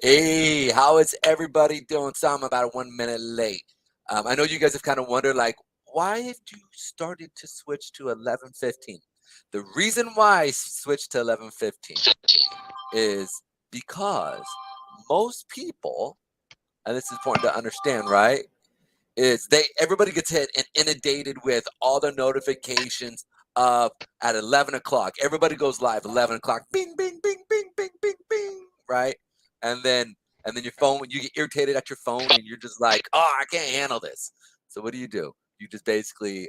Hey, how is everybody doing? So I'm about 1 minute late. I know you guys have kind of wondered, like, why have you started to switch to 11:15? The reason why I switched to 11:15 is because most people, and this is important to understand, right? Is everybody gets hit and inundated with all the notifications of at 11 o'clock. Everybody goes live 11 o'clock. Bing, bing, bing, bing, bing, bing, bing. Right, and then your phone. You get irritated at your phone, and you're just like, oh, I can't handle this. So what do? You just basically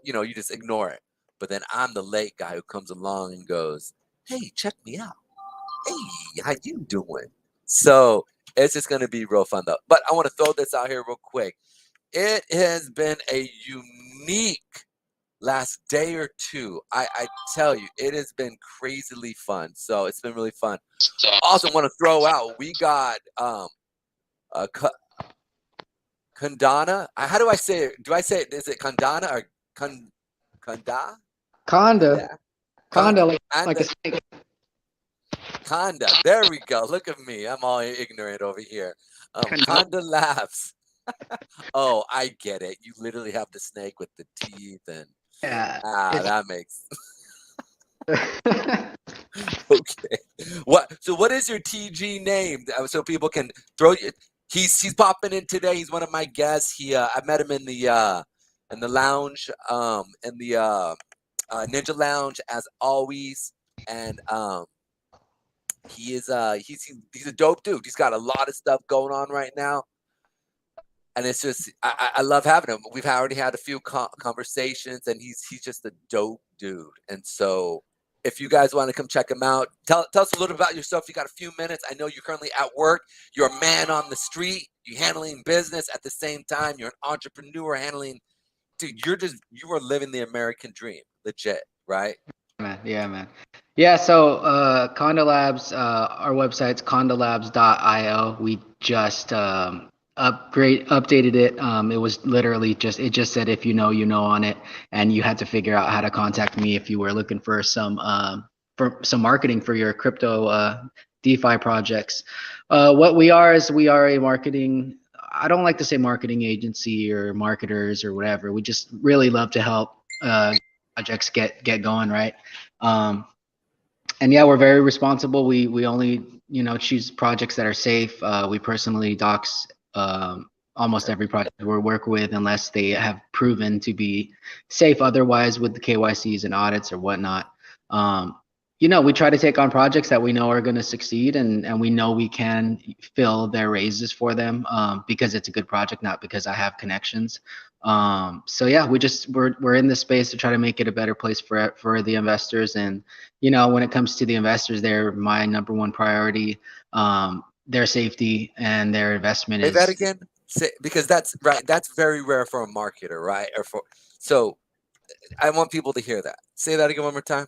you just ignore it. But then I'm the late guy who comes along and goes, hey, check me out. Hey, how you doing? So it's just going to be real fun though. But I want to throw this out here real quick. It has been a unique last day or two. I tell you, it has been crazily fun. So it's been really fun. Also want to throw out, we got uh Kandana. How do I say it? Do I say it? Is it Kandana or Kanda? Conda, Kanda? conda, And like a snake. Conda. There we go. Look at me. I'm all ignorant over here. Conda. Conda laughs. Oh, I get it. You literally have the snake with the teeth, and Yeah, it's that makes okay. What is your TG name? So people can throw you. He's popping in today. He's one of my guests. I met him in the lounge, in the Ninja Lounge as always, and he is he's a dope dude. He's got a lot of stuff going on right now, and it's just I love having him. We've already had a few conversations, and he's just a dope dude. And so, if you guys want to come check him out, tell us a little about yourself. You got a few minutes. I know you're currently at work. You're a man on the street. You're handling business at the same time. You're an entrepreneur handling. Dude, you are living the American dream, legit, right? man. Yeah, man. Yeah, so Conda Labs, our website's condalabs.io. We just updated it. It was literally it just said if you know, you know on it, and you had to figure out how to contact me if you were looking for some marketing for your crypto DeFi projects. What we are is we are a marketing. I don't like to say marketing agency or marketers or whatever. We just really love to help projects get going, right? Um, and yeah, we're very responsible. We only choose projects that are safe. We personally dox almost Yep. every project we work with unless they have proven to be safe otherwise with the KYCs and audits or whatnot. Um, we try to take on projects that we know are going to succeed and we know we can fill their raises for them because it's a good project, not because I have connections. So yeah, we're in this space to try to make it a better place for the investors. And when it comes to the investors, they're my number one priority. Their safety and their investment Say that is. again. Because that's right. That's very rare for a marketer, right? So I want people to hear that. Say that again one more time.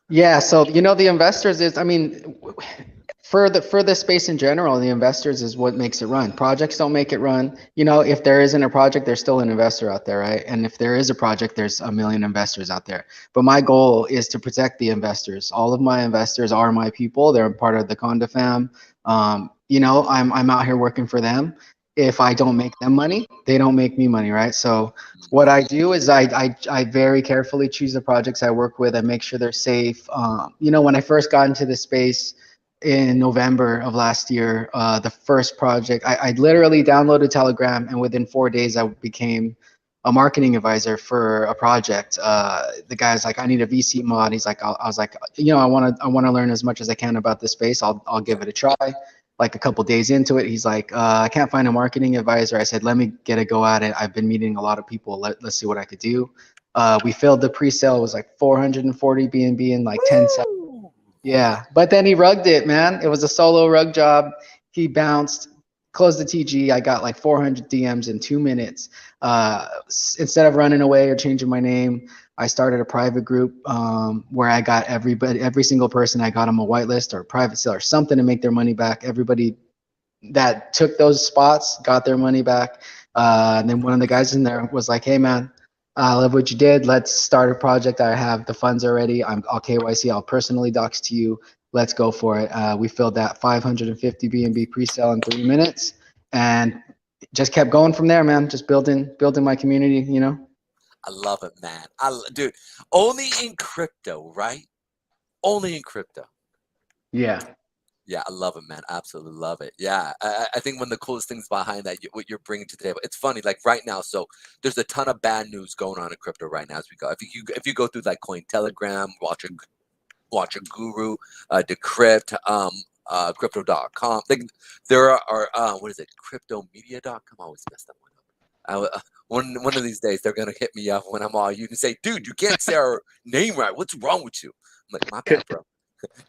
Yeah, so the investors is, I mean, for the space in general, the investors is what makes it run. Projects don't make it run. If there isn't a project, there's still an investor out there, right? And if there is a project, there's a million investors out there. But my goal is to protect the investors. All of my investors are my people. They're part of the Conda fam. I'm out here working for them. If I don't make them money, they don't make me money, right? So what I do is I very carefully choose the projects I work with. I make sure they're safe. When I first got into this space in November of last year, the first project, I literally downloaded Telegram, and within 4 days, I became a marketing advisor for a project. The guy's like, I need a VC mod. He's like, I was like, I want to learn as much as I can about this space. I'll give Yep. it a try. Like a couple days into it, he's like, I can't find a marketing advisor. I said, let me get a go at it. I've been meeting a lot of people. Let's see what I could do. We filled the pre-sale. It was like 440 BNB in like 10 seconds. Woo! Yeah, but then he rugged it, man. It was a solo rug job. He bounced, closed the TG. I got like 400 DMs in 2 minutes. Instead of running away or changing my name, I started a private group where I got every single person. I got them a whitelist or a private sale or something to make their money back. Everybody that took those spots got their money back. And then one of the guys in there was like, "Hey, man, I love what you did. Let's start a project. I have the funds already. I'll KYC. I'll personally dox to you. let's go for it. We filled that 550 BNB pre-sale in 3 minutes, and just kept going from there, man. Just building my community, you know. I love it, man. Dude, only in crypto, right? Only in crypto. Yeah. Yeah, I love it, man. Absolutely love it. Yeah, I think one of the coolest things behind that, what you're bringing to the table, it's funny, like right now, so there's a ton of bad news going on in crypto right now as we go. If you go through like Cointelegram, watch a Guru, Decrypt, Crypto.com. Like there are what is it, CryptoMedia.com? I always mess that one up. One of these days they're gonna hit me up when I'm all you can say, dude, you can't say our name right. What's wrong with you? I'm like, my bad, bro.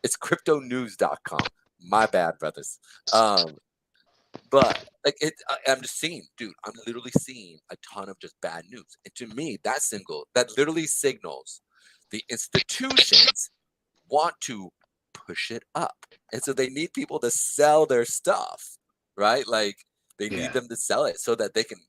It's CryptoNews.com. My bad, brothers. But like I'm just seeing, dude. I'm literally seeing a ton of just bad news, and to me, that literally signals the institutions want to push it up, and so they need people to sell their stuff, right? Like they need them to sell it so that they can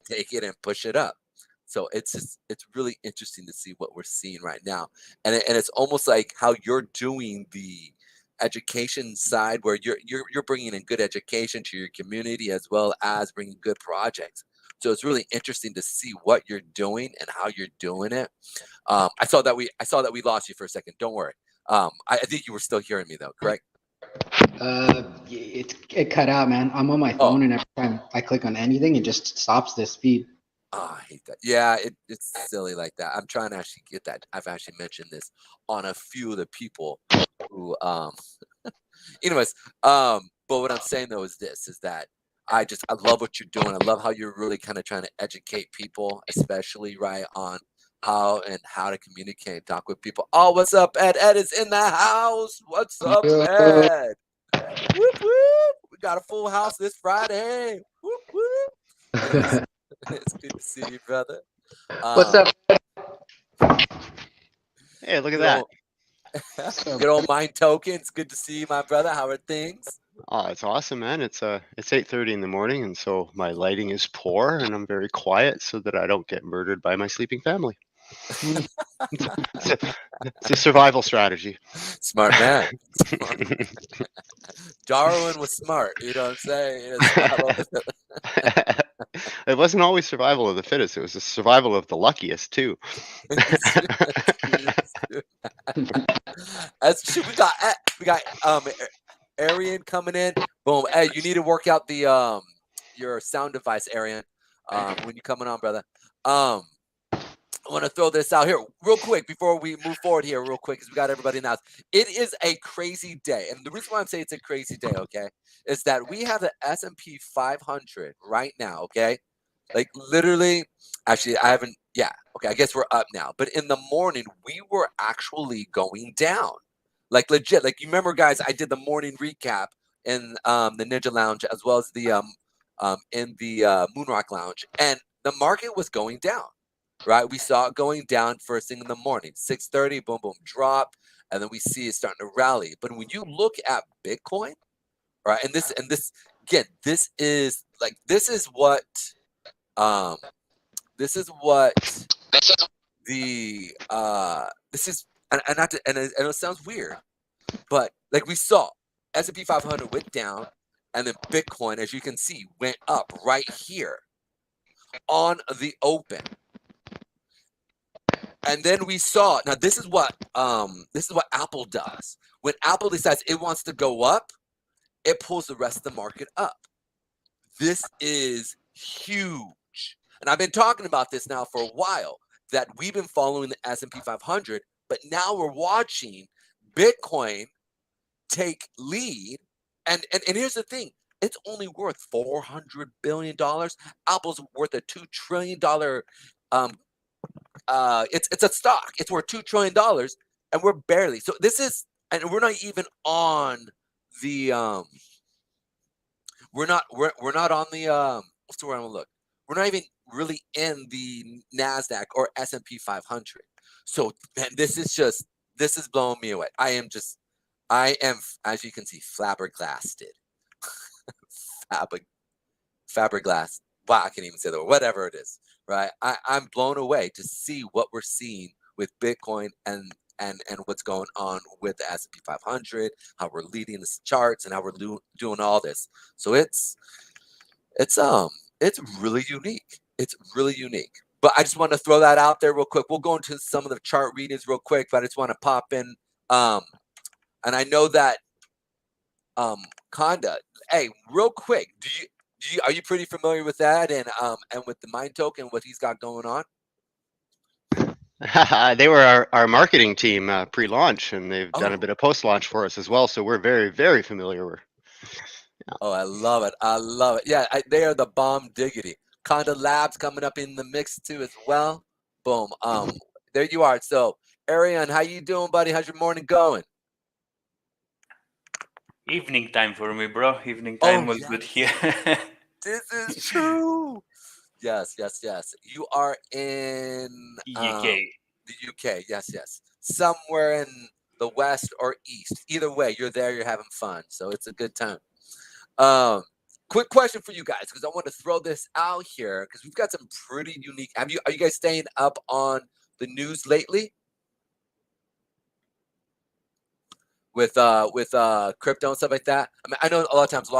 take it and push it up. So it's really interesting to see what we're seeing right now, and it's almost like how you're doing the education side, where you're bringing in good education to your community as well as bringing good projects. So it's really interesting to see what you're doing and how you're doing it. I saw that we lost you for a second. Don't worry. I think you were still hearing me though, correct? It cut out, man. I'm on my Oh, phone, and every time I click on anything, it just stops this feed. I hate that. Yeah, it's silly like that. I'm trying to actually get that. I've actually mentioned this on a few of the people who anyways, but what I'm saying though is this, is that I love what you're doing. I love how you're really kind of trying to educate people, especially right on how to communicate and talk with people. Oh, what's up, Ed? Ed is in the house. What's up, Ed? Whoop whoop. We got a full house this Friday. Whoop whoop. Anyways, it's good to see you, brother. What's up? Hey, look at Good that. old, good old Mind Token. It's good to see you, my brother. How are things? Oh, it's awesome, man. It's 8:30 in the morning, and so my lighting is poor, and I'm very quiet so that I don't get murdered by my sleeping family. It's a survival strategy. Smart man. Darwin was smart. You know what I'm saying? It wasn't always survival of the fittest. It was the survival of the luckiest too. That's true. We got Arian coming in. Boom. Hey, you need to work out the your sound device, Arian. When you're coming on, brother. I want to throw this out here real quick before we move forward here, real quick, because we got everybody in the house. It is a crazy day, and the reason why I'm saying it's a crazy day, okay, is that we have the S&P 500 right now, okay. Like literally, actually, I haven't. Yeah, okay. I guess we're up now, but in the morning we were actually going down, like legit. Like you remember, guys, I did the morning recap in the Ninja Lounge as well as the in the Moonrock Lounge, and the market was going down. Right, we saw it going down first thing in the morning, 6:30, boom, boom, drop, and then we see it starting to rally. But when you look at Bitcoin, right, and this again, this is what this is what the this is, and not to, and it sounds weird, but like we saw S&P 500 went down, and then Bitcoin, as you can see, went up right here on the open. And then we saw, now this is what Apple does. When Apple decides it wants to go up, it pulls the rest of the market up. This is huge. And I've been talking about this now for a while, that we've been following the S&P 500, but now we're watching Bitcoin take lead. And here's the thing, it's only worth $400 billion. Apple's worth a $2 trillion it's a stock. It's worth $2 trillion, and we're barely. So this is, and we're not even on the we're not on the what's the word I'm gonna look? We're not even really in the NASDAQ or S&P 500. So man, this is blowing me away. I am, as you can see, flabbergasted. Faberglass. Wow, I can't even say the word. Whatever it is, right? I'm blown away to see what we're seeing with Bitcoin and and what's going on with the S&P 500, how we're leading the charts, and how we're doing all this. So it's really unique. It's really unique. But I just want to throw that out there real quick. We'll go into some of the chart readings real quick, but I just want to pop in. And I know that Conda, hey, real quick, are you pretty familiar with that and with the Mind Token, what he's got going on? They were our marketing team pre-launch, and they've done a Oh. bit of post-launch for us as well. So we're very, very familiar with. Oh, I love it. I love it. Yeah, they are the bomb diggity. Conda Labs coming up in the mix too as well. Boom. There you are. So, Arian, how you doing, buddy? How's your morning going? Evening time for me, bro. Evening time was yeah. good here. This is true. Yes. You are in UK. the UK. Yes. Somewhere in the west or east. Either way, you're there. You're having fun. So it's a good time. Quick question for you guys, because I want to throw this out here because we've got some pretty unique. Are you guys staying up on the news lately with crypto and stuff like that? I mean, I know a lot of times,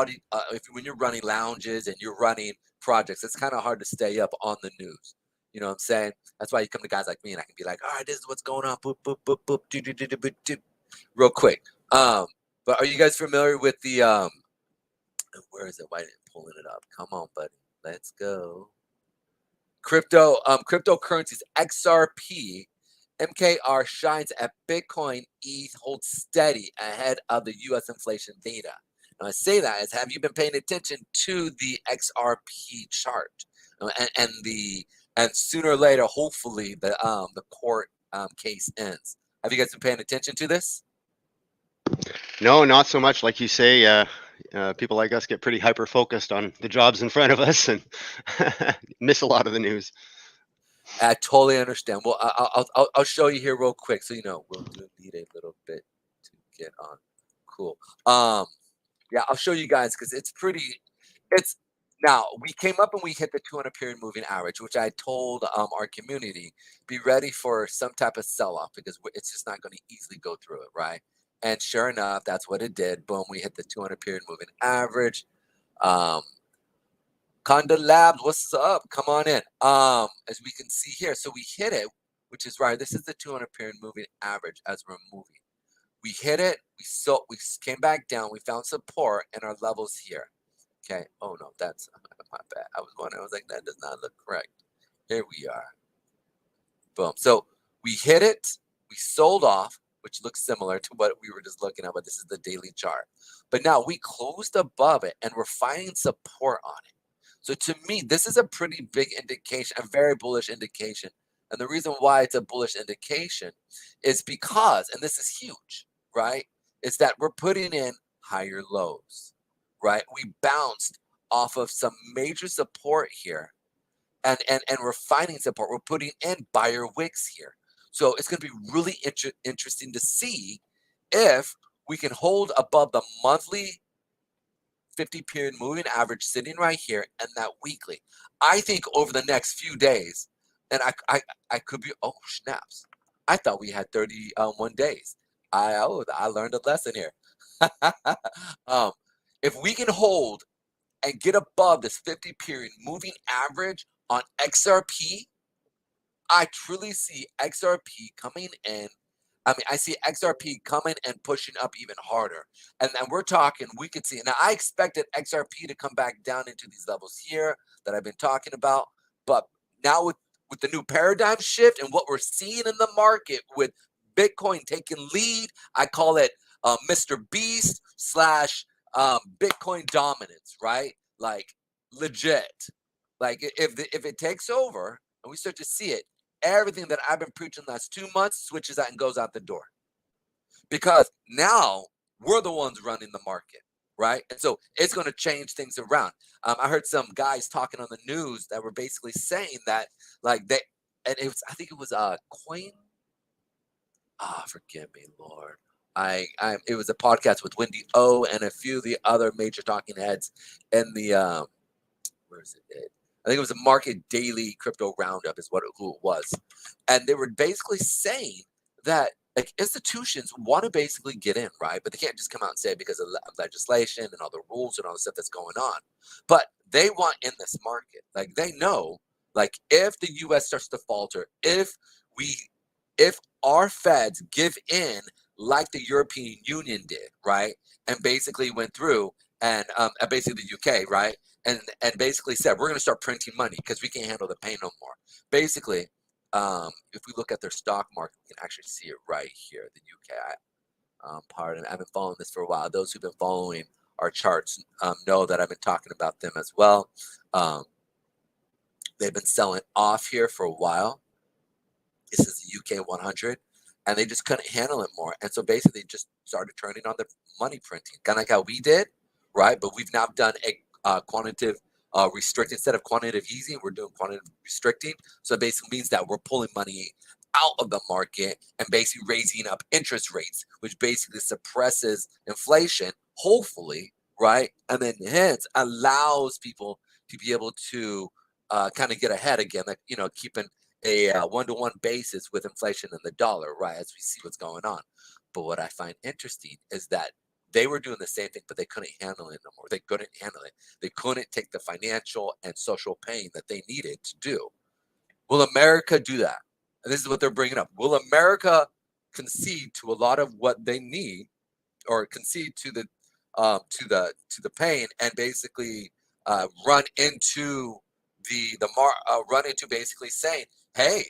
when you're running lounges and you're running projects, it's kind of hard to stay up on the news. You know what I'm saying? That's why you come to guys like me and I can be like, all right, this is what's going on. Boop, boop, boop, boop, do, do, do, do, do, do. Real quick. But are you guys familiar with the where is it? Why didn't it pulling it up? Come on, buddy. Let's go. Cryptocurrencies, XRP, MKR shines at Bitcoin, ETH holds steady ahead of the US inflation data. Now I say that as, have you been paying attention to the XRP chart? And sooner or later, hopefully the court case ends. Have you guys been paying attention to this? No, not so much. Like you say, people like us get pretty hyper focused on the jobs in front of us and miss a lot of the news. I totally understand. Well, I'll show you here real quick, so you know we'll need a little bit to get on. Cool. Yeah, I'll show you guys because it's pretty. Now we came up and we hit the 200 period moving average, which I told our community be ready for some type of sell off because it's just not going to easily go through it, right? And sure enough, that's what it did. Boom, we hit the 200 period moving average. Conda Labs, what's up? Come on in. As we can see here, so we hit it, which is right. This is the 200 period moving average as we're moving. We hit it. We came back down. We found support and our levels here. Okay. Oh no, that's my bad. I was like, that does not look correct. Here we are. Boom. So we hit it. We sold off, which looks similar to what we were just looking at, but this is the daily chart. But now we closed above it and we're finding support on it. So to me, this is a pretty big indication, a very bullish indication. And the reason why it's a bullish indication is because, and this is huge, right? Is that we're putting in higher lows, right? We bounced off of some major support here and we're finding support. We're putting in buyer wicks here. So it's going to be really interesting to see if we can hold above the monthly 50 period moving average sitting right here and that weekly. I think over the next few days, and I could be, oh snaps, I thought we had 31 days. I learned a lesson here. If we can hold and get above this 50 period moving average on XRP, I truly see XRP coming in. I mean, I see XRP coming and pushing up even harder. And we're talking, we could see. Now, I expected XRP to come back down into these levels here that I've been talking about. But now with the new paradigm shift and what we're seeing in the market with Bitcoin taking lead, I call it Mr. Beast / Bitcoin dominance, right? Like legit. Like if it takes over and we start to see it, everything that I've been preaching the last 2 months switches out and goes out the door. Because now we're the ones running the market, right? And so it's going to change things around. I heard some guys talking on the news that were basically saying that, like and it was, I think it was Coin. Forgive me, Lord. It was a podcast with Wendy O and a few of the other major talking heads in the where is it? I think it was a Market Daily Crypto Roundup is who it was. And they were basically saying that like institutions want to basically get in, right? But they can't just come out and say it because of legislation and all the rules and all the stuff that's going on. But they want in this market. Like they know, like if the U.S. starts to falter, if our feds give in like the European Union did, right, and basically went through and basically the UK, right, and basically said we're going to start printing money because we can't handle the pain no more. Basically, if we look at their stock market, we can actually see it right here, the UK. Pardon, I've been following this for a while. Those who've been following our charts know that I've been talking about them as well. They've been selling off here for a while. This is the UK 100, and they just couldn't handle it more. And so basically just started turning on the money printing, kind of like how we did, right? But we've now done a quantitative restricting. Instead of quantitative easing, we're doing quantitative restricting. So it basically means that we're pulling money out of the market and basically raising up interest rates, which basically suppresses inflation, hopefully, right? And then hence allows people to be able to kind of get ahead again, like, you know, keeping a one-to-one basis with inflation and the dollar, right, as we see what's going on. But what I find interesting is that they were doing the same thing, but they couldn't handle it no more. They couldn't handle it. They couldn't take the financial and social pain that they needed to do. Will America do that? And this is what they're bringing up. Will America concede to a lot of what they need, or concede to the pain, and basically run into run into basically saying, hey,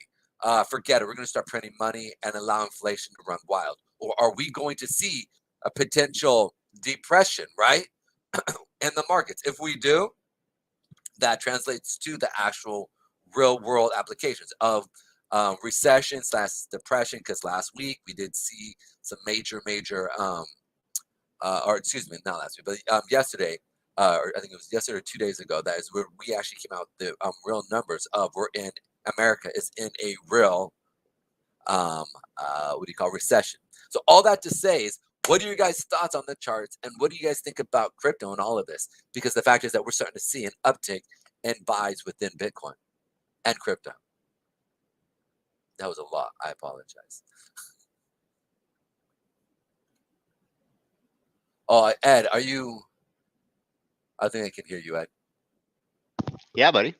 forget it. We're going to start printing money and allow inflation to run wild. Or are we going to see a potential depression, right, in the markets? If we do, that translates to the actual real world applications of recession / depression. Because last week we did see some major, or excuse me, not last week, but yesterday, or I think it was yesterday or 2 days ago, that is where we actually came out with the real numbers of America is in a real, what do you call, recession. So all that to say is, what are your guys' thoughts on the charts, and what do you guys think about crypto and all of this? Because the fact is that we're starting to see an uptick in buys within Bitcoin and crypto. That was a lot. I apologize. Oh, Ed, are you? I think I can hear you, Ed. Yeah, buddy.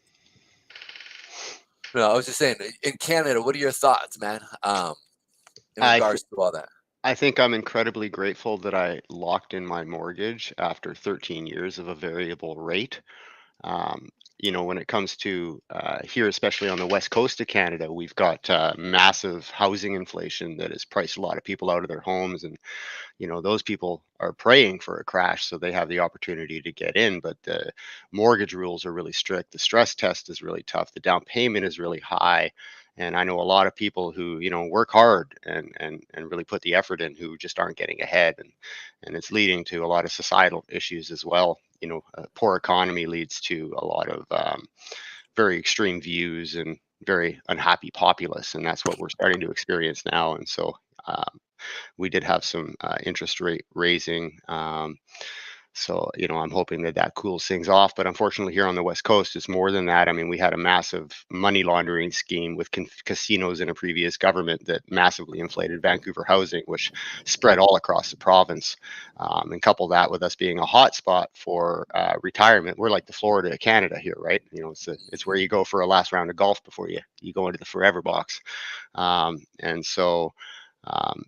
No, I was just saying, in Canada, what are your thoughts, man? In regards to all that. I think I'm incredibly grateful that I locked in my mortgage after 13 years of a variable rate. You know, when it comes to here, especially on the west coast of Canada, we've got massive housing inflation that has priced a lot of people out of their homes. And, you know, those people are praying for a crash so they have the opportunity to get in. But the mortgage rules are really strict. The stress test is really tough. The down payment is really high. And I know a lot of people who, you know, work hard and really put the effort in, who just aren't getting ahead. And it's leading to a lot of societal issues as well. You know, a poor economy leads to a lot of very extreme views and very unhappy populace. And that's what we're starting to experience now. And so we did have some interest rate raising. So, you know, I'm hoping that that cools things off. But unfortunately, here on the West Coast, it's more than that. I mean, we had a massive money laundering scheme with casinos in a previous government that massively inflated Vancouver housing, which spread all across the province. And couple that with us being a hot spot for retirement. We're like the Florida of Canada here, right? You know, it's where you go for a last round of golf before you go into the forever box. And so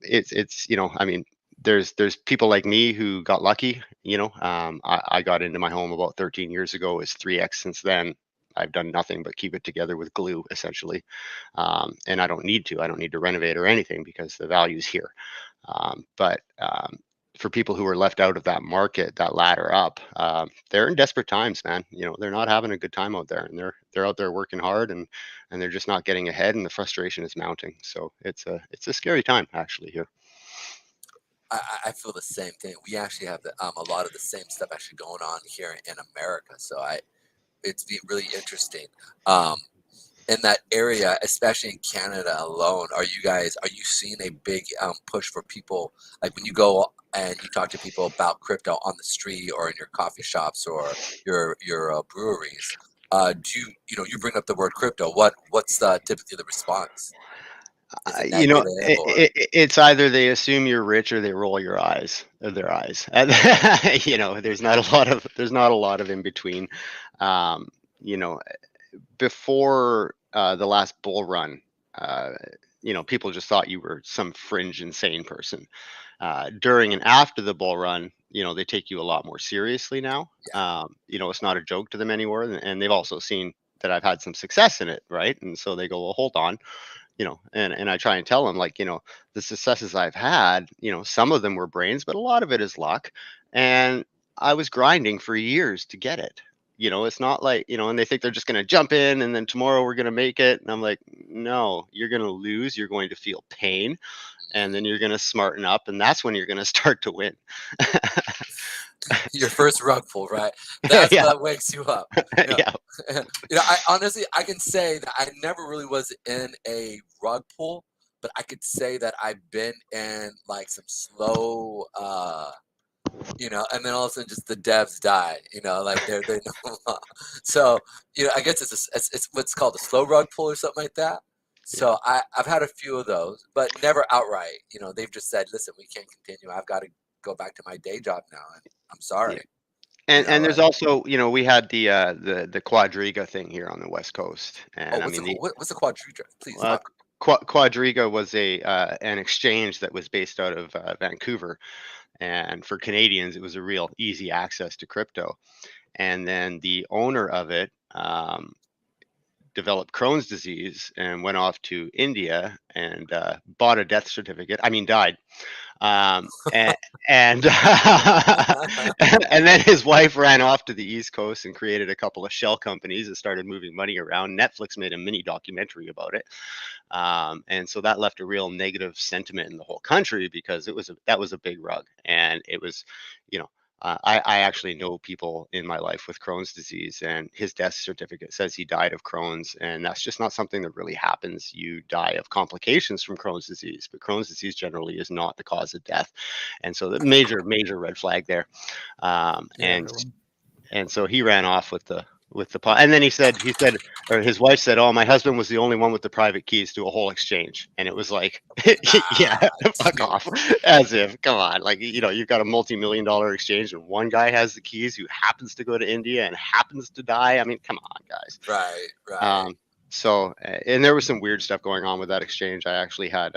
it's, you know, I mean, there's people like me who got lucky. You know, I got into my home about 13 years ago. It's 3x since then. I've done nothing but keep it together with glue, essentially. And I don't need to renovate or anything because the value's here. But for people who are left out of that market, that ladder up, they're in desperate times, man. You know, they're not having a good time out there, and they're out there working hard, and they're just not getting ahead, and the frustration is mounting. So it's a scary time actually here. I feel the same thing. We actually have a lot of the same stuff actually going on here in America. So it's been really interesting. In that area, especially in Canada alone, are you seeing a big push for people, like when you go and you talk to people about crypto on the street or in your coffee shops or your breweries? Do you bring up the word crypto? What's typically the response? Is it You know, negative or it's either they assume you're rich or they roll their eyes. And, you know, there's not a lot of in between. Um, you know, before the last bull run, uh, you know, people just thought you were some fringe insane person. During and after the bull run, you know, they take you a lot more seriously now. You know, it's not a joke to them anymore, and they've also seen that I've had some success in it, right? And so they go, well, hold on, you know, and I try and tell them, like, you know, the successes I've had, you know, some of them were brains, but a lot of it is luck. And I was grinding for years to get it. You know, it's not like, you know, and they think they're just going to jump in and then tomorrow we're going to make it. And I'm like, no, you're going to lose. You're going to feel pain and then you're going to smarten up. And that's when you're going to start to win. your first rug pull, right? That's Yeah. what wakes you up. You know, Yeah. you know, I honestly I can say that I never really was in a rug pull, but I could say that I've been in like some slow you know, and then all of a sudden just the devs die, you know, like they so you know, I guess it's what's called a slow rug pull or something like that. So I've had a few of those, but never outright. You know, they've just said, "Listen, we can't continue. I've got to go back to my day job now, and I'm sorry." Yeah. You And know, there's also, you know, we had the Quadriga thing here on the West Coast, oh, and I mean what's the quadriga? Please uh, talk. Quadriga was a an exchange that was based out of Vancouver, and for Canadians, it was a real easy access to crypto. And then the owner of it developed Crohn's disease and went off to India and bought a death certificate. I mean, died. And and, and then his wife ran off to the East Coast and created a couple of shell companies that started moving money around. Netflix made a mini documentary about it, and so that left a real negative sentiment in the whole country because that was a big rug, and it was, you know. I actually know people in my life with Crohn's disease, and his death certificate says he died of Crohn's, and that's just not something that really happens. You die of complications from Crohn's disease, but Crohn's disease generally is not the cause of death, and so the major red flag there. And so he ran off with the pot, and then he said, or his wife said, "Oh, my husband was the only one with the private keys to a whole exchange," and it was like, yeah, fuck off, as if, come on, like, you know, you've got a multi-million-dollar exchange, and one guy has the keys who happens to go to India and happens to die. I mean, come on, guys. Right. So, and there was some weird stuff going on with that exchange. I actually had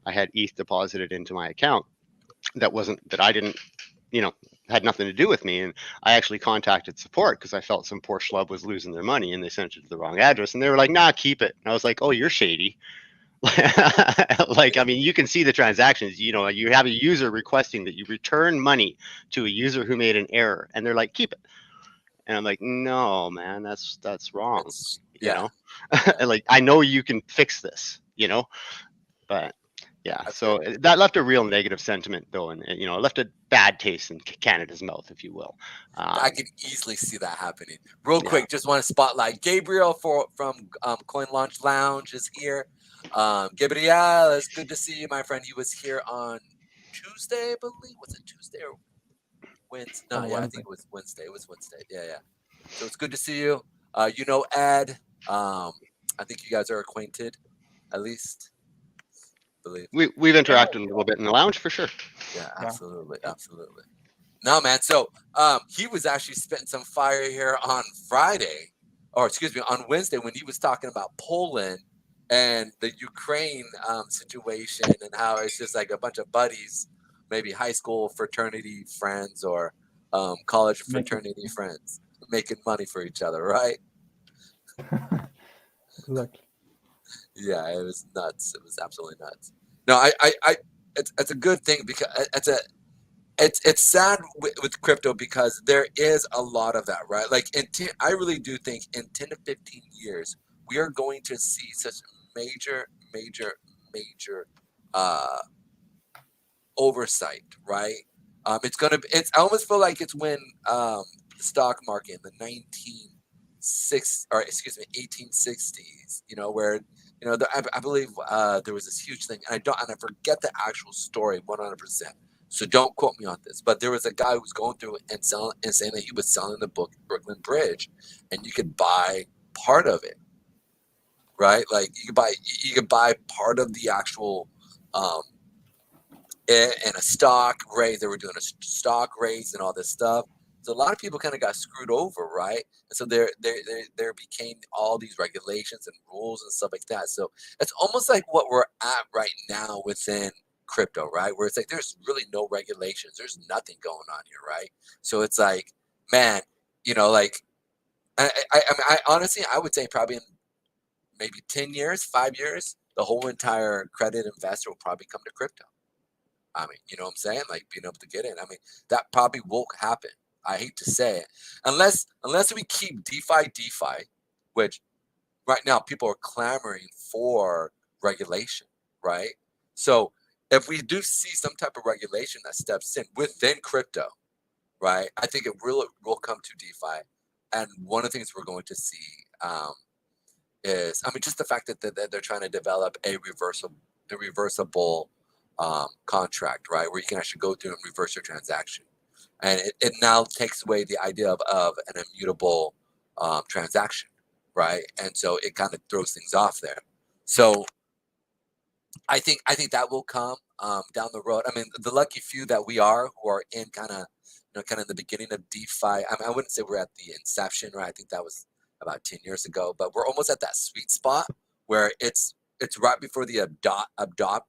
I had ETH deposited into my account that I didn't, you know, had nothing to do with me. And I actually contacted support because I felt some poor schlub was losing their money and they sent it to the wrong address. And they were like, nah, keep it. And I was like, oh, you're shady. Like, I mean, you can see the transactions, you know, you have a user requesting that you return money to a user who made an error. And they're like, keep it. And I'm like, no, man, that's wrong. You know, and like, I know you can fix this, you know, but yeah, so that left a real negative sentiment, though, and you know, it left a bad taste in Canada's mouth, if you will. I can easily see that happening. Real quick, just want to spotlight Gabriel from Coin Launch Lounge is here. Gabriel, it's good to see you, my friend. He was here on Tuesday, I believe. Was it Tuesday or Wednesday? No, I think it was Wednesday. It was Wednesday. Yeah. So it's good to see you. You know Ed. I think you guys are acquainted, at least. Believe. We've interacted a little bit in the lounge for sure. Yeah, absolutely. No, man. So he was actually spitting some fire here on Friday, or excuse me, on Wednesday when he was talking about Poland and the Ukraine situation and how it's just like a bunch of buddies, maybe high school fraternity friends or college fraternity friends making money for each other, right? Exactly. Yeah, it was nuts. It was absolutely nuts. No, it's a good thing because it's sad with crypto because there is a lot of that, right? Like, I really do think in 10 to 15 years we are going to see such major oversight, right? I almost feel like it's when the stock market in the 1860s, you know, where, you know, I believe there was this huge thing, and I forget the actual story 100%. So don't quote me on this, but there was a guy who was going through and saying that he was selling the book Brooklyn Bridge, and you could buy part of it, right? Like you could buy part of the actual in a stock raise. They were doing a stock raise and all this stuff. So a lot of people kind of got screwed over, right? And so there became all these regulations and rules and stuff like that. So it's almost like what we're at right now within crypto, right? Where it's like there's really no regulations. There's nothing going on here, right? So it's like, man, like I mean, I honestly, I would say probably in maybe 10 years, 5 years, the whole entire credit investor will probably come to crypto. I mean, you know what I'm saying? Like being able to get in. I mean, that probably won't happen. I hate to say it. Unless we keep DeFi, which right now people are clamoring for regulation, right? So if we do see some type of regulation that steps in within crypto, right, I think it will come to DeFi. And one of the things we're going to see is, I mean, just the fact that they're trying to develop a reversible contract, right, where you can actually go through and reverse your transaction. And it now takes away the idea of an immutable transaction, right? And so it kind of throws things off there. So I think that will come down the road. I mean, the lucky few that we are who are in kind of the beginning of DeFi. I mean, I wouldn't say we're at the inception, right? I think that was about 10 years ago, but we're almost at that sweet spot where it's right before the adoption,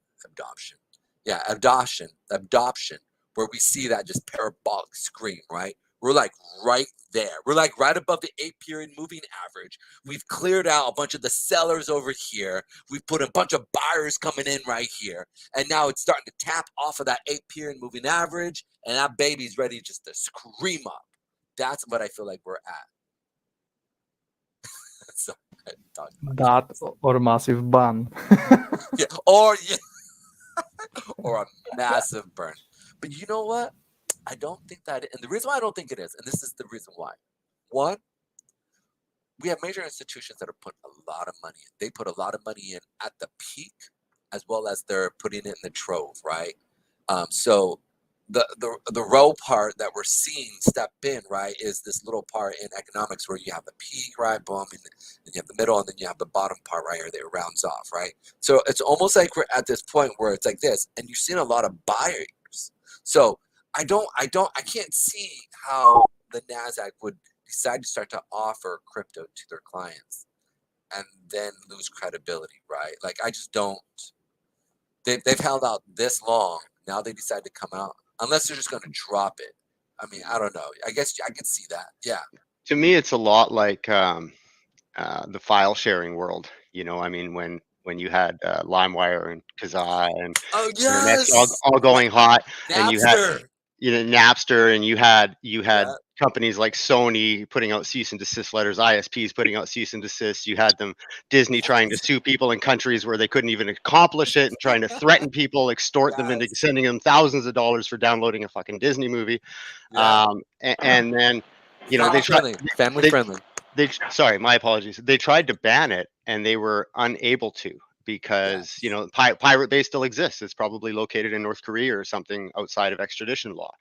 where we see that just parabolic scream, right? We're like right there. We're like right above the 8-period moving average. We've cleared out a bunch of the sellers over here. We've put a bunch of buyers coming in right here. And now it's starting to tap off of that 8-period moving average. And that baby's ready just to scream up. That's what I feel like we're at. So, that or massive ban. yeah, or a massive burn. But you know what? I don't think that, and the reason why I don't think it is, and this is the reason why. One, we have major institutions that are putting a lot of money in. They put a lot of money in at the peak, as well as they're putting it in the trove, right? So the row part that we're seeing step in, right, is this little part in economics where you have the peak, right, boom, and then you have the middle, and then you have the bottom part right here that rounds off, right? So it's almost like we're at this point where it's like this, and you're seeing a lot of buyers. So I can't see how the NASDAQ would decide to start to offer crypto to their clients and then lose credibility, right? Like, I just don't. They've held out this long. Now they decide to come out, unless they're just going to drop it. I mean, I don't know. I guess I can see that. Yeah. To me, it's a lot like the file sharing world. I mean, when you had LimeWire and Kazaa and yes, all going hot, Napster. And you had Napster, and you had companies like Sony putting out cease and desist letters, ISPs putting out cease and desist. You had Disney trying to sue people in countries where they couldn't even accomplish it, and trying to threaten people, extort them into sending them thousands of dollars for downloading a fucking Disney movie. And then they tried family friendly. Sorry, my apologies. They tried to ban it, and they were unable to, because Pirate Bay still exists. It's probably located in North Korea or something outside of extradition law.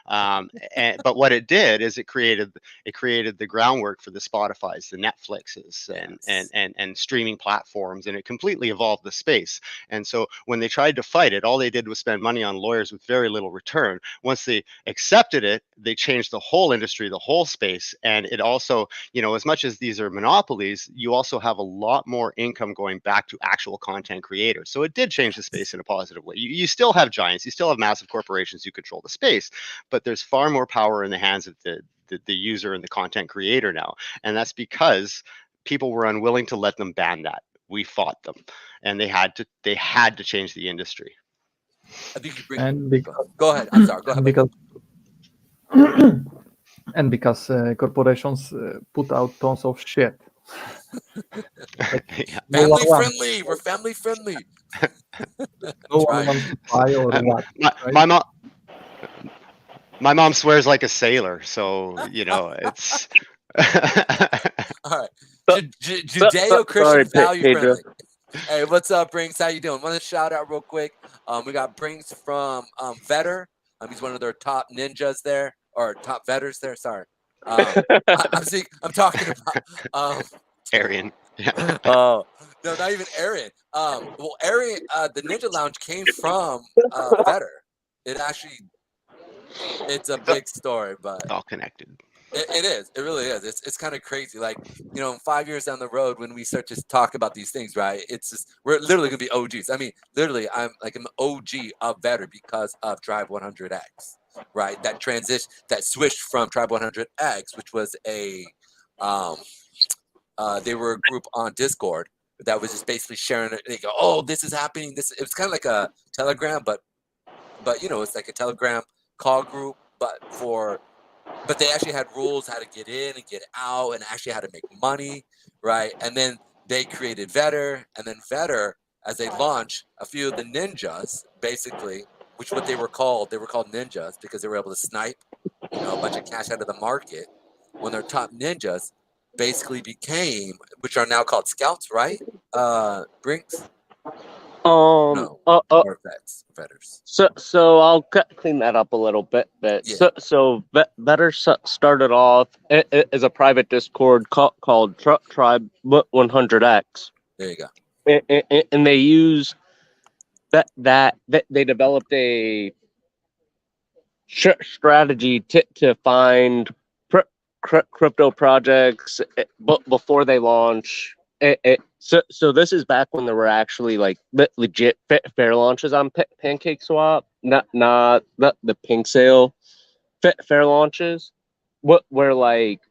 But what it did is it created the groundwork for the Spotifys, the Netflixes, and streaming platforms, and it completely evolved the space. And so when they tried to fight it, all they did was spend money on lawyers with very little return. Once they accepted it, they changed the whole industry, the whole space. And it also, as much as these are monopolies, you also have a lot more income going back to actual content creators. So it did change the space in a positive way. You still have giants, you still have massive corporations who control the space, but there's far more power in the hands of the user and the content creator now. And that's because people were unwilling to let them ban that. We fought them, and they had to change the industry. I think you go ahead. I'm sorry. Go ahead. Because corporations put out tons of shit. Family friendly. We're family friendly. No one wants to buy or what. My mom swears like a sailor, so it's. All right. Judeo-Christian value friendly. Hey, what's up, Brinks? How you doing? Want to shout out real quick? We got Brinks from Vetter. He's one of their top ninjas there, or top vetters there. Sorry. I'm talking about Arian. Oh, No, not even Arian. Well, Arian, the Ninja Lounge came from Vetter. It actually, it's a big story, but It's all connected. it is. It really is. It's kind of crazy. Like, 5 years down the road, when we start to talk about these things, right? It's just, we're literally gonna be OGs. I mean, literally, I'm like an OG of Vetter because of Tribe 100X, right? That switched from Tribe 100X, which was they were a group on Discord that was just basically sharing it. They go, "Oh, this is happening." It was kind of like a Telegram, but it's like a Telegram call group, but they actually had rules how to get in and get out, and actually how to make money, right? And then they created Vetter, and then Vetter, as they launched, a few of the ninjas, basically, which what they were called ninjas because they were able to snipe, a bunch of cash out of the market. When their top ninjas basically became, which are now called scouts, right? Brinks? No, or vetters. So I'll clean that up a little bit. Yeah. So Vetter started off as a private Discord called Tribe 100X. There you go. And they use that they developed a strategy to find crypto projects before they launch. So this is back when there were actually like legit fair launches on PancakeSwap, not the pink sale fair launches. Where like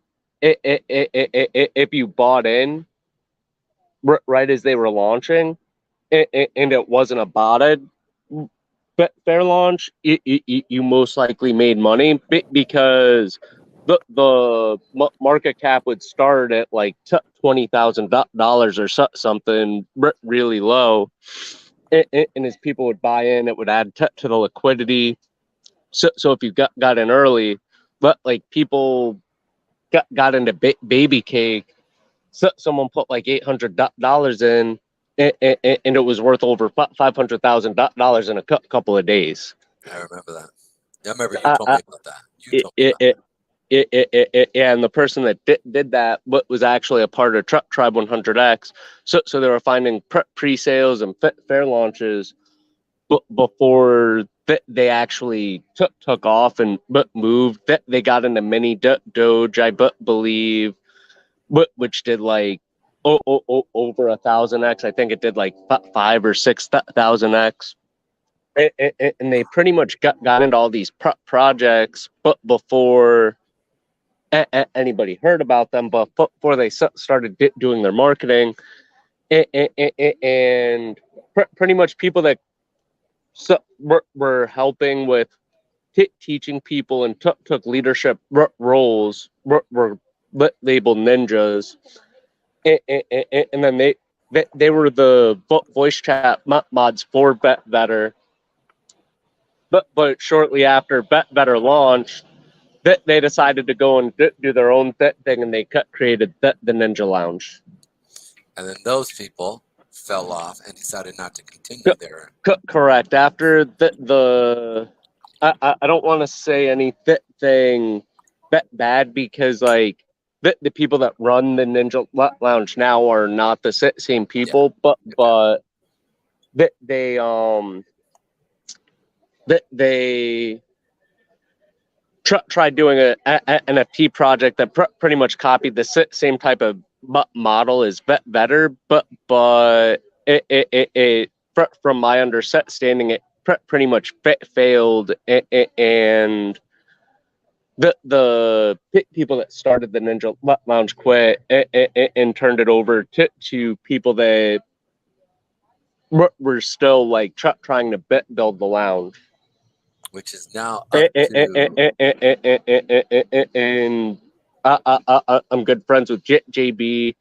if you bought in right as they were launching, and it wasn't a botted fair launch, you most likely made money because the market cap would start at like $20,000 or something really low, and as people would buy in, it would add to the liquidity. So if you got in early, but like people got into baby cake, so someone put like $800 in, and it was worth over $500,000 in a couple of days. I remember that. I remember you told me about that. You told me about that. And the person that did that was actually a part of Tribe 100X. So they were finding pre-sales and fair launches before they actually took off and moved. They got into mini Doge, I believe, which did like over 1,000x. I think it did like 5 or 6,000x. And they pretty much got into all these projects, but before anybody heard about them, but before they started doing their marketing, and pretty much people that were helping with teaching people and took leadership roles were labeled ninjas, and then they were the voice chat mods for Vetter. But shortly after Vetter launched, they decided to go and do their own thing, and they created the Ninja Lounge. And then those people fell off and decided not to continue there. Correct. After I don't want to say anything bad, because like the people that run the Ninja Lounge now are not the same people, but they tried doing an NFT project that pretty much copied the same type of model as Vetter, but it from my understanding, it pretty much failed, and the people that started the Ninja Lounge quit and turned it over to people that were still like trying to build the lounge, which is now up and I'm good friends with JB.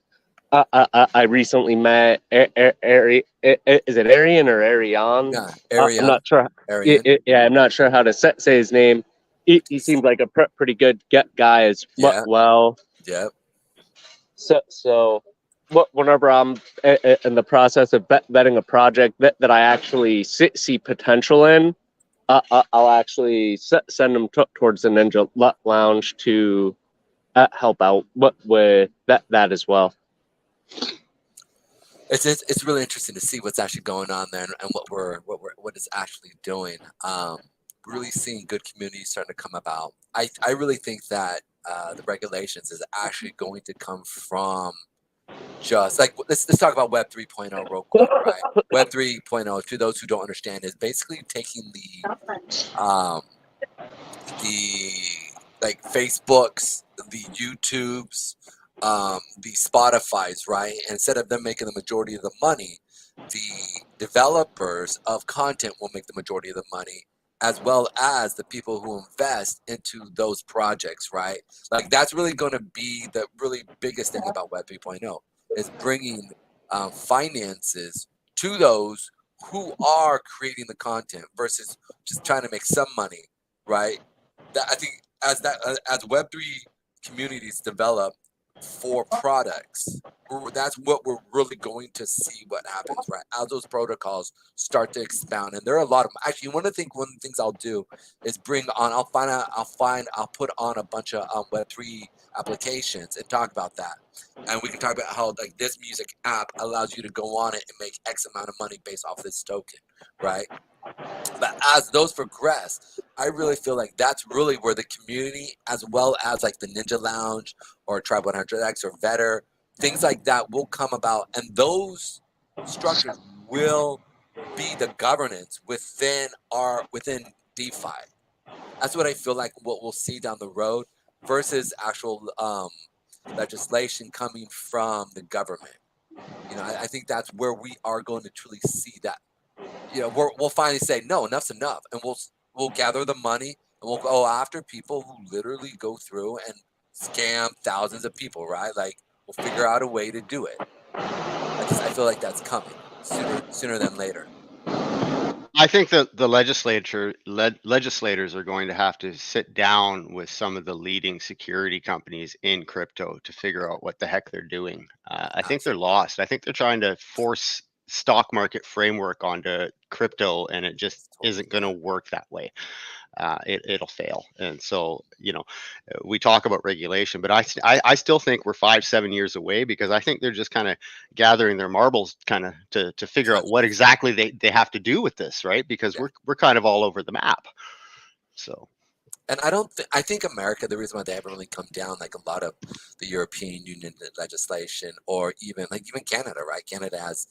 I recently met Ari. Is it Arian or Arian? Yeah, Arian. I'm not sure. Arian. I'm not sure how to say his name. He seems like a pretty good guy as well. Yep. So whenever I'm in the process of vetting a project that I actually see potential in, I'll actually send them towards the Ninja Lounge to help out with that as well. it's really interesting to see what's actually going on there and what it's actually doing. Really seeing good communities starting to come about. I really think that the regulations is actually going to come from just like let's talk about Web 3.0 real quick, right? Web 3.0, to those who don't understand, is basically taking the like Facebooks, the YouTubes, the Spotify's, right? And instead of them making the majority of the money, the developers of content will make the majority of the money, as well as the people who invest into those projects, right? Like that's really going to be the really biggest thing about Web 3.0 is bringing finances to those who are creating the content versus just trying to make some money, right? That I think as Web3 communities develop for products, that's what we're really going to see what happens, right? As those protocols start to expound, and there are a lot of them. Actually, one of the things I'll do is bring on. I'll put on a bunch of Web3 applications and talk about that, and we can talk about how like this music app allows you to go on it and make X amount of money based off this token, right? But as those progress, I really feel like that's really where the community, as well as like the Ninja Lounge or Tribe 100X or Vetter, things like that will come about, and those structures will be the governance within DeFi. That's what I feel like what we'll see down the road versus actual legislation coming from the government. You know, I think that's where we are going to truly see that. You know, we'll finally say no, enough's enough, and we'll gather the money and we'll go after people who literally go through and scam thousands of people, right? Like we'll figure out a way to do it. I feel like that's coming sooner than later. I think that the legislators are going to have to sit down with some of the leading security companies in crypto to figure out what the heck they're doing. I think they're lost. I think they're trying to force stock market framework onto crypto, and it just isn't going to work that way. It'll fail. And so, you know, we talk about regulation, but I still think we're 5-7 years away, because I think they're just kind of gathering their marbles kind of to figure out what exactly they have to do with this, right? Because we're kind of all over the map. So. And I think America, the reason why they haven't really come down like a lot of the European Union legislation, or even Canada, right? Canada has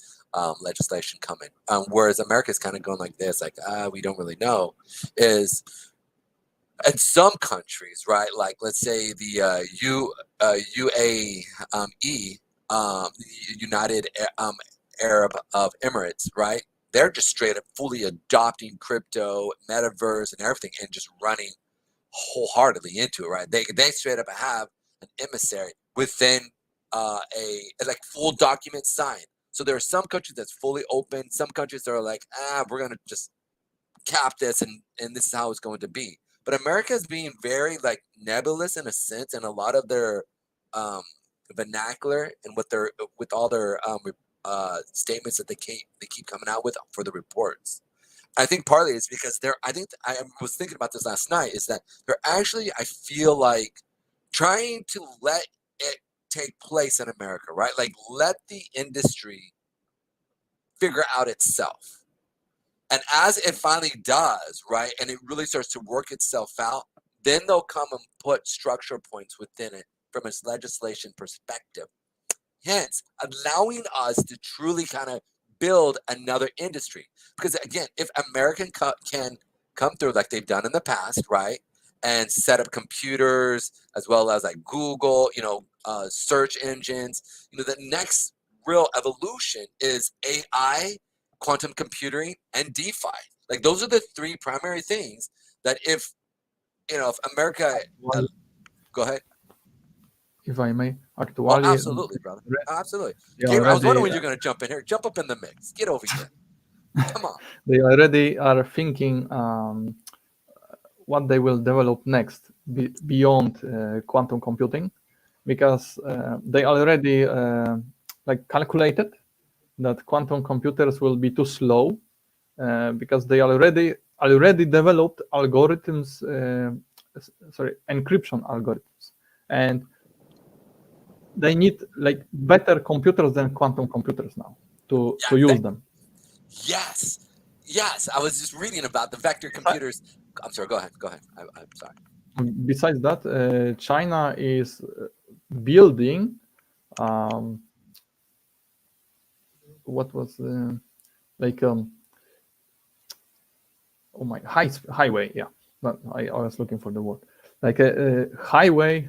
legislation coming, whereas America is kind of going like this, like we don't really know. Is in some countries, right? Like let's say the UAE, United Arab of Emirates, right? They're just straight up fully adopting crypto, metaverse, and everything, and just running wholeheartedly into it, right? They straight up have an emissary within a like full document sign. So there are some countries that's fully open, some countries that are like, we're gonna just cap this, and this is how it's going to be. But America is being very like nebulous in a sense, and a lot of their vernacular and with all their statements that they keep coming out with for the reports. I think partly it's because I was thinking about this last night, is that they're actually, I feel like, trying to let it take place in America, right? Like let the industry figure out itself. And as it finally does, right, and it really starts to work itself out, then they'll come and put structure points within it from its legislation perspective. Hence, allowing us to truly kind of build another industry. Because again, if American can come through like they've done in the past, right, and set up computers as well as like Google, search engines, the next real evolution is AI, quantum computing, and DeFi. Like those are the three primary things that if America, go ahead. If I may, actually, oh, absolutely, brother. Absolutely. Gabriel, I was wondering when you're going to jump in here. Jump up in the mix. Get over here. Come on. They already are thinking what they will develop next beyond quantum computing, because they already calculated that quantum computers will be too slow because they already developed algorithms, encryption algorithms, and they need like better computers than quantum computers now to use them. Yes. Yes. I was just reading about the vector computers. I'm sorry. Go ahead. Go ahead. I'm sorry. Besides that, China is building what was highway, yeah, but I was looking for the word, like a highway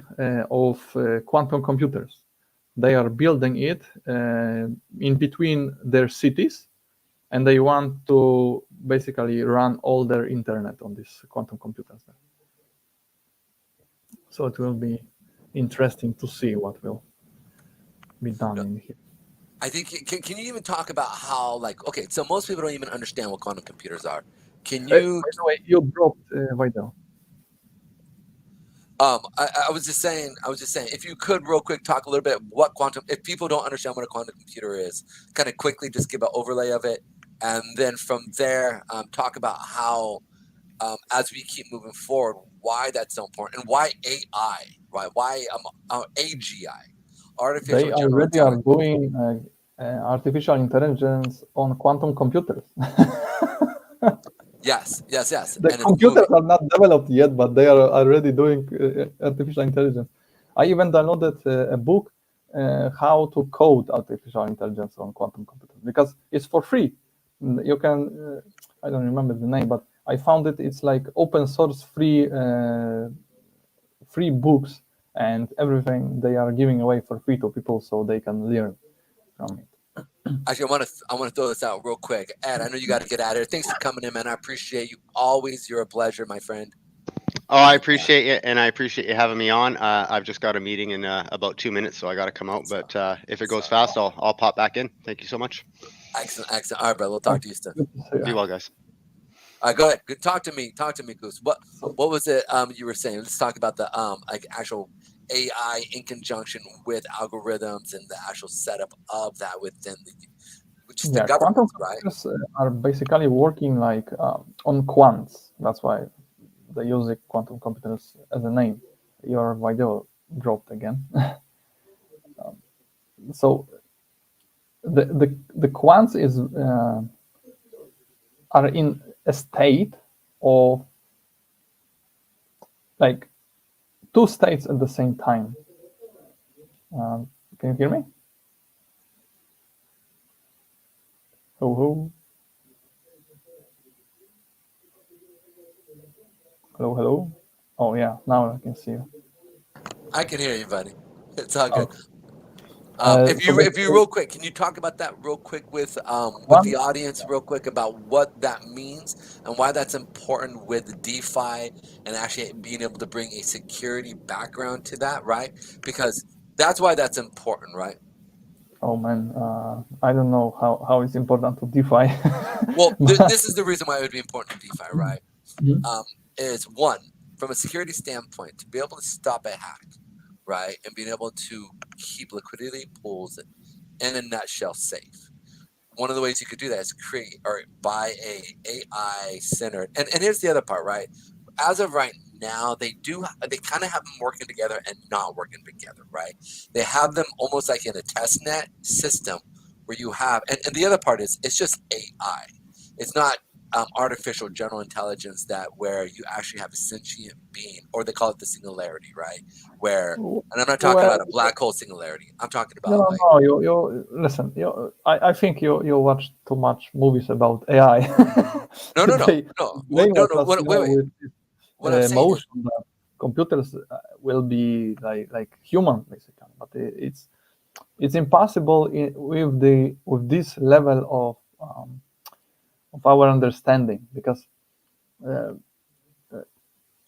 of quantum computers. They are building it in between their cities, and they want to basically run all their internet on these quantum computers. So it will be interesting to see what will be done in here. I think, can you even talk about how, like, okay, so most people don't even understand what quantum computers are. Can you? By the way, you dropped Vidal. I was just saying, if you could real quick talk a little bit what quantum, if people don't understand what a quantum computer is, kind of quickly just give an overlay of it, and then from there talk about how, as we keep moving forward, why that's so important and why AI, right? Why AGI, artificial They general already are intelligence. doing artificial intelligence on quantum computers. Yes. The And computers are not developed yet, but they are already doing artificial intelligence. I even downloaded a book, how to code artificial intelligence on quantum computers, because it's for free. You can, I don't remember the name, but I found it. It's like open source free books and everything they are giving away for free to people so they can learn from it. Actually, I want to throw this out real quick. Ed, I know you got to get out of here. Thanks for coming in, man. I appreciate you. Always, you're a pleasure, my friend. Oh, I appreciate it, and I appreciate you having me on. I've just got a meeting in about 2 minutes, so I got to come out. But if it goes fast, I'll pop back in. Thank you so much. Excellent. All right, brother. We'll talk to you soon. Be well, guys. All right, go ahead. Talk to me, Goose. What was it you were saying? Let's talk about the like actual AI in conjunction with algorithms and the actual setup of that within the government, quantum right? computers are basically working like on quants. That's why they use the quantum computers as a name. Your video dropped again. So the quants are in a state of like two states at the same time. Can you hear me? Hello. Oh yeah, now I can see you. I can hear you, buddy. It's all good. Okay. If you real quick, can you talk about that real quick with the audience real quick about what that means and why that's important with DeFi and actually being able to bring a security background to that, right? Because that's why that's important, right? Oh man, I don't know how it's important to DeFi. Well, this is the reason why it would be important to DeFi, right? Mhm. Is one, from a security standpoint, to be able to stop a hack, right? And being able to keep liquidity pools in a nutshell safe. One of the ways you could do that is create or buy a AI centered. And here's the other part, right? As of right now, they kind of have them working together and not working together, right? They have them almost like in a test net system where you have, and the other part is it's just AI. It's not artificial general intelligence that where you actually have a sentient being, or they call it the singularity, right? Where, and I'm not talking about a black hole singularity. I'm talking about no. You listen. I think you watch too much movies about AI. No. Wait. What I'm saying emotion that computers will be like human, basically. But it's impossible with this level of our understanding, because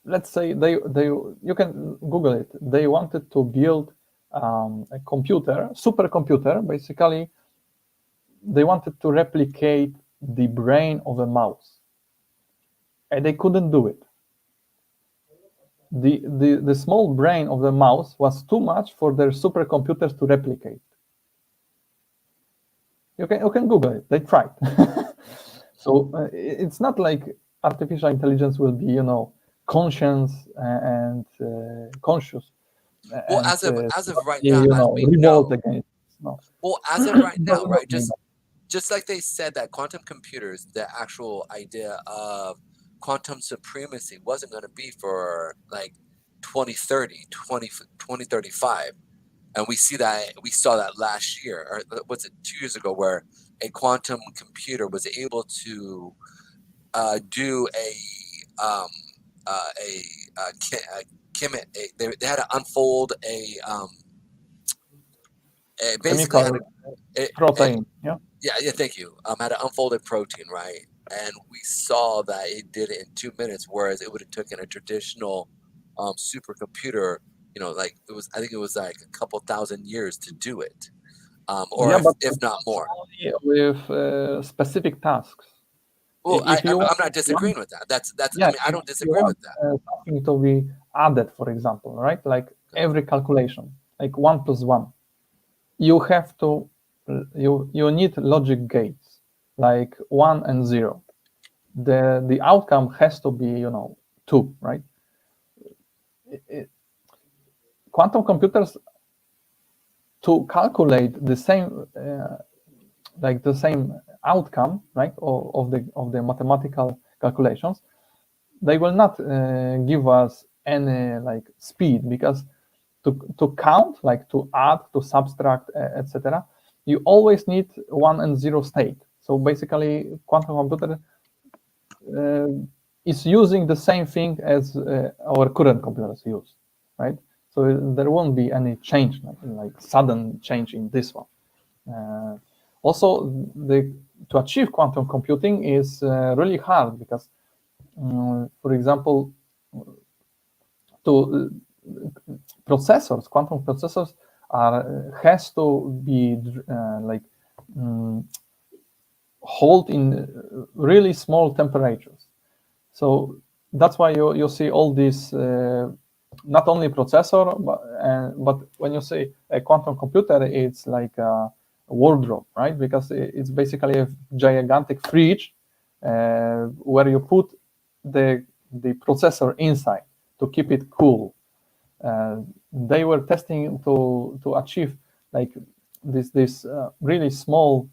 let's say they you can Google it. They wanted to build a supercomputer. Basically, they wanted to replicate the brain of a mouse, and they couldn't do it. The small brain of the mouse was too much for their supercomputers to replicate. You can Google it. They tried. So it's not like artificial intelligence will be, conscious, Well, and as of right you now, as know, we revolt know, against. No, well, as of right now, no, right? no, Just like they said that quantum computers, the actual idea of quantum supremacy wasn't going to be for like 2035. And we saw that last year, or was it 2 years ago, where a quantum computer was able to do they had to unfold a basically had chemical a, protein. Yeah. yeah, thank you. Had an unfolded protein, right? And we saw that it did it in 2 minutes, whereas it would have taken a traditional supercomputer, like I think it was like a couple thousand years to do it, or Yeah, but if not more. only with specific tasks. Well, If you I'm want not disagreeing with that. That's yeah, I don't if you disagree want with that. something to be added, for example, right? Like every calculation, like 1 + 1, you have to you need logic gates, like 1 and 0. The outcome has to be 2, right? Quantum computers, to calculate the same like the same outcome, right, of the mathematical calculations, they will not give us any like speed, because to count, like to add, to subtract, etc., you always need 1 and 0 state. So basically, quantum computer is using the same thing as our current computers use, right? So there won't be any change, like sudden change in this one. Also, to achieve quantum computing is really hard, because, for example, to quantum processors has to be hold in really small temperatures. So that's why you see all these, not only processor, but when you say a quantum computer, it's like a wardrobe, right? Because it's basically a gigantic fridge where you put the processor inside to keep it cool. They were testing to achieve like this really small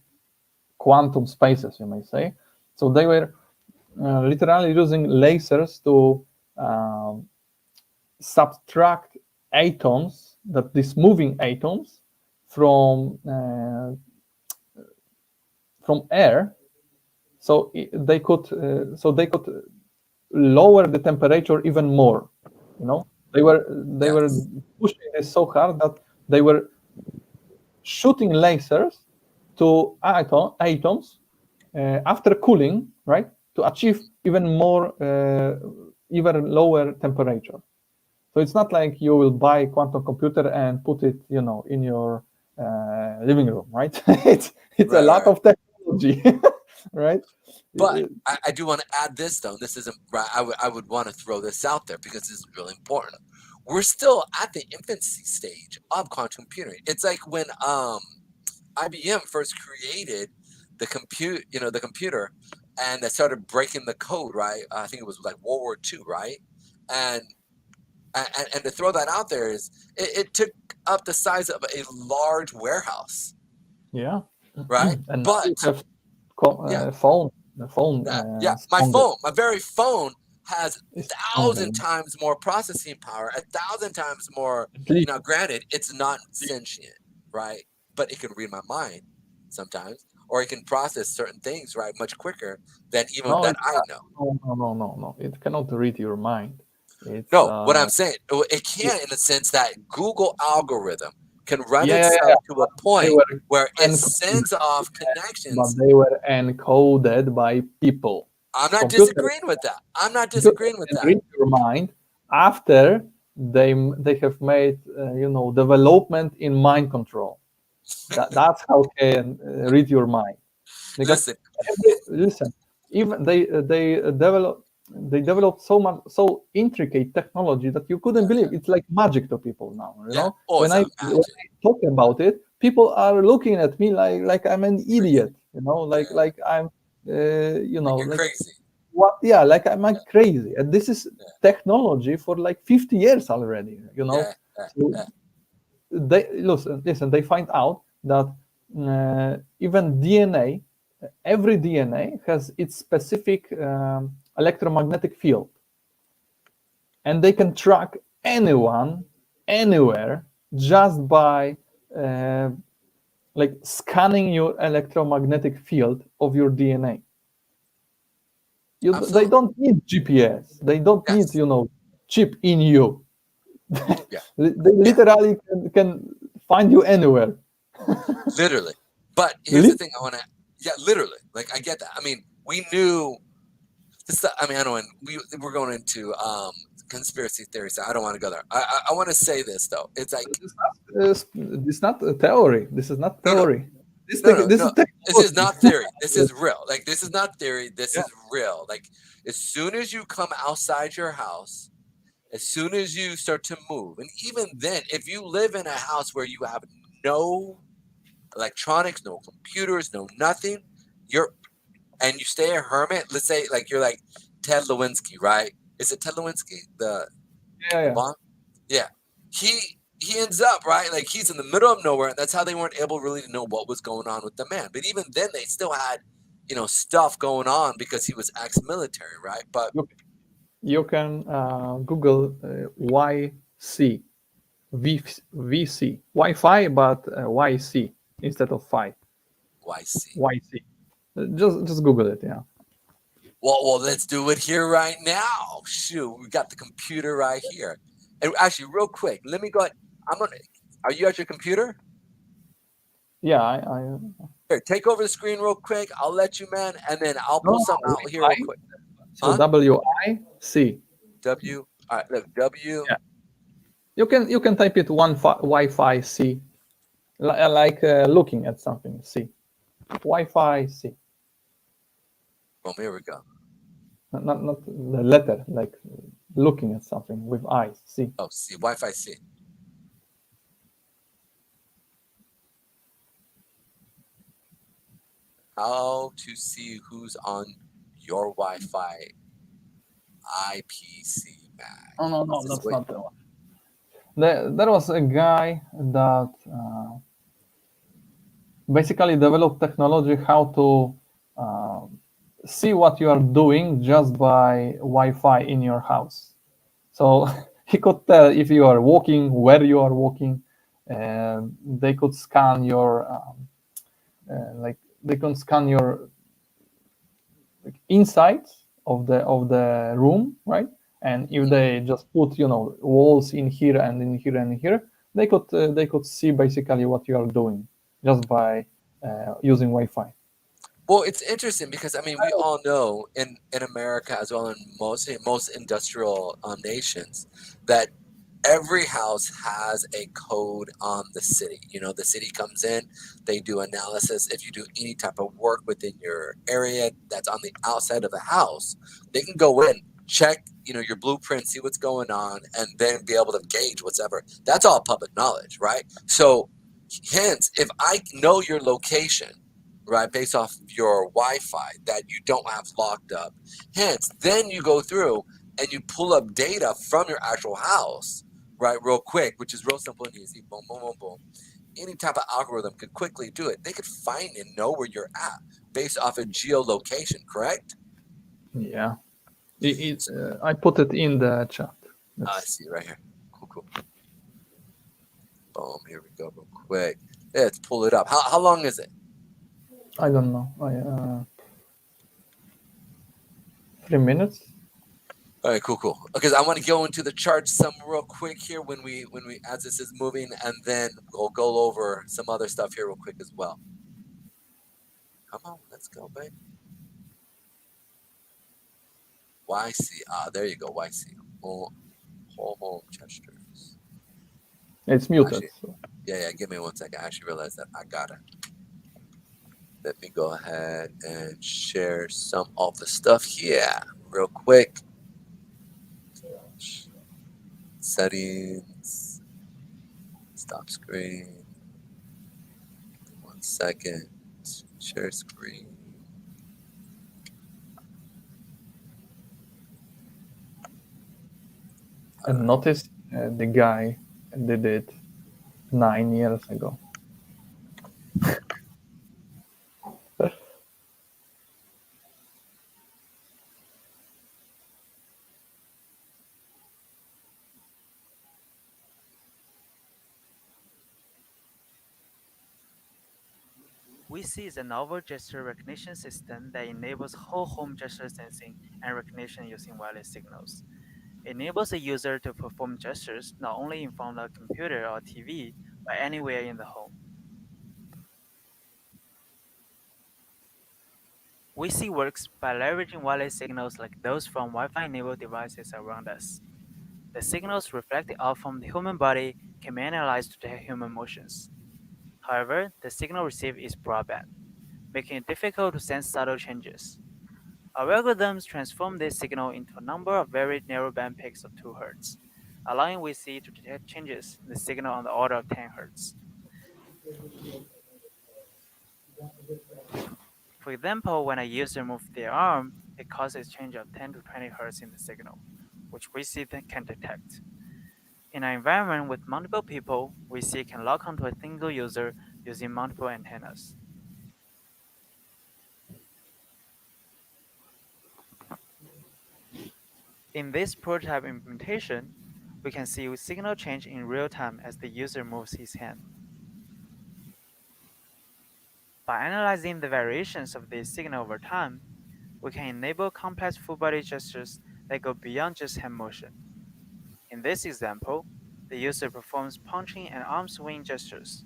quantum spaces, you may say. So they were literally using lasers to subtract atoms, that these moving atoms, from air, so they could lower the temperature even more. They were pushing this so hard that they were shooting lasers to atoms after cooling, right, to achieve even more, even lower temperature. So it's not like you will buy a quantum computer and put it, in your living room, right? it's Right, a lot of technology, right? But I do want to add this, though. This isn't right. I would want to throw this out there because this is really important. We're still at the infancy stage of quantum computing. It's like when IBM first created the computer, and they started breaking the code, right? I think it was like World War II, right? And to throw that out there is it took up the size of a large warehouse. Yeah. Right. And but you have phone. The phone. My very phone has 1,000 times more processing power, 1,000 times more. Granted, it's not sentient, right? But it can read my mind sometimes, or it can process certain things, right, much quicker than even that I know. No. It cannot read your mind. What I'm saying, it can, in the sense that Google algorithm can run itself to a point where it sends off connections. But they were encoded by people. I'm not disagreeing with that. Read your mind after they have made development in mind control. That's how they can read your mind. Because listen, even they developed so intricate technology that you couldn't believe. It's like magic to people now. When I talk about it, people are looking at me like I'm an idiot. Like I'm like crazy. What? Yeah, like I'm crazy. And this is technology for like 50 years already. So they listen. They find out that even DNA, every DNA has its specific electromagnetic field, and they can track anyone, anywhere, just by like scanning your electromagnetic field of your DNA. They Absolutely. don't need GPS. They don't Yes. need chip in you. Yeah. They literally can find you anywhere. Literally. But here's the thing I want to, literally. Like, I get that. I mean, we knew this. I mean, I don't. We're going into conspiracy theories. I don't want to go there. I want to say this though. It's like It's not a theory. This is not No, no. theory. This no, no, this no. is This is technology. not theory. This is real. Like, this is not theory. This Yeah. is real. Like, as soon as you come outside your house, as soon as you start to move, and even then, if you live in a house where you have no electronics, no computers, no nothing, and you stay a hermit. Let's say like you're like Ted Lewinsky, right? Is it Ted Lewinsky? The Yeah. bomb? Yeah. He ends up, right? Like, he's in the middle of nowhere, and that's how they weren't able really to know what was going on with the man. But even then, they still had, stuff going on because he was ex-military, right? But You can Google YC, VC, Wi-Fi, but YC instead of Fi. YC. YC. Just Google it. Yeah. Well, let's do it here right now. Shoot, we got the computer right here. And actually, real quick, let me go. Are you at your computer? Yeah. I Here, take over the screen real quick. I'll let you, man, and then I'll pull something out here real quick. So WIC. W. All right, look, W. Yeah. You can type it Wi-Fi C, like looking at something. C. Wi-Fi C. Boom, here we go. Not the letter, like looking at something with eyes. C. Oh, C. Wi-Fi C. How to see who's on your Wi-Fi IPC mag. Oh, no, This is that's what- not the one. There was a guy that basically developed technology how to see what you are doing just by Wi-Fi in your house. So he could tell if you are walking, where you are walking, and they could scan your insides of the room, right? And if they just put walls in here and in here and here, they could see basically what you are doing just by using Wi-Fi. Well, it's interesting because, I mean, we all know in America, as well in most industrial nations, that every house has a code on the city. The city comes in, they do analysis. If you do any type of work within your area that's on the outside of the house, they can go in, check, your blueprint, see what's going on, and then be able to gauge whatever. That's all public knowledge, right? So hence, if I know your location, right, based off your Wi-Fi that you don't have locked up, hence, then you go through and you pull up data from your actual house, right, real quick, which is real simple and easy. Boom, boom, boom, boom. Any type of algorithm could quickly do it. They could find and know where you're at based off of geolocation, correct? Yeah. I put it in the chat. I see right here. Cool. Boom, here we go real quick. Let's pull it up. How long is it? I don't know. 3 minutes. All right, cool. Because I want to go into the charts some real quick here when we as this is moving, and then we'll go over some other stuff here real quick as well. Come on, let's go, babe. YC. There you go, YC. Home gestures. It's muted. Actually, yeah. Give me 1 second. I actually realized that I got it. Let me go ahead and share some of the stuff here real quick. Settings. Stop screen. 1 second. Share screen. And notice the guy did it 9 years ago. WeSee is a novel gesture recognition system that enables whole home gesture sensing and recognition using wireless signals. It enables a user to perform gestures not only in front of a computer or TV, but anywhere in the home. WeSee works by leveraging wireless signals like those from Wi-Fi enabled devices around us. The signals reflected out from the human body can be analyzed to detect human motions. However, the signal received is broadband, making it difficult to sense subtle changes. Our algorithms transform this signal into a number of very narrow band peaks of 2 Hz, allowing WeSee to detect changes in the signal on the order of 10 Hz. For example, when a user moves their arm, it causes a change of 10 to 20 Hz in the signal, which WeSee can detect. In an environment with multiple people, WeSee can lock onto a single user using multiple antennas. In this prototype implementation, we can see signal change in real time as the user moves his hand. By analyzing the variations of this signal over time, we can enable complex full body gestures that go beyond just hand motion. In this example, the user performs punching and arm swing gestures,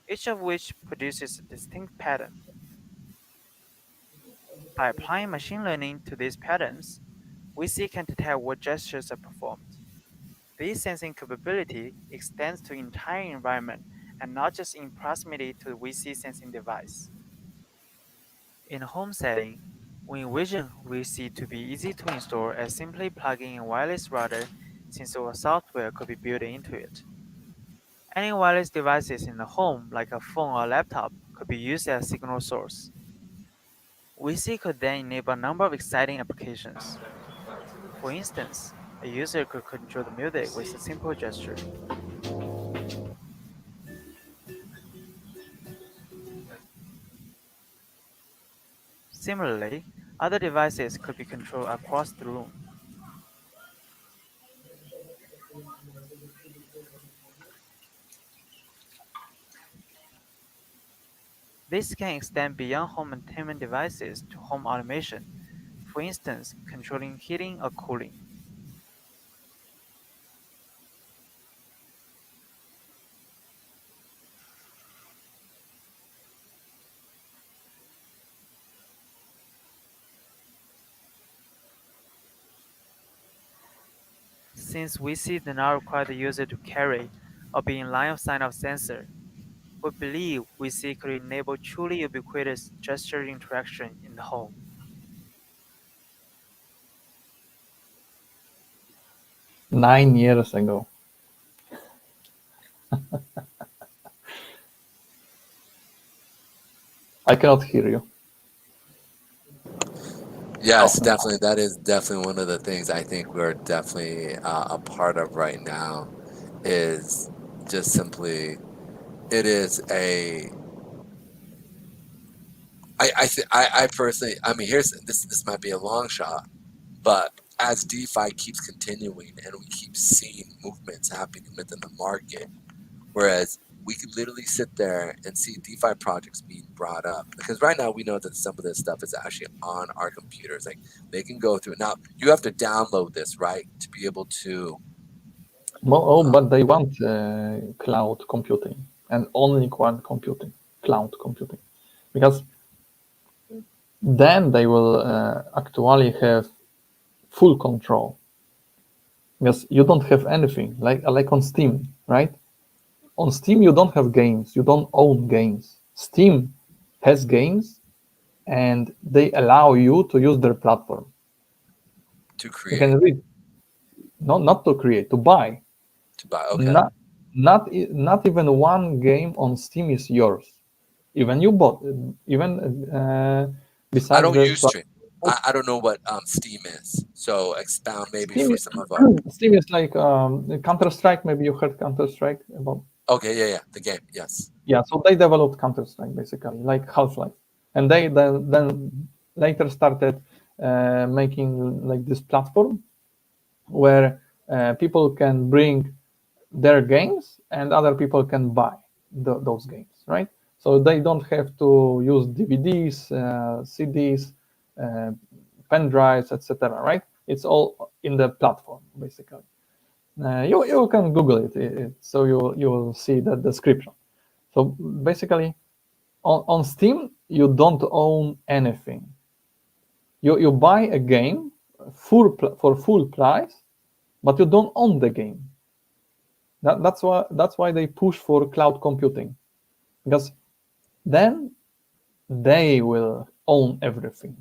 each of which produces a distinct pattern. By applying machine learning to these patterns, WeSee can detect what gestures are performed. This sensing capability extends to the entire environment and not just in proximity to the WeSee sensing device. In a home setting, we envision WeSee to be easy to install as simply plugging in a wireless router since our software could be built into it. Any wireless devices in the home, like a phone or laptop, could be used as a signal source. WeSee could then enable a number of exciting applications. For instance, a user could control the music with a simple gesture. Similarly, other devices could be controlled across the room. This can extend beyond home entertainment devices to home automation, for instance, controlling heating or cooling. Since WeSee does not require the user to carry or be in line of sight of sensor, we believe WeSee could enable truly ubiquitous gesture interaction in the home. 9 years ago. I cannot hear you. Yes, Oh. definitely. That is definitely one of the things I think we're definitely a part of right now is just simply, it is a, I personally, I mean, this might be a long shot, but as DeFi keeps continuing and we keep seeing movements happening within the market, whereas we could literally sit there and see DeFi projects being brought up, because right now we know that some of this stuff is actually on our computers. Like they can go through. Now you have to download this, right, to be able to. But they want cloud computing and only cloud computing, because then they will actually have full control. Because you don't have anything like on Steam, right? On Steam, you don't have games. You don't own games. Steam has games, and they allow you to use their platform. To You create. can read, not to create, to buy. To buy. Okay. Not even one game on Steam is yours. Even you bought. Even besides I don't use Steam. I don't know what Steam is. So expound maybe Steam for is, some of our. Steam is like Counter-Strike. Maybe you heard Counter-Strike about. Okay, yeah, the game, yes. Yeah, so they developed Counter-Strike basically, like Half-Life, and they then later started making like this platform where people can bring their games and other people can buy those games, right? So they don't have to use DVDs, CDs, pen drives, etc. Right? It's all in the platform basically. You can Google it, so you will see the description. So basically, on Steam you don't own anything. You buy a game for full price, but you don't own the game. That's why they push for cloud computing, because then they will own everything.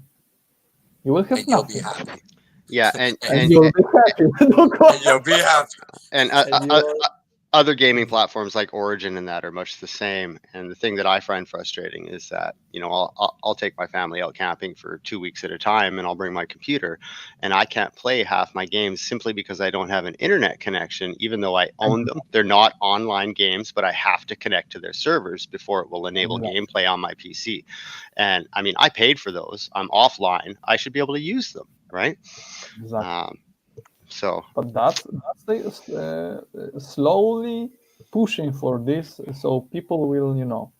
You will have And you'll nothing. be happy. Yeah, And you'll be happy. And you'll be happy. and other gaming platforms like Origin and that are much the same. And the thing that I find frustrating is that, you know, I'll take my family out camping for 2 weeks at a time, and I'll bring my computer, and I can't play half my games simply because I don't have an internet connection, even though I own them. They're not online games, but I have to connect to their servers before it will enable gameplay on my PC. And I mean, I paid for those. I'm offline. I should be able to use them, right? Exactly. So, but that's they slowly pushing for this, so people will, you know,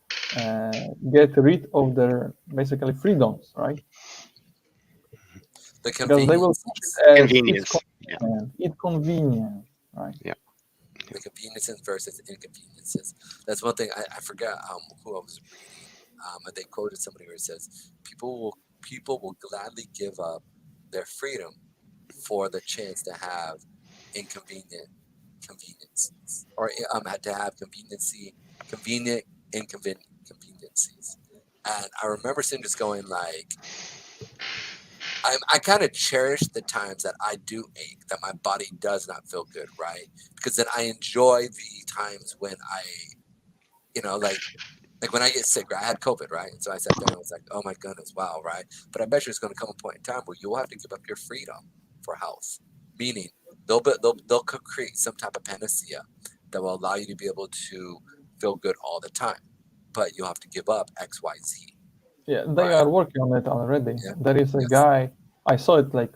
get rid of their basically freedoms, right? The Because they will convenience. push it as convenience. it's convenient, right? Yeah. The conveniences versus inconveniences. That's one thing I forgot who I was reading. And they quoted somebody where it says people will gladly give up their freedom for the chance to have conveniences, or to have convenient inconveniences. And I remember seeing just going like, I kind of cherish the times that I do ache, that my body does not feel good, right? Because then I enjoy the times when I, you know, like when I get sick, right? I had COVID, right? And so I sat there and I was like, oh my goodness, wow, right? But I bet you it's going to come a point in time where you'll have to give up your freedom for health, meaning they'll create some type of panacea that will allow you to be able to feel good all the time, but you'll have to give up X, Y, Z. Yeah, they are working on it already. Yeah. There is a guy, I saw it like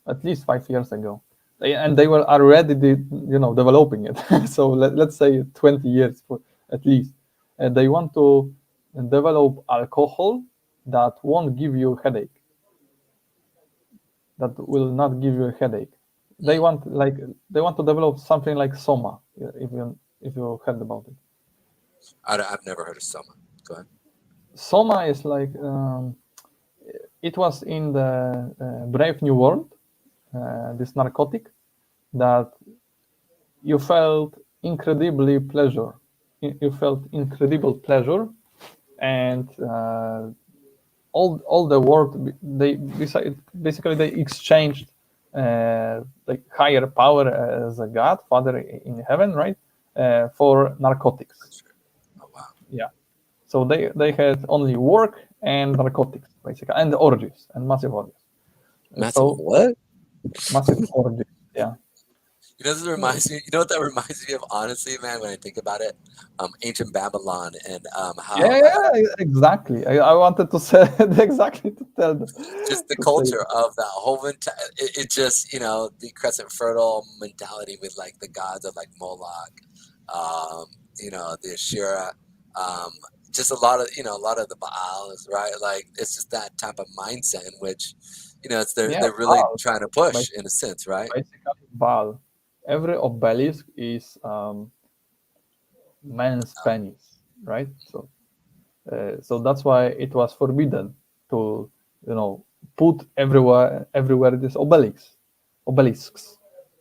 at least 5 years ago, and they were already developing it. So let's say 20 years at least. And they want to develop alcohol that won't give you a headache. That will not give you a headache. They want to develop something like Soma. If you heard about it. I've never heard of Soma. Go ahead. Soma is like it was in the Brave New World, this narcotic that you felt incredible pleasure, and all the world they exchanged like higher power as a god, Father in heaven, right, for narcotics. Oh wow. Yeah. So they had only work and narcotics, basically, and orgies, and massive orgies. What? Massive orgies, yeah. You know, this reminds me. You know what that reminds me of, honestly, man. When I think about it, ancient Babylon and how. Yeah, exactly. I wanted to say exactly to tell them. Just the culture of that whole it just, you know, the crescent fertile mentality with like the gods of like Moloch, you know, the Asherah, just a lot of the Baals, right? Like it's just that type of mindset in which, you know, they're really Baal, trying to push in a sense, right? Basically, Baal. Every obelisk is man's penis, right? So that's why it was forbidden to, you know, put everywhere these obelisks,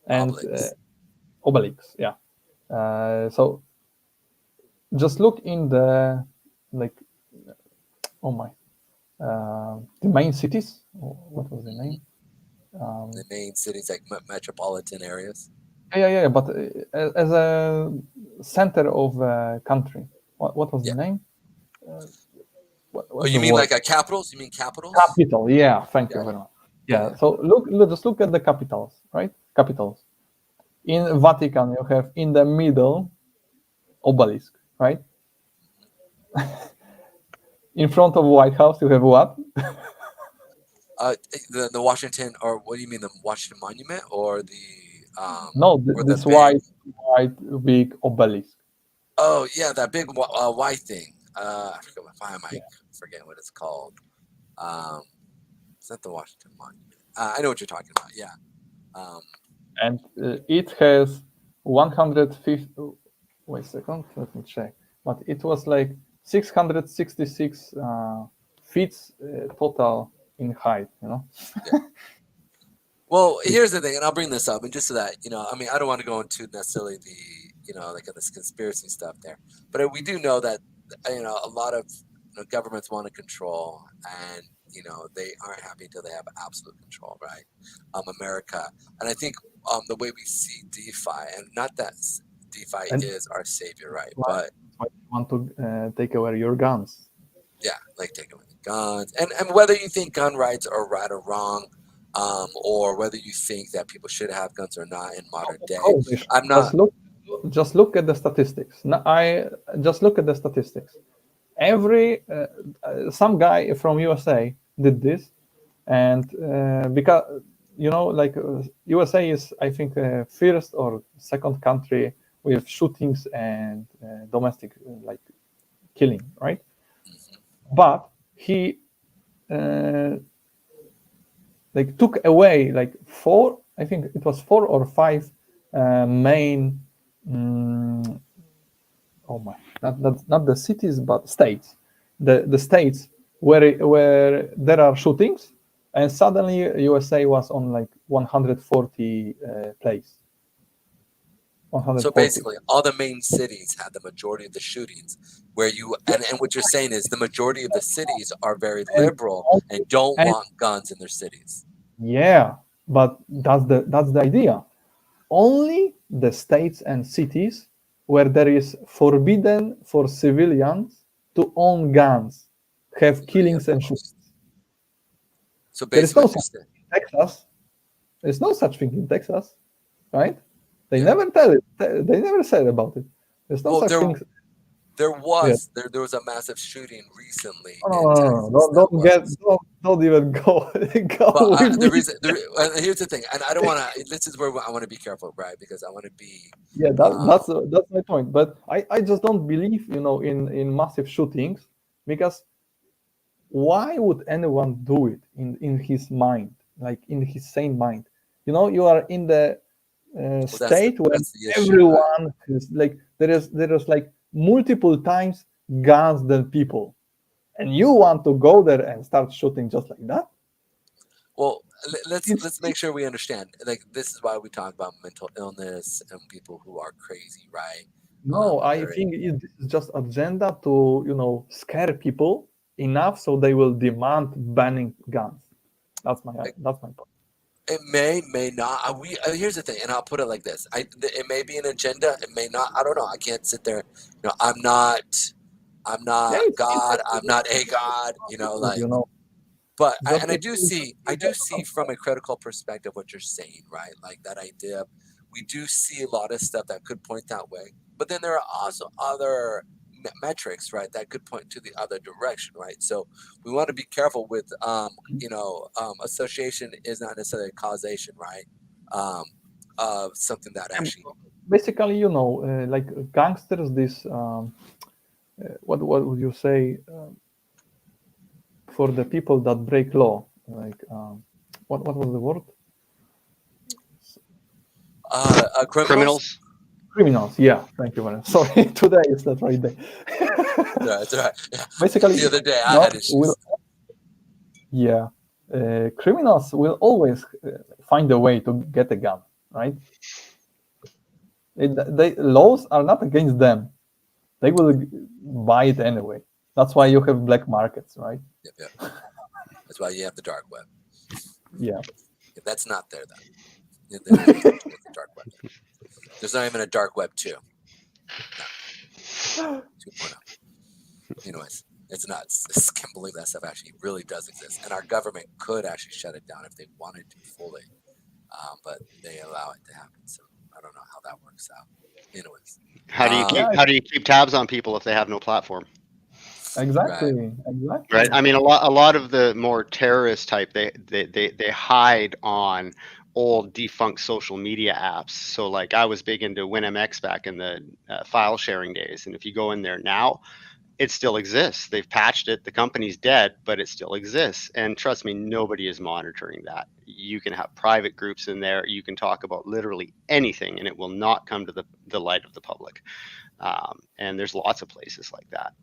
and obelisks, yeah. So just look in the the main cities. What was the name? The main cities, like metropolitan areas. Yeah. But as a center of a country, what was the name? what's you the mean word? like a capitals? You mean capitals? Capital, yeah. Thank you Yeah. very much. Yeah. So just look at the capitals, right? Capitals. In Vatican, you have in the middle obelisk, right? In front of White House, you have what? The Washington, or what do you mean, the Washington Monument, or the No, or this the big? white big obelisk. Oh yeah, that big white thing. I forget why am I forgetting what it's called. It's not the Washington Monument. I know what you're talking about. Yeah. And it has 150. Wait a second, let me check. But it was like 666 feet total in height. You know. Well, here's the thing, and I'll bring this up, and just so that I mean, I don't want to go into necessarily the like this conspiracy stuff there, but we do know that a lot of governments want to control, and they aren't happy until they have absolute control, right? America, and I think the way we see DeFi, and not that DeFi And- is our savior, right? Right. But Why you want to take away your guns? yeah, like taking away the guns, and whether you think gun rights are right or wrong, or whether you think that people should have guns or not in modern day, Oh, they should. I'm not. Just look at the statistics. I just look at the statistics. Some guy from USA did this, and because like USA is, I think, first or second country with shootings and domestic like killing, right? But he like took away like four, I think it was 4 or 5 main that's not the cities but states, the states where there are shootings, and suddenly USA was on like 140 place. 140. So basically, all the main cities had the majority of the shootings. Where and what you're saying is the majority of the cities are very liberal and don't want guns in their cities. Yeah, but that's the idea. Only the states and cities where there is forbidden for civilians to own guns have killings and shootings. So There is basically, no such thing in Texas. There's no such thing in Texas, right? They never tell it. They never said about it. There's no such thing. There was a massive shooting recently. Don't even go. But here's the thing, and I don't want to. This is where I want to be careful, right? Because I want to be. Yeah, that's my point. But I just don't believe in massive shootings, because why would anyone do it in his mind, like in his sane mind? You are in the state where everyone is like there is like multiple times guns than people, and you want to go there and start shooting just like that? Well, let's make sure we understand. Like, this is why we talk about mental illness and people who are crazy, right? No, I think it's just agenda to scare people enough so they will demand banning guns. That's my point. It may not. Here's the thing, and I'll put it like this: it may be an agenda. It may not. I don't know. I can't sit there. I'm not God. I'm not a God. But I do see from a critical perspective what you're saying, right? Like that idea. We do see a lot of stuff that could point that way, but then there are also other metrics, right, that could point to the other direction, right? So we want to be careful with association is not necessarily causation, right? Of something that actually basically like gangsters, this what would you say for the people that break law, like what was the word? Criminals, yeah. Thank you very much. Sorry, today is the right day. That's right. Yeah. Basically, the other day I had issues. Criminals will always find a way to get a gun, right? Laws are not against them. They will buy it anyway. That's why you have black markets, right? Yep. That's why you have the dark web. Yeah. That's not there, though. The dark web. There's not even a dark web 2. No. 2.0. Anyways. It's nuts. I just can't believe that stuff actually really does exist, and our government could actually shut it down if they wanted to fully, but they allow it to happen. So I don't know how that works out. Anyways, How do you Yeah. how do you keep tabs on people if they have no platform? Exactly. Exactly. Right. I mean, a lot of the more terrorist type, they hide on old defunct social media apps. So like I was big into WinMX back in the file sharing days, and if you go in there now, it still exists. They've patched it. The company's dead, but it still exists. And trust me, nobody is monitoring that. You can have private groups in there. You can talk about literally anything, and it will not come to the light of the public. And there's lots of places like that.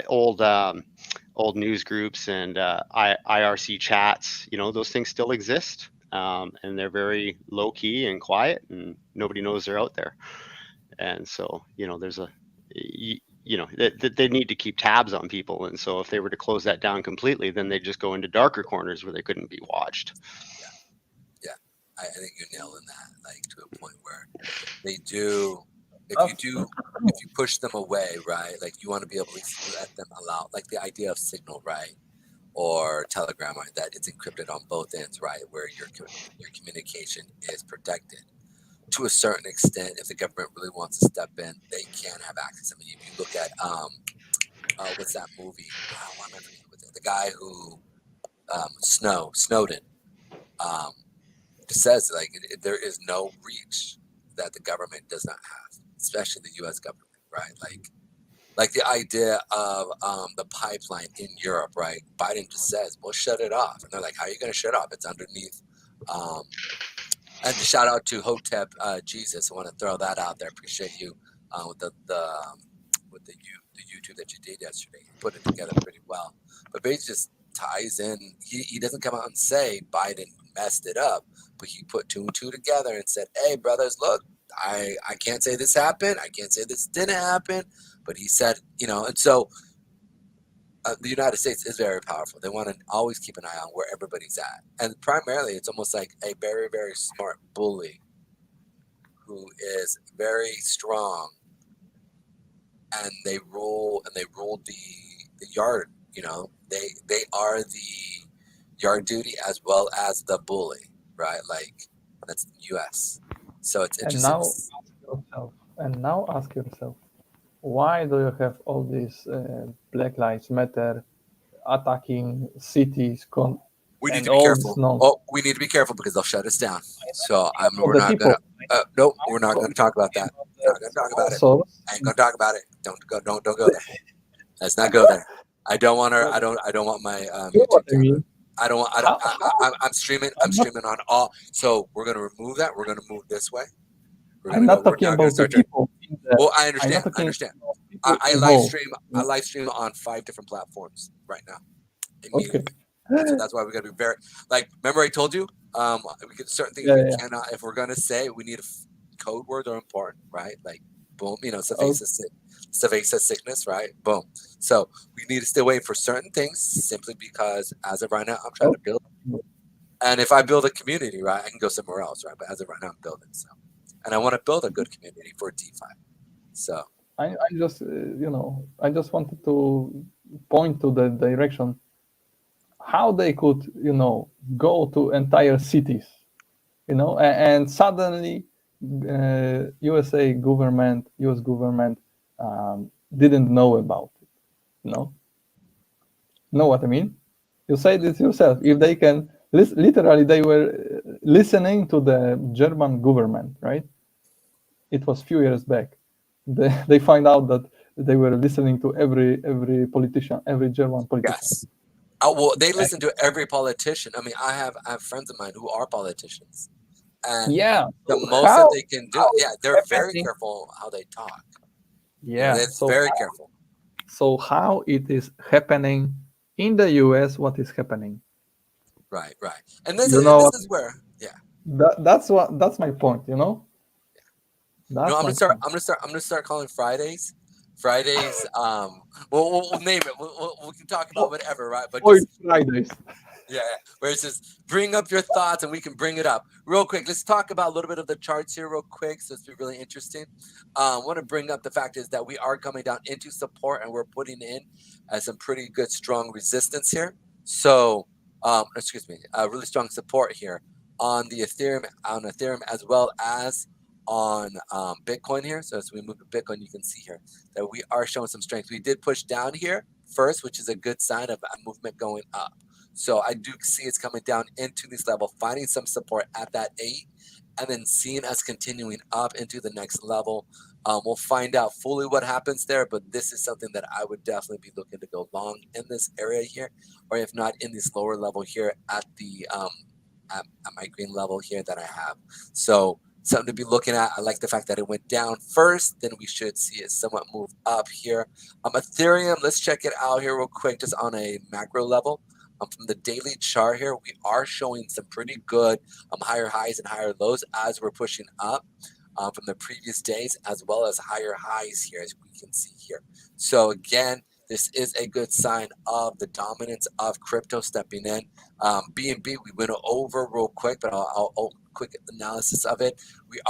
Old news groups and IRC chats, those things still exist, and they're very low key and quiet, and nobody knows they're out there. And so, there's they need to keep tabs on people. And so if they were to close that down completely, then they'd just go into darker corners where they couldn't be watched. I think you're nailing that, like to a point where they do. If you push them away, right? Like you want to be able to let them allow, like the idea of Signal, right, or Telegram, right, that it's encrypted on both ends, right, where your communication is protected to a certain extent. If the government really wants to step in, they can have access. I mean, if you look at what's that movie? Why am I forgetting with it? The guy who Snowden. Says like there is no reach that the government does not have, especially the U.S. government, right? Like the idea of the pipeline in Europe, right? Biden just says, "Well, shut it off," and they're like, "How are you going to shut off? It's underneath." And to shout out to Hotep Jesus, I want to throw that out there. Appreciate you with the YouTube that you did yesterday. You put it together pretty well, but basically just ties in. He doesn't come out and say Biden messed it up, but he put 2 and 2 together and said, "Hey, brothers, look, I can't say this happened. I can't say this didn't happen," but he said, and so the United States is very powerful. They want to always keep an eye on where everybody's at, and primarily, it's almost like a very, very smart bully who is very strong, and they rule the yard. They are the yard duty as well as the bully, right? Like that's the U.S. So it's interesting. And now ask yourself, why do you have all these Black Lives Matter attacking cities? We need and to be all careful. this nonsense? Oh, we need to be careful because they'll shut us down. So we're not gonna. Nope, we're not gonna talk about that. We're not gonna talk about it. So, I ain't gonna talk about it. Don't go there. Let's not go there. I don't want our. I don't want my. you know what I mean? I'm streaming. I'm streaming on all. So we're gonna remove that. We're gonna move this way. I'm not talking about the people. Well, I understand. I understand. I live stream on 5 different platforms right now. Immediately. Okay. So that's why we got to be very remember I told you we get certain things we cannot, if we're gonna say, we need code words are important, right? Like boom, Savasa sickness, right? Boom. So we need to stay away for certain things simply because as of right now I'm trying to build, and if I build a community, right, I can go somewhere else, right? But as of right now I'm building, so, and I want to build a good community for DeFi. So I just I just wanted to point to the direction how they could go to entire cities, and suddenly US government didn't know about it. Know what I mean? You say this yourself. If they can literally, they were listening to the German government, right? It was a few years back. They find out that they were listening to every politician, every German politician. Yes. Well, they listen to every politician. I mean, I have friends of mine who are politicians, and the most that they can do, they're very careful how they talk. Yeah, it's very careful. So how it is happening in the US? What is happening? Right, and this is where, that's my point. I'm gonna start calling Fridays. We'll name it. We can talk about whatever, right? But Fridays. Yeah, where it says bring up your thoughts and we can bring it up real quick. Let's talk about a little bit of the charts here real quick. So it's be really interesting. I want to bring up the fact is that we are coming down into support and we're putting in some pretty good strong resistance here. So excuse me, really strong support here on the Ethereum, as well as on Bitcoin here. So as we move to Bitcoin, you can see here that we are showing some strength. We did push down here first, which is a good sign of a movement going up. So I do see it's coming down into this level, finding some support at that 8, and then seeing us continuing up into the next level. We'll find out fully what happens there, but this is something that I would definitely be looking to go long in this area here, or if not in this lower level here at the at my green level here that I have. So something to be looking at. I like the fact that it went down first, then we should see it somewhat move up here. Ethereum, let's check it out here real quick, just on a macro level. From the daily chart here, we are showing some pretty good higher highs and higher lows as we're pushing up from the previous days, as well as higher highs here, as we can see here. So again, this is a good sign of the dominance of crypto stepping in. BNB, we went over real quick, but I'll quick analysis of it. We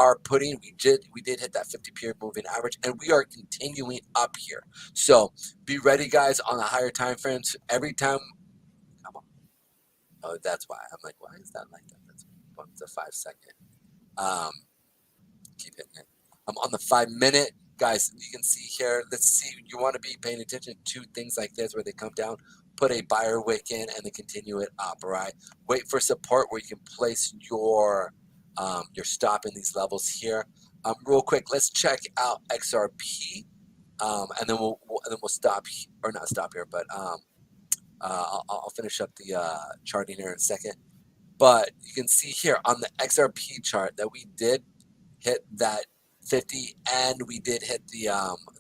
did hit that 50-period moving average, and we are continuing up here. So be ready, guys, on the higher time frames. Every time. Oh, that's why. I'm like, why is that like that? That's the 5 second. Keep hitting it. I'm on the 5 minute. Guys, you can see here, let's see, you want to be paying attention to things like this where they come down, put a buyer wick in, and then continue it up, all right? Wait for support where you can place your stop in these levels here. Real quick, let's check out XRP, and then we'll stop, or not stop here, but I'll finish up the charting here in a second. But you can see here on the XRP chart that we did hit that 50 and we did hit the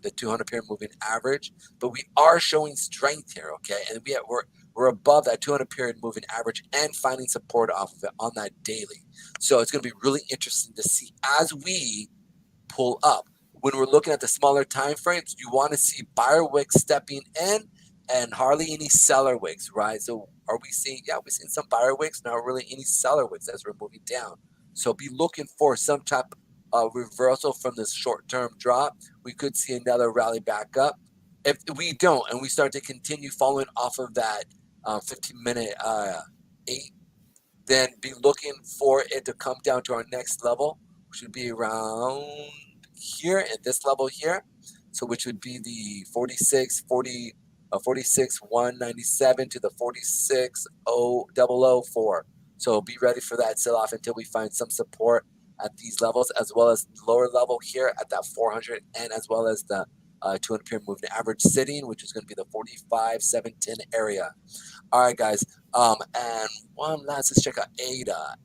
200-period moving average, but we are showing strength here, okay? And we're above that 200-period moving average and finding support off of it on that daily. So it's going to be really interesting to see as we pull up. When we're looking at the smaller time frames, you want to see buyer wicks stepping in and hardly any seller wicks, right? So are we seeing, yeah, we're seeing some buyer wicks, not really any seller wicks as we're moving down. So be looking for some type of reversal from this short-term drop. We could see another rally back up. If we don't, and we start to continue following off of that 15-minute 8, then be looking for it to come down to our next level, which would be around here at this level here. So which would be the 46,197 to the 46,004. So be ready for that sell off until we find some support at these levels, as well as lower level here at that 400, and as well as the 200-period moving average sitting, which is going to be the 45,710 area. All right, guys. And one last, let's check out ADA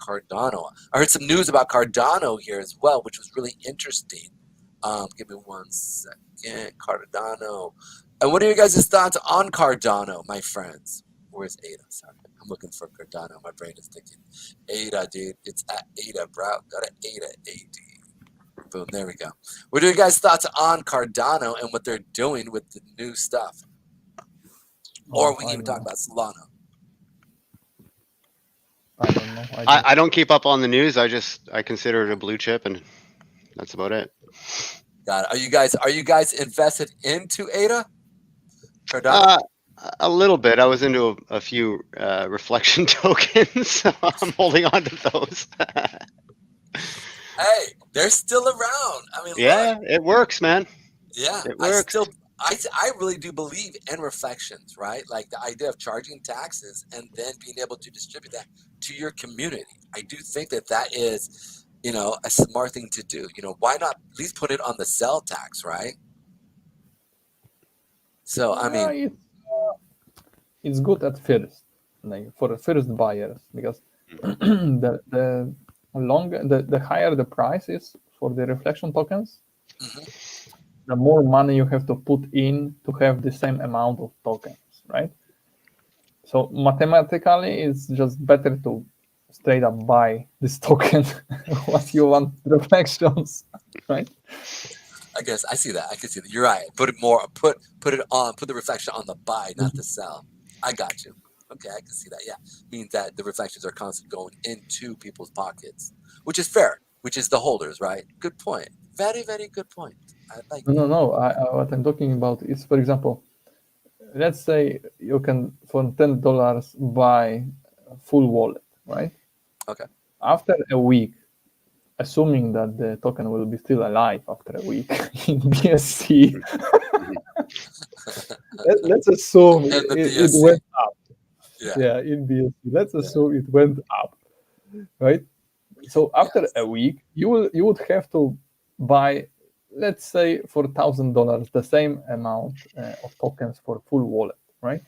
Cardano. I heard some news about Cardano here as well, which was really interesting. Give me 1 second. Cardano. And what are your guys' thoughts on Cardano, my friends? Where's ADA? Sorry, I'm looking for Cardano. My brain is thinking ADA, dude. It's at ADA, bro. Got an ADA, AD. Boom, there we go. What are your guys' thoughts on Cardano and what they're doing with the new stuff? Or we can even talk about Solana. I don't know. I don't keep up on the news. I consider it a blue chip, and that's about it. Got it. Are you guys invested into ADA? Cardano? A little bit. I was into a few reflection tokens, so I'm holding on to those. Hey, they're still around. I mean, yeah, look, it works, man. Yeah, it works. I really do believe in reflections, right? Like the idea of charging taxes and then being able to distribute that to your community. I do think that is, a smart thing to do. Why not at least put it on the sell tax, right? So, I mean, it's good at first, like for the first buyers, because the higher the price is for the reflection tokens, the more money you have to put in to have the same amount of tokens, right? So mathematically, it's just better to straight up buy this token what you want reflections, right? I guess I see that. I can see that. You're right. Put the reflection on the buy, not the sell. I got you. Okay, I can see that. Yeah, means that the reflections are constantly going into people's pockets, which is fair, which is the holders, right? Good point. Very, very good point. I like No, that. no, no. What I'm talking about is, for example, let's say you can for $10 buy a full wallet, right? Okay. After a week, assuming that the token will be still alive after a week in BSC, let's assume And the it BSC. went up. Yeah. Yeah, in BSC. Let's assume it went up, right? So after Yes. a week, you would have to buy, let's say, for $1,000 the same amount of tokens for full wallet, right?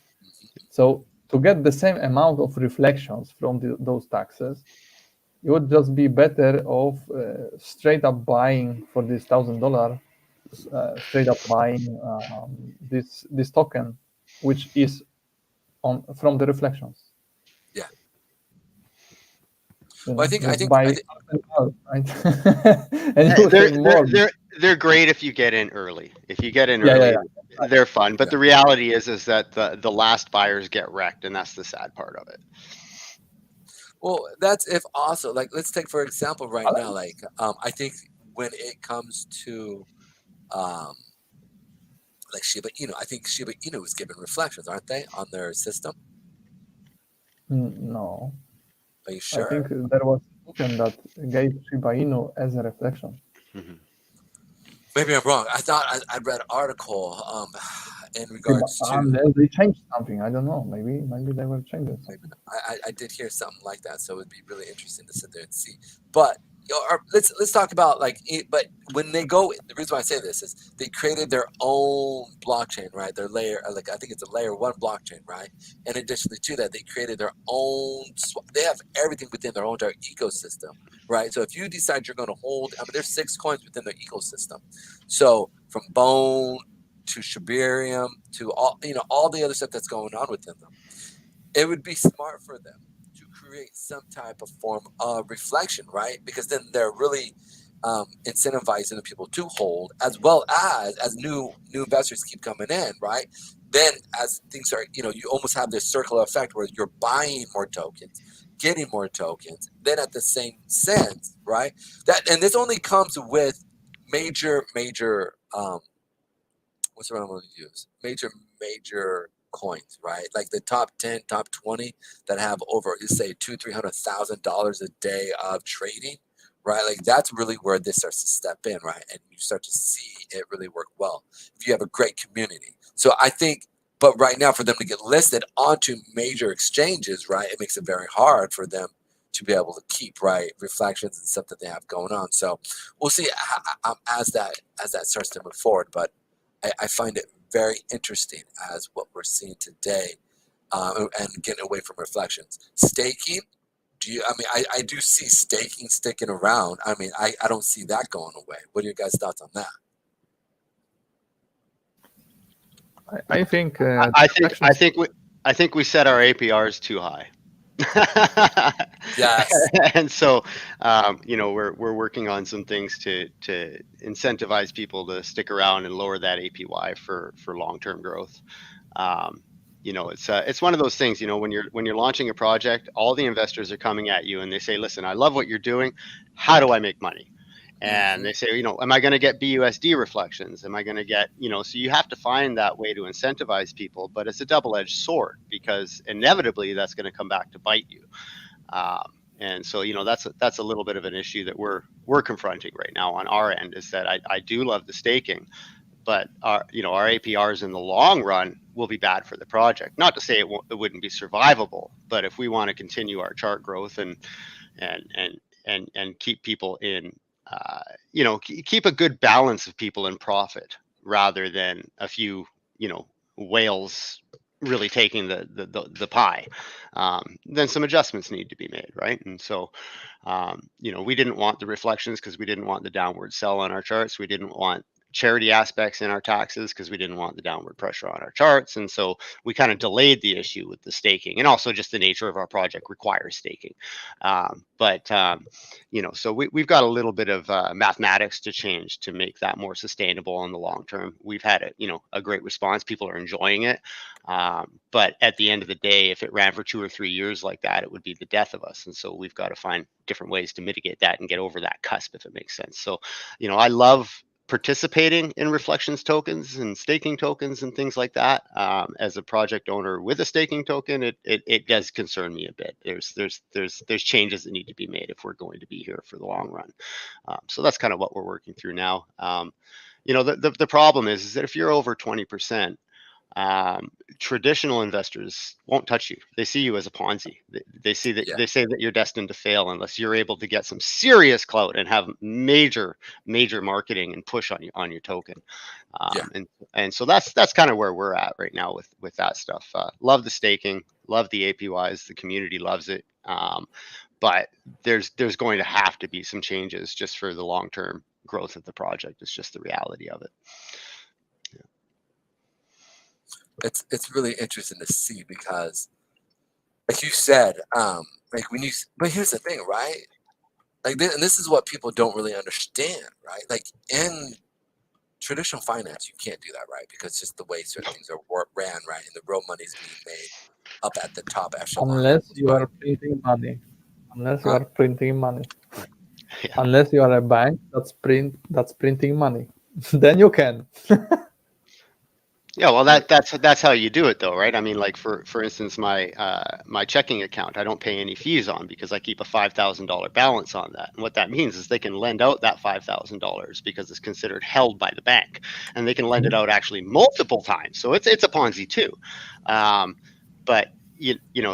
So to get the same amount of reflections from those taxes, you would just be better off straight up buying for this $1,000, straight up buying this token, which is on from the reflections. Yeah. You Well, I know, think just buy something else, right? And you would They're, have more. they're great if you get in early. If you get in Yeah, early, yeah. they're fun. But Yeah. the reality is that the last buyers get wrecked, and that's the sad part of it. Well, that's if also like let's take for example right now, like I think when it comes to like Shiba Inu, I think Shiba Inu is given reflections, aren't they, on their system? No, Are you I sure? think there was a token that gave Shiba Inu as a reflection. Maybe I'm wrong. I thought I read an article in regards to. They changed something. I don't know. Maybe they were changing something. Maybe not. I did hear something like that, so it'd be really interesting to sit there and see. But let's talk about like. But when they go, the reason why I say this is they created their own blockchain, right? Their layer, like I think it's a layer 1 blockchain, right? And additionally to that, they created their own. They have everything within their own ecosystem, right? So if you decide you're going to hold, I mean, there's 6 coins within their ecosystem. So from Bone to Shibarium to all the other stuff that's going on within them. It would be smart for them to create some type of form of reflection, right? Because then they're really incentivizing the people to hold, as well as new investors keep coming in, right? Then as things are, you almost have this circular effect where you're buying more tokens, getting more tokens, then at the same sense, right? And this only comes with major what's the word I'm going to use? Major coins, right? Like the top 10, top 20 that have over, you say, $200,000-$300,000 a day of trading, right? Like that's really where this starts to step in, right? And you start to see it really work well if you have a great community. So I think, but right now for them to get listed onto major exchanges, right, it makes it very hard for them to be able to keep right reflections and stuff that they have going on. So we'll see as that starts to move forward. But I find it very interesting as what we're seeing today, and getting away from reflections. Staking, I do see staking sticking around. I mean, I don't see that going away. What are your guys' thoughts on that? I think. I think we set our APRs too high. Yes. And so, we're working on some things to incentivize people to stick around and lower that APY for long-term growth. It's one of those things. When you're launching a project, all the investors are coming at you and they say, "Listen, I love what you're doing. How do I make money?" And they say, am I going to get BUSD reflections? Am I going to get, so you have to find that way to incentivize people, but it's a double-edged sword because inevitably that's going to come back to bite you. And so, that's a little bit of an issue that we're confronting right now on our end, is that I do love the staking, but our APRs in the long run will be bad for the project. Not to say it wouldn't be survivable, but if we want to continue our chart growth and keep people in, keep a good balance of people in profit rather than a few, whales really taking the pie, then some adjustments need to be made, right? And so, we didn't want the reflections because we didn't want the downward sell on our charts. We didn't want charity aspects in our taxes because we didn't want the downward pressure on our charts. And so we kind of delayed the issue with the staking, and also just the nature of our project requires staking. So we've got a little bit of mathematics to change to make that more sustainable in the long term. We've had a great response. People are enjoying it. But at the end of the day, if it ran for 2 or 3 years like that, it would be the death of us. And so we've got to find different ways to mitigate that and get over that cusp, if it makes sense. So, I love participating in Reflections tokens and staking tokens and things like that. As a project owner with a staking token, it does concern me a bit. There's changes that need to be made if we're going to be here for the long run. So that's kind of what we're working through now. The problem is that if you're over 20%, traditional investors won't touch you. They see you as a Ponzi. They see that they say that you're destined to fail unless you're able to get some serious clout and have major marketing and push on your token. And so that's kind of where we're at right now with that stuff. Love the staking, love the APYs. The community loves it. But there's going to have to be some changes just for the long-term growth of the project. It's just the reality of it. It's really interesting to see because, like you said, but here's the thing, right? And this is what people don't really understand, right? Like in traditional finance, you can't do that, right? Because just the way certain things are ran, right? And the real money's being made up at the top echelon. Unless you right? are printing money. Unless you are printing money. Yeah. Unless you are a bank that's printing money. Then you can. Yeah, well, that's how you do it, though, right? I mean, like for instance, my checking account, I don't pay any fees on because I keep a $5,000 balance on that. And what that means is they can lend out that $5,000 because it's considered held by the bank, and they can lend it out actually multiple times. So it's a Ponzi too. But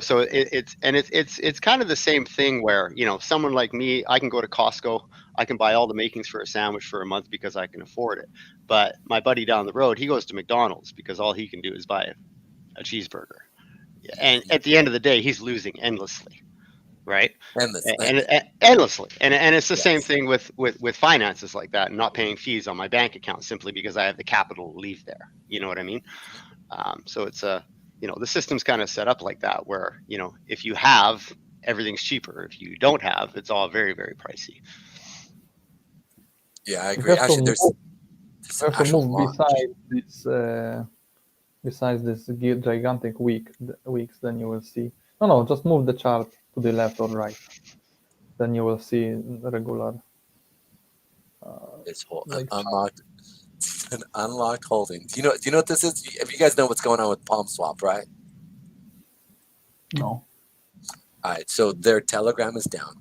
so it's kind of the same thing where someone like me, I can go to Costco, I can buy all the makings for a sandwich for a month because I can afford it. But my buddy down the road, he goes to McDonald's because all he can do is buy a cheeseburger. And at the end of the day, he's losing endlessly, right? Endlessly. And it's the same thing with finances like that, and not paying fees on my bank account simply because I have the capital to leave there. You know what I mean? So it's the system's kind of set up like that, where if you have, everything's cheaper. If you don't have, it's all very, very pricey. Yeah, I agree. Actually, there's have to move besides this gigantic weeks, then you will see. No, just move the chart to the left or right. Then you will see the regular. It's unlocked. An unlocked holding. Do you know what this is? If you guys know what's going on with PalmSwap, right? No. All right. So their Telegram is down.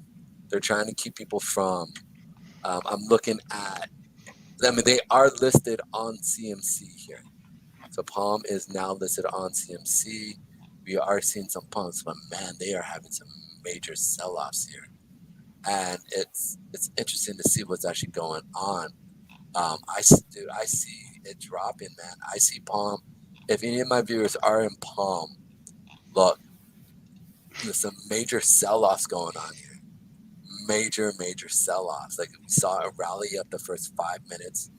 They're trying to keep people from. I'm looking at. I mean, they are listed on CMC here. So Palm is now listed on CMC. We are seeing some pumps, but man, they are having some major sell-offs here, and it's interesting to see what's actually going on. I see it dropping, man. I see Palm. If any of my viewers are in Palm, look, there's some major sell-offs going on here. Major sell-offs. Like we saw a rally up the first 5 minutes,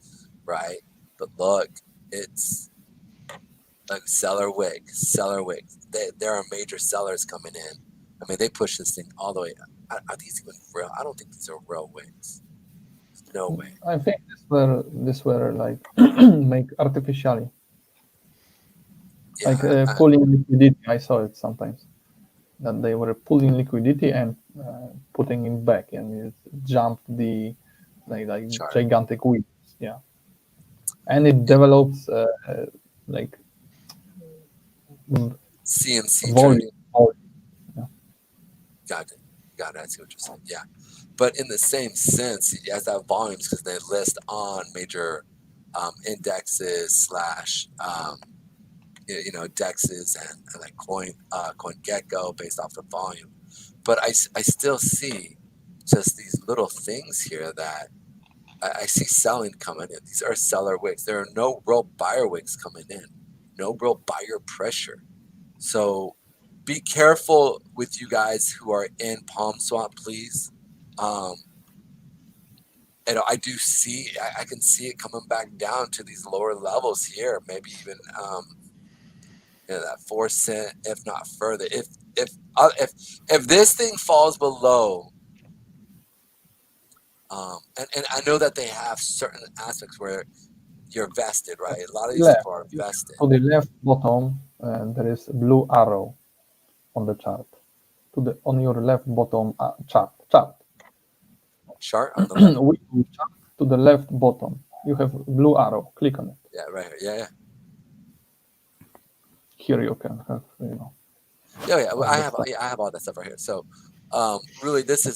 right? But look, it's like seller wicks. There are major sellers coming in. I mean, they push this thing all the way. Are these even real? I don't think these are real wicks. No way. I think this were like make artificially. Yeah, pulling liquidity. I saw it sometimes that they were pulling liquidity and putting it back, and it jumped the like gigantic weeks. Yeah, and it develops like CMC volume. Yeah. Got it. I see what you're saying. Yeah, but in the same sense, it has that volumes because they list on major indexes / dexes and like CoinGecko based off the volume. But I still see just these little things here that I see selling coming in. These are seller wicks. There are no real buyer wicks coming in. No real buyer pressure. So be careful with you guys who are in PalmSwap, please. I do see, I can see it coming back down to these lower levels here, maybe even that 4 cent, if not further. If this thing falls below, and I know that they have certain aspects where you're vested, right? A lot of these Left. people are vested. To the left bottom, there is a blue arrow on the chart. On your left bottom chart. Chart on the left. Weekly chart to the left bottom. You have a blue arrow. Click on it. Yeah, right here. Yeah. Here you can have, Yeah. Well, I have all that stuff right here. So, really, these are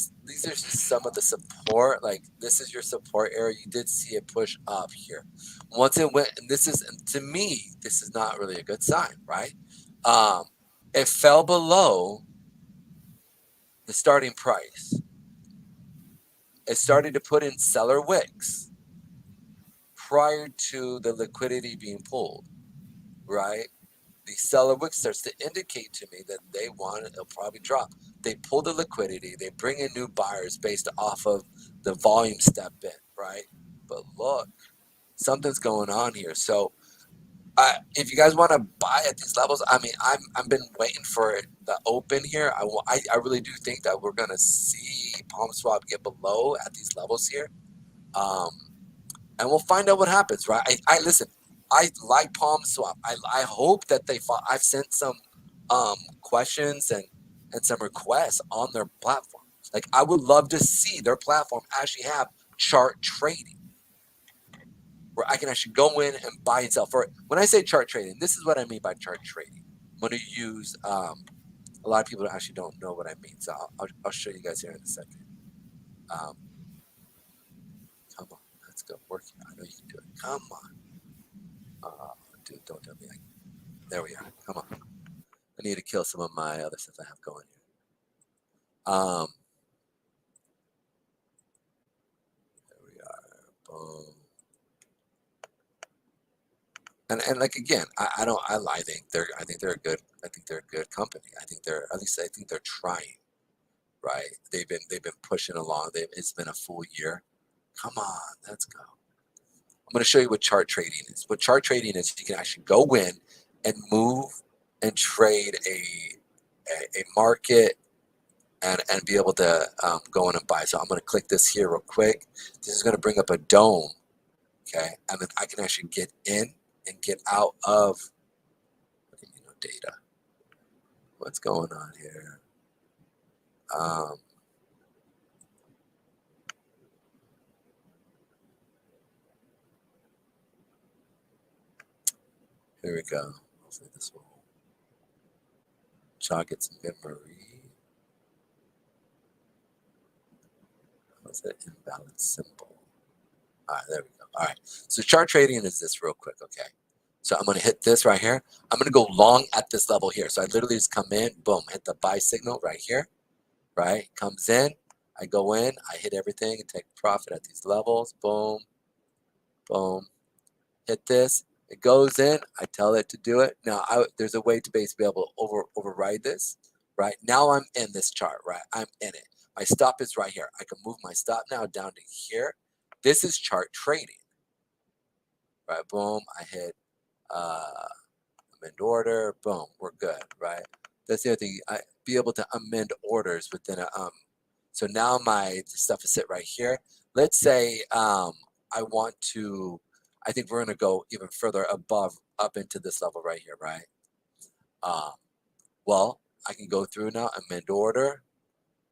just some of the support. Like, this is your support area. You did see it push up here. Once it went, and to me, this is not really a good sign, right? It fell below the starting price. It started to put in seller wicks prior to the liquidity being pulled, right? The seller wick starts to indicate to me that they want it, it'll probably drop. They pull the liquidity, they bring in new buyers based off of the volume step in, right? But look, something's going on here. So if you guys want to buy at these levels, I mean, I've been waiting for the open here. I really do think that we're gonna see PalmSwap get below at these levels here, and we'll find out what happens, right? I listen. I like PalmSwap. I hope that I've sent some questions and some requests on their platform. Like, I would love to see their platform actually have chart trading, where I can actually go in and buy and sell. When I say chart trading, this is what I mean by chart trading. I'm going to use a lot of people actually don't know what I mean, so I'll show you guys here in a second. Come on, let's go work here. I know you can do it. Come on. Dude, don't tell me. There we are. Come on. I need to kill some of my other stuff I have going here. There we are. Boom. And like, again, I think they're a good company. I think they're trying, right? They've been pushing along. It's been a full year. Come on, let's go. I'm going to show you what chart trading is. What chart trading is, you can actually go in and move and trade a market and be able to go in and buy. So I'm going to click this here real quick. This is going to bring up a dome, okay? And then I can actually get in and get out of data. What's going on here? Here we go. Hopefully this will jog its memory. What's that invalid symbol? All right, there we go. All right. So chart trading is this real quick, okay? So I'm going to hit this right here. I'm going to go long at this level here. So I literally just come in, boom, hit the buy signal right here, right? Comes in, I go in, I hit everything and take profit at these levels. Boom, boom. Hit this. It goes in. I tell it to do it. Now, there's a way to basically be able to override this, right? Now I'm in this chart, right? I'm in it. My stop is right here. I can move my stop now down to here. This is chart trading, right? Boom. I hit amend order. Boom. We're good, right? That's the other thing. I be able to amend orders within a So now my stuff is set right here. Let's say I want to. I think we're going to go even further up into this level right here, right? Well, I can go through now, amend order,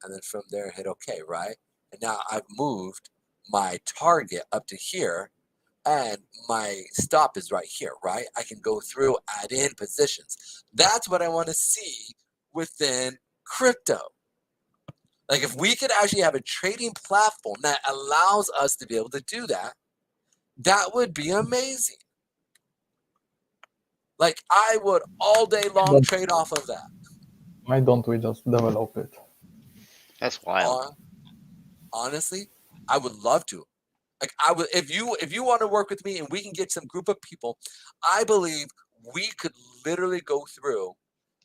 and then from there hit OK, right? And now I've moved my target up to here, and my stop is right here, right? I can go through, add in positions. That's what I want to see within crypto. Like, if we could actually have a trading platform that allows us to be able to do that, that would be amazing. Like, I would all day long trade off of that. Why don't we just develop it? That's wild. Honestly, I would love to. Like, I would, if you want to work with me and we can get some group of people, I believe we could literally go through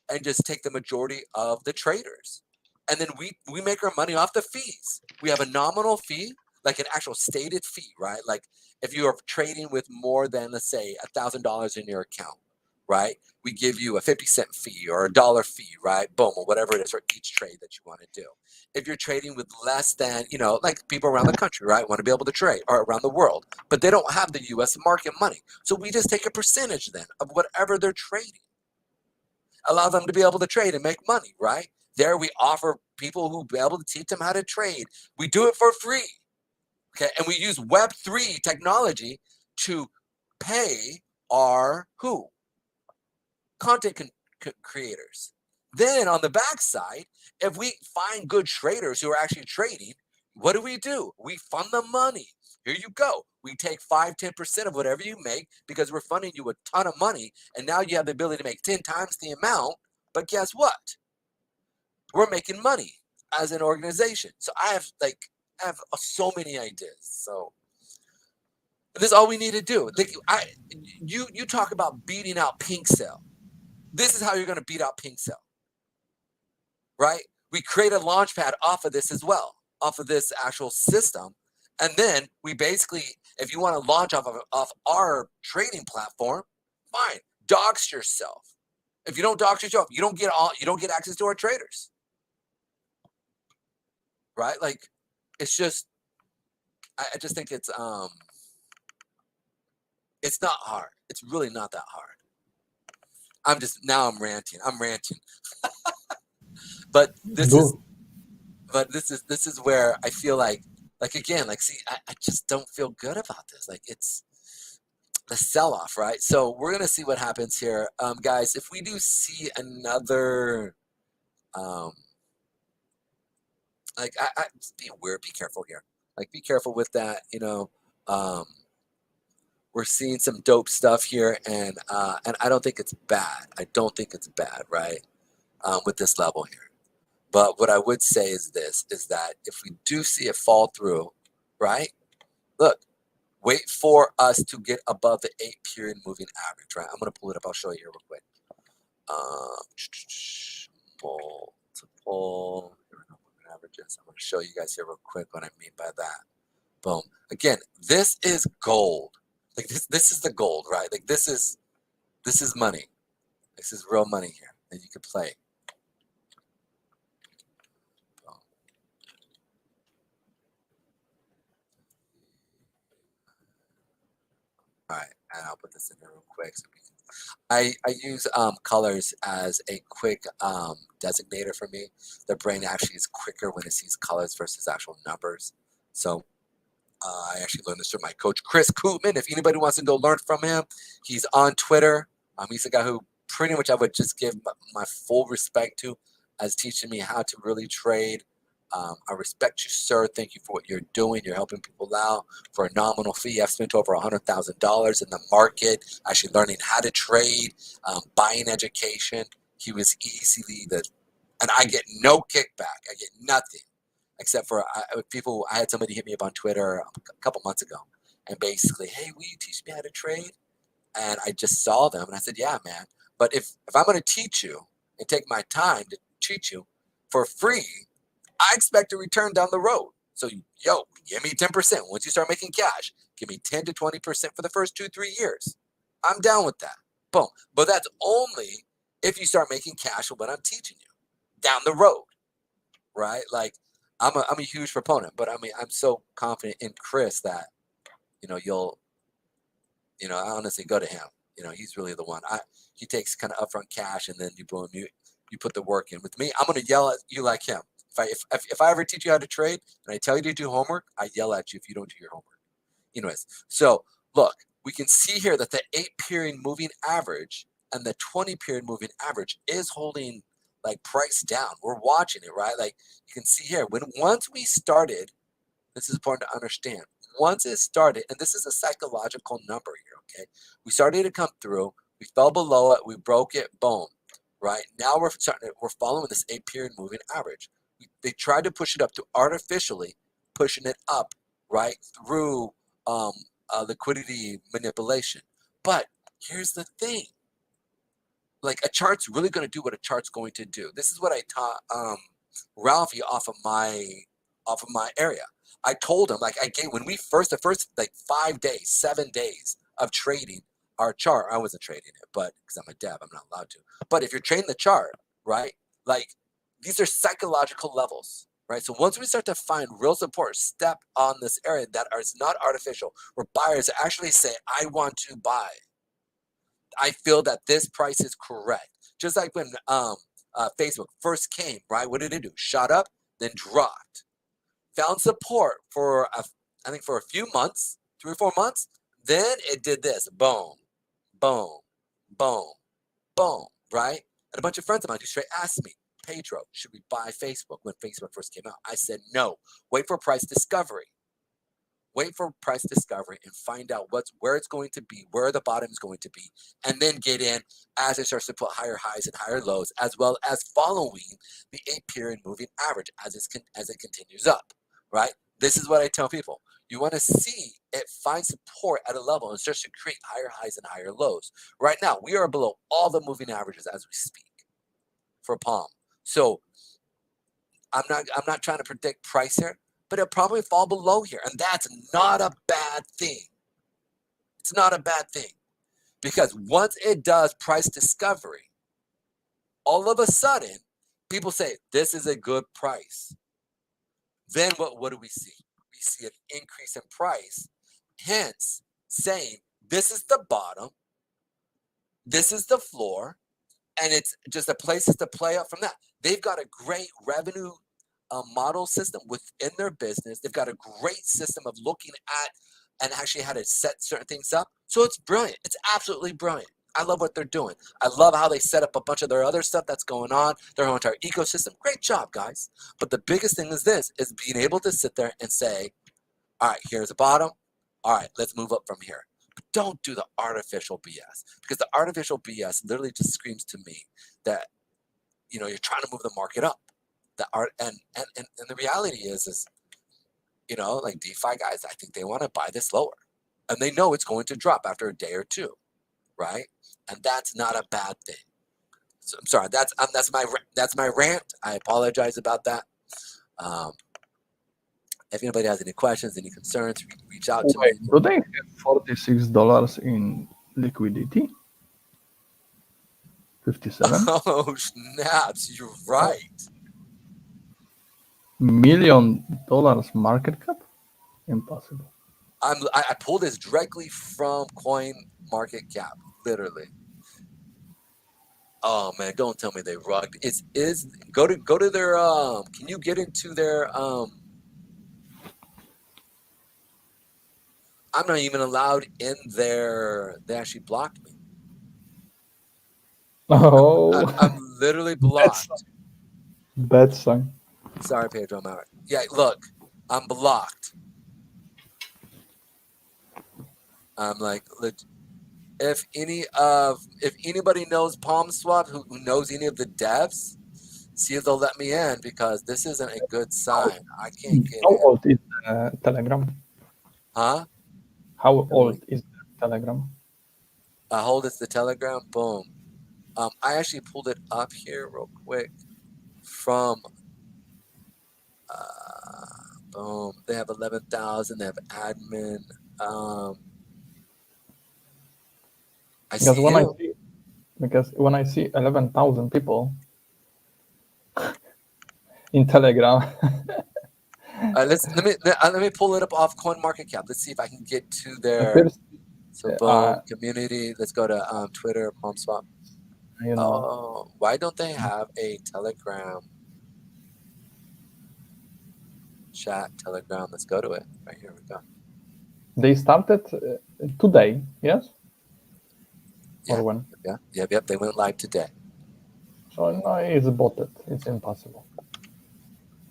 and just take the majority of the traders. And then we make our money off the fees. We have a nominal fee, like an actual stated fee, right? Like if you are trading with more than, let's say, $1,000 in your account, right? We give you a 50-cent fee or a dollar fee, right? Boom, or whatever it is for each trade that you want to do. If you're trading with less than, you know, like people around the country, right, want to be able to trade, or around the world, but they don't have the US market money. So we just take a percentage then of whatever they're trading. Allow them to be able to trade and make money, right? There we offer people who be able to teach them how to trade. We do it for free. Okay, and we use Web3 technology to pay our who? Content creators. Then on the backside, if we find good traders who are actually trading, what do? We fund the money. Here you go. We take 5-10% of whatever you make because we're funding you a ton of money, and now you have the ability to make 10 times the amount. But guess what? We're making money as an organization. So I have so many ideas. So this is all we need to do. You talk about beating out Pink Cell. This is how you're going to beat out Pink Cell, right? We create a launch pad off of this as well, off of this actual system. And then we basically, if you want to launch off our trading platform, fine, dox yourself. If you don't dox yourself, you don't get access to our traders, right? Like, it's just, I just think it's not hard. It's really not that hard. I'm ranting. But this is where I feel like again, see, I just don't feel good about this. Like, it's the sell-off, right? So we're gonna see what happens here. Guys, if we do see another like I just be careful here. Like, be careful with that, you know. We're seeing some dope stuff here, and I don't think it's bad. I don't think it's bad, right? With this level here. But what I would say is this, is that if we do see it fall through, right? Look, wait for us to get above the 8-period moving average, right? I'm going to pull it up. I'll show you here real quick. Multiple moving averages. I'm going to show you guys here real quick what I mean by that. Boom. Again, this is gold. Like, this is the gold, right? Like, this is money. This is real money here that you could play. All right, and I'll put this in there real quick. So I use colors as a quick designator for me. The brain actually is quicker when it sees colors versus actual numbers. So I actually learned this from my coach, Chris Koopman. If anybody wants to go learn from him, he's on Twitter. He's the guy who pretty much I would just give my full respect to as teaching me how to really trade. I respect you, sir. Thank you for what you're doing. You're helping people out for a nominal fee. I've spent over $100,000 in the market, actually learning how to trade, buying education. He was easily and I get no kickback. I get nothing except for people. I had somebody hit me up on Twitter a couple months ago and basically, hey, will you teach me how to trade? And I just saw them and I said, yeah, man. But if I'm going to teach you and take my time to teach you for free, I expect a return down the road. So, give me 10%. Once you start making cash, give me 10 to 20% for the first 2-3 years. I'm down with that. Boom. But that's only if you start making cash with what I'm teaching you down the road, right? Like, I'm a huge proponent, but I mean, I'm so confident in Chris that, I honestly go to him. He's really the one. He takes kind of upfront cash and then you put the work in. With me, I'm going to yell at you like him. If I ever teach you how to trade and I tell you to do homework, I yell at you if you don't do your homework. Anyways, so look, we can see here that the 8-period moving average and the 20-period moving average is holding like price down. We're watching it, right? Like, you can see here, once we started, this is important to understand. Once it started, and this is a psychological number here, okay? We started to come through, we fell below it, we broke it, boom, right? Now we're following this 8-period moving average. They tried to push it up to artificially pushing it up, right, through liquidity manipulation. But here's the thing. Like, a chart's really going to do what a chart's going to do. This is what I taught Ralphie off of my area. I told him, like, when we the first like 5 days, 7 days of trading our chart, I wasn't trading it, but because I'm a dev, I'm not allowed to. But if you're trading the chart, right, like these are psychological levels, right? So once we start to find real support, step on this area that is not artificial, where buyers actually say, I want to buy. I feel that this price is correct. Just like when Facebook first came, right? What did it do? Shot up, then dropped. Found support for, I think for a few months, 3 or 4 months. Then it did this, boom, boom, boom, boom, right? And a bunch of friends of mine who straight asked me, Pedro, should we buy Facebook when Facebook first came out? I said, no, wait for price discovery. Wait for price discovery and find out where it's going to be, where the bottom is going to be, and then get in as it starts to put higher highs and higher lows, as well as following the 8-period moving average as it continues up, right? This is what I tell people. You want to see it find support at a level and starts to create higher highs and higher lows. Right now, we are below all the moving averages as we speak for Palm. So I'm not trying to predict price here, but it'll probably fall below here. And that's not a bad thing. It's not a bad thing. Because once it does price discovery, all of a sudden, people say, this is a good price. Then what do we see? We see an increase in price, hence saying this is the bottom, this is the floor, and it's just a place to play up from that. They've got a great revenue model system within their business. They've got a great system of looking at and actually how to set certain things up. So it's brilliant. It's absolutely brilliant. I love what they're doing. I love how they set up a bunch of their other stuff that's going on, their whole entire ecosystem. Great job, guys. But the biggest thing is this, is being able to sit there and say, all right, here's the bottom. All right, let's move up from here. But don't do the artificial BS, because the artificial BS literally just screams to me that, you know, you're trying to move the market up. The art and the reality is, you know, like DeFi guys, I think they want to buy this lower, and they know it's going to drop after a day or two, right? And that's not a bad thing. So I'm sorry. That's my rant. I apologize about that. If anybody has any questions, any concerns, reach out to me. Do they have $46 in liquidity? 57 Oh snaps! You're right. $1 million market cap? Impossible. I pulled this directly from CoinMarketCap, literally. Oh man, don't tell me they rugged. Go to their can you get into their I'm not even allowed in there. They actually blocked me. Oh, I'm literally blocked. bad sign. Sorry, Pedro. I'm out. Yeah, look, I'm blocked. I'm like, if anybody knows PalmSwap, who knows any of the devs, see if they'll let me in, because this isn't a good sign. I can't get How in. old is Telegram? Huh? How old is Telegram? How old is the Telegram? Boom. I actually pulled it up here real quick from boom. They have 11,000. They have admin. I see you. Because when I see 11,000 people in Telegram, let me pull it up off CoinMarketCap. Let's see if I can get to their community. Let's go to Twitter, PalmSwap. you know, Why don't they have a Telegram chat? Telegram. Let's go to it. Right here we go. they started today, yes? Yeah. Or when? Yeah. Yep. They went live today. So no, it's botted. It's impossible.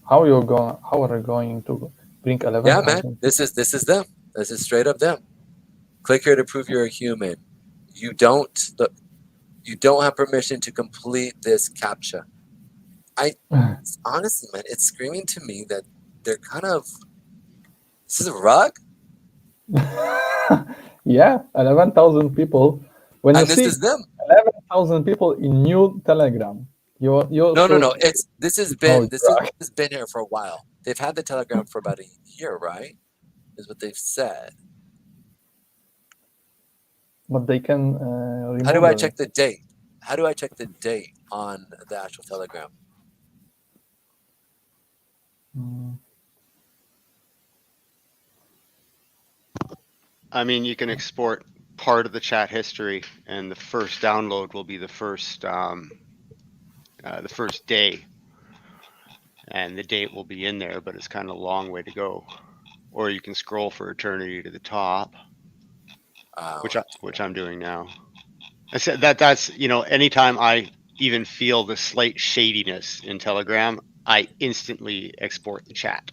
How are you going to bring 11? Yeah, man. This is them. This is straight up them. Click here to prove you're a human. You don't have permission to complete this CAPTCHA. Honestly, man, it's screaming to me that they're kind of. This is a rug. Yeah, 11,000 people. When And you this see is them. 11,000 people in new Telegram, you No. This has been right. been here for a while. they've had the Telegram for about a year, right? Is what they've said. But they can How do I remodel check it. the date? How do I check the date on the actual Telegram? Mm. I mean, you can export part of the chat history, and the first download will be the first day, and the date will be in there, but it's kind of a long way to go. Or you can scroll for eternity to the top, which I'm doing now. I said that's anytime I even feel the slight shadiness in Telegram, I instantly export the chat.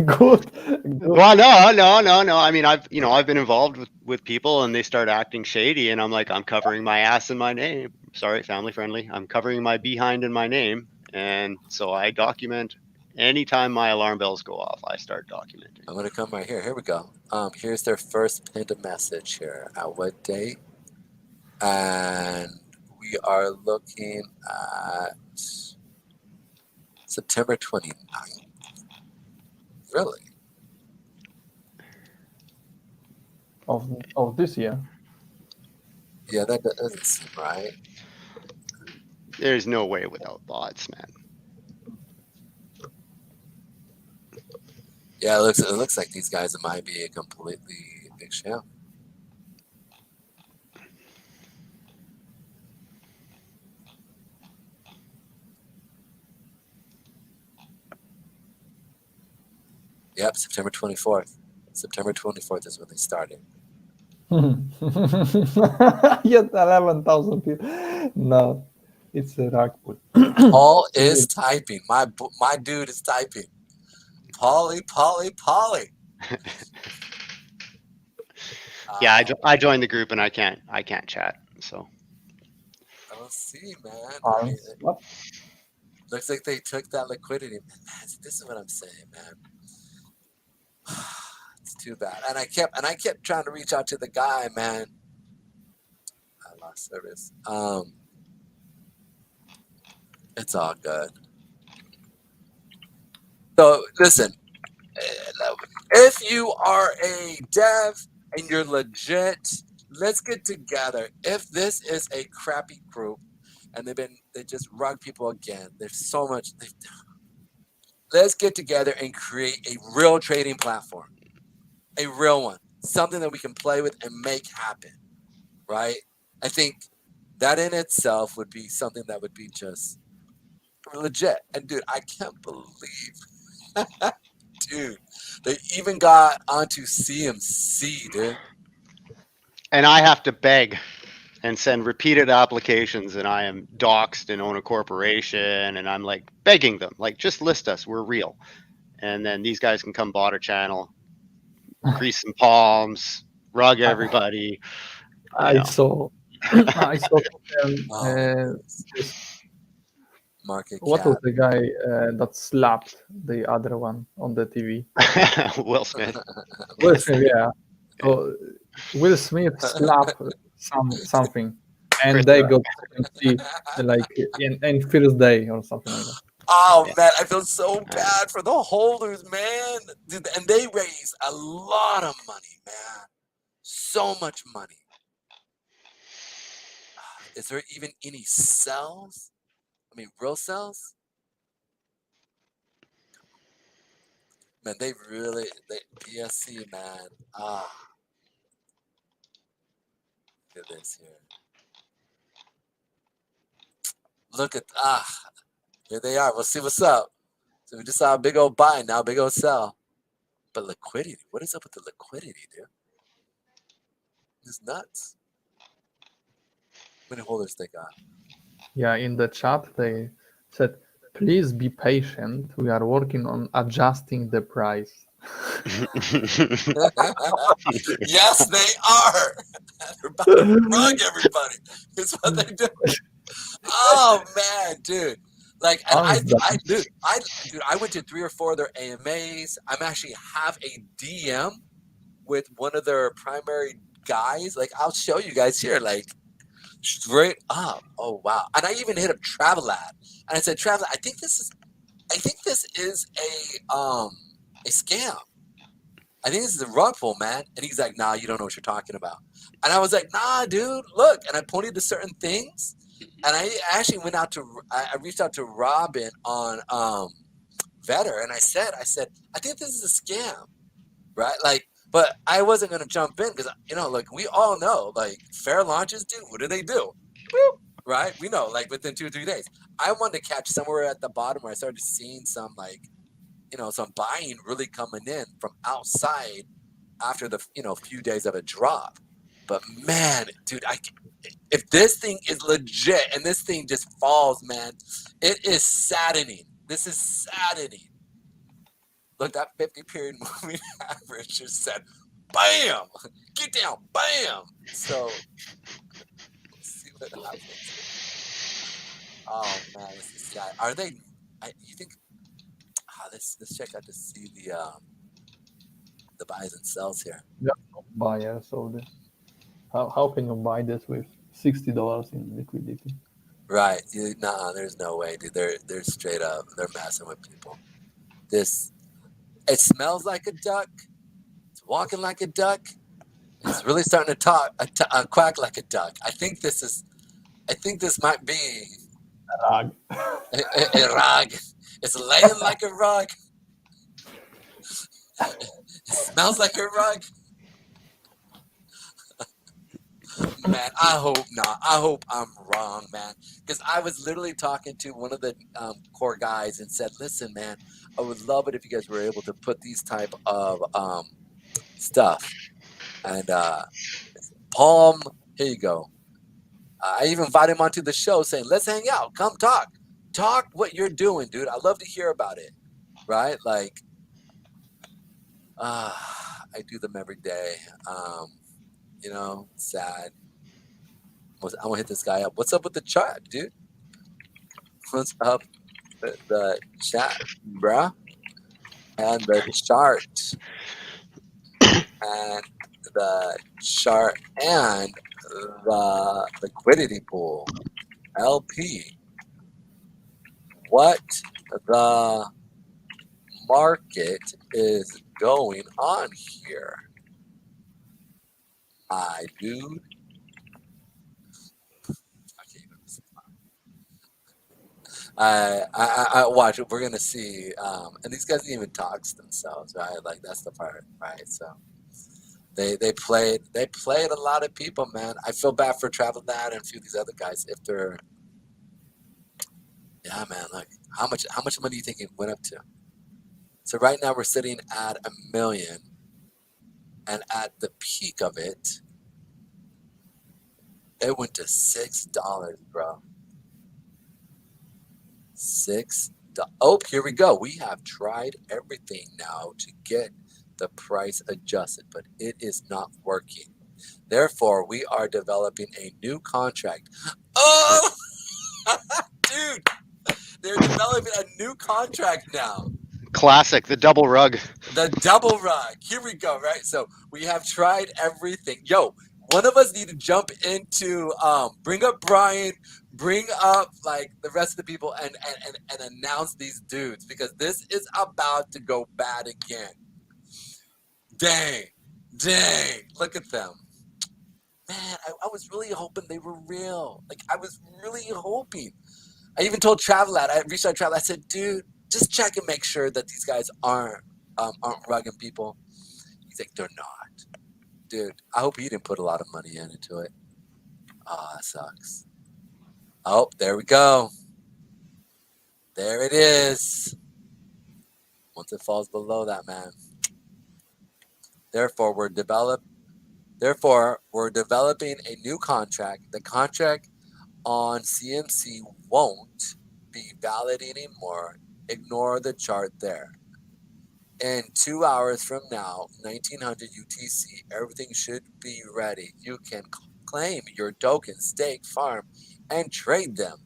Good. Well, no. I mean, I've been involved with people, and they start acting shady, and I'm like, I'm covering my ass in my name. Sorry, family friendly. I'm covering my behind in my name, and so I document. Anytime my alarm bells go off, I start documenting. I'm gonna come right here. Here we go. Here's their first pinned message here. At what date? And we are looking at September 29th. Really? Of this year. Yeah, that doesn't seem right. There's no way without bots, man. Yeah, it looks like these guys might be a completely big sham. Yep, September 24th. September 24th is when they started. Yet 11,000 people. No, it's a rug pull. Paul is typing. My dude is typing. Polly. Yeah, I joined the group, and I can't chat. So Let's see, man. I mean, What? looks like they took that liquidity. Man, this is what I'm saying, man. It's too bad. And I kept trying to reach out to the guy, man. I lost service. It's all good. So listen, if you are a dev and you're legit, let's get together. If this is a crappy group and they just rug people again, there's so much. Let's get together and create a real trading platform, a real one, something that we can play with and make happen, right? I think that in itself would be something that would be just legit. And dude, I can't believe, dude, they even got onto CMC, dude. and I have to beg and send repeated applications, and I am doxxed and own a corporation, and I'm like begging them, like, just list us, we're real. And then these guys can come bot a channel, grease some palms, rug everybody. I saw Market what cap. was the guy that slapped the other one on the TV? Will Smith. Will Smith, yeah. So Will Smith slapped something, and Chris they Rock. got CMC like in first day or something like that. Oh Yeah. man, I feel so bad for the holders, man. Dude, and they raised a lot of money, man. So much money. Is there even any cells? I mean, real cells? Man, they PSC, man. Look at this here. Look at here they are. We'll see what's up. So we just saw a big old buy, now big old sell. But liquidity, what is up with the liquidity, dude? It's nuts. How many holders they got? Yeah, in the chat they said, "Please be patient. We are working on adjusting the price." Yes, they are. They're about to rug everybody. It's what they do. Oh man, dude. Like, and I went to 3 or 4 of their AMAs. I'm actually have a DM with one of their primary guys. Like, I'll show you guys here. Like, straight up. Oh wow. And I even hit up Travelad, and I said, Travelad, I think this is I think this is a scam. I think this is a rug pull, man. And he's like, nah, you don't know what you're talking about. And I was like, nah, dude, look. And I pointed to certain things. And I actually went out to, I reached out to Robin on Vetter, and I said, I think this is a scam, right? Like, but I wasn't gonna jump in because like we all know, like fair launches, dude. What do? Whoop, right? We know, like within 2 or 3 days. I wanted to catch somewhere at the bottom where I started seeing some like, some buying really coming in from outside after the few days of a drop. But man, dude, if this thing is legit and this thing just falls, man, it is saddening. This is saddening. Look, that 50 period moving average just said, bam, get down, bam. So let's see what happens. Oh man, this guy. Are they? You think? Let's check out to see the buys and sells here. Yeah, buyers of this. How can you buy this with $60 in liquidity? Right. Nah, there's no way, dude. They're straight up. They're messing with people. It smells like a duck. It's walking like a duck. It's really starting to quack like a duck. I think this might be Rug. a rug. It's laying like a rug. It smells like a rug. Man, I hope not. I hope I'm wrong, man. Because I was literally talking to one of the core guys and said, listen, man, I would love it if you guys were able to put these type of stuff. And Palm, here you go. I even invited him onto the show saying, let's hang out. Come talk. Talk what you're doing, dude. I love to hear about it. Right? Like, I do them every day. Sad. I'm gonna hit this guy up. What's up with the chart, dude? What's up with the chat, bruh? And the chart. And the chart and the liquidity pool. LP. What the market is going on here? My dude. I watch it. We're gonna see, and these guys didn't even talk to themselves, right? Like that's the part, right? So they played a lot of people, man. I feel bad for Travel Dad and a few of these other guys if they're, yeah, man. Like how much money do you think it went up to? So right now we're sitting at $1 million, and at the peak of it, it went to $6, bro. $6. Oh, here we go. We have tried everything now to get the price adjusted, but it is not working. Therefore, we are developing a new contract. Oh, dude, they're developing a new contract now. Classic, the double rug. The double rug. Here we go, right? So we have tried everything. Yo, one of us need to jump into bring up Brian, bring up like the rest of the people and announce these dudes because this is about to go bad again. Dang. Look at them. Man, I was really hoping they were real. Like I was really hoping. I even told Travelat, I reached out to Travelat, I said, dude, just check and make sure that these guys aren't rugging people. He's like, they're not. Dude, I hope he didn't put a lot of money into it. Oh, that sucks. Oh, there we go. There it is. Once it falls below that, man. Therefore, we're developing a new contract. The contract on CMC won't be valid anymore. Ignore the chart there. In 2 hours from now, 1900 UTC, everything should be ready. You can claim your tokens, stake, farm, and trade them.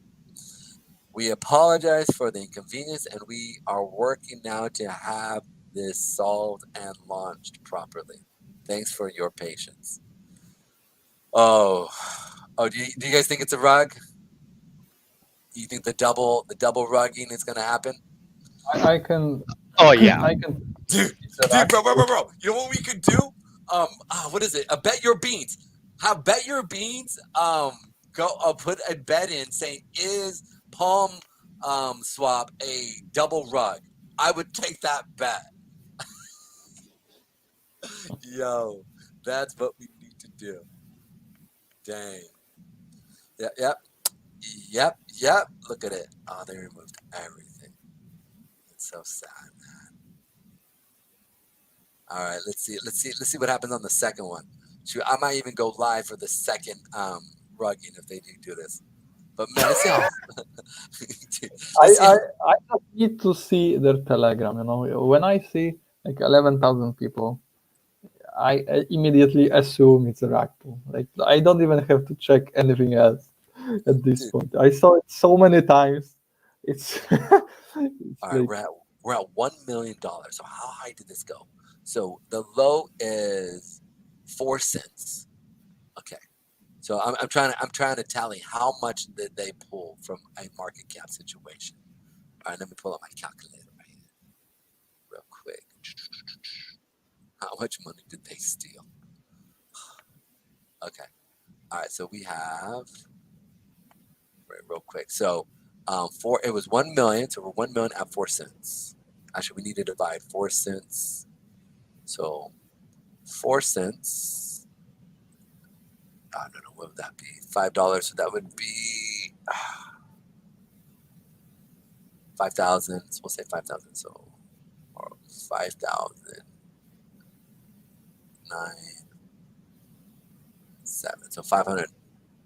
We apologize for the inconvenience, and we are working now to have this solved and launched properly. Thanks for your patience. Oh, do you guys think it's a rug? Do you think the double rugging is going to happen? I can. Oh yeah. I can. Dude, interact bro. with- You know what we could do? What is it? A bet your beans. Have bet your beans. Go. Put a bet in saying is Palm Swap a double rug? I would take that bet. Yo, that's what we need to do. Dang. Yep. Look at it. Oh, they removed everything. It's so sad, man. All right, let's see what happens on the second one. Shoot, I might even go live for the second rugging if they do this. But man, it's I just need to see their Telegram. You know, when I see like 11,000 people, I immediately assume it's a rug pull. Like I don't even have to check anything else at this point. I saw it so many times. It's, it's all right. like, We're at $1 million. So how high did this go? So the low is 4 cents. Okay. So I'm trying to tally how much did they pull from a market cap situation. All right, let me pull up my calculator right here, real quick. How much money did they steal? Okay. All right. So we have real quick. So it was 1 million. So we're 1 million at 4 cents. Actually, we need to divide 4 cents. So 4 cents. I don't know, what would that be? $5. So that would be 5,000. So we'll say 5,000. So or 5,000. 9,7. So 500.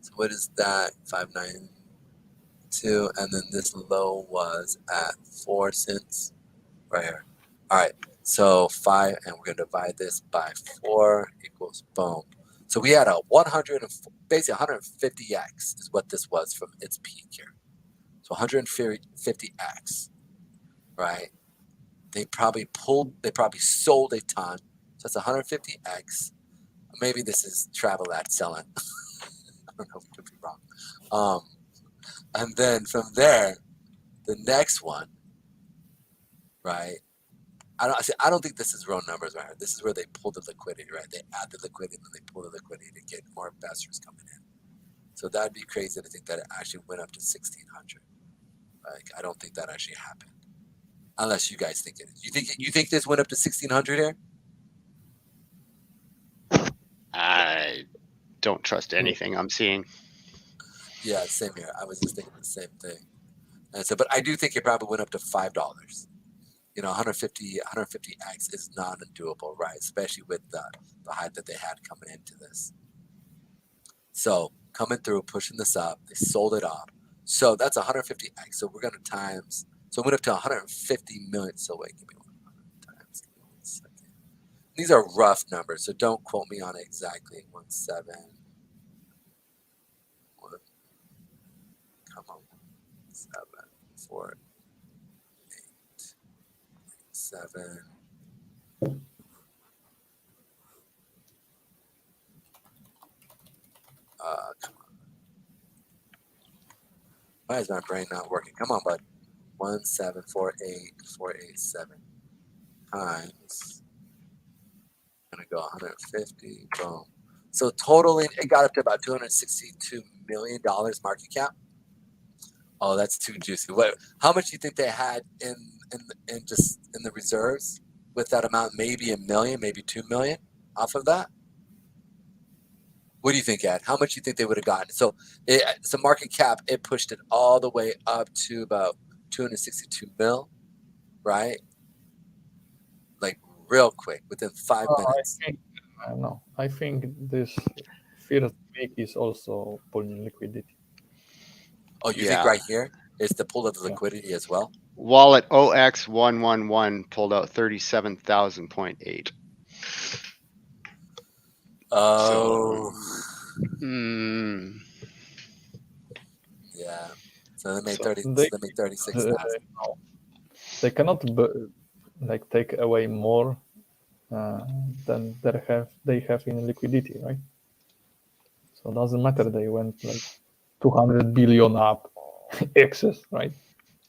So what is that? 592. And then this low was at 4 cents right here. All right. So 5, and we're gonna divide this by 4 equals boom. So we had a basically 150x is what this was from its peak here. So 150x, right? They probably sold a ton. So it's 150x. Maybe this is travel ad selling. I don't know, could be wrong. And then from there, the next one, right? I don't think this is real numbers right here. This is where they pull the liquidity, right? They add the liquidity and then they pull the liquidity to get more investors coming in. So that'd be crazy to think that it actually went up to 1,600. Like I don't think that actually happened, unless you guys think it is. You think this went up to 1,600 here? I don't trust anything I'm seeing. Yeah, same here. I was just thinking the same thing. And so, but I do think it probably went up to $5. You know, 150x is not undoable, right? Especially with the hype that they had coming into this. So coming through, pushing this up, they sold it off. So that's 150x. So we're gonna times. So it went up to 150 million. So wait, give me 1 second. These are rough numbers, so don't quote me on it exactly. 17. Come on, 7, 4, 8, 7. Come on. Why is my brain not working? Come on, bud. 1748487 times. I'm gonna go 150. Boom. So totaling, it got up to about $262 million market cap. Oh, that's too juicy. What? How much do you think they had in the reserves with that amount? Maybe $1 million, maybe $2 million off of that. What do you think, Ed? How much do you think they would have gotten? So it's a market cap. It pushed it all the way up to about 262 mil, right? Like real quick, within 5 minutes. I don't know. I think this first week is also pulling liquidity. Oh, you Yeah. think right here is the pull of the liquidity as well? Wallet OX111 pulled out 37,000.8. Oh, yeah. So they made So 30. they- They made 36,000. No. They cannot like take away more than they have in liquidity, right? So it doesn't matter. They went like 200 billion up excess, right?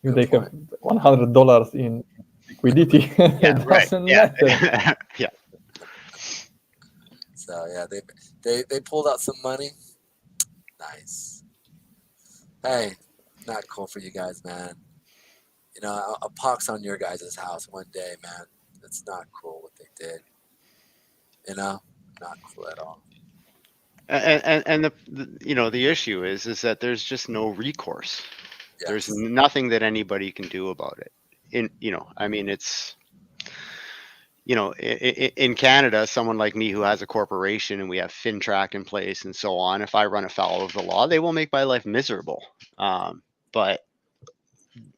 If Good they point. have $100 in liquidity, Yeah, it right. doesn't Yeah. matter. Yeah. So yeah, they pulled out some money. Nice. Hey, not cool for you guys, man. You know, a pox on your guys' house one day, man. It's not cool what they did. You know, not cool at all. And the issue is that there's just no recourse. There's Yes. nothing that anybody can do about it. I mean, it's, in Canada, someone like me who has a corporation and we have FinTrack in place and so on, if I run afoul of the law, they will make my life miserable. But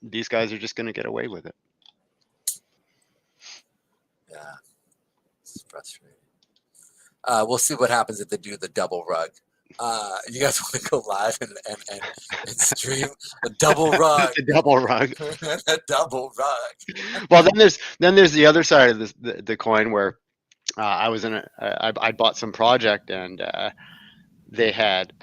these guys are just going to get away with it. Yeah. It's frustrating. We'll see what happens if they do the double rug. You guys want to go live and stream a double rug? The double rug. A double rug. Well, then there's the other side of the coin where I was I bought some project and they had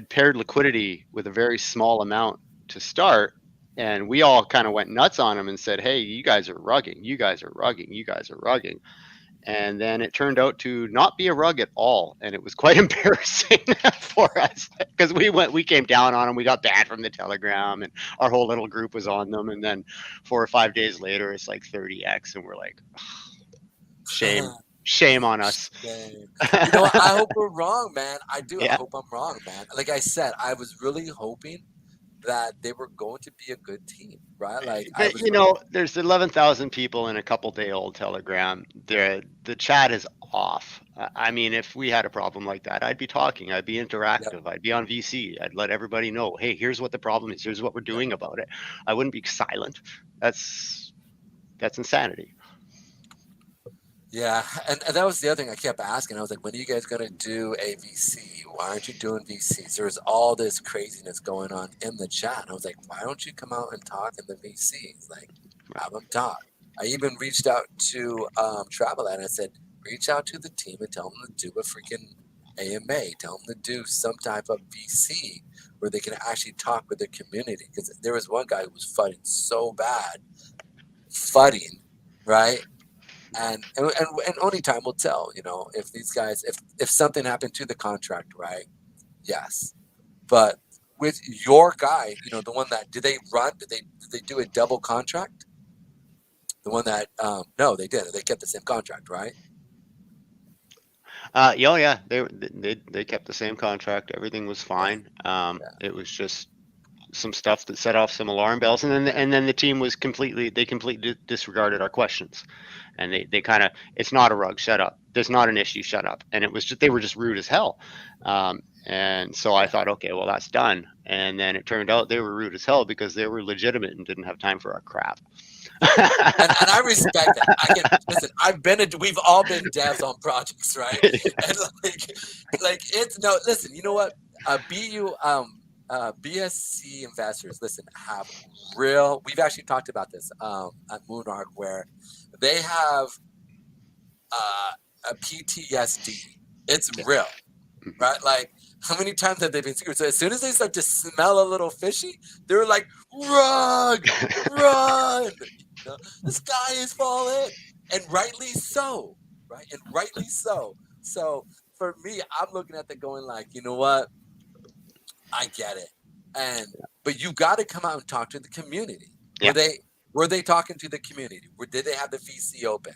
paired liquidity with a very small amount to start, and we all kind of went nuts on them and said, hey, you guys are rugging, you guys are rugging, you guys are rugging. And then it turned out to not be a rug at all, and it was quite embarrassing for us because we came down on them. We got banned from the Telegram, and our whole little group was on them. And then 4 or 5 days later, it's like 30x, and we're like, shame on us. Shame. You know what? I hope we're wrong, man. I do. Yeah. I hope I'm wrong, man. Like I said, I was really hoping that they were going to be a good team, right? Like there's 11,000 people in a couple-day-old Telegram. The chat is off. I mean, if we had a problem like that, I'd be talking, I'd be interactive, I'd be on VC, I'd let everybody know, hey, here's what the problem is, here's what we're doing about it. I wouldn't be silent. That's insanity. Yeah, and that was the other thing I kept asking. I was like, when are you guys going to do a VC? Why aren't you doing VCs? There's all this craziness going on in the chat. And I was like, why don't you come out and talk in the VCs? Like, have them talk. I even reached out to Travelad and I said, reach out to the team and tell them to do a freaking AMA. Tell them to do some type of VC where they can actually talk with the community. Because there was one guy who was fudding so bad. Fudding, right? And only time will tell, if these guys, if something happened to the contract, right? Yes. But with your guy, the one that, did they do a double contract? The one that, no, they didn't. They kept the same contract, right? Yeah. They kept the same contract. Everything was fine. It was just some stuff that set off some alarm bells, and then the team was completely disregarded our questions, and they kind of, it's not a rug, shut up, there's not an issue, shut up. And it was just, they were just rude as hell. And so I thought, okay, well, that's done. And then it turned out they were rude as hell because they were legitimate and didn't have time for our crap. and I respect that. Listen, we've all been devs on projects, right? And like it's no, listen, you know what? BSC investors, listen, have we've actually talked about this at Moonarch, where they have a PTSD. It's real, right? Like, how many times have they been secret? So as soon as they start to smell a little fishy, they're like, run! This guy is falling, and rightly so, right? And rightly so. So for me, I'm looking at that going like, you know what? I get it, but you got to come out and talk to the community. Yeah. Were they talking to the community? Did they have the VC open?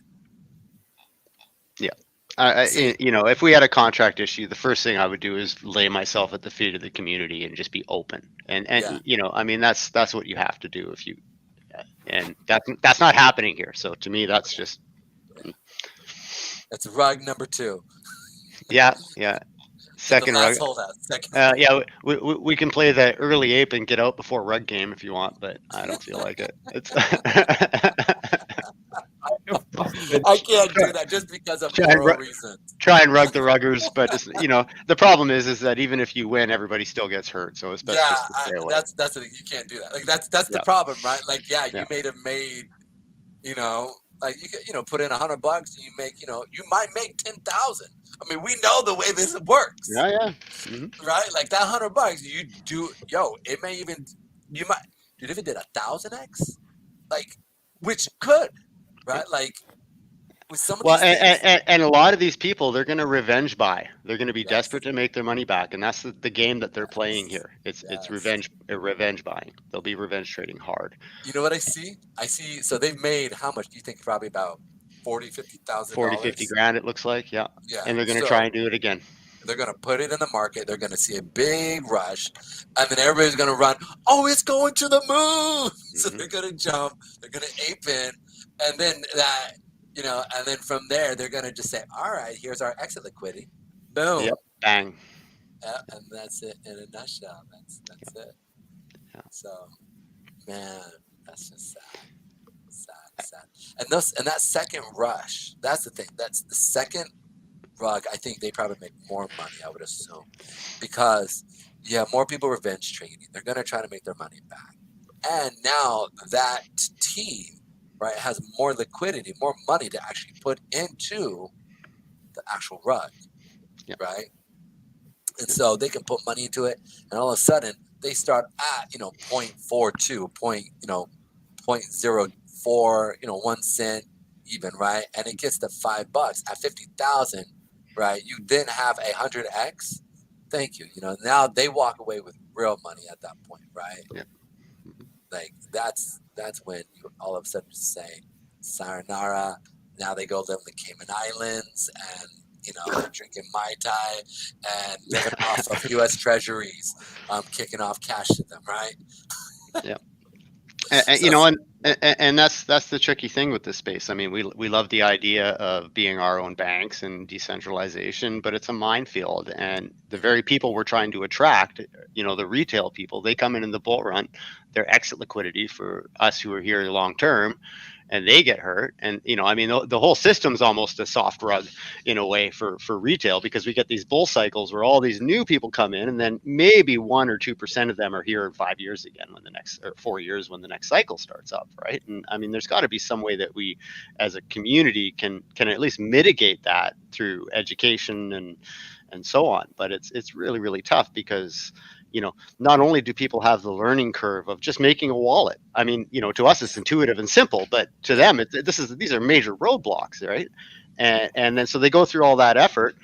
Yeah. If we had a contract issue, the first thing I would do is lay myself at the feet of the community and just be open. And I mean, that's what you have to do and that's not happening here. So to me, that's just. That's rug number 2. Yeah. Second rug. Yeah, we can play the early ape and get out before rug game if you want, but I don't feel like it. I can't do that just because of moral reasons. Try and rug the ruggers, but the problem is that even if you win, everybody still gets hurt. So it's best just to stay away. That's the thing. You can't do that. Like that's the problem, right? Like, you may have made, like you put in $100 and you make, you might make 10,000. I mean, we know the way this works. Yeah. Mm-hmm. Right? Like that $100 you do, it may even, dude, if it did 1,000x, like, which could, right? Like, with some of Well, these things, and a lot of these people, they're going to revenge buy. They're going to be yes, desperate to make their money back, and that's the game that they're playing yes, here. It's yes. revenge buying. They'll be revenge trading hard. You know what I see? I see. So they've made how much? Do you think probably about 40,000, 40, 50 $50,000? grand, it looks like. Yeah. Yeah. And they're going to So try and do it again. they're gonna put it in the market. They're gonna see a big rush, and then everybody's gonna run. Oh, it's going to the moon! So Mhm. they're gonna jump. They're gonna ape in, and then that, you know, and then from there they're gonna just say, "All right, here's our exit liquidity." Boom. Yep. Bang. Yeah, and that's it in a nutshell. That's it. Yeah. So, man, that's just sad. And that second rush, that's the thing. That's the second rug. I think they probably make more money, I would assume, because you have more people revenge trading. They're gonna try to make their money back, and now that team, right, has more liquidity, more money to actually put into the actual rug, Yeah. right? And so they can put money into it, and all of a sudden they start at 0.42, 0.04, 1 cent even, right? And it gets to $5 at 50,000, right? You then have 100x. Thank you. Now they walk away with real money at that point, right? Yeah. Like that's when you all of a sudden say sayonara. Now they go live in the Cayman Islands and drinking Mai Tai and living off of U.S. Treasuries, kicking off cash to them, right? Yeah. And that's the tricky thing with this space. I mean, we love the idea of being our own banks and decentralization, but it's a minefield. And the very people we're trying to attract, the retail people, they come in the bull run, their exit liquidity for us who are here long term, and they get hurt. And the whole system's almost a soft rug in a way for retail, because we get these bull cycles where all these new people come in, and then maybe 1 or 2% of them are here in 5 years again or 4 years when the next cycle starts up, right? And I mean, there's got to be some way that we as a community can at least mitigate that through education and so on. But it's really, really tough because not only do people have the learning curve of just making a wallet. I mean, to us it's intuitive and simple, but to them these are major roadblocks, right? And then so they go through all that effort,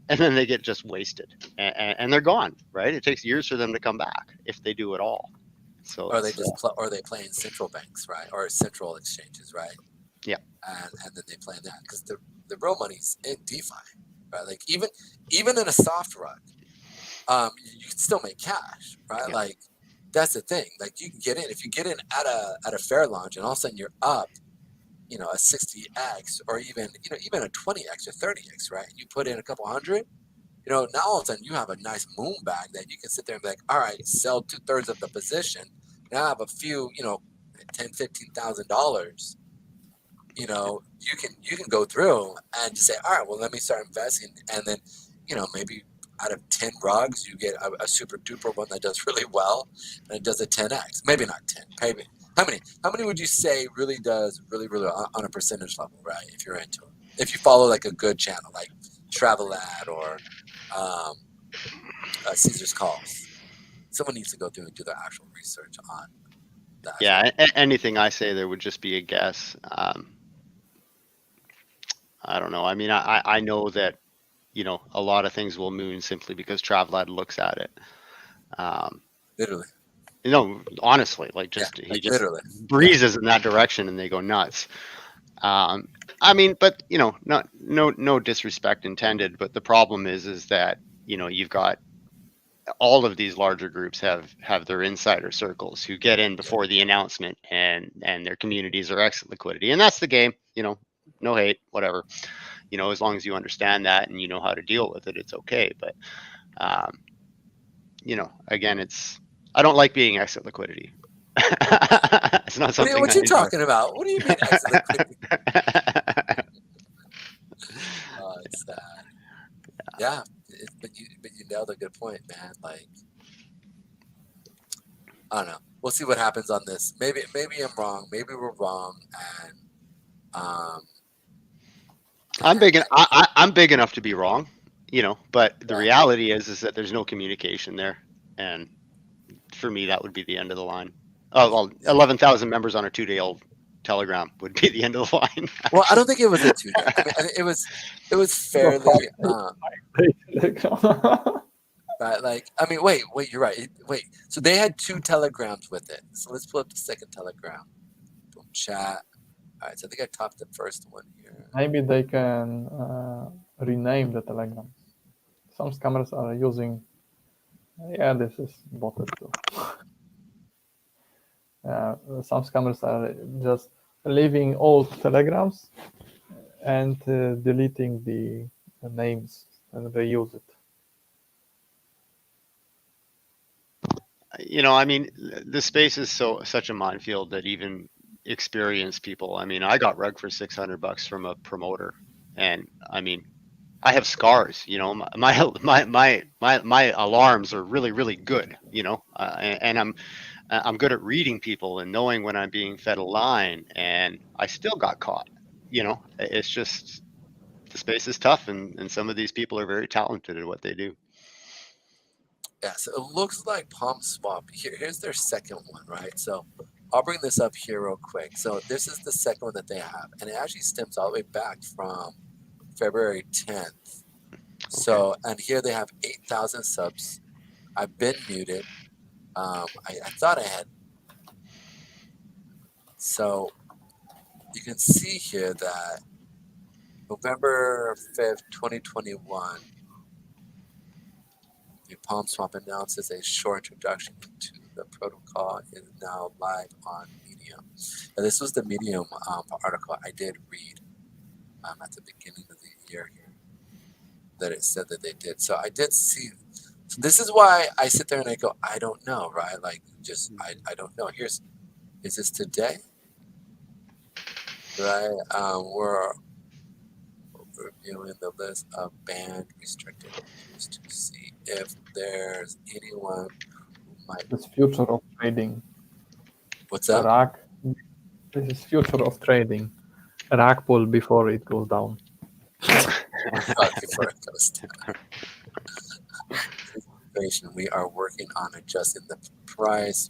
and then they get just wasted, and they're gone, right? It takes years for them to come back if they do it all. So or they play in central banks, right, or central exchanges, right? Yeah, and then they play in that because the real money's in DeFi, right? Like even in a soft rug. You can still make cash, right? Yeah. Like that's the thing. Like you can get in if you get in at a fair launch, and all of a sudden you're up, a 60x or even a 20x or 30x, right? And you put in a couple hundred, now all of a sudden you have a nice moon bag that you can sit there and be like, all right, sell 2/3 of the position. Now I have a few, $10,000-$15,000. You can go through and just say, all right, well, let me start investing, and then maybe out of 10 rugs, you get a super duper one that does really well, and it does a 10x. Maybe not 10. Maybe how many would you say really does really on a percentage level, right? If you're into it, if you follow like a good channel like Travelad or Caesar's Calls, someone needs to go through and do their actual research on that. Yeah, anything I say there would just be a guess. I don't know. I mean, I know that a lot of things will moon simply because Travelad looks at it. Literally. Honestly, like he just literally breezes in that direction and they go nuts. I mean, but no disrespect intended, but the problem is that you've got all of these larger groups have their insider circles who get in before the announcement, and their communities are exit liquidity, and that's the game. No hate, whatever. As long as you understand that and you know how to deal with it, it's okay. But again, I don't like being exit liquidity. It's not something. What are you talking about? What do you mean exit liquidity? Oh, it's sad. Yeah, but you nailed a good point, man. Like, I don't know. We'll see what happens on this. Maybe I'm wrong. Maybe we're wrong, and I'm big enough to be wrong, but the reality is that there's no communication there, and for me that would be the end of the line. Oh, well, 11,000 members on a 2-day-old Telegram would be the end of the line. Well, I don't think it was a 2 day. I mean, it was fairly right. Like, I mean, wait, you're right. Wait, so they had 2 telegrams with it. So let's pull up the second telegram. Boom, chat. All right, so I think I topped the first one here. Maybe they can rename the telegrams. Some scammers are using. Yeah, this is botted too. Some scammers are just leaving old telegrams and deleting the names and they use it. You know, I mean, the space is such a minefield that even experienced people. I mean, I got rug for $600 from a promoter, and I mean, I have scars. You know, my alarms are really, really good. You know, and I'm good at reading people and knowing when I'm being fed a line, and I still got caught. You know, it's just the space is tough, and some of these people are very talented at what they do. Yeah, so it looks like PalmSwap. Here's their second one, right? So I'll bring this up here real quick. So this is the second one that they have, and it actually stems all the way back from February 10th. So, and here they have 8,000 subs. I've been muted. I thought I had. So you can see here that November 5th, 2021, the PalmSwap announces a short introduction to the protocol is now live on Medium. Now, this was the Medium article I did read at the beginning of the year here that it said that they did. So I did see. So this is why I sit there and I go, I don't know, right? Like, just I don't know. Is this today? Right? We're reviewing the list of banned restricted users to see if there's anyone who might. This future of trading. What's up? Rag. This is future of trading. Rag pull before it goes down. Before it goes down. We are working on adjusting the price.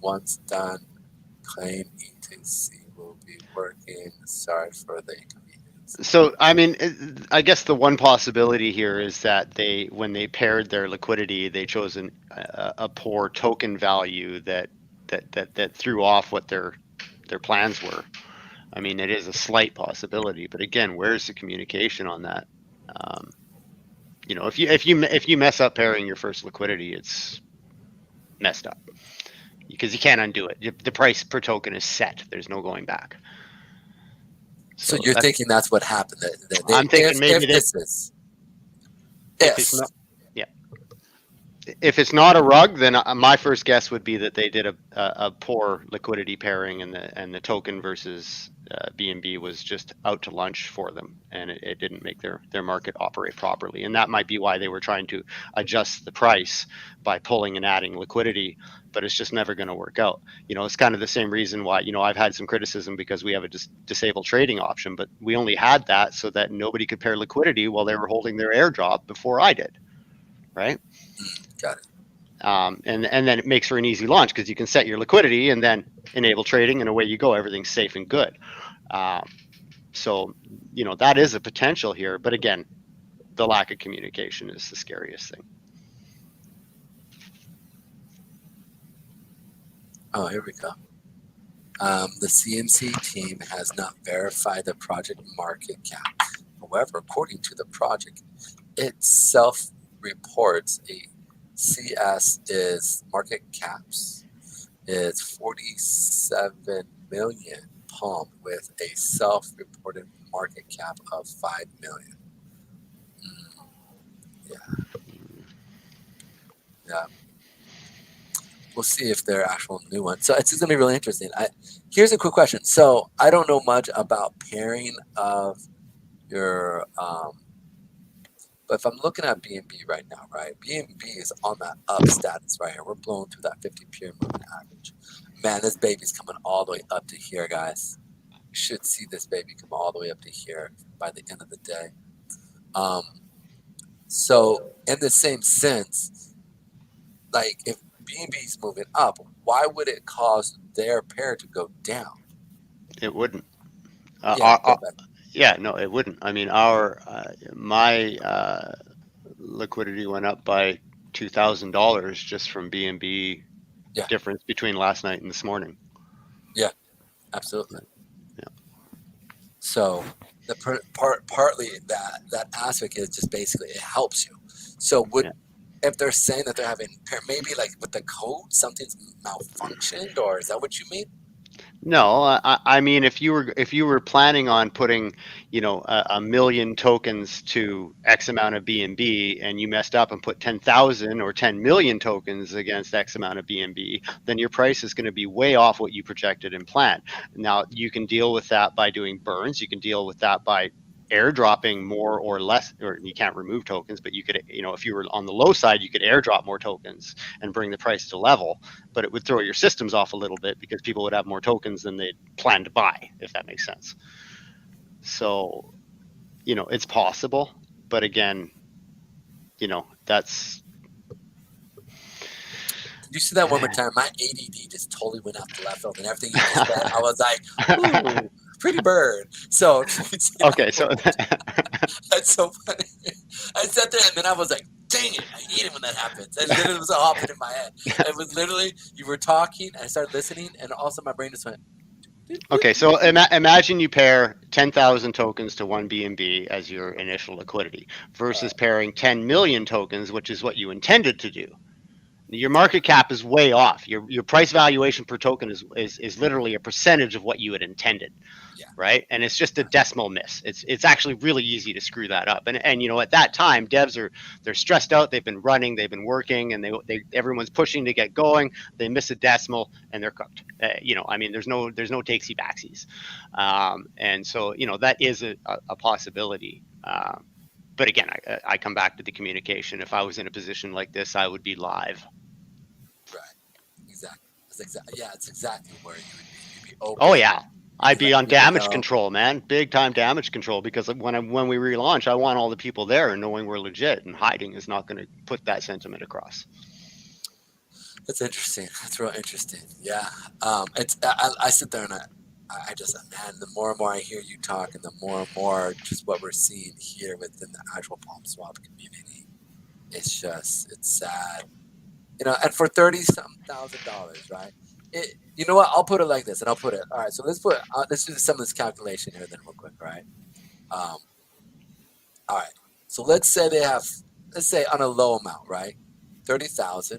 Once done, claim ETC will be working. Sorry for the inconvenience. So, I mean, I guess the one possibility here is that when they paired their liquidity, they chose a poor token value that threw off what their plans were. I mean, it is a slight possibility, but again, where's the communication on that? You know, if you mess up pairing your first liquidity, it's messed up because you can't undo it. The price per token is set. There's no going back. So you're thinking that's what happened? I'm thinking maybe this is. Yes. If it's not a rug, then my first guess would be that they did a poor liquidity pairing, and the token versus BNB was just out to lunch for them, and it didn't make their market operate properly. And that might be why they were trying to adjust the price by pulling and adding liquidity, but it's just never going to work out. You know, it's kind of the same reason why, you know, I've had some criticism because we have a disabled trading option, but we only had that so that nobody could pair liquidity while they were holding their airdrop before I did, right? Got it. And then it makes for an easy launch because you can set your liquidity and then enable trading, and away you go. Everything's safe and good. So, you know, that is a potential here. But again, the lack of communication is the scariest thing. Oh, here we go. The CMC team has not verified the project market cap. However, according to the project, it self-reports a CS is market caps is 47 million Palm with a self-reported market cap of 5 million. Yeah. We'll see if they're actual new ones. So it's going to be really interesting. Here's a quick question. So I don't know much about pairing of your but if I'm looking at BNB right now, right, BNB is on that up status right here. We're blowing through that 50 period moving average. Man, this baby's coming all the way up to here, guys. You should see this baby come all the way up to here by the end of the day. So in the same sense, like if B&B's moving up, why would it cause their pair to go down? It wouldn't. Yeah, go back. Yeah, no, it wouldn't. I mean, my liquidity went up by $2,000 just from B&B Yeah. difference between last night and this morning. Absolutely. Yeah. So the partly that aspect is just basically it helps you. So if they're saying that they're having maybe like with the code something's malfunctioned, or is that what you mean? No, I mean, if you were planning on putting, a million tokens to X amount of BNB, and you messed up and put 10,000 or 10 million tokens against X amount of BNB, then your price is going to be way off what you projected and planned. Now, you can deal with that by doing burns. You can deal with that by airdropping more or less, or you can't remove tokens, but you could, if you were on the low side, you could airdrop more tokens and bring the price to level, but it would throw your systems off a little bit because people would have more tokens than they'd planned to buy, if that makes sense. So, it's possible, but again, that's. You see that one more time? My ADD just totally went out the left field, and everything you just said, I was like, ooh, pretty bird. So okay, so that's so funny. I sat there and then I was like, dang it, I hate it when that happens. And then it was all hopping in my head. It was literally, you were talking, I started listening, and also my brain just went. Okay, so imagine you pair 10,000 tokens to one BNB as your initial liquidity versus pairing 10 million tokens, which is what you intended to do. Your market cap is way off. Your price valuation per token is literally a percentage of what you had intended, right? And it's just a decimal miss. It's actually really easy to screw that up. And at that time, devs they're stressed out. They've been running, they've been working, and everyone's pushing to get going. They miss a decimal and they're cooked. I mean, there's no takesy backsies, and so that is a possibility. But again, I come back to the communication. If I was in a position like this, I would be live. Right. Exactly. It's exactly where you would be. You'd be open. Oh yeah, I'd be on damage know. control, man. Big time damage control, because when we relaunch, I want all the people there and knowing we're legit, and hiding is not going to put that sentiment across. That's interesting. That's real interesting. Yeah. I sit there and I just, man, the more and more I hear you talk, and the more just what we're seeing here within the actual Palm Swap community, it's sad. And for $30,000, right? You know what? I'll put it like this, and I'll put it. All right, so let's do some of this calculation here, then, real quick, right? All right. So let's say on a low amount, right? 30,000.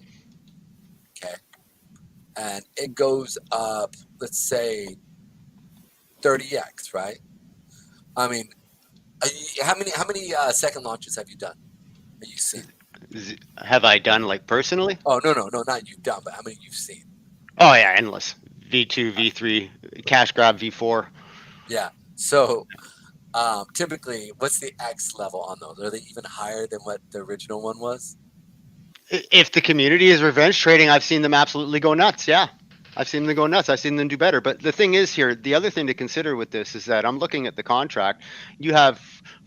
Okay. And it goes up, let's say 30x, right? I mean, how many second launches have you done? That you've seen? Have I done, like, personally? Oh, no, not you've done, but how many you've seen? Oh yeah, endless. V2, V3, cash grab, V4. Yeah. So typically, what's the X level on those? Are they even higher than what the original one was? If the community is revenge trading, I've seen them absolutely go nuts. Yeah, I've seen them go nuts. I've seen them do better. But the thing is here, the other thing to consider with this is that I'm looking at the contract. You have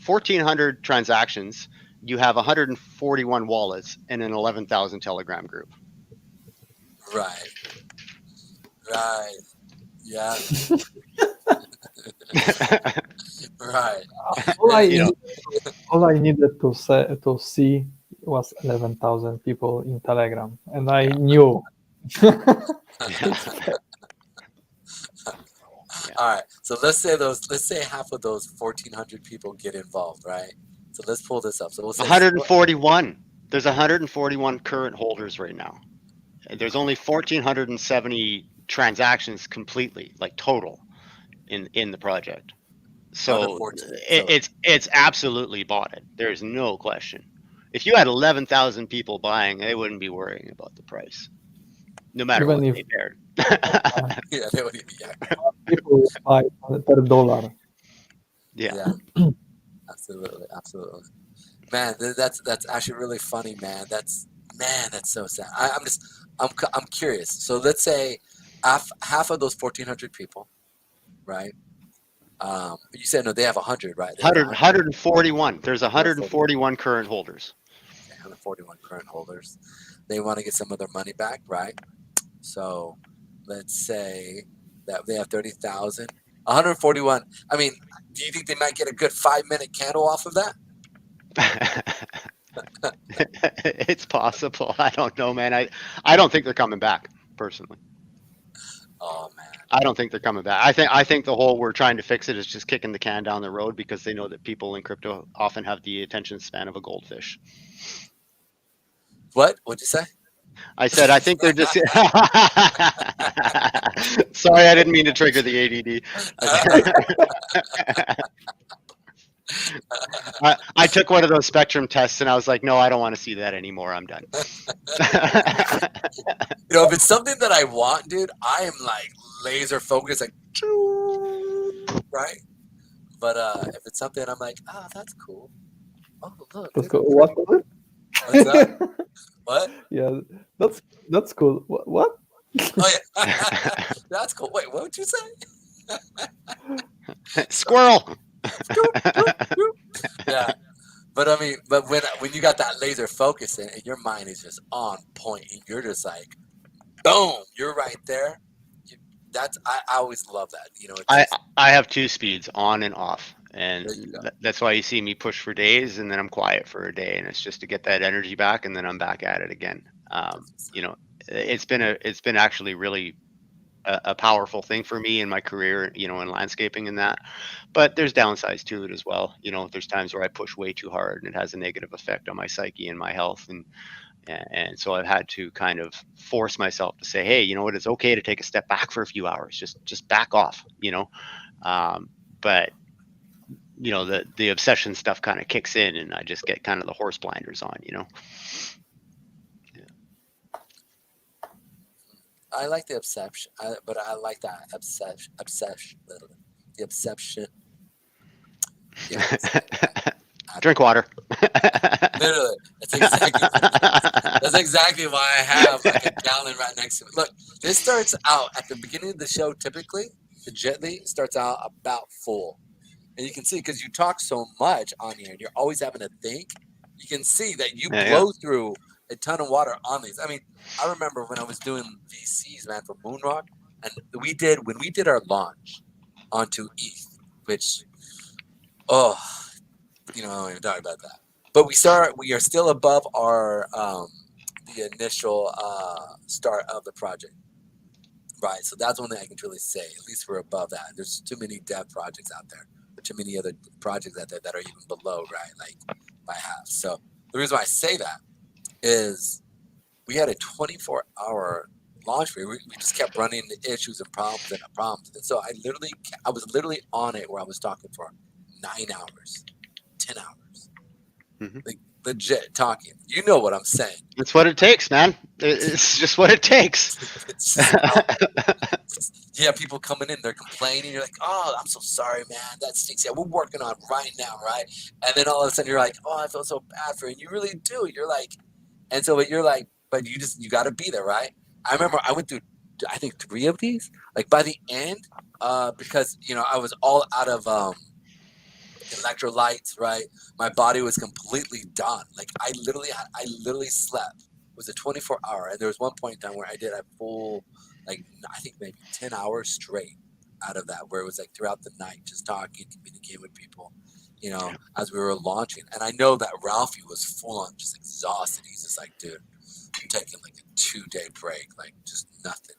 1,400 transactions. You have 141 wallets and an 11,000 Telegram group. Right. Yeah. Right. All I needed to see was 11,000 people in Telegram, and I knew. All right. So let's say half of those 1,400 people get involved, right? So let's pull this up. So we'll say 141. There's 141 current holders right now. There's only 1,470 transactions completely, like total, in the project. So it's absolutely botted. There's no question. If you had 11,000 people buying, they wouldn't be worrying about the price, no matter Even what they paired. Yeah, they would. Yeah. People buy per dollar. Yeah. Absolutely. Man, that's actually really funny, man. That's so sad. I'm curious. So let's say half of those 1,400 people, right? You said no, they have 100, right? 141. There's 141 current holders. Okay, 141 current holders. They want to get some of their money back, right? So let's say that they have 30,000, 141. I mean, do you think they might get a good 5-minute candle off of that? It's possible. I don't know, man. I don't think they're coming back personally. Oh man. I don't think they're coming back. I think the whole we're trying to fix it is just kicking the can down the road because they know that people in crypto often have the attention span of a goldfish. What? What'd you say? I said I think they're just. Sorry, I didn't mean to trigger the ADD. I took one of those spectrum tests and I was like, no, I don't want to see that anymore. I'm done. You know, if it's something that I want, dude, I am like laser focused, like, right? But if it's something I'm like, oh, that's cool. Oh, look. That's look, cool. What was it? What's that? What? Yeah, that's cool. What? Oh yeah, that's cool. Wait, what would you say? Squirrel. Yeah, but I mean, but when you got that laser focus and your mind is just on point, and you're just like, boom, you're right there. I always love that. You know, I have 2 speeds, on and off, and There you go. that's why you see me push for days and then I'm quiet for a day, and it's just to get that energy back, and then I'm back at it again. You know, it's been actually really a powerful thing for me in my career, you know, in landscaping and that. But there's downsides to it as well. You know, there's times where I push way too hard and it has a negative effect on my psyche and my health, and so I've had to kind of force myself to say, hey, you know what, it's okay to take a step back for a few hours, just back off, you know. But you know, the obsession stuff kind of kicks in and I just get kind of the horse blinders on, you know. I like the obsession, but I like that obsession. The obsession. Yeah, Drink water. literally. That's exactly why I have like a gallon right next to it. Look, this starts out at the beginning of the show. Typically, legitly starts out about full, and you can see because you talk so much on here, and you're always having to think. You can see that you Yeah, blow through a ton of water on these. I mean, I remember when I was doing VCs, man, for Moonrock, and when we did our launch onto ETH, which, oh, you know, I don't even talk about that. But we are still above our the initial start of the project, right? So that's one thing I can truly say. At least we're above that. There's too many dev projects out there, or too many other projects out there that are even below, right? Like by half. So the reason why I say that is we had a 24-hour launch period. We just kept running into issues and problems and problems. And so I was literally on it where I was talking for 9 hours, 10 hours, like legit talking. You know what I'm saying? It's what it takes, man. It's just what it takes. It's just, yeah, people coming in, they're complaining. You're like, oh, I'm so sorry, man. That stinks. Yeah, we're working on it right now, right? And then all of a sudden you're like, oh, I feel so bad for you. And you really do. You're like, and so you're like, but you got to be there, right? I remember I went through, I think 3 of these. Like by the end, because you know I was all out of electrolytes, right? My body was completely done. Like I literally slept. It was a 24-hour, and there was one point in time where I did a full, like I think maybe 10 hours straight out of that, where it was like throughout the night, just talking, communicating with people, you know, as we were launching. And I know that Ralphie was full on just exhausted. He's just like, dude, I'm taking like a 2-day break, like just nothing.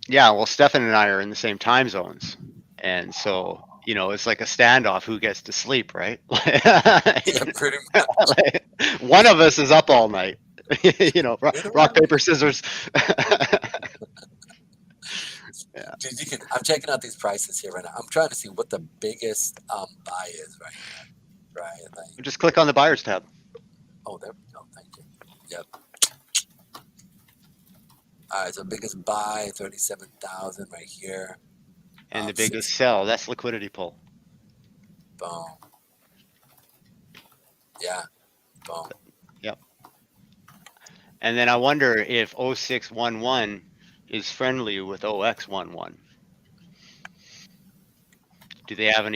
Yeah, well, Stefan and I are in the same time zones, and so you know it's like a standoff. Who gets to sleep, right? Yeah, pretty much. Like, one of us is up all night. You know, rock paper scissors. Yeah. Dude, I'm checking out these prices here right now. I'm trying to see what the biggest buy is right here. Right? Like, Just click on the buyers tab. oh, there we go. Thank you. Yep. All right, so biggest buy, 37,000 right here. And the biggest sell, that's liquidity pull. Boom. Yeah. Boom. Yep. And then I wonder if 0611 is friendly with OX11. do they have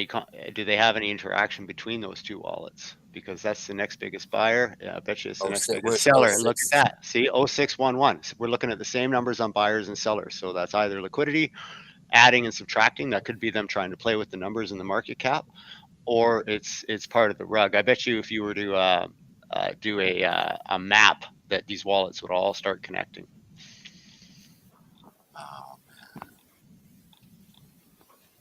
any interaction between those two wallets? Because that's the next biggest buyer. Yeah, I bet you it's the Oh, next shit, biggest where's seller. And look 06? at that. See, 0611. So we're looking at the same numbers on buyers and sellers. So that's either liquidity, adding and subtracting. That could be them trying to play with the numbers in the market cap, or it's part of the rug. I bet you if you were to do a map, that these wallets would all start connecting. Oh,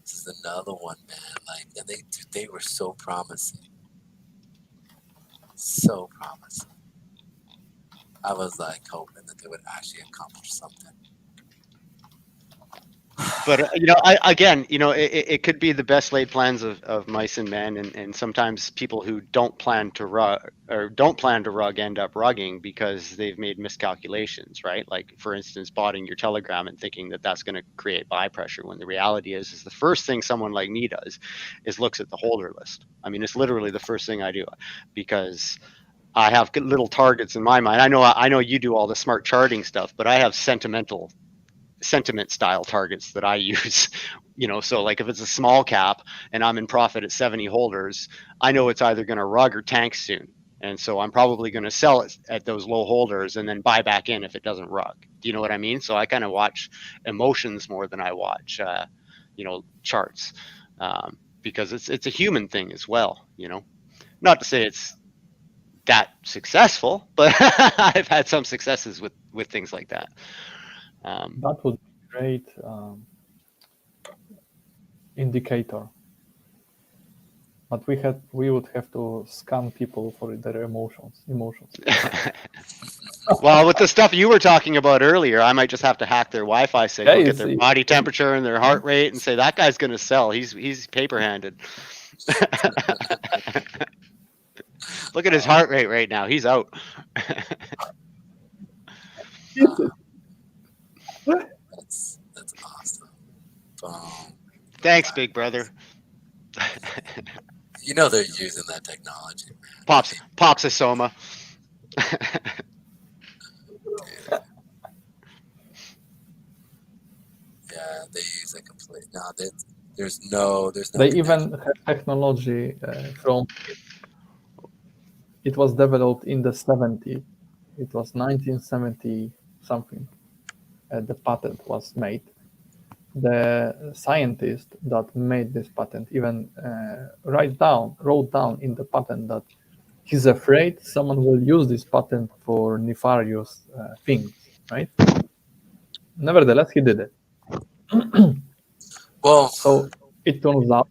this is another one, man. Like, and they were so promising. So promising. I was like hoping that they would actually accomplish something. But it could be the best laid plans of mice and men, and sometimes people who don't plan to rug end up rugging because they've made miscalculations, right? Like, for instance, botting your Telegram and thinking that that's going to create buy pressure, when the reality is the first thing someone like me does is looks at the holder list. I mean, it's literally the first thing I do, because I have little targets in my mind. I know you do all the smart charting stuff, but I have sentiment style targets that I use. So like if it's a small cap and I'm in profit at 70 holders, I know it's either going to rug or tank soon. And so I'm probably going to sell it at those low holders and then buy back in if it doesn't rug. Do you know what I mean? So I kind of watch emotions more than I watch, charts, because it's a human thing as well. Not to say it's that successful, but I've had some successes with things like that. That would be great indicator. But we would have to scan people for their emotions. Well, with the stuff you were talking about earlier, I might just have to hack their Wi-Fi signal, get their body temperature and their heart rate, and say that guy's going to sell. He's paper-handed. Look at his heart rate right now. He's out. That's awesome. Boom. Thanks, big brother. They're using that technology, man. Pops a Soma. Yeah, they use it completely. No, there's no. They even have technology from. It was developed in the 70s. It was 1970 something. The patent was made. The scientist that made this patent even wrote down in the patent that he's afraid someone will use this patent for nefarious things, right? Nevertheless, he did it. Well, so it turns out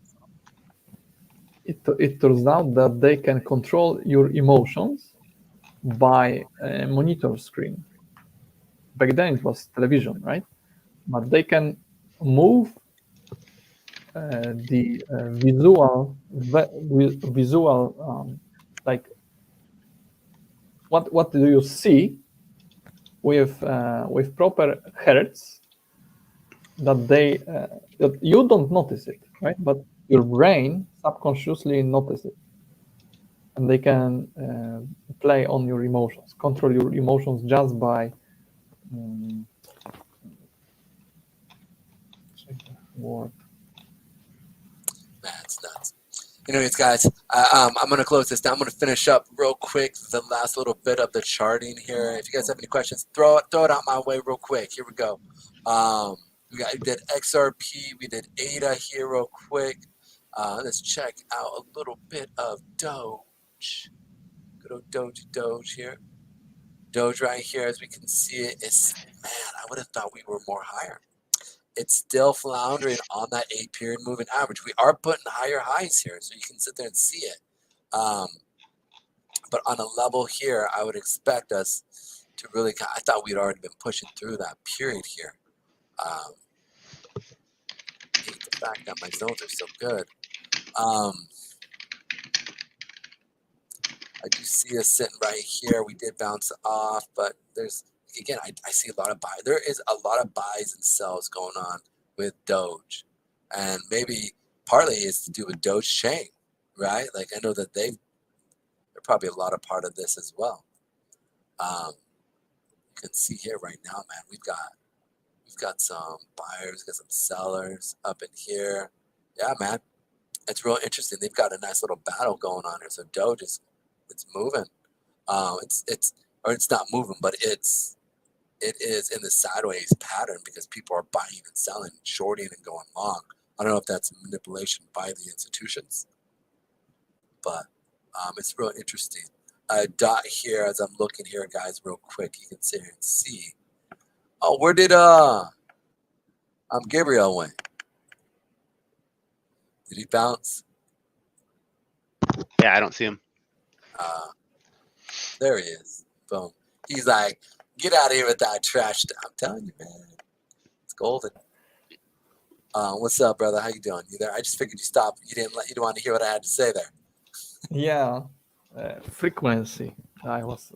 that they can control your emotions by a monitor screen. Back then it was television, right? But they can move the visual like what do you see with proper hertz that you don't notice it, right? But your brain subconsciously notices it, and they can play on your emotions, control your emotions just by word. That's nuts. Anyways, guys, I'm going to close this down. I'm going to finish up real quick the last little bit of the charting here. If you guys have any questions, throw it out my way real quick. Here we go. We did XRP. We did ADA here real quick. Let's check out a little bit of Doge. Good old Doge here. Doge right here, as we can see it, is, man, I would have thought we were more higher. It's still floundering on that 8-period moving average. We are putting higher highs here, so you can sit there and see it. But on a level here, I would expect us to really, I thought we'd already been pushing through that period here. I hate the fact that my zones are so good. I do see us sitting right here. We did bounce off, but there's, again, I see a lot of buy. There is a lot of buys and sells going on with Doge, and maybe partly it's to do with Doge Chain, right? Like, I know that they're probably a lot of part of this as well. You can see here right now, man, we've got some buyers, got some sellers up in here. Yeah, man, it's real interesting. They've got a nice little battle going on here. So Doge is it's moving. It's not moving, but it is in the sideways pattern because people are buying and selling, shorting and going long. I don't know if that's manipulation by the institutions, but it's real interesting. Dot here as I'm looking here, guys, real quick. You can sit here and see. Oh, where did Gabriel went? Did he bounce? Yeah, I don't see him. There he is. Boom. He's like, get out of here with that trash. I'm telling you, man, it's golden. What's up, brother? How you doing? You there? I just figured you stopped. You didn't want to hear what I had to say there. Yeah, frequency. I was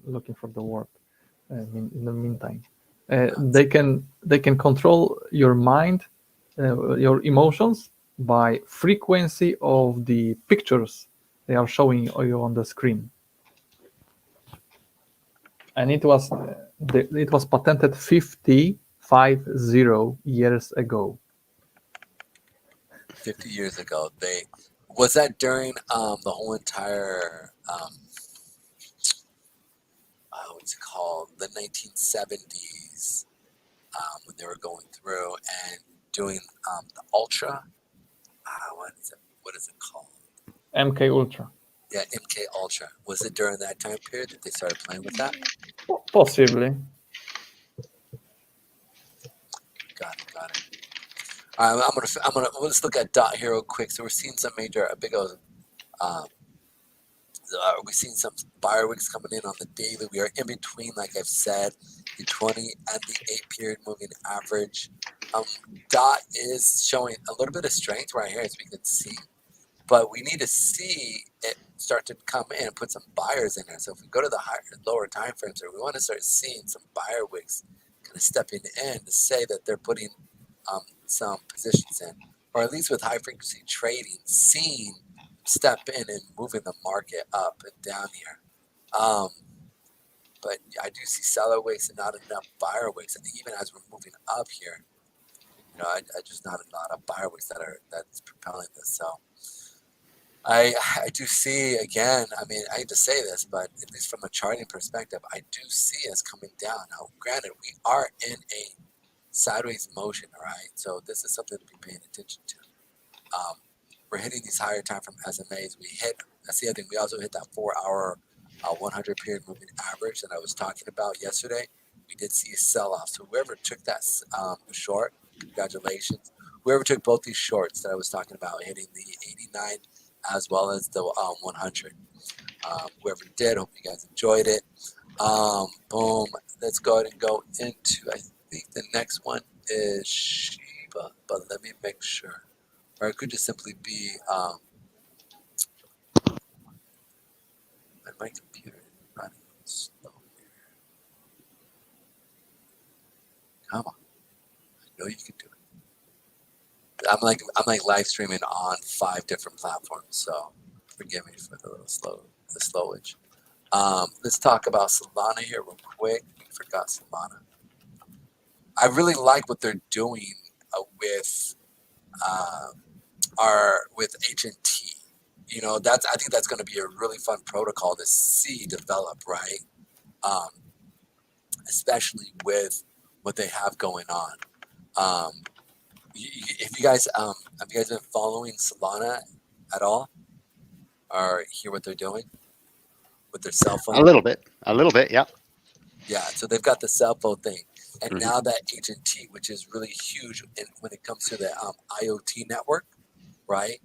looking for the word in the meantime. They can control your mind, your emotions by frequency of the pictures they are showing you on the screen. And it was patented 50 years ago. 50 years ago, was that during the whole entire what's it called, the 1970s, when they were going through and doing the Ultra. What is it called? MK Ultra. Yeah, MK Ultra. Was it during that time period that they started playing with that? Possibly. Got it. All right, I'm gonna let's look at Dot here real quick. So we're seeing some major we're seeing some buyer wicks coming in on the daily. We are in between, like I've said, the 20 and the 8 period moving average. Dot is showing a little bit of strength right here, as we can see, but we need to see it start to come in and put some buyers in there. So if we go to the lower time frames here, we want to start seeing some buyer wicks kind of stepping in to say that they're putting some positions in, or at least with high frequency trading, seeing step in and moving the market up and down here. But I do see seller wicks and not enough buyer wicks, and even as we're moving up here, I just not a lot of buyer wicks that's propelling this. So I do see, again, I mean, I hate to say this, but at least from a charting perspective, I do see us coming down. Now, granted, we are in a sideways motion, all right? So this is something to be paying attention to. We're hitting these higher time from SMAs. That's the other thing. We also hit that 4-hour 100 period moving average that I was talking about yesterday. We did see a sell-off. So whoever took that short, congratulations. Whoever took both these shorts that I was talking about, hitting the 89 as well as the 100. Whoever did, hope you guys enjoyed it. Boom. Let's go ahead and go into, I think the next one is Shiba, but let me make sure. Or it could just simply be my computer is running slow here. Come on. I know you can do it. I'm like live streaming on 5 different platforms, so forgive me for the slowage. Let's talk about Solana here real quick. We forgot Solana. I really like what they're doing with HNT. I think that's going to be a really fun protocol to see develop, right? Especially with what they have going on. Have you guys been following Solana at all, or hear what they're doing with their cell phone? A little bit, yeah. Yeah, so they've got the cell phone thing, and now that HNT, which is really huge when it comes to the IoT network, right?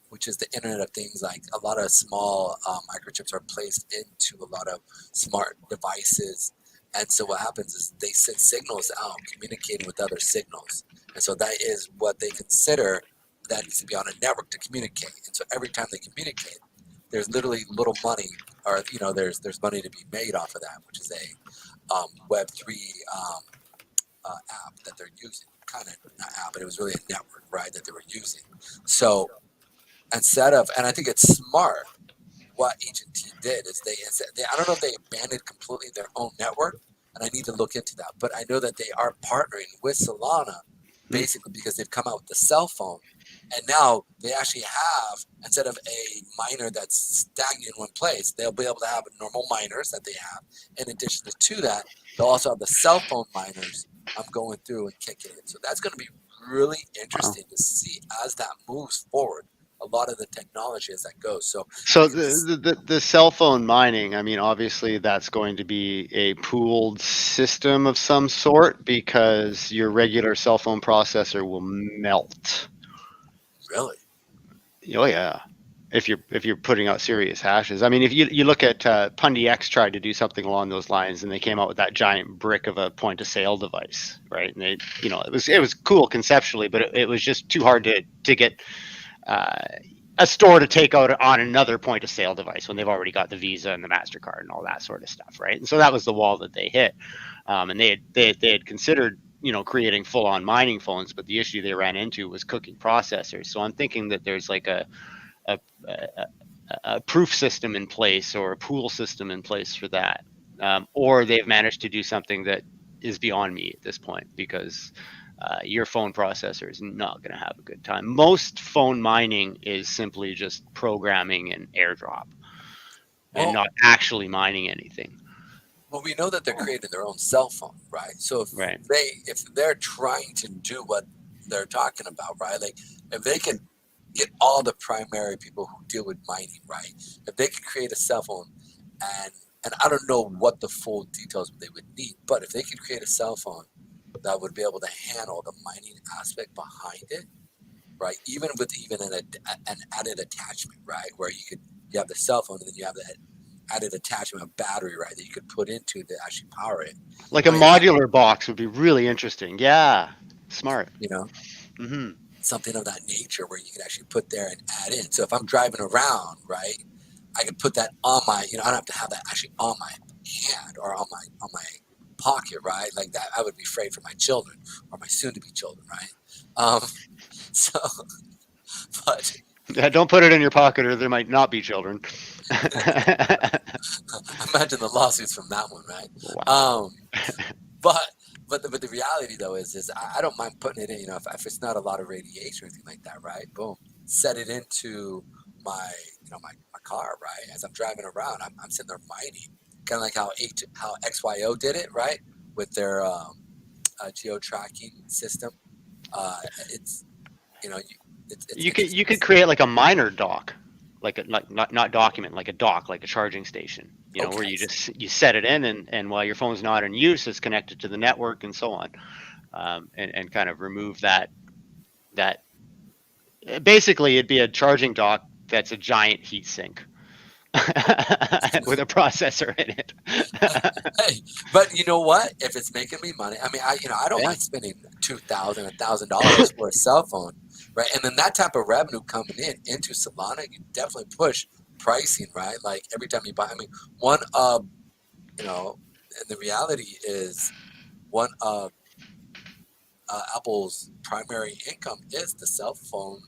Which is the Internet of Things. Like a lot of small microchips are placed into a lot of smart devices, and so what happens is they send signals out, communicating with other signals, and so that is what they consider that needs to be on a network to communicate. And so every time they communicate, there's literally little money, or there's money to be made off of that, which is a Web3 app that they're using. Kind of not app, but it was really a network, right, that they were using. So instead of, and I think it's smart, what HNT did is I don't know if they abandoned completely their own network, and I need to look into that, but I know that they are partnering with Solana basically because they've come out with the cell phone And now they actually have, instead of a miner that's stagnant in one place, they'll be able to have normal miners that they have. In addition to that, they'll also have the cell phone miners going through and kicking it. So that's going to be really interesting to see as that moves forward. A lot of the technology as that goes. So the cell phone mining, I mean, obviously that's going to be a pooled system of some sort because your regular cell phone processor will melt. really, Oh yeah, if you're putting out serious hashes. I mean, if you look at Pundi X tried to do something along those lines, and they came out with that giant brick of a point of sale device, right? And they, it was cool conceptually, but it was just too hard to get a store to take out on another point of sale device when they've already got the Visa and the MasterCard and all that sort of stuff, right? And so that was the wall that they hit. And they had considered, creating full on mining phones, but the issue they ran into was cooking processors. So I'm thinking that there's like a proof system in place or a pool system in place for that. Or they've managed to do something that is beyond me at this point, because your phone processor is not going to have a good time. Most phone mining is simply just programming and airdrop and not actually mining anything. Well, we know that they're creating their own cell phone, right? So if they're trying to do what they're talking about, right? Like if they can get all the primary people who deal with mining, right? If they can create a cell phone, and I don't know what the full details they would need, but if they could create a cell phone that would be able to handle the mining aspect behind it, right? Even with an added attachment, right? Where you have the cell phone and then you have that added attachment of battery, right? That you could put into to actually power it. Like a modular box would be really interesting. Yeah, smart. Mm-hmm. Something of that nature where you can actually put there and add in. So if I'm driving around, right, I could put that on my, I don't have to have that actually on my hand or on my pocket, right? Like that, I would be afraid for my children or my soon-to-be children, right? So, but yeah, don't put it in your pocket, or there might not be children. Imagine the lawsuits from that one, right? Wow. But the reality though is I don't mind putting it in. If it's not a lot of radiation or anything like that, right? Boom, set it into my my car, right? As I'm driving around, I'm sitting there mining, kind of like how XYO did it, right? With their geo tracking system. You could create like a miner dock, like not document, like a dock, like a charging station, where you set it in, and while your phone's not in use, it's connected to the network and so on, and kind of remove that. Basically, it'd be a charging dock that's a giant heat sink with a processor in it. Hey, but you know what? If it's making me money, I mean, I don't mind spending $2,000, $1,000 for a cell phone, right? And then that type of revenue coming into Solana, you definitely push pricing, right? Like every time you buy, I mean, one of, and the reality is one of Apple's primary income is the cell phone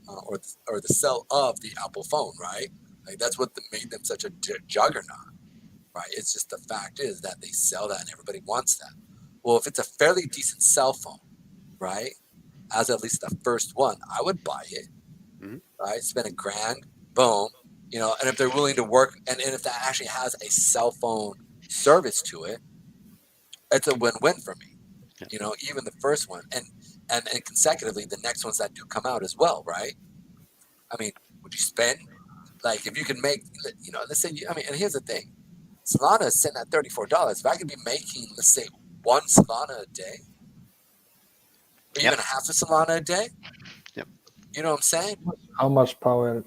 or the sell of the Apple phone, right? Like that's what made them such a juggernaut, right? It's just the fact is that they sell that and everybody wants that. Well, if it's a fairly decent cell phone, right, as at least the first one, I would buy it, right? Spend $1,000, boom, and if they're willing to work, and if that actually has a cell phone service to it, it's a win-win for me. Even the first one, and consecutively the next ones that do come out as well, right? I mean, would you spend, like, if you can make, let's say, and here's the thing, Solana is sitting at $34. If I could be making, let's say, 1 Solana a day, or even half a Solana a day, you know what I'm saying? How much power,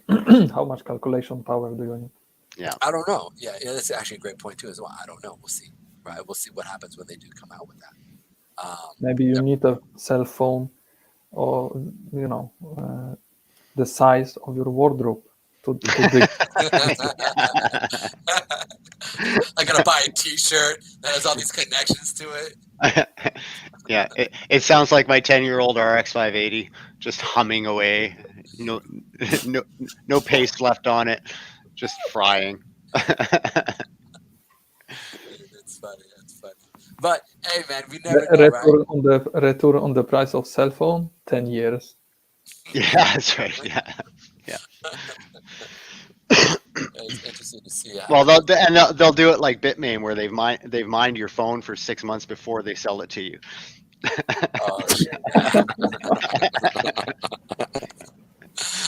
how much calculation power do you need? Yeah, I don't know. Yeah, that's actually a great point too as well. I don't know. We'll see, right? We'll see what happens when they do come out with that. Maybe you need a cell phone, or the size of your wardrobe to dig. I gotta buy a T-shirt that has all these connections to it. Yeah, it sounds like my 10-year-old RX 580 just humming away. No paste left on it, just frying. It's funny. But hey, man, we never know, right? Return on the price of cell phone, 10 years. Yeah, that's right. Yeah. It's interesting to see how. Well, they'll do it like Bitmain, where they've mined your phone for 6 months before they sell it to you. Oh,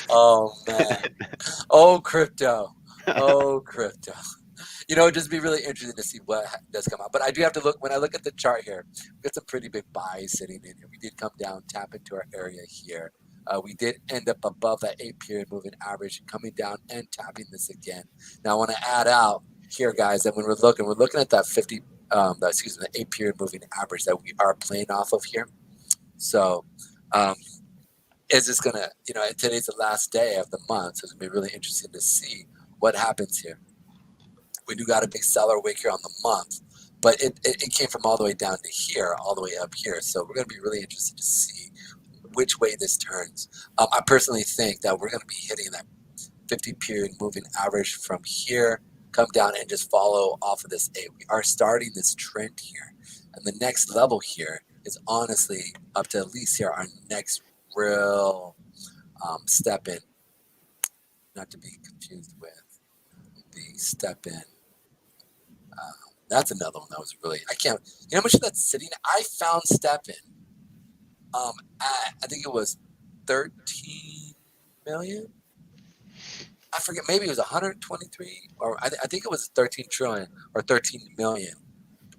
oh man. Oh, crypto. Oh, crypto. You know, it'd just be really interesting to see what does come out. But I do have to look, when I look at the chart here, we've got some pretty big buys sitting in here. We did come down, tap into our area here. We did end up above that 8-period moving average, coming down and tapping this again. Now I want to add out here, guys, that when we're looking at that 50, the 8-period moving average that we are playing off of here. So it's just gonna, you know, today's the last day of the month, so it's gonna be really interesting to see what happens here. We do got a big seller wick here on the month, but it came from all the way down to here, all the way up here. So we're gonna be really interested to see which way this turns. I personally think that we're gonna be hitting that 50-period moving average from here, come down and just follow off of this 8. We are starting this trend here, and the next level here is honestly up to at least here our next real step in, not to be confused with the step in. That's another one that was really, I can't, you know how much that's sitting? I found step in at, I think it was 13 million. I forget, maybe it was 123, or I think it was 13 trillion or 13 million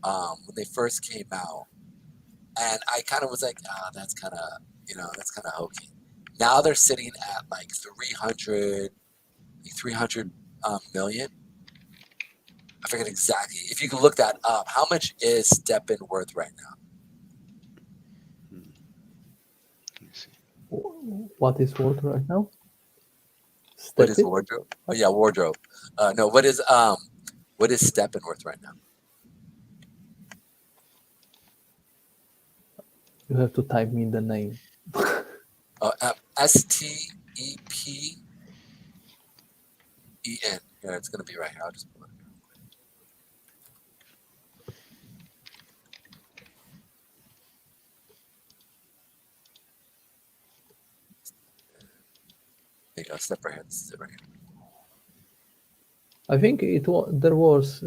when they first came out. And I kind of was like, that's kind of, you know, that's kind of hokey. Now they're sitting at like 300 million. I forget exactly. If you can look that up, how much is Step-In worth right now? Let me see. What is worth right now? What is Step-In? wardrobe? Oh yeah, wardrobe. No, what is Step-In worth right now? You have to type me the name. STEPEN. Here, it's gonna be right here. I'll just pull it. There you go. Step right here. This is it right here. I think there was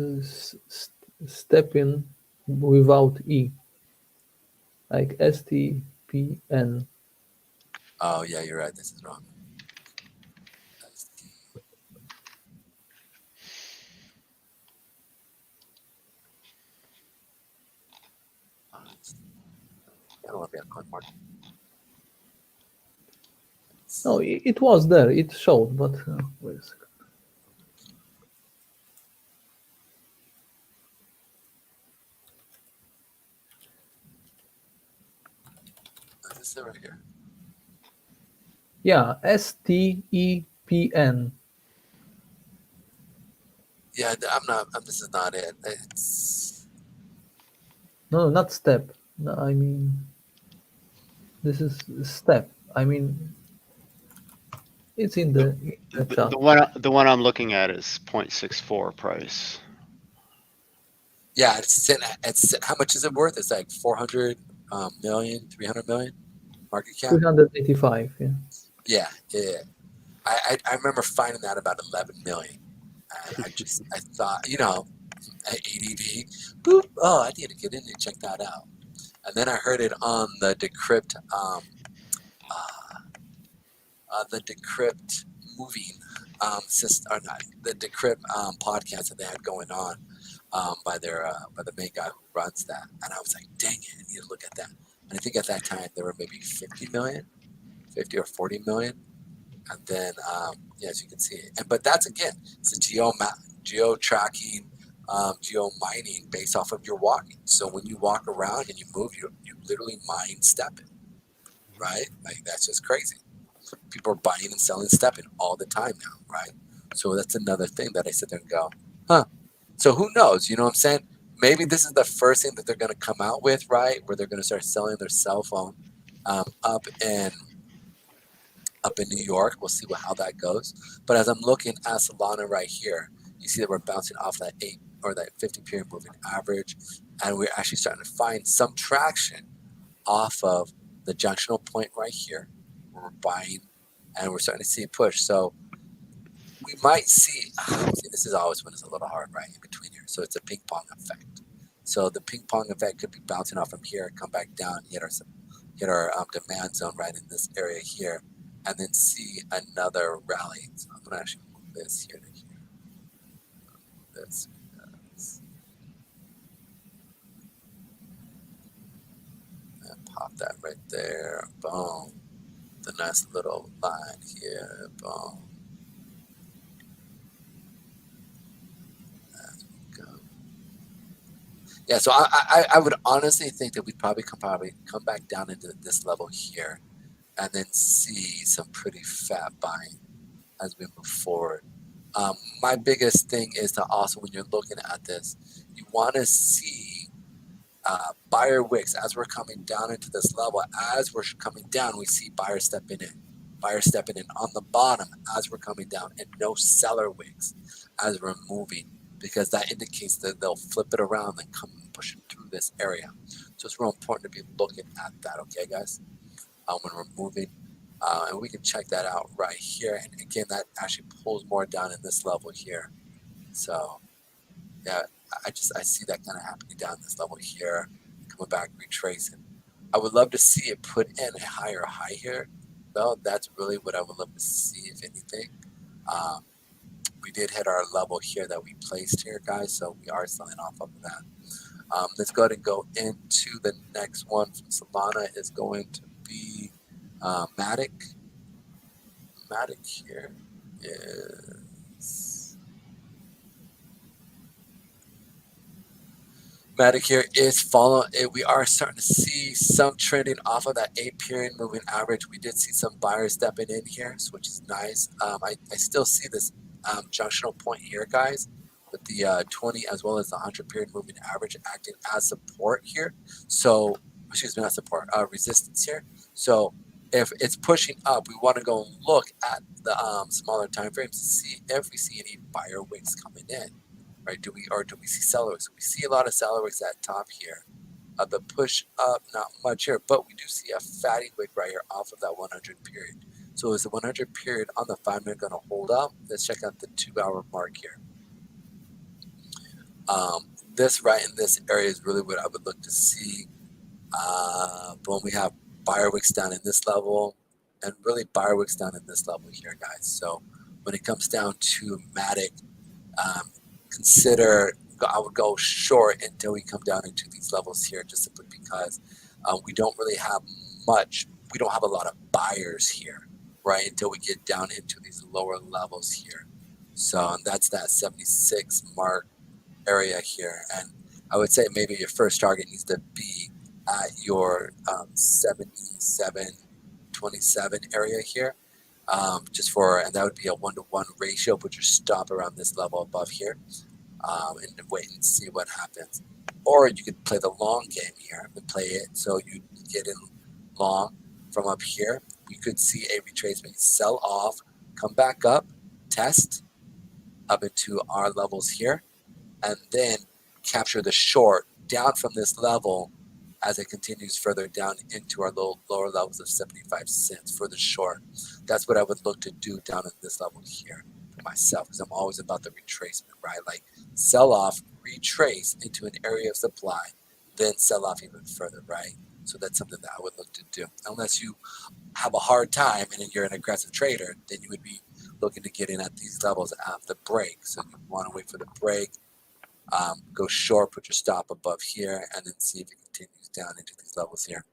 Step-In without E, like STPN. Oh yeah, you're right. This is wrong. I don't want to be on CoinMarket. No, it was there. It showed, but wait a second. This is it right here. Yeah, STEPN. Yeah, I'm not. This is not it. It's No, not step. No, I mean, this is step. I mean, it's in the chat. The one I'm looking at is 0.64 price. yeah. It's how much is it worth? It's like 400 million, 300 million market cap. 385. Yeah. Yeah. I remember finding that about 11 million. And I thought, you know, ADD, boop. Oh, I need to get in and check that out. And then I heard it on the Decrypt, moving system, or not the Decrypt podcast that they had going on by the main guy who runs that. And I was like, dang it, I need to look at that. And I think at that time there were maybe 50 or 40 million. And then, as you can see, but that's again, it's a geo tracking, geo mining based off of your walking. So when you walk around and you move, you literally mine Step-In, right? Like that's just crazy. People are buying and selling Step-In all the time now, right? So that's another thing that I sit there and go, huh? So who knows? You know what I'm saying? Maybe this is the first thing that they're going to come out with, right? Where they're going to start selling their cell phone up in New York. We'll see how that goes. But as I'm looking at Solana right here, you see that we're bouncing off that 8 or that 50-period moving average, and we're actually starting to find some traction off of the junctional point right here, we're buying, and we're starting to see a push. So we might see this is always when it's a little hard, right, in between here. So it's a ping pong effect. So the ping pong effect could be bouncing off from here, come back down, hit our demand zone right in this area here, and then see another rally. So I'm gonna actually move this here to here. This. And pop that right there. Boom. The nice little line here. Boom. There we go. Yeah, so I would honestly think that we'd probably come back down into this level here and then see some pretty fat buying as we move forward. My biggest thing is to also, when you're looking at this, you want to see buyer wicks as we're coming down into this level. As we're coming down, we see buyers stepping in on the bottom as we're coming down, and no seller wicks as we're moving, because that indicates that they'll flip it around and come pushing through this area. So it's real important to be looking at that, okay, guys, when we're moving. And we can check that out right here. And again, that actually pulls more down in this level here. So yeah, I see that kind of happening down this level here, coming back, retracing. I would love to see it put in a higher high here, though. That's really what I would love to see, if anything. We did hit our level here that we placed here, guys, so we are selling off of that. Let's go ahead and go into the next one from Solana. Is going to be Matic. Matic here is Matic here is following. We are starting to see some trending off of that 8-period moving average. We did see some buyers stepping in here, which is nice. I still see this junctional point here, guys, with the 20 as well as the 100-period moving average acting as support here. So, excuse me, not support, resistance here. So if it's pushing up, we want to go and look at the smaller time frames to see if we see any buyer wicks coming in, right? Do we see seller wicks? We see a lot of seller wicks at top here. The push up, not much here, but we do see a fatty wick right here off of that 100 period. So is the 100 period on the 5-minute going to hold up? Let's check out the 2-hour mark here. This right in this area is really what I would look to see. Boom, we have buyer wicks down in this level, and really buyer wicks down in this level here, guys. So when it comes down to Matic, I would go short until we come down into these levels here, just simply because we don't really have much. We don't have a lot of buyers here, right, until we get down into these lower levels here. So and that's that 76 mark area here, and I would say maybe your first target needs to be at your 77.27 area here, and that would be a 1-to-1 ratio. Put your stop around this level above here, and wait and see what happens. Or you could play the long game here and play it so you get in long from up here. We could see a retracement, sell off, come back up, test up into our levels here, and then capture the short down from this level as it continues further down into our lower levels of 75 cents for the short. That's what I would look to do down at this level here for myself, because I'm always about the retracement, right? Like sell off, retrace into an area of supply, then sell off even further, right? So that's something that I would look to do. Unless you have a hard time and you're an aggressive trader, then you would be looking to get in at these levels at the break. So you want to wait for the break, go short, put your stop above here, and then see if it continues down into these levels here.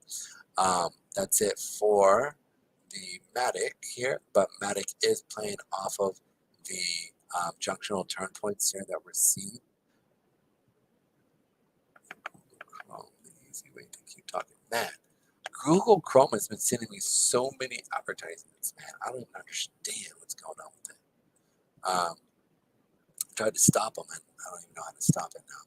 That's it for the Matic here, but Matic is playing off of the junctional turn points here that we're seeing. Google Chrome, the easy way to keep talking. Man, Google Chrome has been sending me so many advertisements, man. I don't even understand what's going on with it. Tried to stop them, and I don't even know how to stop it now.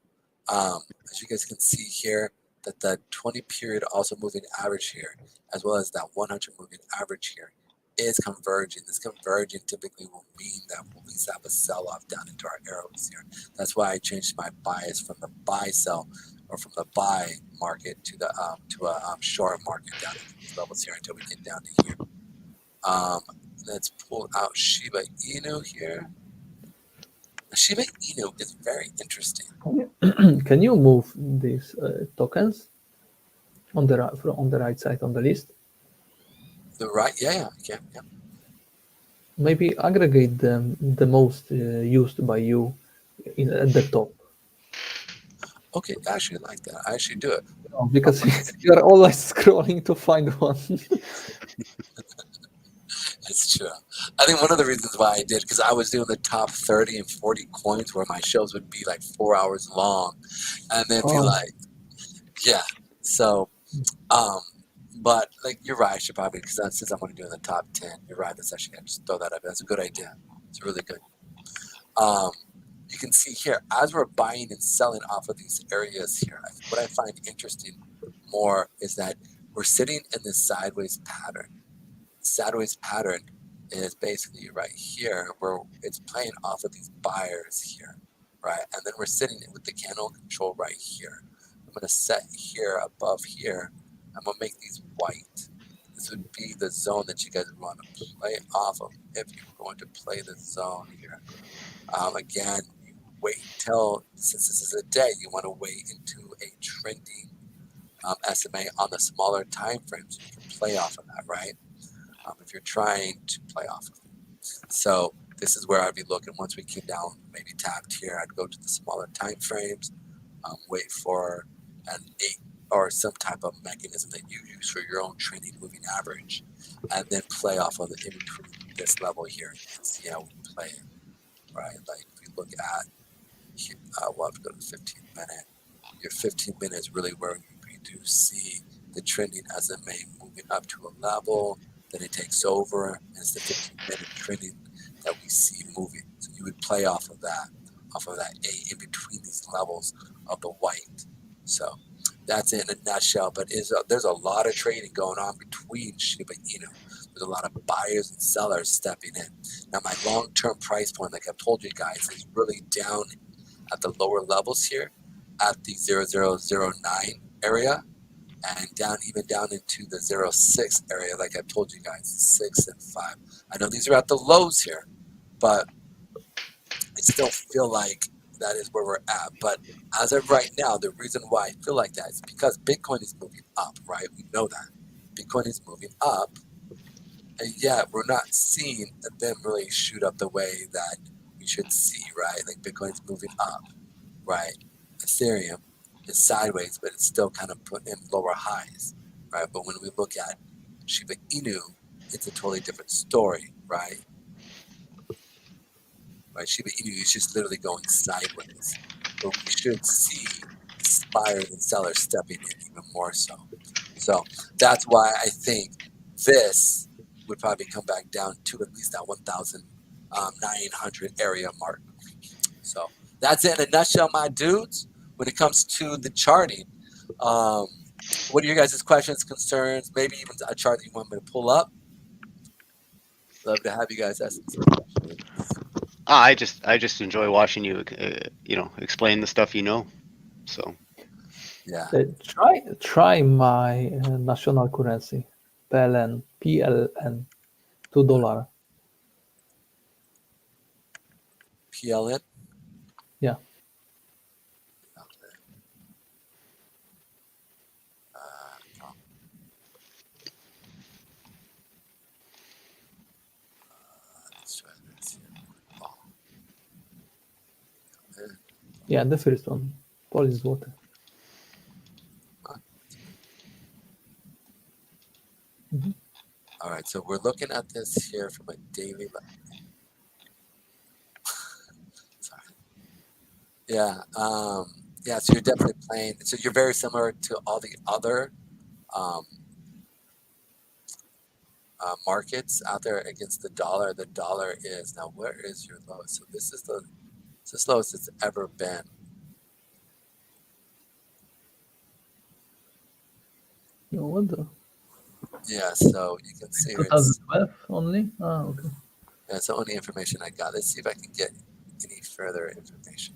As you guys can see here, that the 20 period also moving average here, as well as that 100 moving average here, is converging. This converging typically will mean that we'll at least have a sell-off down into our arrows here. That's why I changed my bias from the buy-sell, or from the buy market to the short market down into these levels here until we get down to here. Let's pull out Shiba Inu here. Shiba Inu is very interesting. Can you move these tokens on the right side on the list? The right, yeah, yeah. Maybe aggregate them the most used by you at the top. Okay, I actually like that. I actually do it. Because you are always scrolling to find one. That's true. I think one of the reasons why I did, because I was doing the top 30 and 40 coins where my shows would be like 4 hours long and then be like, yeah. So, but like, you're right. I should probably, because since I'm going to do in the top 10, you're right. That's actually, I just throw that up. That's a good idea. It's really good. You can see here, as we're buying and selling off of these areas here, what I find interesting more is that we're sitting in this sideways pattern. Sideways pattern is basically right here where it's playing off of these buyers here, right? And then we're sitting with the candle control right here. I'm going to set here above here. I'm going to make these white. This would be the zone that you guys would want to play off of if you're going to play the zone here. Again, you wait till, since this is a day, you want to wait into a trending SMA on the smaller time frames. You can play off of that, right? If you're trying to play off of it. So this is where I'd be looking. Once we came down, maybe tapped here, I'd go to the smaller time frames, wait for an 8 or some type of mechanism that you use for your own trending moving average, and then play off of the in between this level here and see how we play it, right? Like if you look at, we'll have to go to 15 minute. Your 15 minutes is really where you do see the trending SMA moving up to a level. Then it takes over, and it's the 15-minute trending that we see moving. So you would play off of that A in between these levels of the white. So that's it in a nutshell. But there's a lot of trading going on between Shiba Inu. There's a lot of buyers and sellers stepping in. Now my long-term price point, like I've told you guys, is really down at the lower levels here, at the 0009 area. And even down into the 06 area, like I told you guys, 6 and 5. I know these are at the lows here, but I still feel like that is where we're at. But as of right now, the reason why I feel like that is because Bitcoin is moving up, right? We know that. Bitcoin is moving up, and yet we're not seeing them really shoot up the way that we should see, right? Like Bitcoin's moving up, right? Ethereum is sideways, but it's still kind of put in lower highs, right? But when we look at Shiba Inu, it's a totally different story, right? Right, Shiba Inu is just literally going sideways, but we should see buyers and sellers stepping in even more so. So that's why I think this would probably come back down to at least that 1,900 area mark. So that's it in a nutshell, my dudes. When it comes to the charting, what are your guys' questions, concerns, maybe even a chart that you want me to pull up? Love to have you guys ask some questions. I just enjoy watching you, explain the stuff you know. So yeah, try my national currency, PLN, $2. PLN. Yeah. Yeah, the first one, Polish złoty. Mm-hmm. All right, so we're looking at this here from a daily level. Sorry. Yeah, yeah. So you're definitely playing. So you're very similar to all the other markets out there against the dollar. The dollar is now. Where is your lowest? So this is the lowest it's ever been. No wonder. Yeah, so you can see here. 2012 only? Ah, okay. That's the only information I got. Let's see if I can get any further information.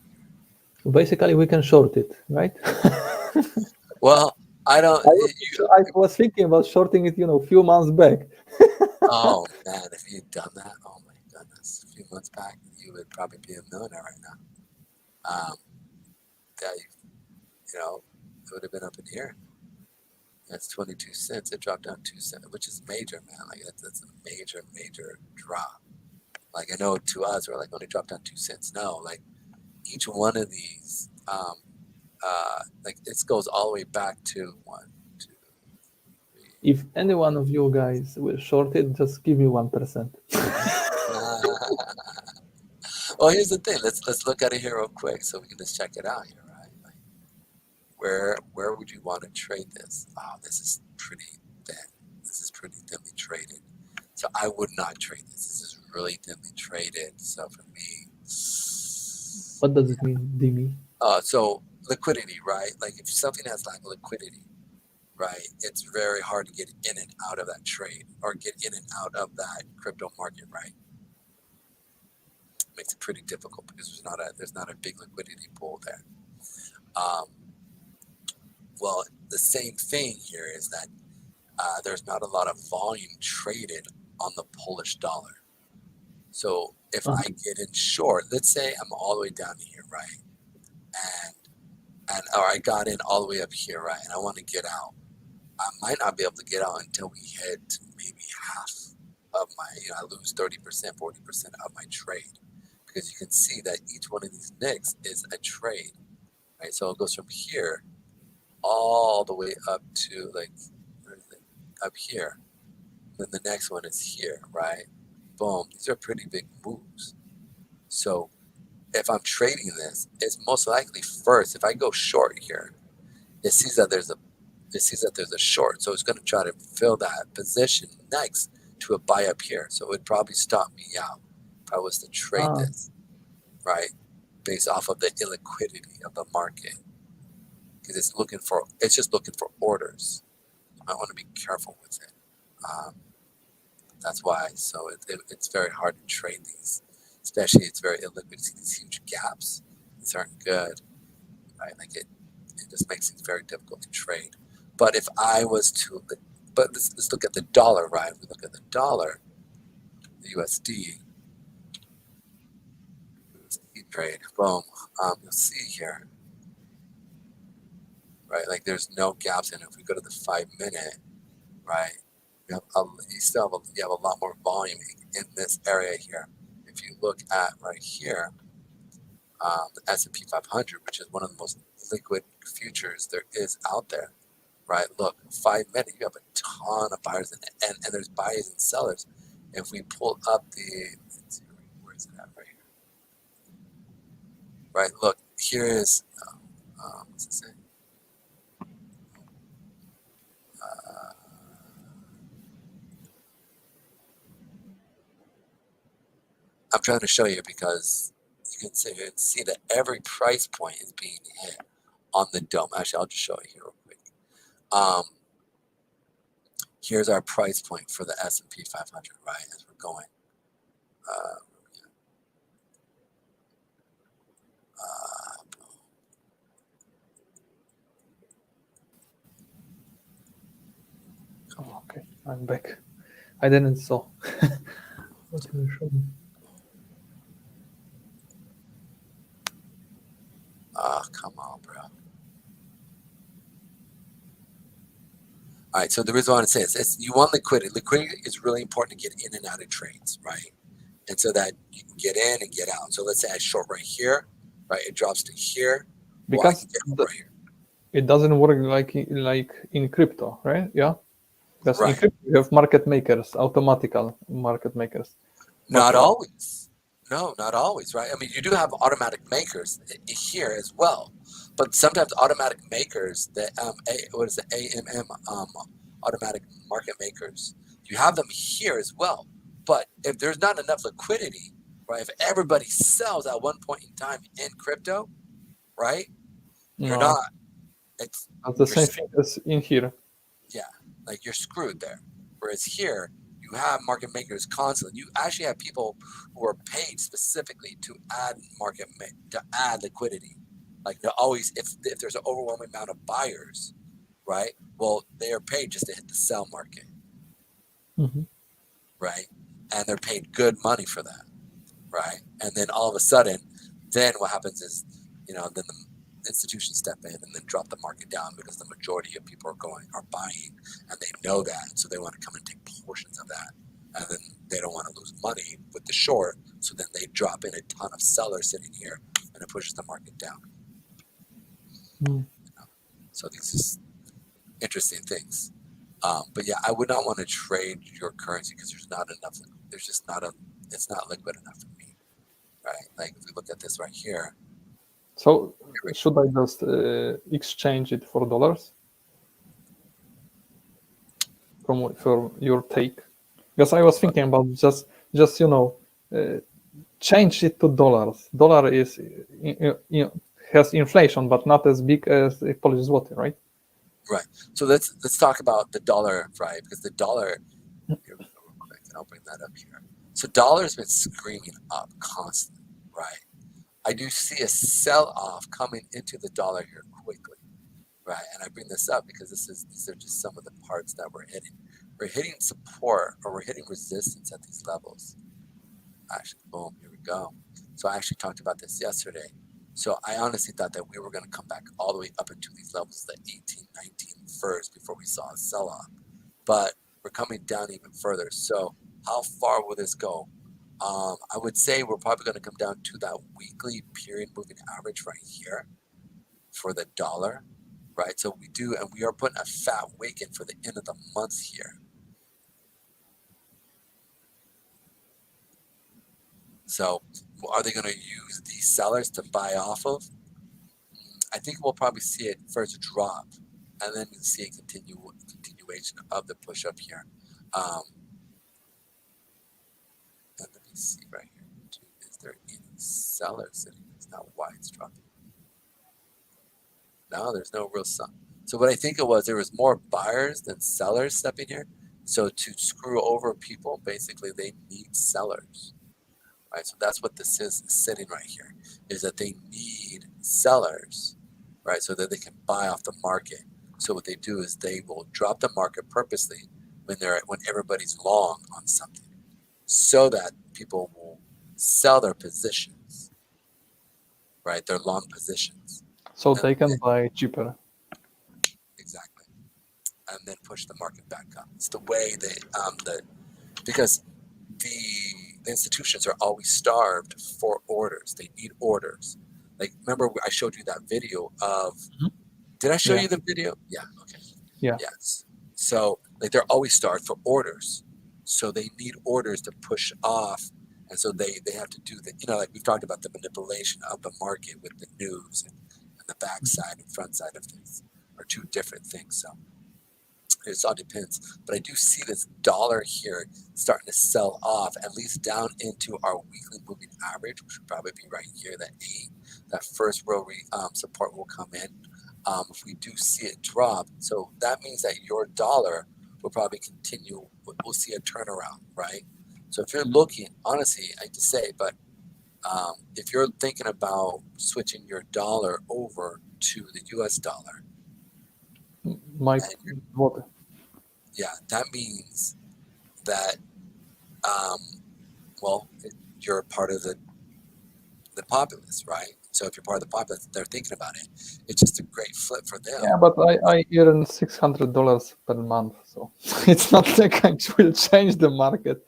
So basically, we can short it, right? Well, I don't. I was thinking about shorting it, few months back. Oh man, if you'd done that, oh my goodness, a few months back, you would probably be a millionaire right now. Yeah, you know, it would have been up in here. That's 22 cents. It dropped down 2 cents, which is major, man. Like that's a major drop. Like I know to us, we're like only dropped down 2 cents. No, like each one of these, like this goes all the way back to 1, 2, 3. If any one of you guys will short it, just give me 1%. Well, here's the thing. Let's look at it here real quick so we can just check it out here, right? Like, where would you want to trade this? Oh, this is pretty thin. This is pretty thinly traded. So I would not trade this. This is really thinly traded. So for me, What does it mean, Dimi? so liquidity, right? Like if something has lack of liquidity, right, it's very hard to get in and out of that trade or get in and out of that crypto market, right? Makes it pretty difficult because there's not a big liquidity pool there. Well, the same thing here is that there's not a lot of volume traded on the Polish dollar. So if I get in short, let's say I'm all the way down here, right, and or I got in all the way up here, right, and I want to get out, I might not be able to get out until we hit maybe half of my, I lose 30%, 40% of my trade. Because you can see that each one of these nicks is a trade, right? So it goes from here all the way up to like, where is it? Up here. Then the next one is here, right? Boom. These are pretty big moves. So if I'm trading this, it's most likely first, if I go short here, it sees that there's a short. So it's going to try to fill that position next to a buy up here. So it would probably stop me out if I was to trade this, right? Based off of the illiquidity of the market. Because it's just looking for orders. You might want to be careful with it. That's why. So it's very hard to trade these. Especially it's very illiquid. See these huge gaps. These aren't good, right? Like it just makes it very difficult to trade. But if I was to, but let's look at the dollar, right? If we look at the dollar, the USD trade, boom. You'll see here, right? Like there's no gaps in it. If we go to the 5-minute, right? You have a lot more volume in this area here. If you look at right here, the S&P 500, which is one of the most liquid futures there is out there, right? Look, 5-minute, you have a ton of buyers in it, and there's buyers and sellers. If we pull up let's see, where is it at right here? Right, look, here is, what's it say? I'm trying to show you because you can see that every price point is being hit on the dome. Actually, I'll just show you here real quick. Here's our price point for the S&P 500, right, as we're going. Oh, okay, I'm back. I didn't saw. What will show me? Come on, bro. All right, so the reason I want to say is you want liquidity. Liquidity is really important to get in and out of trades, right? And so that you can get in and get out. So let's say I short right here, right? It drops to here. Because right here. It doesn't work like in crypto, right? Yeah. Because in crypto you have market makers, automatical market makers. Not always. No, not always, right? I mean, you do have automatic makers here as well, but sometimes automatic makers, what is the AMM, automatic market makers, you have them here as well. But if there's not enough liquidity, right? If everybody sells at one point in time in crypto, right? You're not. It's the same thing as in here. Yeah, like you're screwed there. Whereas here, you have market makers constantly. You actually have people who are paid specifically to add liquidity. Like they're always, if there's an overwhelming amount of buyers, right? Well, they are paid just to hit the sell market. Mm-hmm. right? And they're paid good money for that, right? And then all of a sudden, then what happens is, then the institutions step in and then drop the market down because the majority of people are buying, and they know that, so they want to come and take portions of that, and then they don't want to lose money with the short, so then they drop in a ton of sellers sitting here, and it pushes the market down. So these are interesting things. But yeah, I would not want to trade your currency because there's not enough. There's just not it's not liquid enough for me, right? Like if we look at this right here. So should I just exchange it for dollars? For your take, because I was thinking about just change it to dollars. Dollar is has inflation, but not as big as the Polish zloty, right? Right. So let's talk about the dollar, right? Because the dollar, here we go real quick, and I'll bring that up here. So dollar's been screaming up constantly, right? I do see a sell-off coming into the dollar here quickly, right? And I bring this up because these are just some of the parts that we're hitting. We're hitting support, or we're hitting resistance at these levels. Actually, boom, here we go. So I actually talked about this yesterday. So I honestly thought that we were going to come back all the way up into these levels, the 18, 19 first, before we saw a sell-off. But we're coming down even further. So how far will this go? I would say we're probably going to come down to that weekly period moving average right here for the dollar, right? So we are putting a fat wick in for the end of the month here. So are they going to use these sellers to buy off of? I think we'll probably see it first drop, and then see a continuation of the push up here. And let me see right here. Is there any sellers sitting? It's not why it's dropping. No, there's no real sell. So what I think it was, there was more buyers than sellers stepping here. So to screw over people, basically they need sellers. Right, so that's what this is sitting right here, is that they need sellers, right, so that they can buy off the market. So what they do is they will drop the market purposely when everybody's long on something, so that people will sell their positions, right, their long positions. So they can buy cheaper. Exactly, and then push the market back up. It's the way because the institutions are always starved for orders. They need orders. Like, remember I showed you that video of, did I show you the video? Yeah, okay. Yeah. Yes. So like they're always starved for orders. So they need orders to push off. And so they have to do the, like we've talked about the manipulation of the market with the news and the back side and front side of things are two different things. So it all depends, but I do see this dollar here starting to sell off, at least down into our weekly moving average, which would probably be right here, that 8. That first row support will come in. If we do see it drop, so that means that your dollar will probably continue. We'll see a turnaround, right? So if you're looking, honestly, I hate to say, but if you're thinking about switching your dollar over to the US dollar, yeah, that means that, you're part of the populace, right? So if you're part of the populace, they're thinking about it. It's just a great flip for them. Yeah, but I earn $600 per month, so it's not like I will change the market.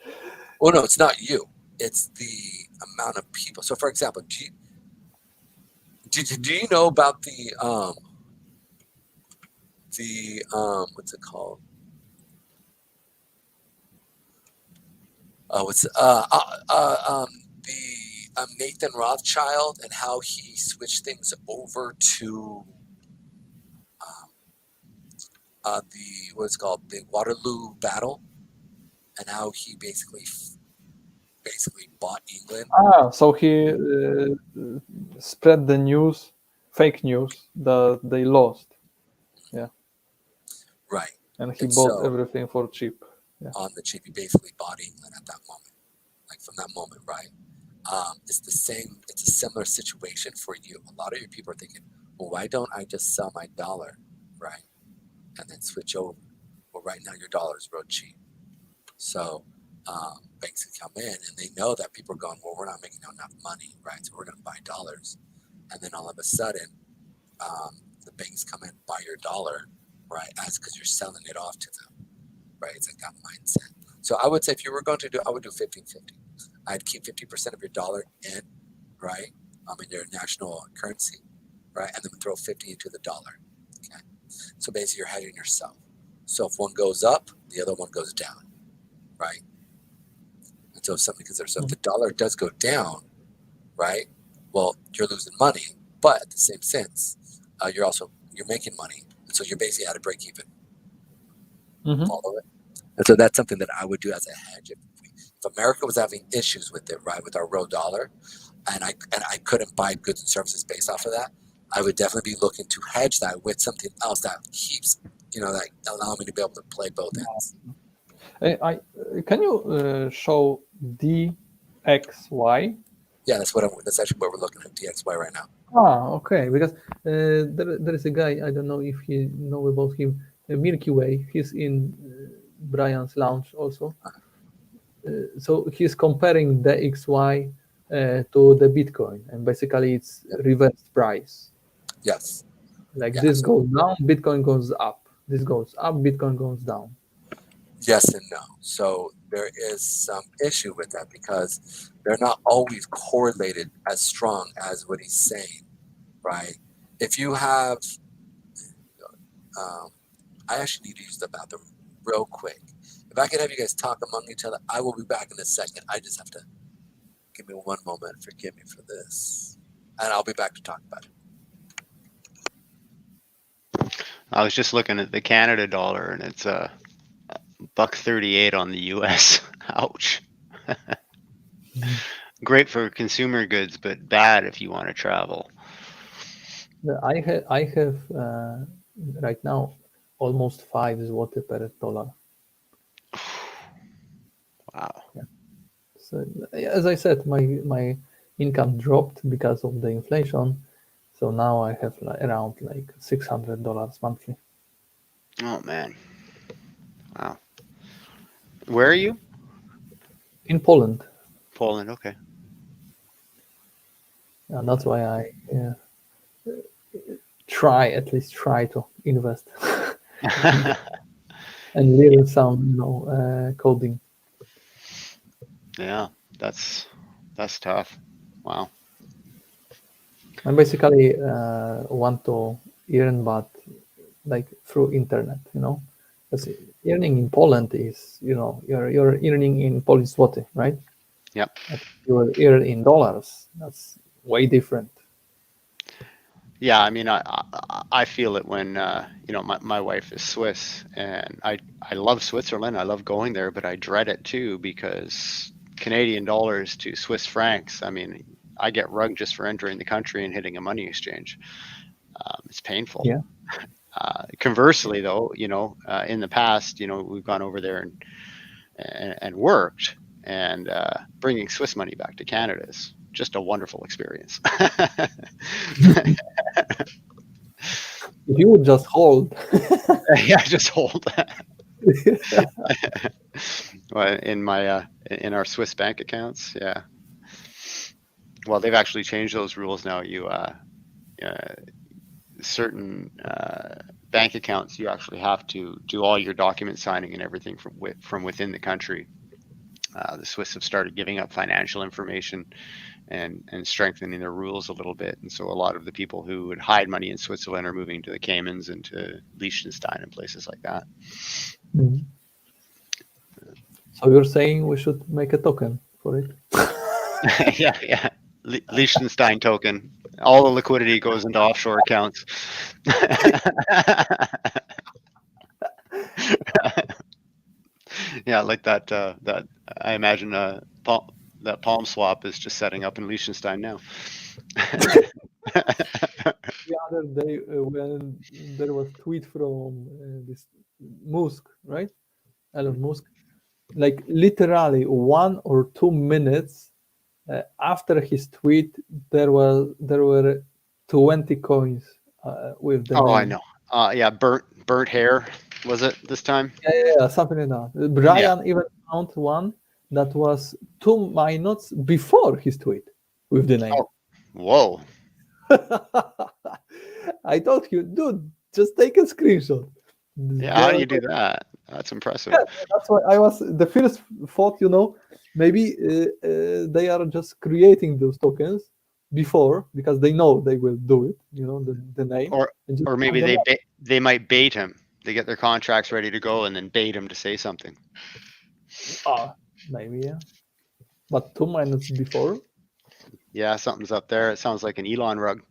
Well, no, it's not you. It's the amount of people. So, for example, do you know about the what's it called? Nathan Rothschild, and how he switched things over to the Waterloo battle, and how he basically bought England. So he spread the news, fake news, that they lost. Yeah. Right. And he bought everything for cheap. Yeah. On the cheap, he basically bought England at that moment. Like from that moment, right? It's the same. It's a similar situation for you. A lot of your people are thinking, well, why don't I just sell my dollar, right, and then switch over? Well, right now your dollar is real cheap. So banks can come in and they know that people are going, well, we're not making enough money, right? So we're going to buy dollars. And then all of a sudden, the banks come in, buy your dollar, right? As because you're selling it off to them, right? It's like that mindset. So I would say if you were going to do, I would do 15-50. I'd keep 50% of your dollar in, right? In your national currency, right? And then throw 50 into the dollar. Okay. So basically you're hedging yourself. So if one goes up, the other one goes down, right? And so if something because so if the dollar does go down, right? Well, you're losing money, but at the same sense, you're making money, and so you're basically at a break even. Follow it. And so that's something that I would do as a hedge. If America was having issues with it, right, with our real dollar, and I couldn't buy goods and services based off of that, I would definitely be looking to hedge that with something else that keeps, that allow me to be able to play both ends. Can you show DXY? Yeah, that's actually what we're looking at, DXY right now. Okay, because there is a guy, I don't know if you know about him, Milky Way. He's in Brian's lounge also. So he's comparing the XY to the Bitcoin, and basically it's reverse price. Yes. This goes down, Bitcoin goes up. This goes up, Bitcoin goes down. Yes and no. So there is some issue with that because they're not always correlated as strong as what he's saying, right? If you have, I actually need to use the bathroom real quick. If I could have you guys talk among each other, I will be back in a second. I just have to give me one moment. Forgive me for this. And I'll be back to talk about it. I was just looking at the Canada dollar, and it's $1.38 on the US. Ouch. Great for consumer goods, but bad if you want to travel. I have right now almost 5 zloty per dollar. Wow. Yeah. So as I said, my income dropped because of the inflation. So now I have around $600 monthly. Oh man. Wow. Where are you? In Poland. Poland, okay. And that's why I at least try to invest and learn some coding. Yeah, that's tough. Wow. I basically want to earn, but through internet, because earning in Poland is, you're earning in Polish zloty, right? Yep. If you earn in dollars, that's way different. Yeah, I mean, I feel it when my wife is Swiss, and I love Switzerland. I love going there, but I dread it too because Canadian dollars to Swiss francs. I mean, I get rugged just for entering the country and hitting a money exchange. It's painful. Yeah. Conversely, though, in the past, we've gone over there and worked, and bringing Swiss money back to Canada is just a wonderful experience. If you would just hold. Yeah, just hold. Well, in our Swiss bank accounts, yeah. Well, they've actually changed those rules now. You certain bank accounts, you actually have to do all your document signing and everything from within the country. The Swiss have started giving up financial information and strengthening their rules a little bit. And so a lot of the people who would hide money in Switzerland are moving to the Caymans and to Liechtenstein and places like that. Mm-hmm. So you're saying we should make a token for it? Yeah. Liechtenstein token. All the liquidity goes into offshore accounts. Yeah, like that. That I imagine that Palm Swap is just setting up in Liechtenstein now. The other day when there was a tweet from this Musk, right? Elon Musk, literally 1 or 2 minutes after his tweet, there were 20 coins with the name. I know. Yeah, burnt hair was it this time? Yeah, something like that. Brian even found one that was 2 minutes before his tweet with the name. Oh. Whoa. I told you, dude, just take a screenshot. Yeah, how do you do that? That's impressive. Yeah, that's why I was the first thought. Maybe they are just creating those tokens before because they know they will do it. The name. Or and just or maybe put them up. they might bait him. They get their contracts ready to go and then bait him to say something. Maybe, yeah. But 2 minutes before. Yeah, something's up there. It sounds like an Elon rug.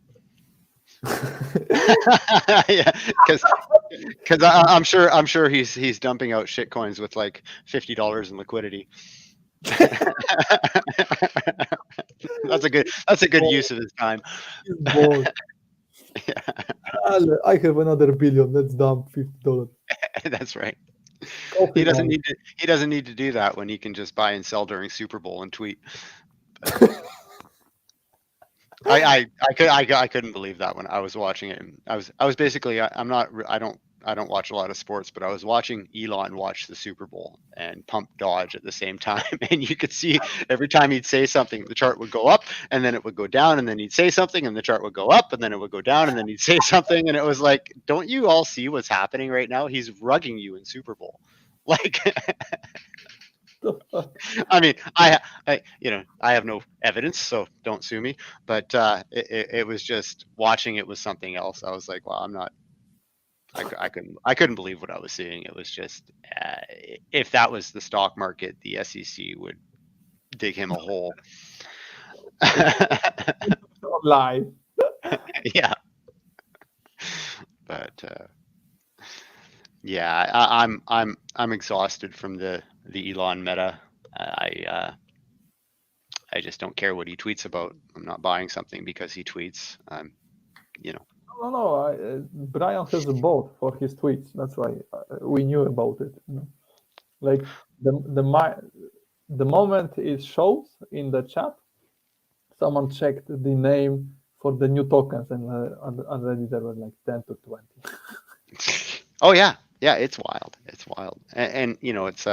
Yeah, because I'm sure he's dumping out shit coins with like $50 in liquidity. That's a good use of his time. He's bored. I have another billion. Let's dump $50. That's right. Coffee He doesn't time. need to do that when he can just buy and sell during Super Bowl and tweet. I couldn't believe that when I was watching it. I was basically I don't watch a lot of sports, but I was watching Elon watch the Super Bowl and pump Dodge at the same time, and you could see every time he'd say something, the chart would go up, and then it would go down, and then he'd say something, and the chart would go up, and then it would go down, and then he'd say something, and it was like, don't you all see what's happening right now? He's rugging you in Super Bowl, like. I mean, I have no evidence, so don't sue me. But it was just watching it was something else. I was like, well, I couldn't believe what I was seeing. It was just, if that was the stock market, the SEC would dig him a hole. Live. Yeah. But yeah, I'm exhausted from the Elon meta. I just don't care what he tweets about. I'm not buying something because he tweets. No. Brian has a bot for his tweets. That's why we knew about it. Like the moment it shows in the chat, someone checked the name for the new tokens, and already there were like 10 to 20. Oh yeah, it's wild. And it's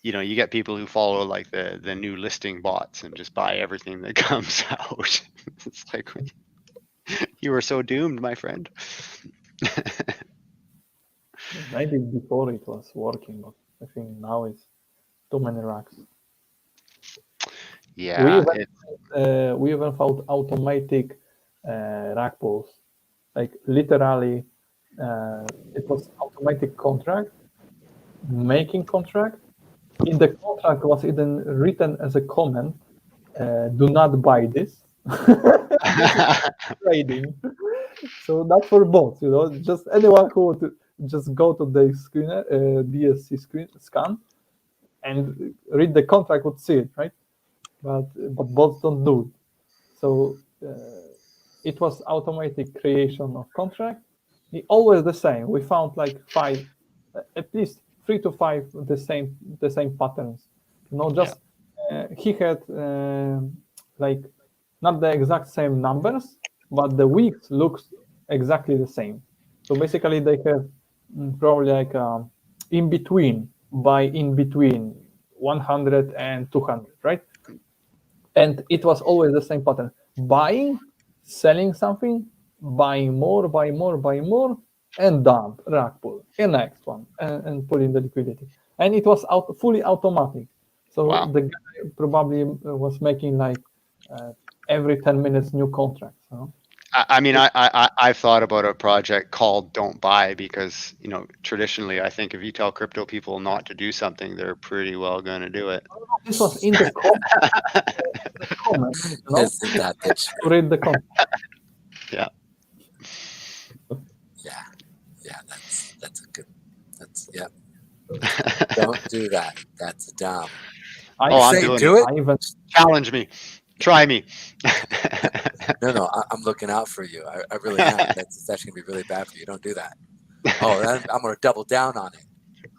you get people who follow like the new listing bots and just buy everything that comes out. It's like, you were so doomed, my friend. Maybe before it was working, but I think now it's too many racks. Yeah. We even found automatic rack pulls. Like literally, it was automatic contract, making contract. In the contract was even written as a comment, do not buy this. Trading. So that's for bots, just anyone who would just go to the screen, BSC screen scan and read the contract would see it, right? But bots don't do it. So it was automatic creation of contract. It always the same. We found like 5, at least 3 to 5 the same patterns. He had like not the exact same numbers, but the weeks looks exactly the same. So basically they have probably like in between 100 and 200, right? And it was always the same pattern: buying, selling something, buying more, buy more, and dump, rack pull, and next one, and put in the liquidity. And it was fully automatic. So Wow. The guy probably was making like every 10 minutes new contracts. I mean, I've thought about a project called Don't Buy because, traditionally, I think if you tell crypto people not to do something, they're pretty well going to do it. This was in the comments. Isn't that the truth? To read the comments. Yeah. Yeah. Don't do that. That's dumb. I'm say doing do it. I even Challenge me. Try me. No, I'm looking out for you. I really am. It's actually gonna be really bad for you. Don't do that. I'm gonna double down on it.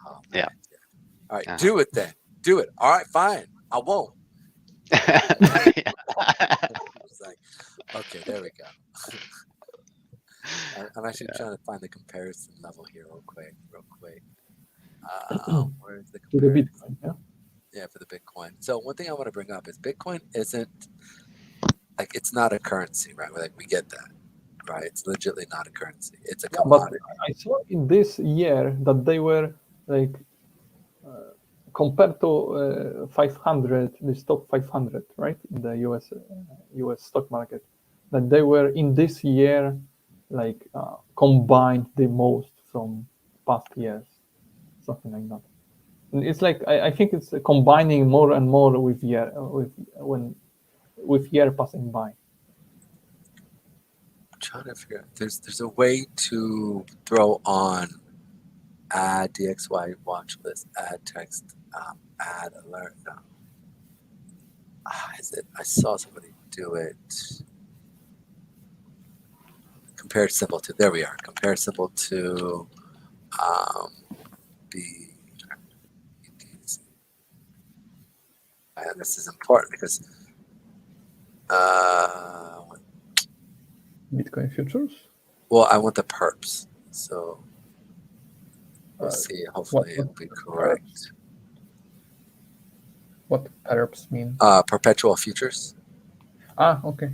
Oh, Yeah. All right, Uh-huh. do it then. Do it. All right, fine. I won't. It's like, okay, there we go. I'm actually trying to find the comparison level here real quick. Where's the To the comparison? Bitcoin, yeah. Yeah, for the Bitcoin. So one thing I want to bring up is Bitcoin isn't like it's not a currency, right? Like we get that, right? It's legitimately not a currency. It's a Yeah, but commodity. I saw in this year that they were like compared to 500, the stock 500, right, in the US stock market, that they were in this year like combined the most from past years, something like that. And it's like I think it's combining more and more with year passing by. I'm trying to figure out. There's a way to throw on add DXY watch list, add text, add alert. No. Is it? I saw somebody do it. Compare symbol to. There we are. Compare symbol to B. And this is important because Bitcoin futures. well, I want the perps. So we'll Uh, see. Hopefully, it'll be correct. What perps mean? Perpetual futures. Okay.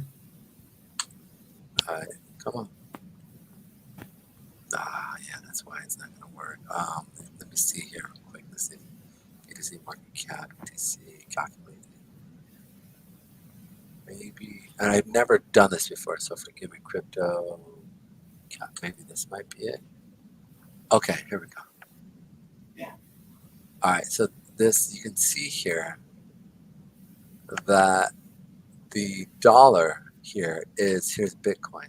All right, come on. Yeah, that's why it's not going to work. Let me see here real quick. Let's see. BTC market cap, BTC calculated. Maybe, and I've never done this before, so forgive me. Crypto cap. Maybe this might be it. Okay, here we go. All right, so this you can see here that the dollar here is here's Bitcoin.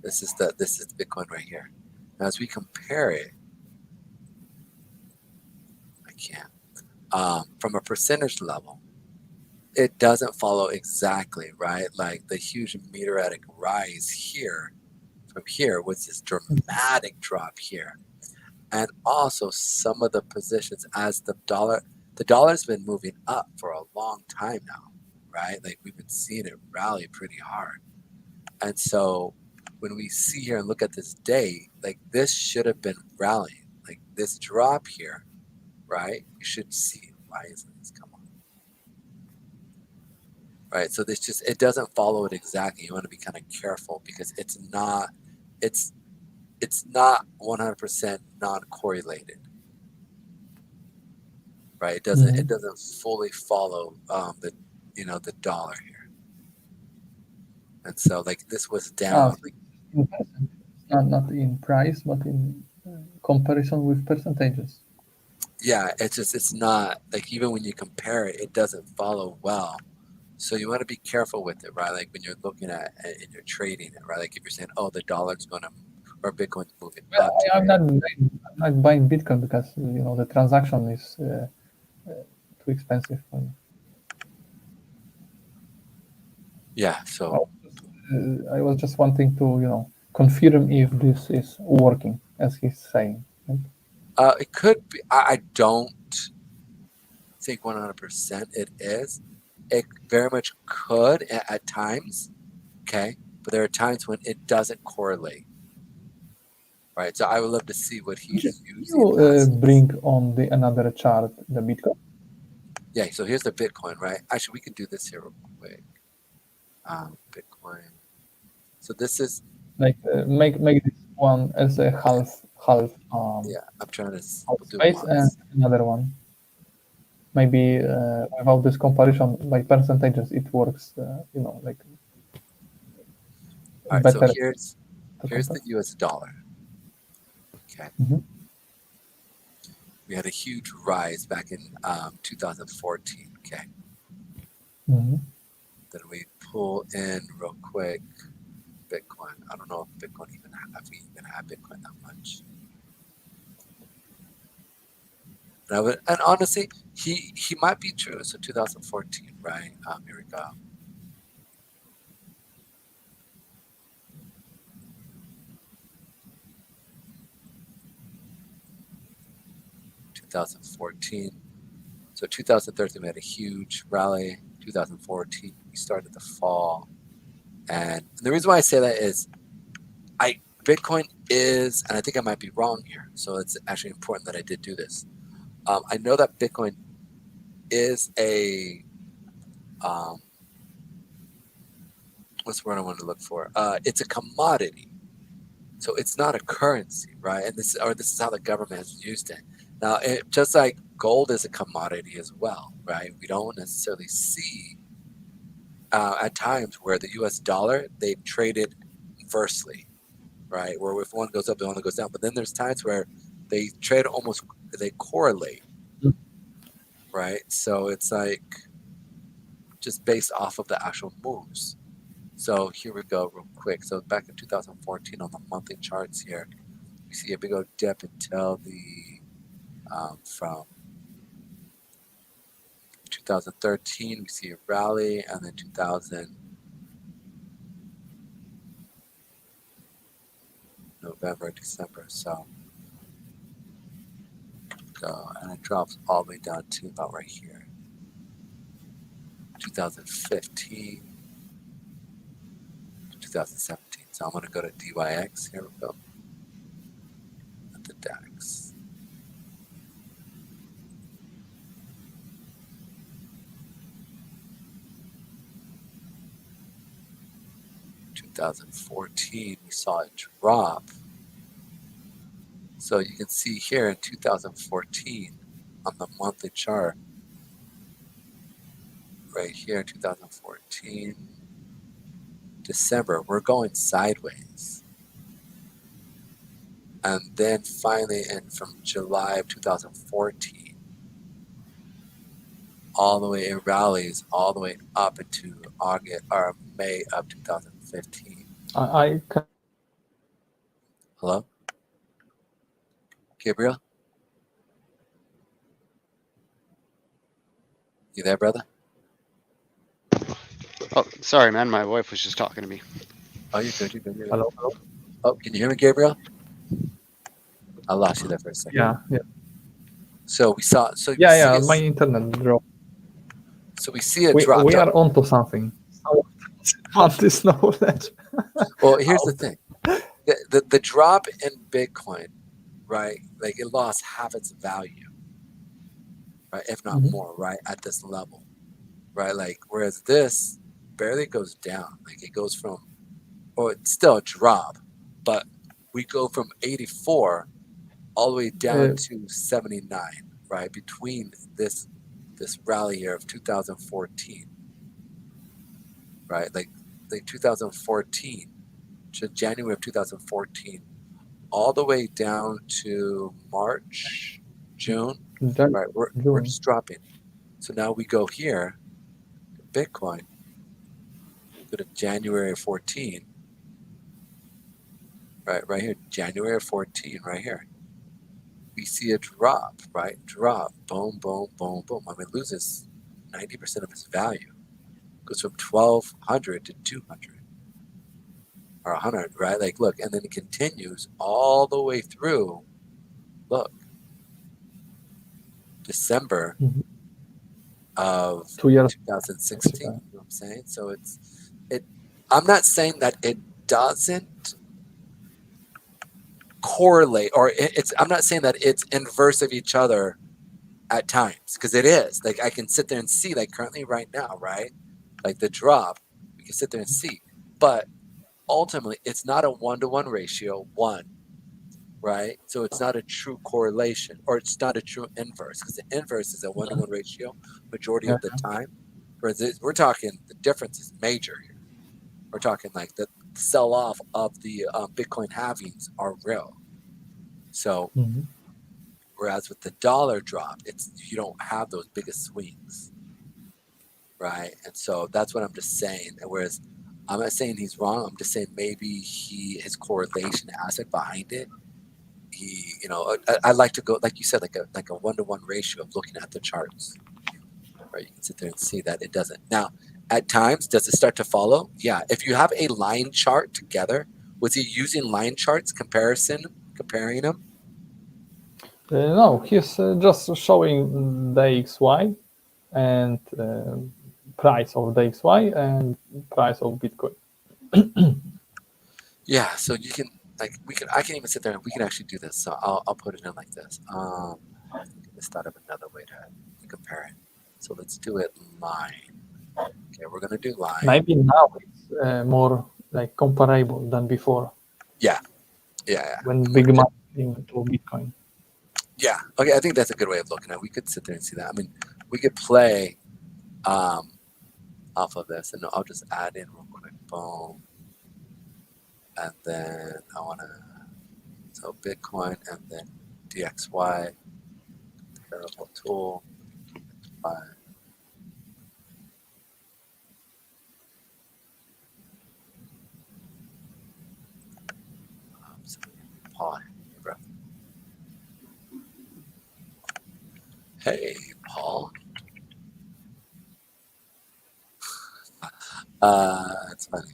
This is the Bitcoin right here. Now as we compare it, I can't. From a percentage level, it doesn't follow exactly, right? Like the huge meteoritic rise here from here was this dramatic drop here. And also some of the positions as the dollar's been moving up for a long time now, right? Like we've been seeing it rally pretty hard. And so when we see here and look at this day, like this should have been rallying. Like this drop here, right? You should see why isn't this come on? Right. So this just it doesn't follow it exactly. You want to be kind of careful because it's not 100% non-correlated. Right. It doesn't fully follow the dollar here. And so like this was down. In percentage, not in price, but in comparison with percentages. Yeah, it's not like even when you compare it, it doesn't follow well. So you want to be careful with it, right? Like when you're looking at it and you're trading it, right? Like if you're saying, oh, the dollar's going to or Bitcoin's moving up. I'm not buying Bitcoin because the transaction is too expensive for me. Yeah. So I was just wanting to confirm if this is working as he's saying. Right? it could be. I don't think 100% it is. It very much could at times. Okay. But there are times when it doesn't correlate. Right. So I would love to see what he's using. You bring on another chart, the Bitcoin. Yeah. So here's the Bitcoin, right? Actually, we can do this here real quick. Bitcoin. So this is Like make this one as a half. yeah, I'm trying to do space and another one. Maybe without this comparison by percentages, it works. Like. All right. Better. So here's the U.S. dollar. Okay. Mm-hmm. We had a huge rise back in 2014. Okay. Mm-hmm. Then we pull in real quick Bitcoin. I don't know if Bitcoin if we even have Bitcoin that much. And honestly, he might be true. So 2014, right? Here we go. So 2013 we had a huge rally. 2014 we started to fall, and the reason why I say that is, Bitcoin is, and I think I might be wrong here, so it's actually important that I did do this. I know that Bitcoin is a what's the word I want to look for? It's a commodity, so it's not a currency, right? And this is how the government has used it. Now, just like gold is a commodity as well, right? We don't necessarily see at times where the U.S. dollar, they've traded inversely, right? Where if one goes up, the other goes down. But then there's times where they trade they correlate, right? So it's like just based off of the actual moves. So here we go real quick. So back in 2014 on the monthly charts here, we see a big old dip until the from 2013 we see a rally, and then 2000 November, December. So go, and it drops all the way down to about right here. 2015, 2017. So I'm going to go to DYX. Here we go. At the DAX. In 2014, we saw it drop. So you can see here in 2014 on the monthly chart, right here, 2014, December, we're going sideways. And then finally, and from July of 2014, all the way, it rallies all the way up into August or May of 2015. I can. Hello? Gabriel? You there, brother? Oh, sorry, man. My wife was just talking to me. Oh, you're good, you're good, you're good. Hello, hello. Oh, can you hear me, Gabriel? I lost you there for a second. Yeah. So we saw, so you Yeah, see my internet dropped. so we see a We drop. are onto something. I want this knowledge. Well, here's the thing. The drop in Bitcoin, right? Like it lost half its value, right? If not more, right? At this level, right? Like, whereas this barely goes down. Like it goes from, or it's still a drop, but we go from 84 all the way down to 79, right? Between this rally here of 2014, right? Like 2014 to January of 2014, all the way down to March, June, right? We're just dropping. So now we go here, Bitcoin, go to January of 14, right here, January of 14, right here. We see a drop, right? Drop, boom, boom, boom, boom. I mean, it loses 90% of its value. Goes from 1,200 to 200 or 100, right? Like, look, and then it continues all the way through. Look, December of 2016. You know what I'm saying? So I'm not saying that it doesn't correlate, or I'm not saying that it's inverse of each other at times, because it is. Like I can sit there and see, like currently right now, right? Like the drop, we can sit there and see, but ultimately it's not a 1-to-1 ratio, right? So it's not a true correlation, or it's not a true inverse, because the inverse is a 1-to-1 ratio majority of the time. Whereas we're talking, the difference is major here. We're talking like the sell-off of the Bitcoin halvings are real. So whereas with the dollar drop, you don't have those biggest swings, right? And so that's what I'm just saying. And whereas I'm not saying he's wrong, I'm just saying maybe his correlation aspect behind it. I like to go, like you said, like a 1-to-1 ratio of looking at the charts, right? You can sit there and see that it doesn't. Now, at times, does it start to follow? Yeah. If you have a line chart together, was he using line charts comparing them? No, he's just showing the XY and price of the XY and price of Bitcoin. Yeah, so you can like I can even sit there and we can actually do this. So I'll put it in like this. Let's start up another way to compare it. So let's do it line. Okay, we're gonna do line. Maybe now it's more like comparable than before. Yeah. When big money into Bitcoin. Yeah. Okay, I think that's a good way of looking at it. We could sit there and see that. I mean, we could play off of this, and I'll just add in real quick. Boom. And then I want to, so Bitcoin and then DXY, comparable tool. Paul. Hey, Paul. That's funny.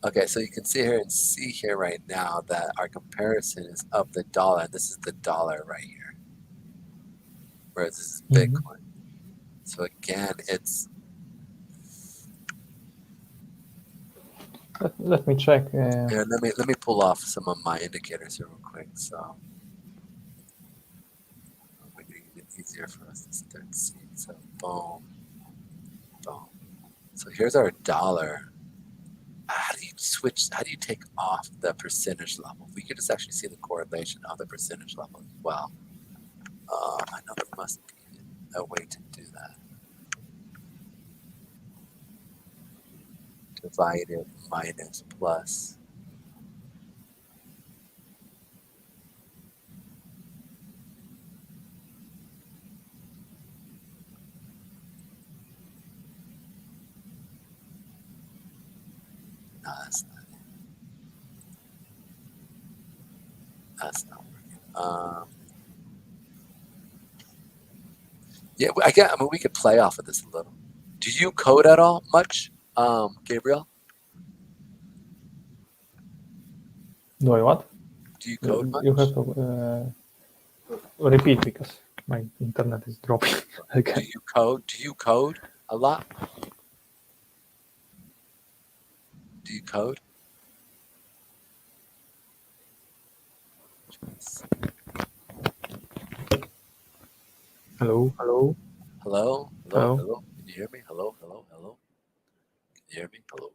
Okay, so you can see here right now that our comparison is of the dollar. This is the dollar right here, whereas this is Bitcoin. So again, it's. Let me check. Here, let me pull off some of my indicators here real quick. So make it even easier for us to start seeing. So boom, boom. So here's our dollar. How do you switch? How do you take off the percentage level? We could just actually see the correlation of the percentage level as well. I know there must be a way to do that. Divided minus plus. No, that's not it. That's not working. Yeah, I mean, we could play off of this a little. Do you code at all much, Gabriel? Do I what? Do you code much? You have to repeat because my internet is dropping. Okay. Do you code a lot? Do you code? Hello. Hello? Hello? Hello? Can you hear me? Hello? Can you hear me? Hello?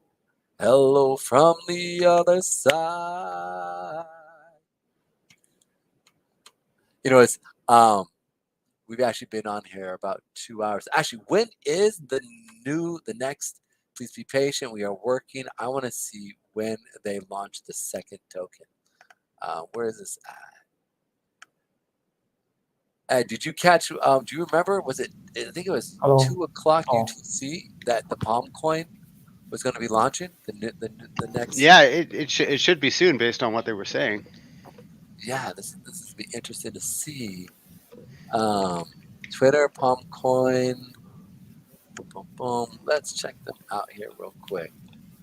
Hello from the other side. You know, it's we've actually been on here about 2 hours. Actually, when is the next? Please be patient. We are working. I want to see when they launch the second token. Where is this at? Did you catch? Do you remember? Was it? I think it was Hello. 2 o'clock Oh. UTC that the Palm coin was going to be launching the next. Yeah, it should be soon based on what they were saying. Yeah, this is be interesting to see. Twitter, Palm coin. Boom, boom, boom. Let's check them out here real quick.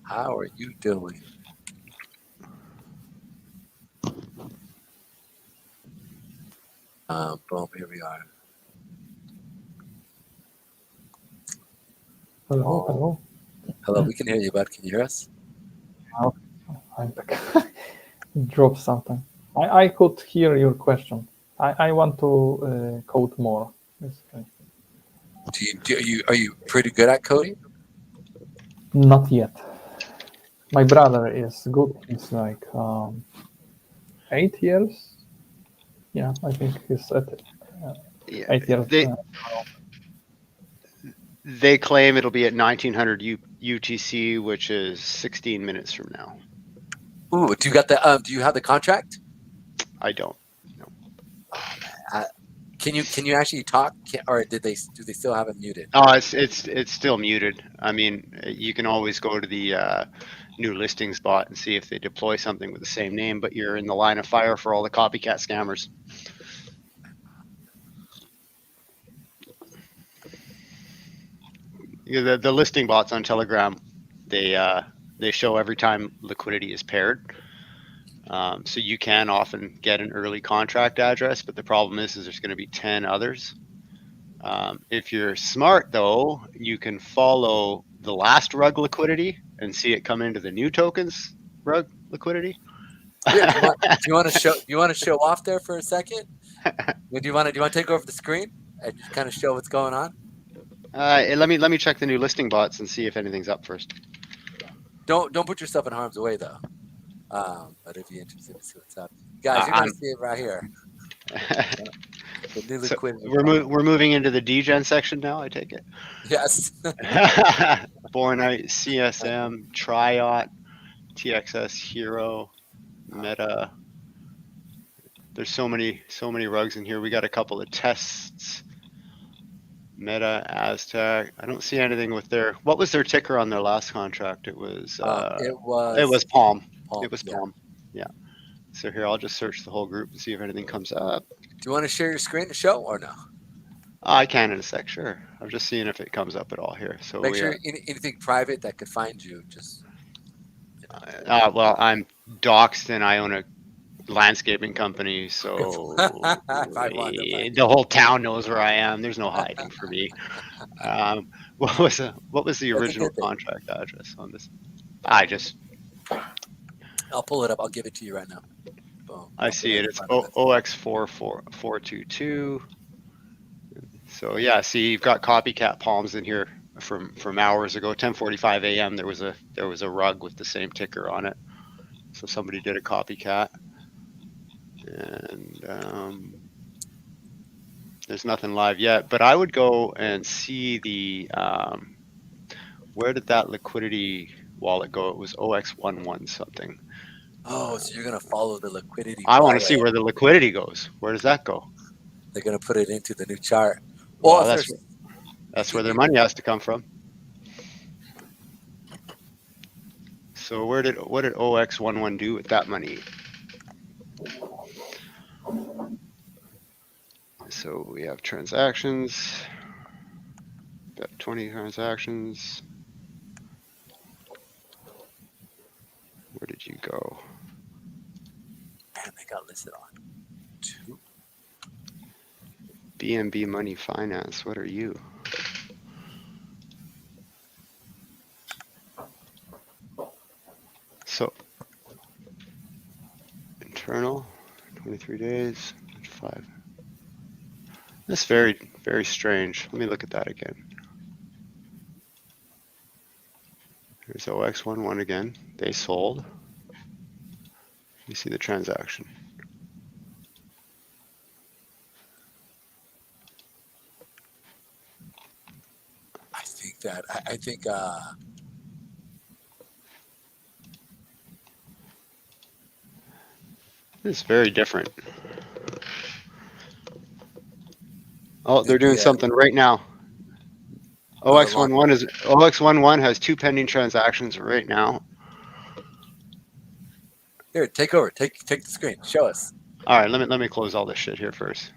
How are you doing? Boom, here we are. Hello. Hello, we can hear you, bud. Can you hear us? I'm back. It drops sometimes. I could hear your question. I want to code more. Basically. Are you pretty good at coding? Not yet. My brother is good. He's like 8 years. Yeah, I think he's at 8 years. They claim it'll be at 1900 UTC, which is 16 minutes from now. Ooh, do you got the? Do you have the contract? I don't. Can you actually talk, or do they still have it muted? Oh, it's still muted. I mean, you can always go to the new listings bot and see if they deploy something with the same name, but you're in the line of fire for all the copycat scammers. The listing bots on Telegram, they show every time liquidity is paired. So you can often get an early contract address, but the problem is there's going to be 10 others. If you're smart, though, you can follow the last rug liquidity and see it come into the new tokens rug liquidity. Yeah, do you want to show off there for a second? Do you want to take over the screen and just kind of show what's going on? Let me check the new listing bots and see if anything's up first. Don't put yourself in harm's way though. But if you're interested to see what's up, guys, you're gonna see it right here. The new So liquidity. we're moving into the degen section now, I take it. Yes. Bornite, CSM, Triot, TXS, Hero, Meta. There's so many rugs in here. We got a couple of tests. Meta, Aztec. I don't see anything with what was their ticker on their last contract? It was Palm. It was Palm. Yeah. So here, I'll just search the whole group and see if anything comes up. Do you want to share your screen to show or no? I can in a sec, sure. I'm just seeing if it comes up at all here. So Make sure anything private that could find you, just. Well, I'm doxxed and I own a landscaping company, so the whole town knows where I am. There's no hiding for me. What was the original contract address on this? I'll pull it up. I'll give it to you right now. Boom. I see it. It's OX44422. So yeah, see, you've got copycat palms in here from hours ago. 10:45 a.m. There was a rug with the same ticker on it. So somebody did a copycat. And there's nothing live yet, but I would go and see the where did that liquidity wallet go? It was OX11 something. Oh, so you're gonna follow the liquidity. I want to see where the liquidity goes. Where does that go? They're gonna put it into the new chart. Well, that's where their money has to come from. So what did OX11 do with that money? So we have transactions, got 20 transactions. Where did you go? Man, they got listed on 2. BNB Money Finance, what are you? So, internal, 23 days, 5. That's very, very strange. Let me look at that again. Here's OX11 again. They sold. You see the transaction. I think it's very different. Oh, they're doing something right now. OX11 has 2 pending transactions right now. Here, take over. Take the screen. Show us. All right, let me close all this shit here first.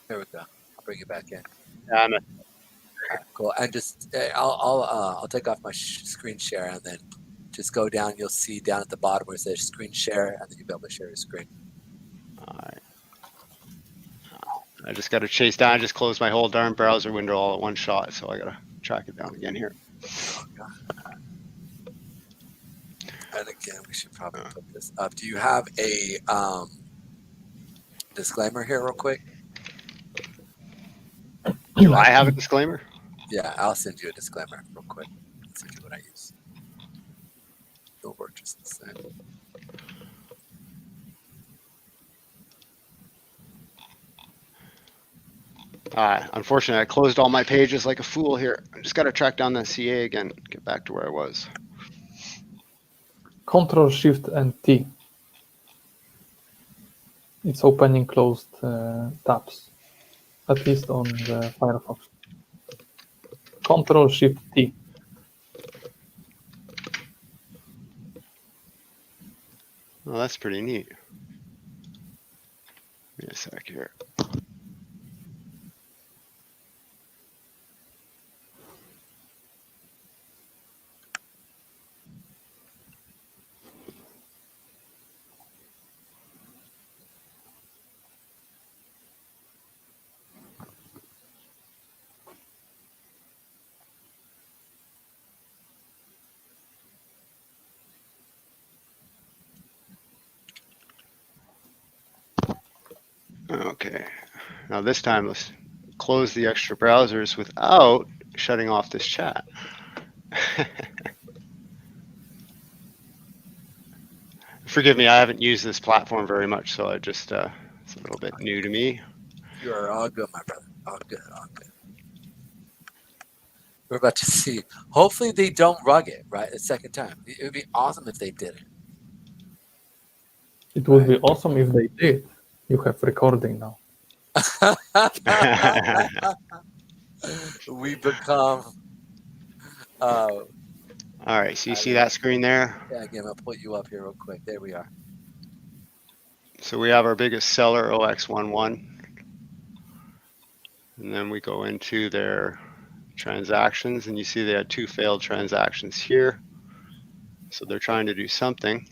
There we go. I'll bring it back in. Yeah, Cool. And just I'll take off my screen share and then just go down. You'll see down at the bottom where it says screen share, and then you'll be able to share your screen. all right. I just got to chase down. I just closed my whole darn browser window all at one shot, so I got to track it down again here. Oh, God. And again, we should probably put this up. Do you have a disclaimer here, real quick? Do I have a disclaimer? Yeah, I'll send you a disclaimer real quick. Let's see what I use. It'll work just the same. Unfortunately, I closed all my pages like a fool here. I just got to track down the CA again, get back to where I was. Control Shift and T. It's opening closed tabs, at least on the Firefox. Control Shift T. Well, that's pretty neat. Give me a sec here. Okay, now this time let's close the extra browsers without shutting off this chat. Forgive me, I haven't used this platform very much, so I just, it's a little bit new to me. You are all good, my brother. All good, all good. We're about to see. Hopefully they don't rug it, right, the second time. It would be awesome if they did It would be awesome if they did. You have recording now. it. We become All right, so you see that screen there? yeah, again, I'll put you up here real quick. There we are. So we have our biggest seller, OX11. And then we go into their transactions, and you see they had 2 failed transactions here. So they're trying to do something.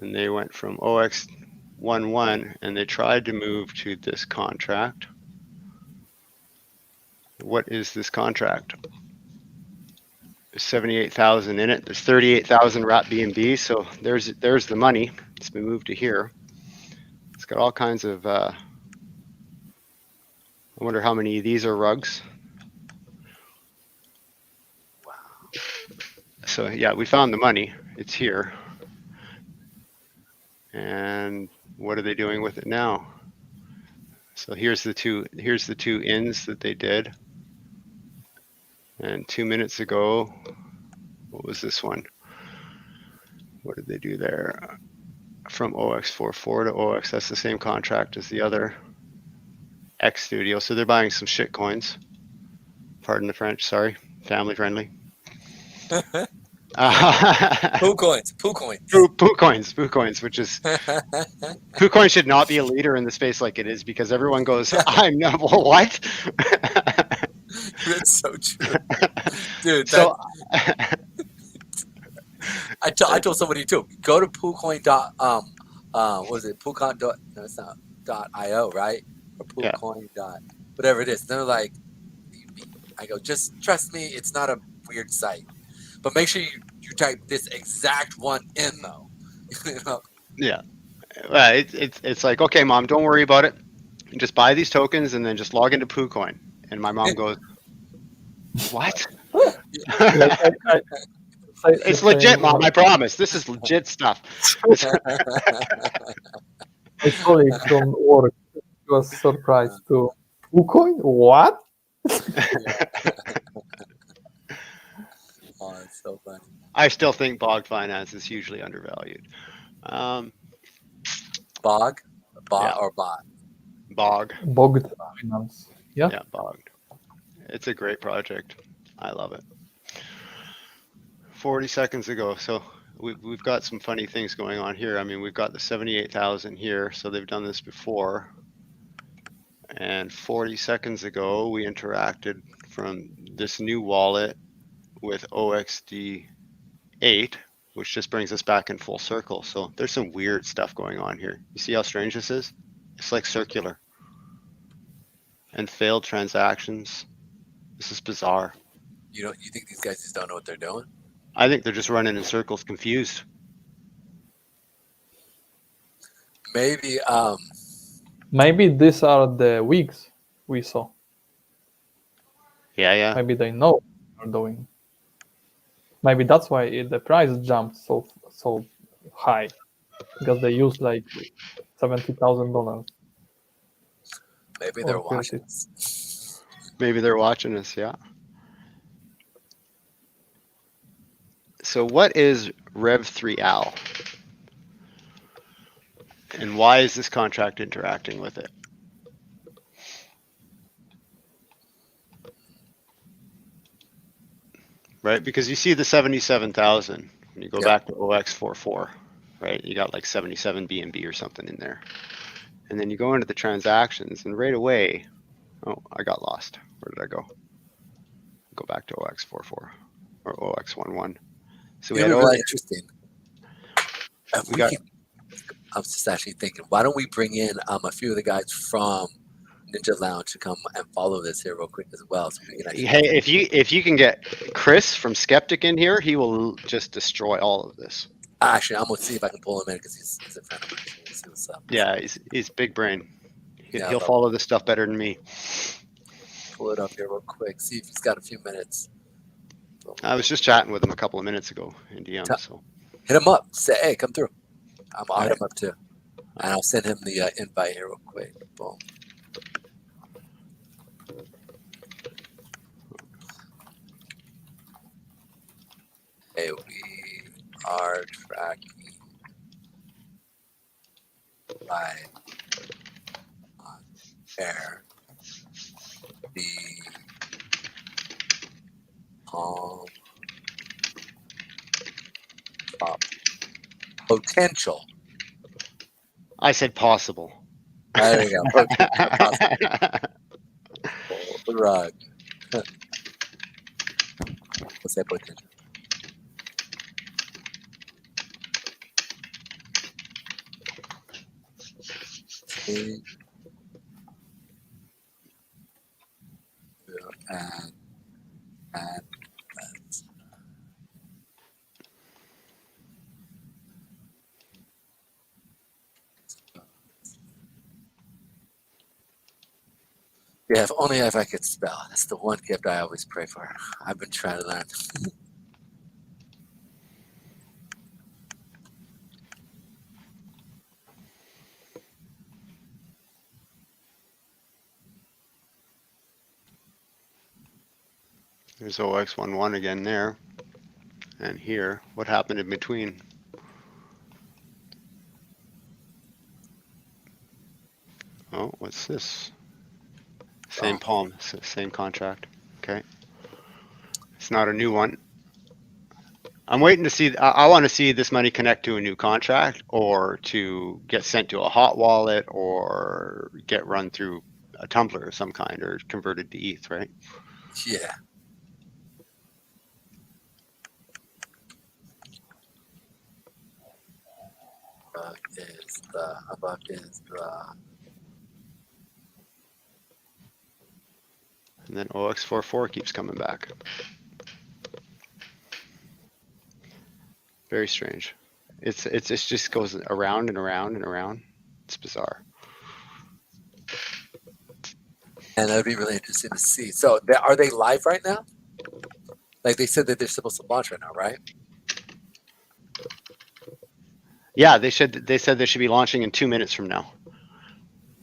And they went from OX11 and they tried to move to this contract. What is this contract? There's 78,000 in it. There's 38,000 wrap BNB. So there's the money. It's been moved to here. It's got all kinds of, I wonder how many of these are rugs. Wow. So yeah, we found the money. It's here. And what are they doing with it now? So here's the two ins that they did. And 2 minutes ago, what was this one? What did they do there? From OX44 to OX, that's the same contract as the other X Studio. So they're buying some shit coins. Pardon the French, sorry, family friendly. Poo coins, poo coins. Poo coins, which is, poo coins should not be a leader in the space like it is, because everyone goes, I'm not, what? That's so true. Dude, So, I told somebody too, go to poocoin dot what was it, poocoin dot, no, it's not .io, right? Or poocoin dot whatever it is. They're like, I go, just trust me, it's not a weird site, but make sure you type this exact one in though. You know? yeah, well, it's like, okay, mom, don't worry about it. Just buy these tokens and then just log into PooCoin. And my mom goes, what? It's legit, mom. I promise. This is legit stuff. My colleague from work was surprised too. KuCoin? What? Oh, it's so funny. I still think Bog Finance is hugely undervalued. Bog Yeah. or bot? Bog. Bogged Finance. Yeah. Yeah, Bogged. It's a great project. I love it. 40 seconds ago. So we've got some funny things going on here. I mean, we've got the 78,000 here. So they've done this before. And 40 seconds ago, we interacted from this new wallet with OXD8, which just brings us back in full circle. So there's some weird stuff going on here. You see how strange this is? It's like circular. And failed transactions. This is bizarre. You think these guys just don't know what they're doing? I think they're just running in circles, confused. Maybe Maybe these are the weeks we saw. Yeah. Maybe they know what they're doing. Maybe that's why the price jumped so high, because they used like $70,000. maybe they're Or watching 30. us. Maybe they're watching us, yeah. So what is Rev3Al? And why is this contract interacting with it? Right, because you see the 77,000 when you go back to OX44. right? You got like 77 BNB or something in there. And then you go into the transactions and right away, oh, I got lost. Where did I go? Go back to OX44 or OX11. So we It had would be really OX, interesting. If we we got, can, I was just actually thinking, why don't we bring in a few of the guys from Ninja Lounge to come and follow this here real quick as well, so we can actually. hey, if you can get Chris from Skeptic in here, he will just destroy all of this. Actually, I'm gonna see if I can pull him in because he's a friend of mine. So we'll see what's up. Yeah, he's big brain. Yeah, I He'll love follow this stuff better than me. Pull it up here real quick. See if he's got a few minutes. I was just chatting with him a couple of minutes ago in DM. So Hit him up. Say, hey, come through. I'll hit him up too, and I'll send him the invite here real quick. Boom. Hey, we are tracking live on air the Palm Top potential. I said possible. There you go. Pull the rug. What's that potential? See. And let's yeah, if only if I could spell. That's the one gift I always pray for. I've been trying to learn. There's OX11 again there. And here, what happened in between? Oh, what's this? Same palm, same contract. Okay. It's not a new one. I'm waiting to see, I want to see this money connect to a new contract or to get sent to a hot wallet or get run through a tumbler of some kind or converted to ETH, right? Yeah. Buck is the And then OX44 keeps coming back. Very strange. It just goes around and around and around. It's bizarre. and that'd be really interesting to see. So are they live right now? Like they said that they're supposed to launch right now, right? Yeah, they said they should be launching in 2 minutes from now.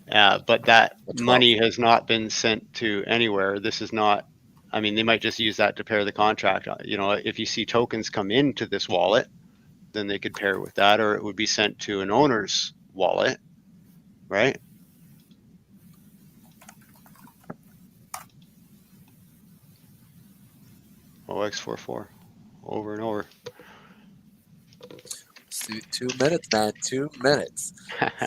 But that money has not been sent to anywhere. This is not, I mean, they might just use that to pair the contract. You know, if you see tokens come into this wallet, then they could pair with that, or it would be sent to an owner's wallet, right? OX44, over and over. 2 minutes, man. 2 minutes.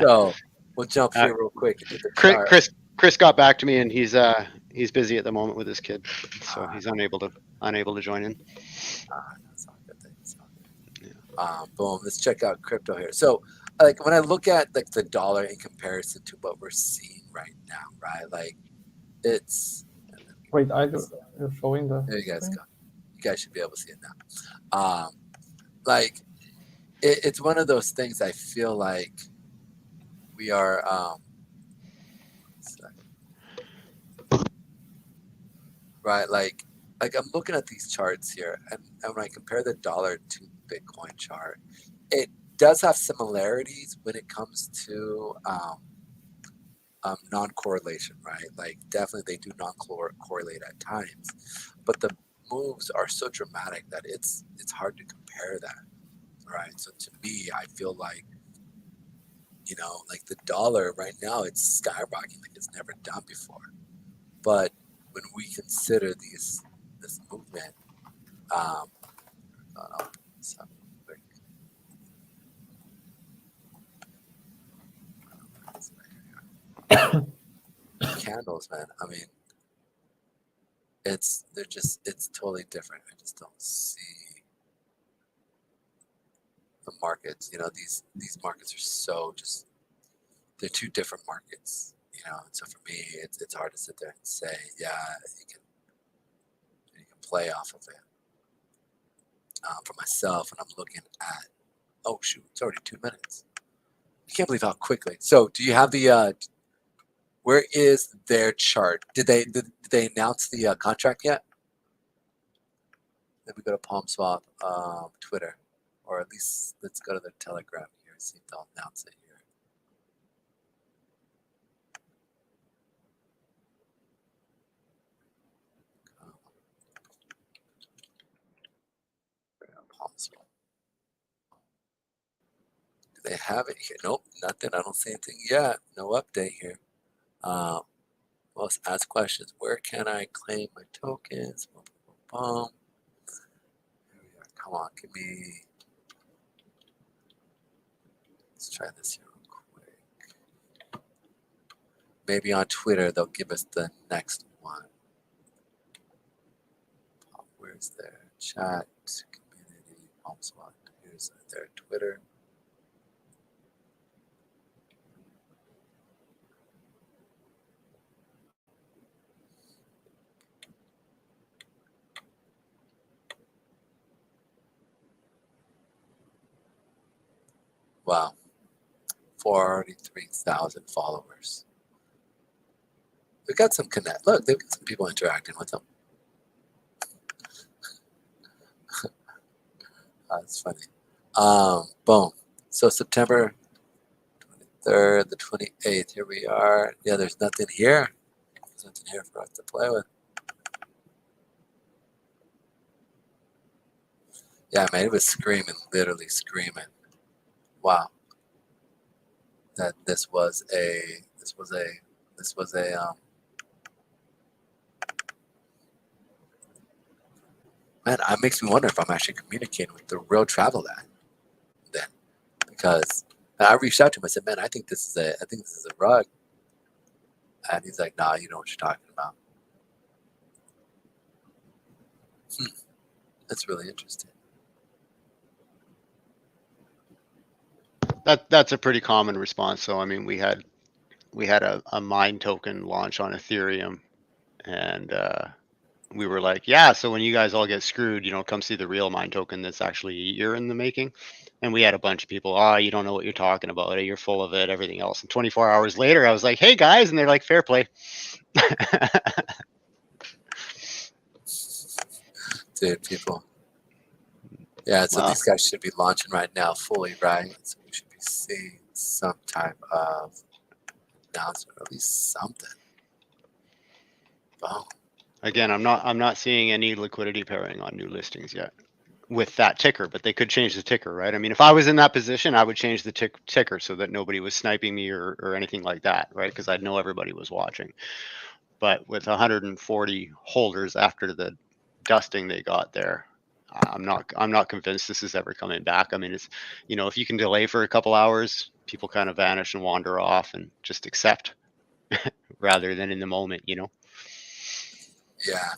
So we'll jump here real quick. And get the chart. Chris got back to me, and he's busy at the moment with his kid, so he's unable to join in. That's all good. That's all good. Yeah. Boom. Let's check out crypto here. So, like when I look at like the dollar in comparison to what we're seeing right now, right? Like it's. Wait, you're showing the. There you guys go. You guys should be able to see it now. Like it's one of those things. I feel like we are. Right, like I'm looking at these charts here, and when I compare the dollar to Bitcoin chart, it does have similarities when it comes to non-correlation, right? Like definitely they do non-correlate at times, but the moves are so dramatic that it's hard to compare that, right? So to me, I feel like, you know, like the dollar right now, it's skyrocketing like it's never done before, but when we consider this movement, candles, man. I mean, it's totally different. I just don't see the markets. You know, these markets are so just, they're two different markets. You know, and so for me, it's hard to sit there and say, yeah, you can play off of it. For myself, and I'm looking at, oh shoot, it's already 2 minutes. I can't believe how quickly. So, do you have the? Where is their chart? Did they announce the contract yet? Let me go to PalmSwap, Twitter, or at least let's go to their Telegram here and see if they'll announce it here. PalmSwap. Do they have it here? Nope, nothing. I don't see anything yet. No update here. Let's ask questions. Where can I claim my tokens? Boom, boom, boom. Here we are. Come on, give me. Let's try this here real quick. Maybe on Twitter they'll give us the next one. Where's their chat community? PalmSwap. Here's their Twitter. Wow, 43,000 followers. They've got some connect. Look, they've got some people interacting with them. That's funny. Boom. So September 23rd, the 28th. Here we are. Yeah, there's nothing here. There's nothing here for us to play with. Yeah, man, it was screaming, literally screaming. Wow. That this was a man, it makes me wonder if I'm actually communicating with the real travel guy then, because I reached out to him. I said, man, I think this is a rug, and he's like, nah, you know what you're talking about. That's really interesting. That's a pretty common response. So I mean, we had a mine token launch on Ethereum, and we were like, yeah, so when you guys all get screwed, you know, come see the real mine token that's actually a year in the making. And we had a bunch of people, oh, you don't know what you're talking about, you're full of it, everything else. And 24 hours later, I was like, hey guys, and they're like, fair play. Dude, people. Yeah, so these guys should be launching right now fully, right? So we should be seeing some type of announcement, or at least something. Boom. Again, I'm not seeing any liquidity pairing on new listings yet with that ticker, but they could change the ticker, right? I mean, if I was in that position, I would change the ticker so that nobody was sniping me or anything like that, right? Because I'd know everybody was watching. But with 140 holders after the dusting they got there, I'm not convinced this is ever coming back. I mean, it's, you know, if you can delay for a couple hours, people kind of vanish and wander off and just accept rather than in the moment, you know. Yeah,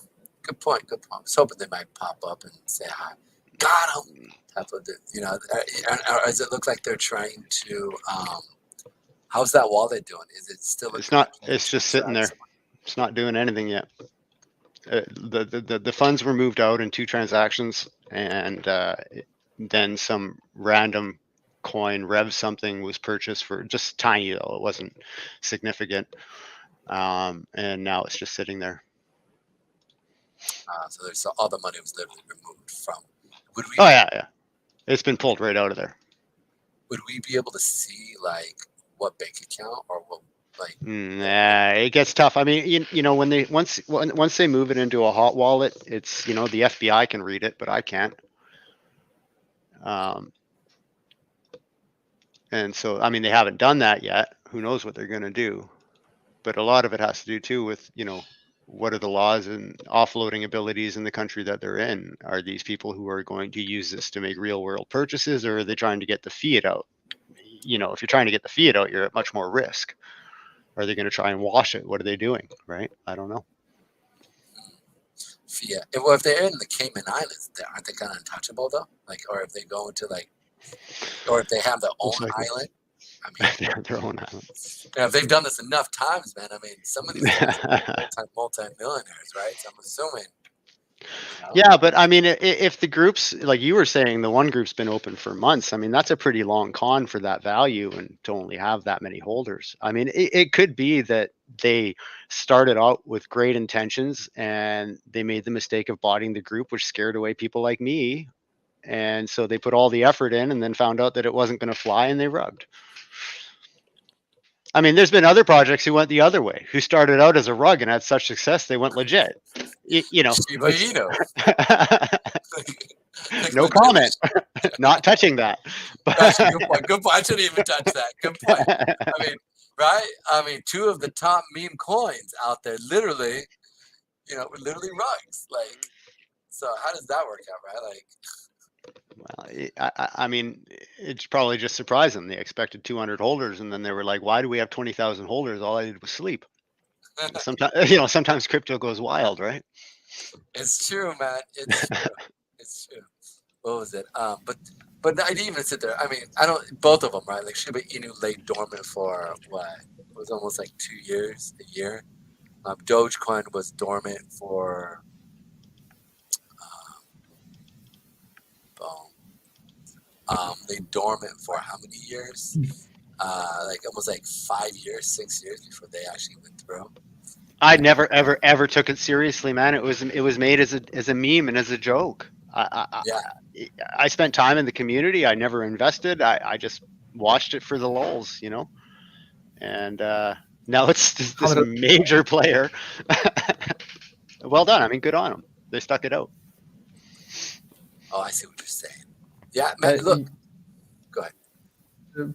good point. Good point. I was hoping they might pop up and say hi. Got him. You know, or does it look like they're trying to? How's that wallet doing? Is it still? It's not. It's just sitting there. It's not doing anything yet. The funds were moved out in 2 transactions, and then some random coin Rev something was purchased for just tiny, though it wasn't significant, and now it's just sitting there. So there's all the money was literally removed from. Would we? Oh yeah, it's been pulled right out of there. Would we be able to see like what bank account or what? Like, it gets tough. I mean, you know, when they once they move it into a hot wallet, it's, you know, the FBI can read it, but I can't. And so, I mean, they haven't done that yet. Who knows what they're going to do? But a lot of it has to do too with, you know, what are the laws and offloading abilities in the country that they're in? Are these people who are going to use this to make real world purchases, or are they trying to get the fiat out? You know, if you're trying to get the fiat out, you're at much more risk. Are they going to try and wash it? What are they doing? Right? I don't know. Yeah. Well, if they're in the Cayman Islands, aren't they kind of untouchable though? Like, or if they go into like, or if they have their own Most likely. island. I mean, They have their own island. if they've done this enough times, man. I mean, some of these guys are multi-millionaires, right? So I'm assuming. You know? Yeah, but I mean, if the groups, like you were saying, the one group's been open for months, I mean, that's a pretty long con for that value and to only have that many holders. I mean, it could be that they started out with great intentions and they made the mistake of botting the group, which scared away people like me. And so they put all the effort in and then found out that it wasn't going to fly and they rubbed. I mean, there's been other projects who went the other way, who started out as a rug and had such success, they went legit. You know. Shiba Inu. No comment. Not touching that. Gotcha, good point. Good point. I shouldn't even touch that. Good point. I mean, right? I mean, two of the top meme coins out there, literally, you know, were literally rugs. Like, so how does that work out, right? Like, Well, I mean, it's probably just surprising. They expected 200 holders, and then they were like, "Why do we have 20,000 holders? All I did was sleep." Sometimes, you know, sometimes crypto goes wild, right? it's true, man. It's true. It's true. What was it? But I didn't even sit there. I mean, I don't. Both of them, right? Like Shiba Inu lay dormant for what? It was almost like 2 years, a year. Dogecoin was dormant for. They dormant for how many years? Like almost like 5 years, 6 years before they actually went through. I never, ever took it seriously, man. It was made as a meme and as a joke. I spent time in the community. I never invested. I just watched it for the lulz, you know. And now it's this major player. Well done. I mean, good on them. They stuck it out. Oh, I see what you're saying. Yeah, man. Look, go ahead.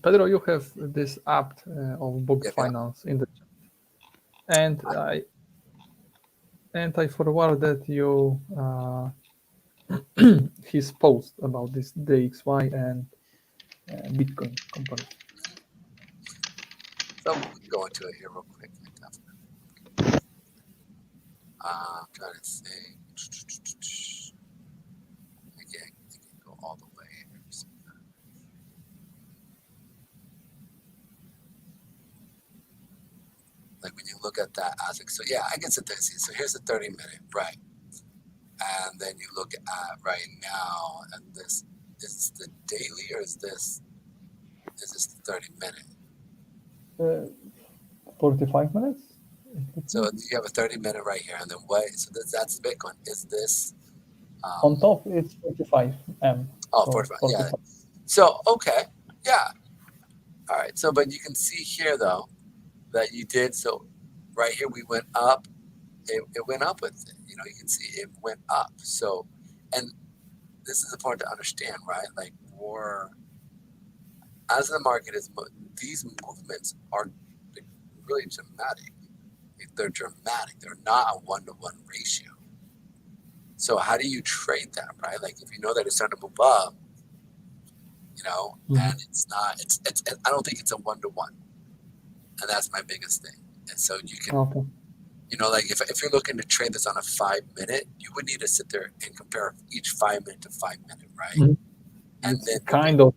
Pedro, you have this app of book finance in the chat, and I forwarded you his post about this DXY and Bitcoin company. So we can go into it here real quick. I'm trying to think. Again, you can go all the way. Like when you look at that, I was like, so yeah, I can sit there and see. So here's the 30-minute, right? And then you look at right now, and this is the daily, or is this the 30-minute? 45 minutes. So you have a 30-minute right here, and then what? So that's Bitcoin. Is this on top? It's 45 M. Oh, so 45. Yeah. So okay, yeah. All right. So, but you can see here though that you did. So right here we went up. It went up with it. You know, you can see it went up. So, and this is important to understand, right? Like as the market is, these movements are really dramatic. They're dramatic. They're not a 1-to-1 ratio. So how do you trade that, right? Like if you know that it's starting to move up, you know, and it's not. It's. I don't think it's a 1-to-1, and that's my biggest thing. And so you can, you know, like if you're looking to trade this on a 5-minute, you would need to sit there and compare each 5-minute to 5-minute, right? And it's then kind of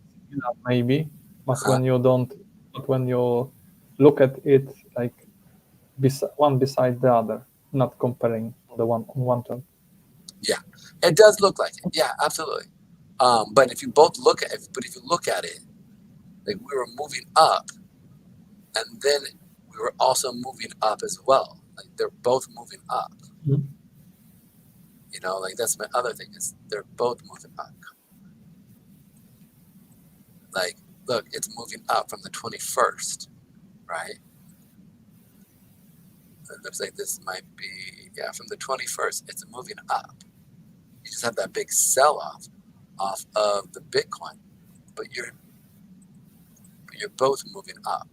maybe, but when you don't, but when you look at it like one beside the other, not comparing the one on one turn. Yeah, it does look like it. Yeah, absolutely. But if you both look at it, if you look at it, like we were moving up, and then we were also moving up as well. Like they're both moving up. Mm-hmm. You know, like that's my other thing is they're both moving up. Like, look, it's moving up from the 21st, right? It looks like this might be, yeah, from the 21st, it's moving up. You just have that big sell-off of the Bitcoin, but you're both moving up.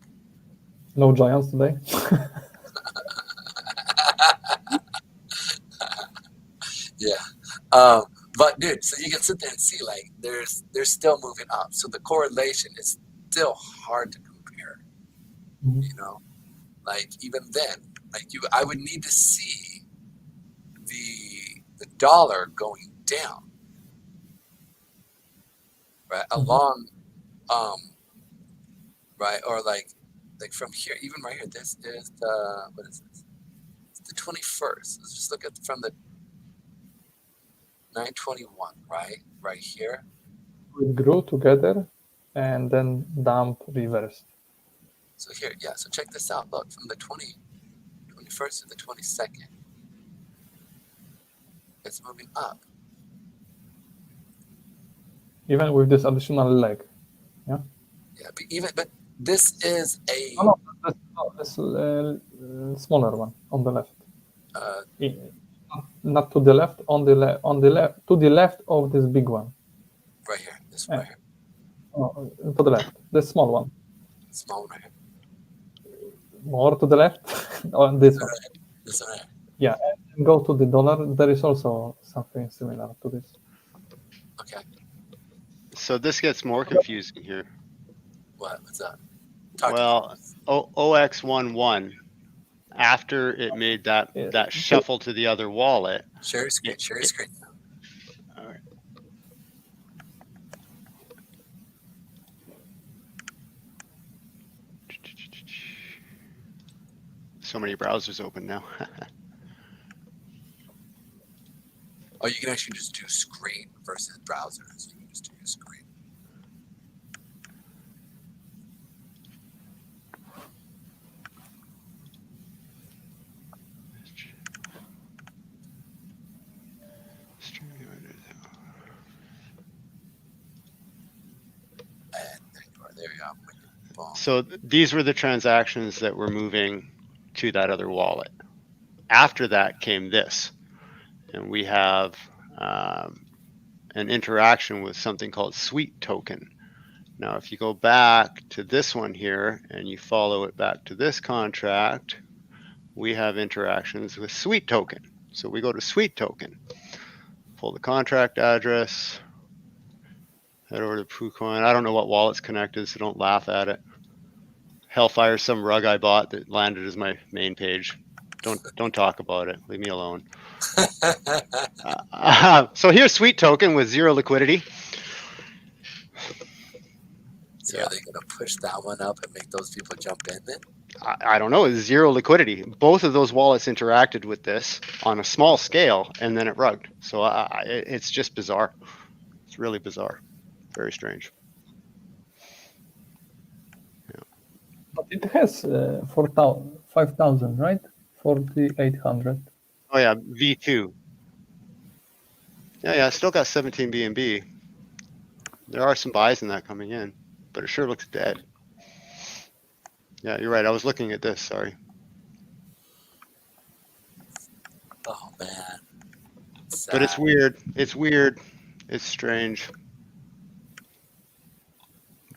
No giants today. Yeah. But dude, so you can sit there and see like they're still moving up. So the correlation is still hard to compare. You know, like even then, like I would need to see the dollar going down, right, along, right, or like from here, even right here. This is the, what is this? It's the 21st. Let's just look at from the 921, right here. It grew together and then dump reversed. So here, yeah. So check this out. Look, from the 21st to the 22nd, it's moving up. Even with this additional leg. Yeah, but this is a No, that's smaller one on the left. Not to the left, on the left, to the left of this big one. right here. This one right here. Oh, to the left, the small one. Small one right here. More to the left, on this one. This one right here. Yeah, and go to the dollar. There is also something similar to this. Okay. So this gets more confusing here. What's that? Talk to Well, OX11, after it made that shuffle to the other wallet. Share your screen. Share your screen. All right. So many browsers open now. Oh, you can actually just do screen versus browser. So you can just do your screen. And there you are. There you are. Boom. So these were the transactions that were moving to that other wallet. After that came this, and we have an interaction with something called Sweet Token. Now, if you go back to this one here and you follow it back to this contract, we have interactions with Sweet Token. So we go to Sweet Token, pull the contract address, head over to PooCoin. I don't know what wallet's connected, so don't laugh at it. Hellfire, some rug I bought that landed as my main page. Don't talk about it. Leave me alone. So here's Sweet Token with zero liquidity. So are they going to push that one up and make those people jump in then? I don't know. It's zero liquidity. Both of those wallets interacted with this on a small scale, and then it rugged. So it's just bizarre. It's really bizarre. Very strange. But it has 5,000, right? 4,800. Oh yeah, V2. Yeah, still got 17 BNB. There are some buys in that coming in, but it sure looks dead. Yeah, you're right. I was looking at this. Sorry. Oh man. But it's weird. It's weird. It's strange.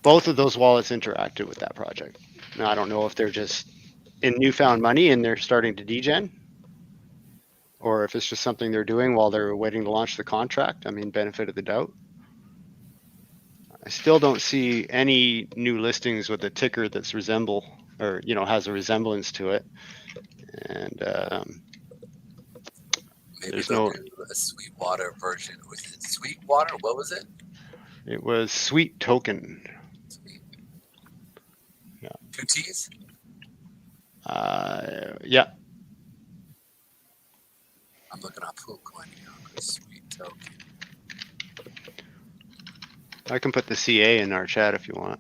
Both of those wallets interacted with that project. Now, I don't know if they're just in newfound money and they're starting to degen, or if it's just something they're doing while they're waiting to launch the contract. I mean, benefit of the doubt. I still don't see any new listings with a ticker that's has a resemblance to it. And maybe there's they'll no do a Sweetwater version. Was it Sweetwater? What was it? It was Sweet Token. Sweet. Yeah. 2 T's? Yeah. I'm looking at PooCoin here. Sweet Token. I can put the CA in our chat if you want.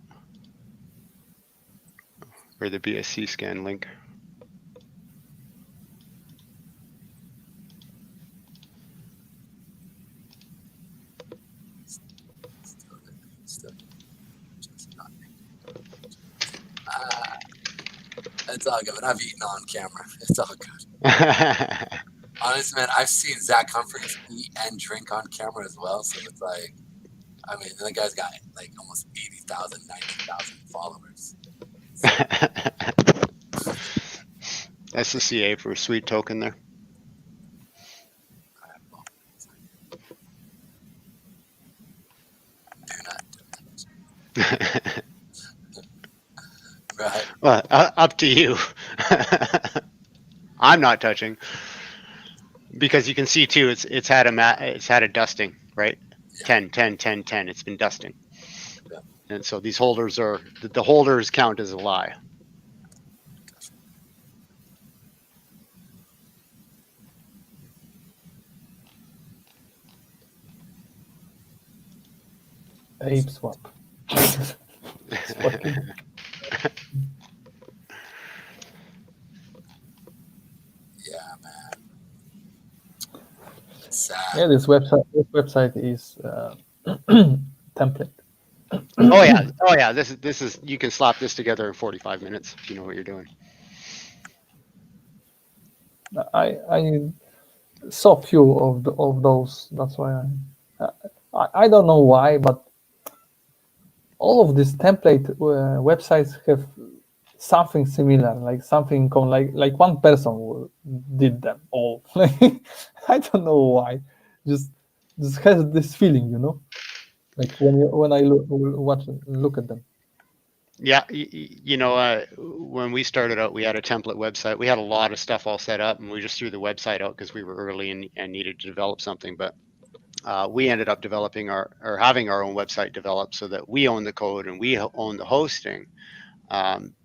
Or the BSC scan link. It's all good. I've eaten on camera. It's all good. Honestly, man, I've seen Zach Humphreys eat and drink on camera as well. So it's like, I mean, the guy's got like almost 80,000, 90,000 followers. So. That's the CA for Sweet Token there. Do not touch. Right. Well, up to you. I'm not touching because you can see too. It's had a dusting, right? 10, 10, 10, 10. It's been dusting, and so these holders are the holders count as a lie. Ape swap. Swapping. Yeah, man. Sad. Yeah, this website is template. Oh yeah. This is you can slap this together in 45 minutes if you know what you're doing. I saw few of those. That's why I don't know why, but all of these template websites have something similar, like something like one person did them all. I don't know why. Just has this feeling, you know, like when I look at them. Yeah, you know, when we started out, we had a template website. We had a lot of stuff all set up, and we just threw the website out because we were early and needed to develop something. But we ended up developing having our own website developed so that we own the code and we own the hosting,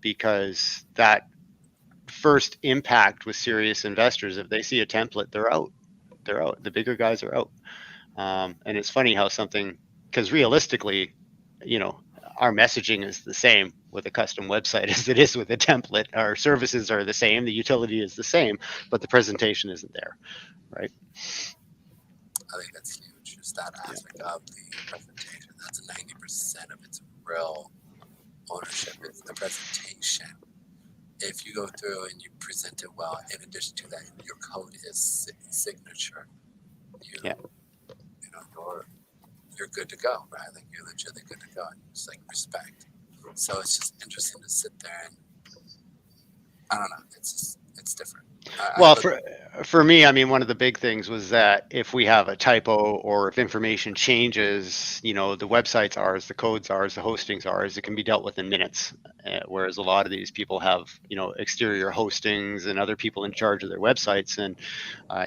because that first impact with serious investors, if they see a template, they're out. They're out. The bigger guys are out. And it's funny how because realistically, you know, our messaging is the same with a custom website as it is with a template. Our services are the same, the utility is the same, but the presentation isn't there, right? I think that's huge. Just that aspect of the presentation. That's 90% of its real ownership is the presentation. If you go through and you present it well, in addition to that, your code is signature. You know, you're good to go, right? Like you're legitimately good to go. And it's like respect. So it's just interesting to sit there and I don't know. It's different. Well, for me, I mean, one of the big things was that if we have a typo or if information changes, you know, the website's ours, the code's ours, the hosting's ours, it can be dealt with in minutes. Whereas a lot of these people have, you know, exterior hostings and other people in charge of their websites. And,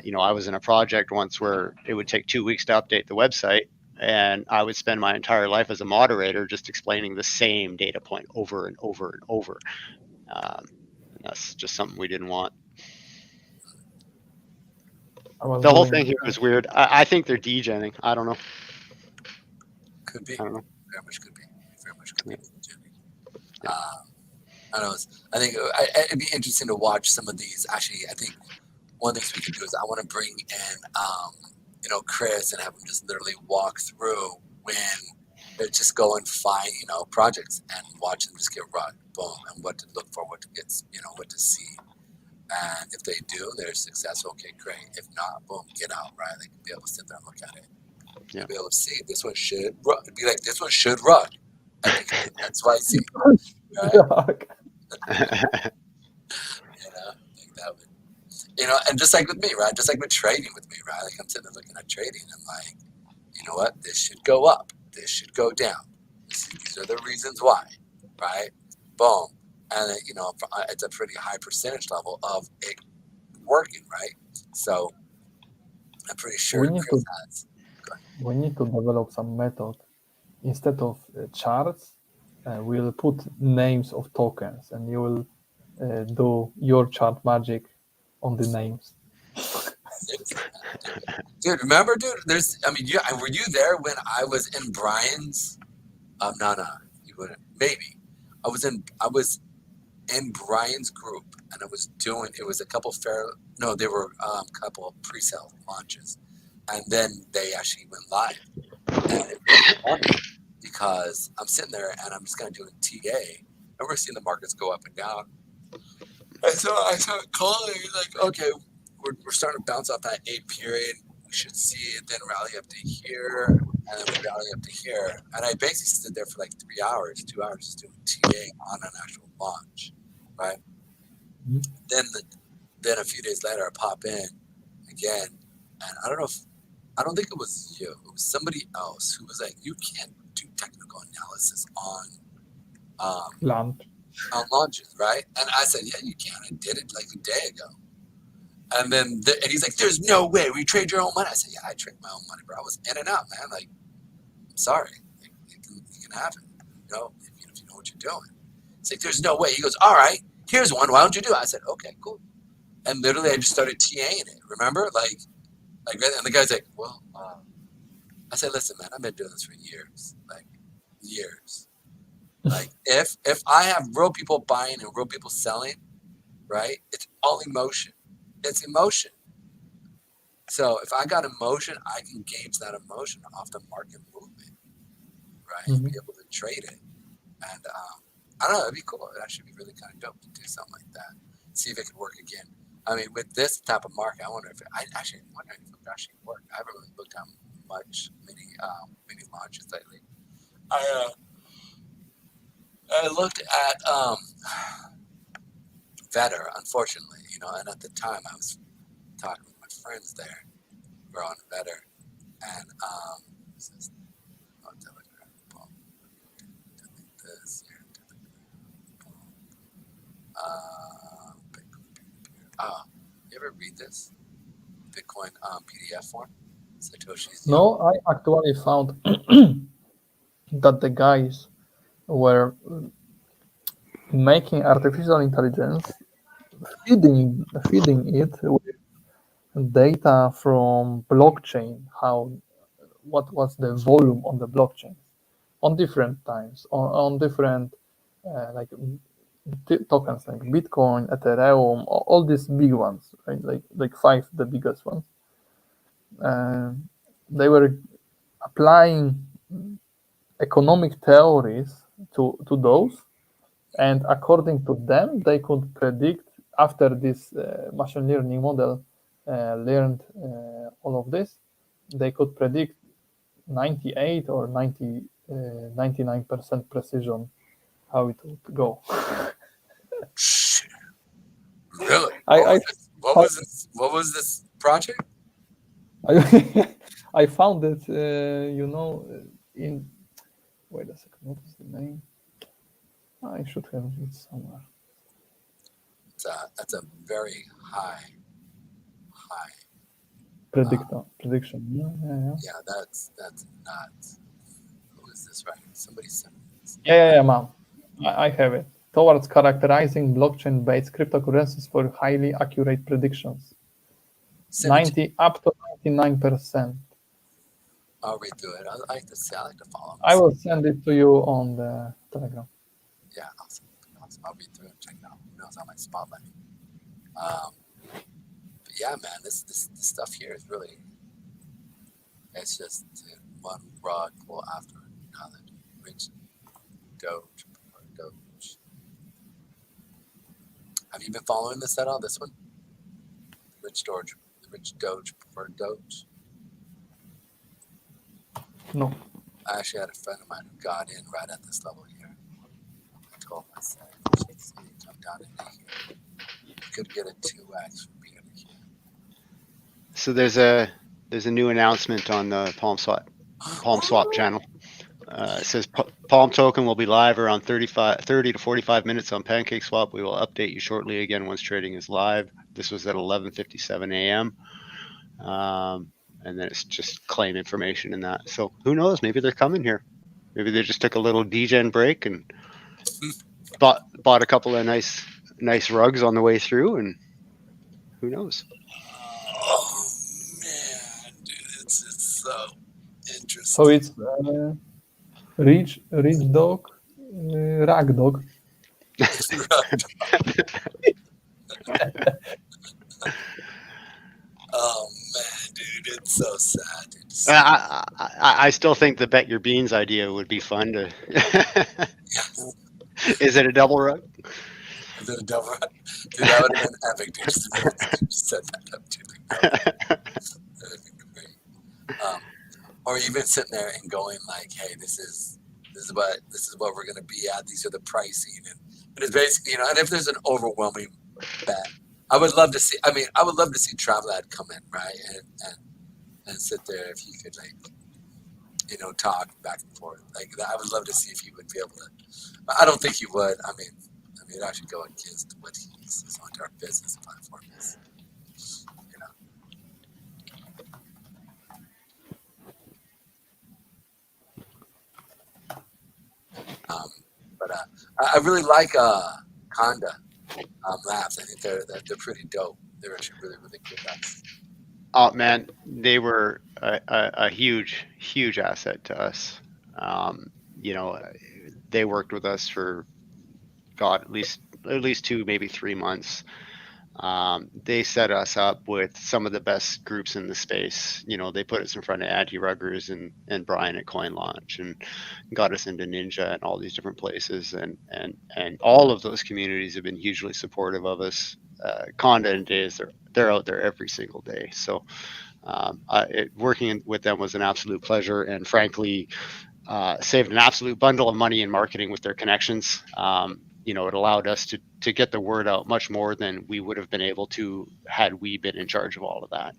you know, I was in a project once where it would take 2 weeks to update the website. And I would spend my entire life as a moderator just explaining the same data point over and over and over. And that's just something we didn't want. The whole thing here is weird. I think they're degenning. I don't know. Could be. I don't know. Very much could be. Very much could be. Yeah. I don't know. I think it'd be interesting to watch some of these. Actually, I think one of the things we could do is I want to bring in, you know, Chris and have him just literally walk through when they just go and find, you know, projects and watch them just get run, boom, and what to look for, what to get, you know, what to see. And if they do, they're successful. Okay, great. If not, boom, get out, right? They can be able to sit there and look at it. Yeah. Be able to see this one should run. It'd be like this one should run. I think that's why I see. Right? You know, like that would, you know, and just like with me, right? Just like with trading with me, right? Like I'm sitting there looking at trading, and I'm like, you know what? This should go up. This should go down. These are the reasons why, right? Boom. And you know, it's a pretty high percentage level of it working, right? So I'm pretty sure we need to develop some method. Instead of charts, we'll put names of tokens, and you will do your chart magic on the names. Dude, remember, dude? I mean, were you there when I was in Brian's? No, you wouldn't. Maybe I was in Brian's group, and it was a couple they were a couple pre-sale launches, and then they actually went live. And it was funny because I'm sitting there and I'm just kind of doing TA, and we're seeing the markets go up and down. And so I started calling, like, okay, we're starting to bounce off that 8 period. We should see it then rally up to here, and then we rally up to here. And I basically stood there for like 3 hours, 2 hours, just doing TA on an actual launch, right? Mm-hmm. Then a few days later, I pop in again, and I don't think it was you. It was somebody else who was like, "You can't do technical analysis on launch." on launches, right? And I said, yeah, you can. I did it like a day ago. And then and he's like, there's no way we trade your own money. I said, yeah, I trade my own money, bro. I was in and out, man. Like, I'm sorry. Like, you can have it, you know, if you know what you're doing. It's like, there's no way. He goes, all right, here's one. Why don't you do it? I said, okay, cool. And literally, I just started TAing it. Remember, like, and the guy's like, well, I said, listen, man, I've been doing this for years, like years. Like, if I have real people buying and real people selling, right? It's all emotion. It's emotion. So if I got emotion, I can gauge that emotion off the market movement, right? And be able to trade it. And I don't know, it'd be cool. It'd actually be really kind of dope to do something like that. See if it could work again. I mean, with this type of market, I wonder if it would actually work. I haven't really looked at much mini launches lately. I looked at Vetter, unfortunately, you know, and at the time I was talking with my friends there. We're on Vetter, and Telegram, delete this here, Bitcoin peer-to-peer. You ever read this Bitcoin PDF form? Satoshi's. No, I actually found that the guys were making artificial intelligence, feeding it with data from blockchain, what was the volume on the blockchain on different times, on different like tokens like Bitcoin, Ethereum, all these big ones, right? Like 5, the biggest ones. They were applying economic theories to those, and according to them, they could predict, after this machine learning model learned all of this, they could predict 98 or 99% precision how it would go. Really? What was this project? I found it, you know, in, wait a second, what is the name? I should have it somewhere. That's a very high prediction. Yeah. Yeah, that's nuts. Who is this right? Somebody sent me this. Yeah, ma'am. I have it. Towards characterizing blockchain-based cryptocurrencies for highly accurate predictions. 90 up to 99%. I'll read through it. I like to follow. I will send it to you on the Telegram. Yeah, awesome. I'll read through it and check it out. Who knows, I might spotlight. But yeah, man, this stuff here is really, it's just one rug pull after another. Rich Doge. Have you been following this at all? This one, the Rich Doge preferred Doge. No. I actually had a friend of mine who got in right at this level here. I told him, I said, you should see it come down into here. You could get a 2x from here to here. So there's a new announcement on the PalmSwap channel. It says Palm token will be live around 30 to 45 minutes on PancakeSwap. We will update you shortly again once trading is live. This was at 11:57 a.m. And then it's just claim information in that. So who knows? Maybe they're coming here. Maybe they just took a little degen break and bought a couple of nice rugs on the way through, and who knows? Oh man, dude, it's so interesting. So it's rich dog, rag dog. Oh man, dude, it's so sad, dude. I still think the bet your beans idea would be fun to. Yes. Is it a double rug? Is it a double rug? Dude, that would have been epic, dude. Just set that up, dude. That would be great. Or even sitting there and going like, "Hey, this is what we're gonna be at. These are the pricing," and it's basically, and if there's an overwhelming bet, I would love to see. I mean, I would love to see Travlad come in, right, and sit there if he could, like, talk back and forth like that. I would love to see if he would be able to. I don't think he would. I mean, It actually go against what his entire business platform is. You know. But I really like Conda Labs. I think they're pretty dope. They're actually really good guys. Oh man, they were a huge asset to us. You know, they worked with us for God at least 2, maybe 3 months. They set us up with some of the best groups in the space. You know, they put us in front of Andy Ruggers and Brian at Coin Launch, and got us into Ninja and all these different places. And all of those communities have been hugely supportive of us. Conda and Days, they're out there every single day. So working with them was an absolute pleasure, and frankly, saved an absolute bundle of money in marketing with their connections. You know, it allowed us to get the word out much more than we would have been able to had we been in charge of all of that.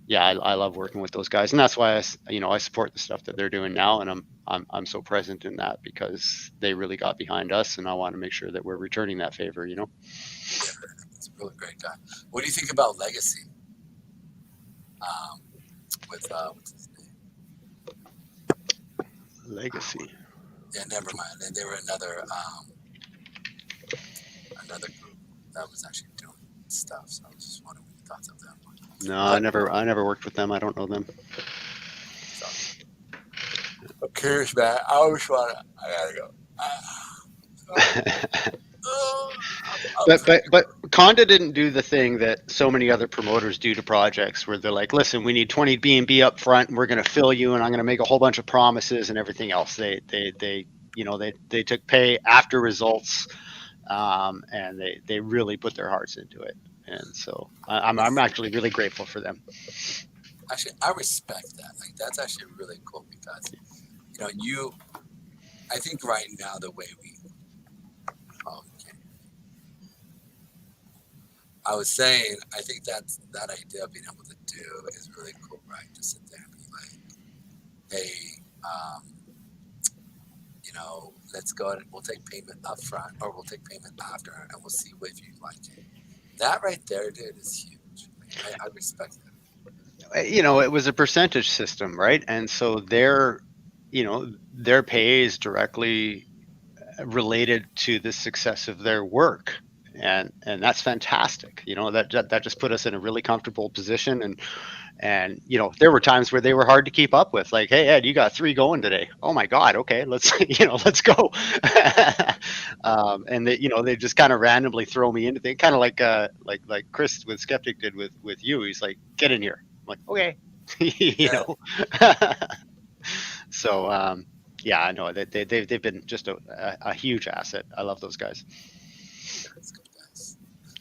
Yeah, I love working with those guys, and that's why I support the stuff that they're doing now, and I'm so present in that because they really got behind us, and I want to make sure that we're returning that favor. You know. Yeah, it's a really great guy. What do you think about Legacy? With what's his name? Legacy. Yeah, never mind. They were another group that was actually doing stuff. So I was just wondering what your thoughts of that one. No, I never worked with them. I don't know them. So, I'm curious, man. I gotta go. But Conda didn't do the thing that so many other promoters do to projects, where they're like, listen, we need 20 B&B up front, and we're going to fill you, and I'm going to make a whole bunch of promises and everything else. They took pay after results, and they really put their hearts into it. And so I'm actually really grateful for them. Actually, I respect that. Like, that's actually really cool because, I think right now the way I was saying, I think that idea of being able to do is really cool, right? To sit there and be like, hey, let's go ahead and we'll take payment up front, or we'll take payment after, and we'll see if you like it. That right there, dude, is huge. I respect that. It was a percentage system, right? And so their pay is directly related to the success of their work. And that's fantastic. That just put us in a really comfortable position. And there were times where they were hard to keep up with, like, hey Ed, you got 3 going today. Oh my God. Okay, let's go. And they just kind of randomly throw me into things, kind of like Chris with Skeptic did with you. He's like, get in here. I'm like, okay. So yeah, I know they've been just a huge asset. I love those guys. That's good, guys.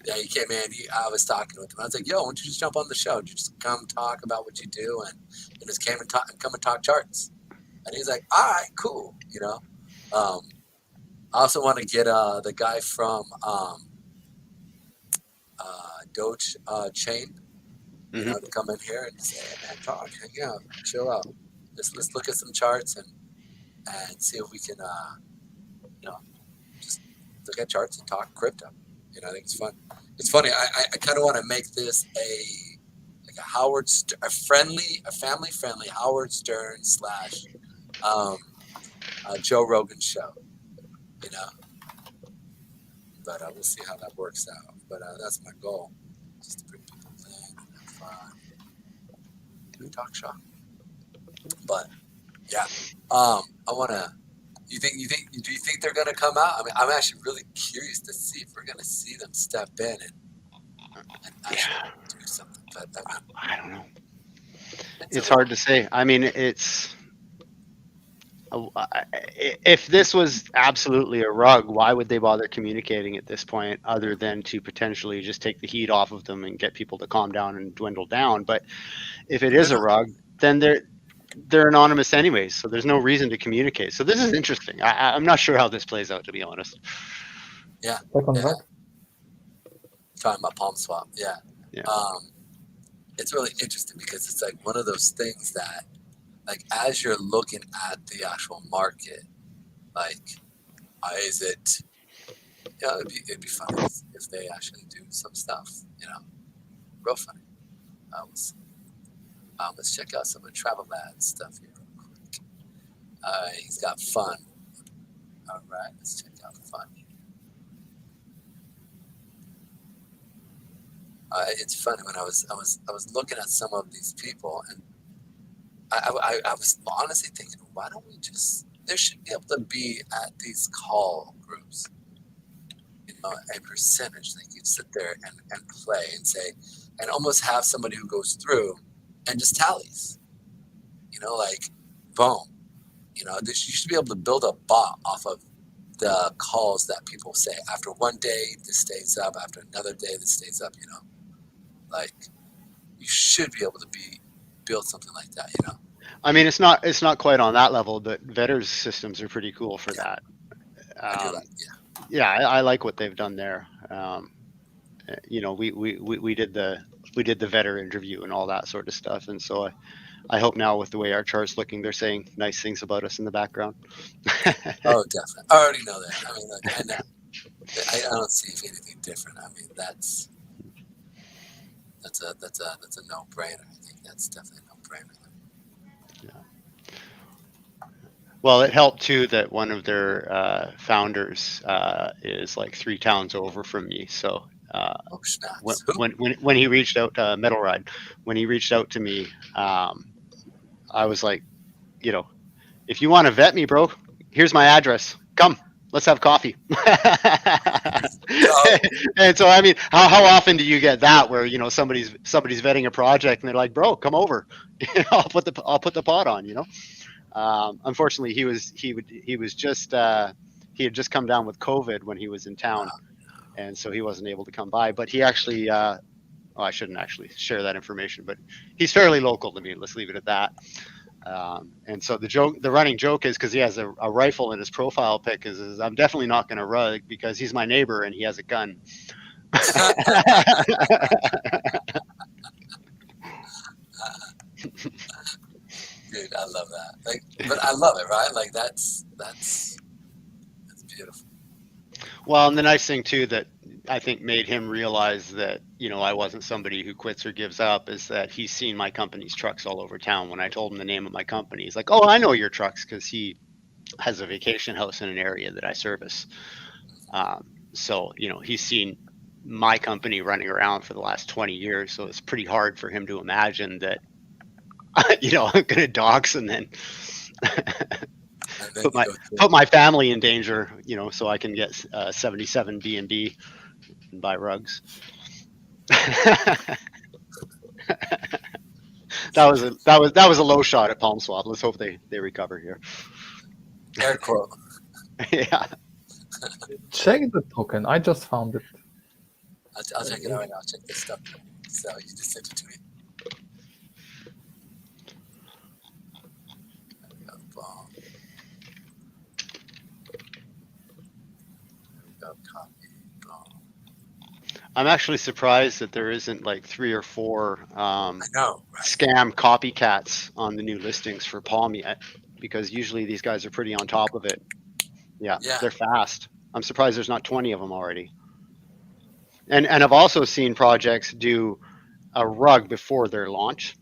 Yeah, you came in. I was talking with him. I was like, "Yo, why don't you just jump on the show? You just come talk about what you do," and just came and come and talk charts. And he's like, "All right, cool." I also want to get the guy from Doge Chain, to come in here and say, "Hey, man, talk, hang out, chill out. Let's look at some charts and see if we can, just look at charts and talk crypto." I think it's fun. It's funny. I kind of want to make this a family friendly Howard Stern / Joe Rogan show. But we'll see how that works out. But that's my goal, just to bring people in and have fun. Do talk shop. But yeah, I want to. Do you think they're gonna come out? I mean, I'm actually really curious to see if we're gonna see them step in and actually do something. But I don't know. It's hard to say. I mean, if this was absolutely a rug, why would they bother communicating at this point, other than to potentially just take the heat off of them and get people to calm down and dwindle down? But if it is a rug, then they're anonymous anyways, so there's no reason to communicate. So this is interesting. I'm not sure how this plays out, to be honest. Yeah. Talking about Palm Swap. Yeah. It's really interesting because it's like one of those things that, like, as you're looking at the actual market, like, Is it? Yeah, it'd be funny if they actually do some stuff. Real funny. Let's check out some of Travel Lad stuff here real quick. He's got fun. All right, let's check out fun. It's funny when I was looking at some of these people, and I was honestly thinking, why don't we just? There should be able to be at these call groups, a percentage that you sit there and play and say, and almost have somebody who goes through and just tallies. Like, boom. You should be able to build a bot off of the calls that people say. After one day, this stays up. After another day, this stays up. Like, you should be able to build something like that. I mean, it's not quite on that level, but Vetter's systems are pretty cool for that. I do like, Yeah, I like what they've done there. We did the Vetter interview and all that sort of stuff, and so I hope now with the way our chart's looking, they're saying nice things about us in the background. Oh, definitely. I already know that. I mean, look, I know. I don't see anything different. I mean, that's a no-brainer. I think that's definitely a no-brainer. Well, it helped too that one of their founders is like 3 towns over from me. So Oh, snaps. when he reached out, Metal Ride, when he reached out to me, I was like, if you want to vet me, bro, here's my address. Come, let's have coffee. And so, I mean, how often do you get that where somebody's vetting a project and they're like, bro, come over, I'll put the pot on. Unfortunately, he had just come down with COVID when he was in town, and so he wasn't able to come by. But he actually, I shouldn't actually share that information, but he's fairly local to me. Let's leave it at that. And so the running joke is, because he has a rifle in his profile pic, is I'm definitely not going to rug because he's my neighbor and he has a gun. Dude, I love that. But I love it, right? Like that's beautiful. Well, and the nice thing too that I think made him realize that I wasn't somebody who quits or gives up is that he's seen my company's trucks all over town. When I told him the name of my company, he's like, "Oh, I know your trucks," because he has a vacation house in an area that I service. So he's seen my company running around for the last 20 years. So it's pretty hard for him to imagine that I'm going to dox and then put my family in danger, so I can get 77 B&B and buy rugs. That was a low shot at Palm Swap. Let's hope they recover here. Air quote. Yeah. Check the token. I just found it. I'll check it out right now. I'll check this stuff. So you just sent it to me. I'm actually surprised that there isn't like 3 or 4 I know, right? scam copycats on the new listings for Palm yet, because usually these guys are pretty on top of it. Yeah. They're fast. I'm surprised there's not 20 of them already. And I've also seen projects do a rug before their launch.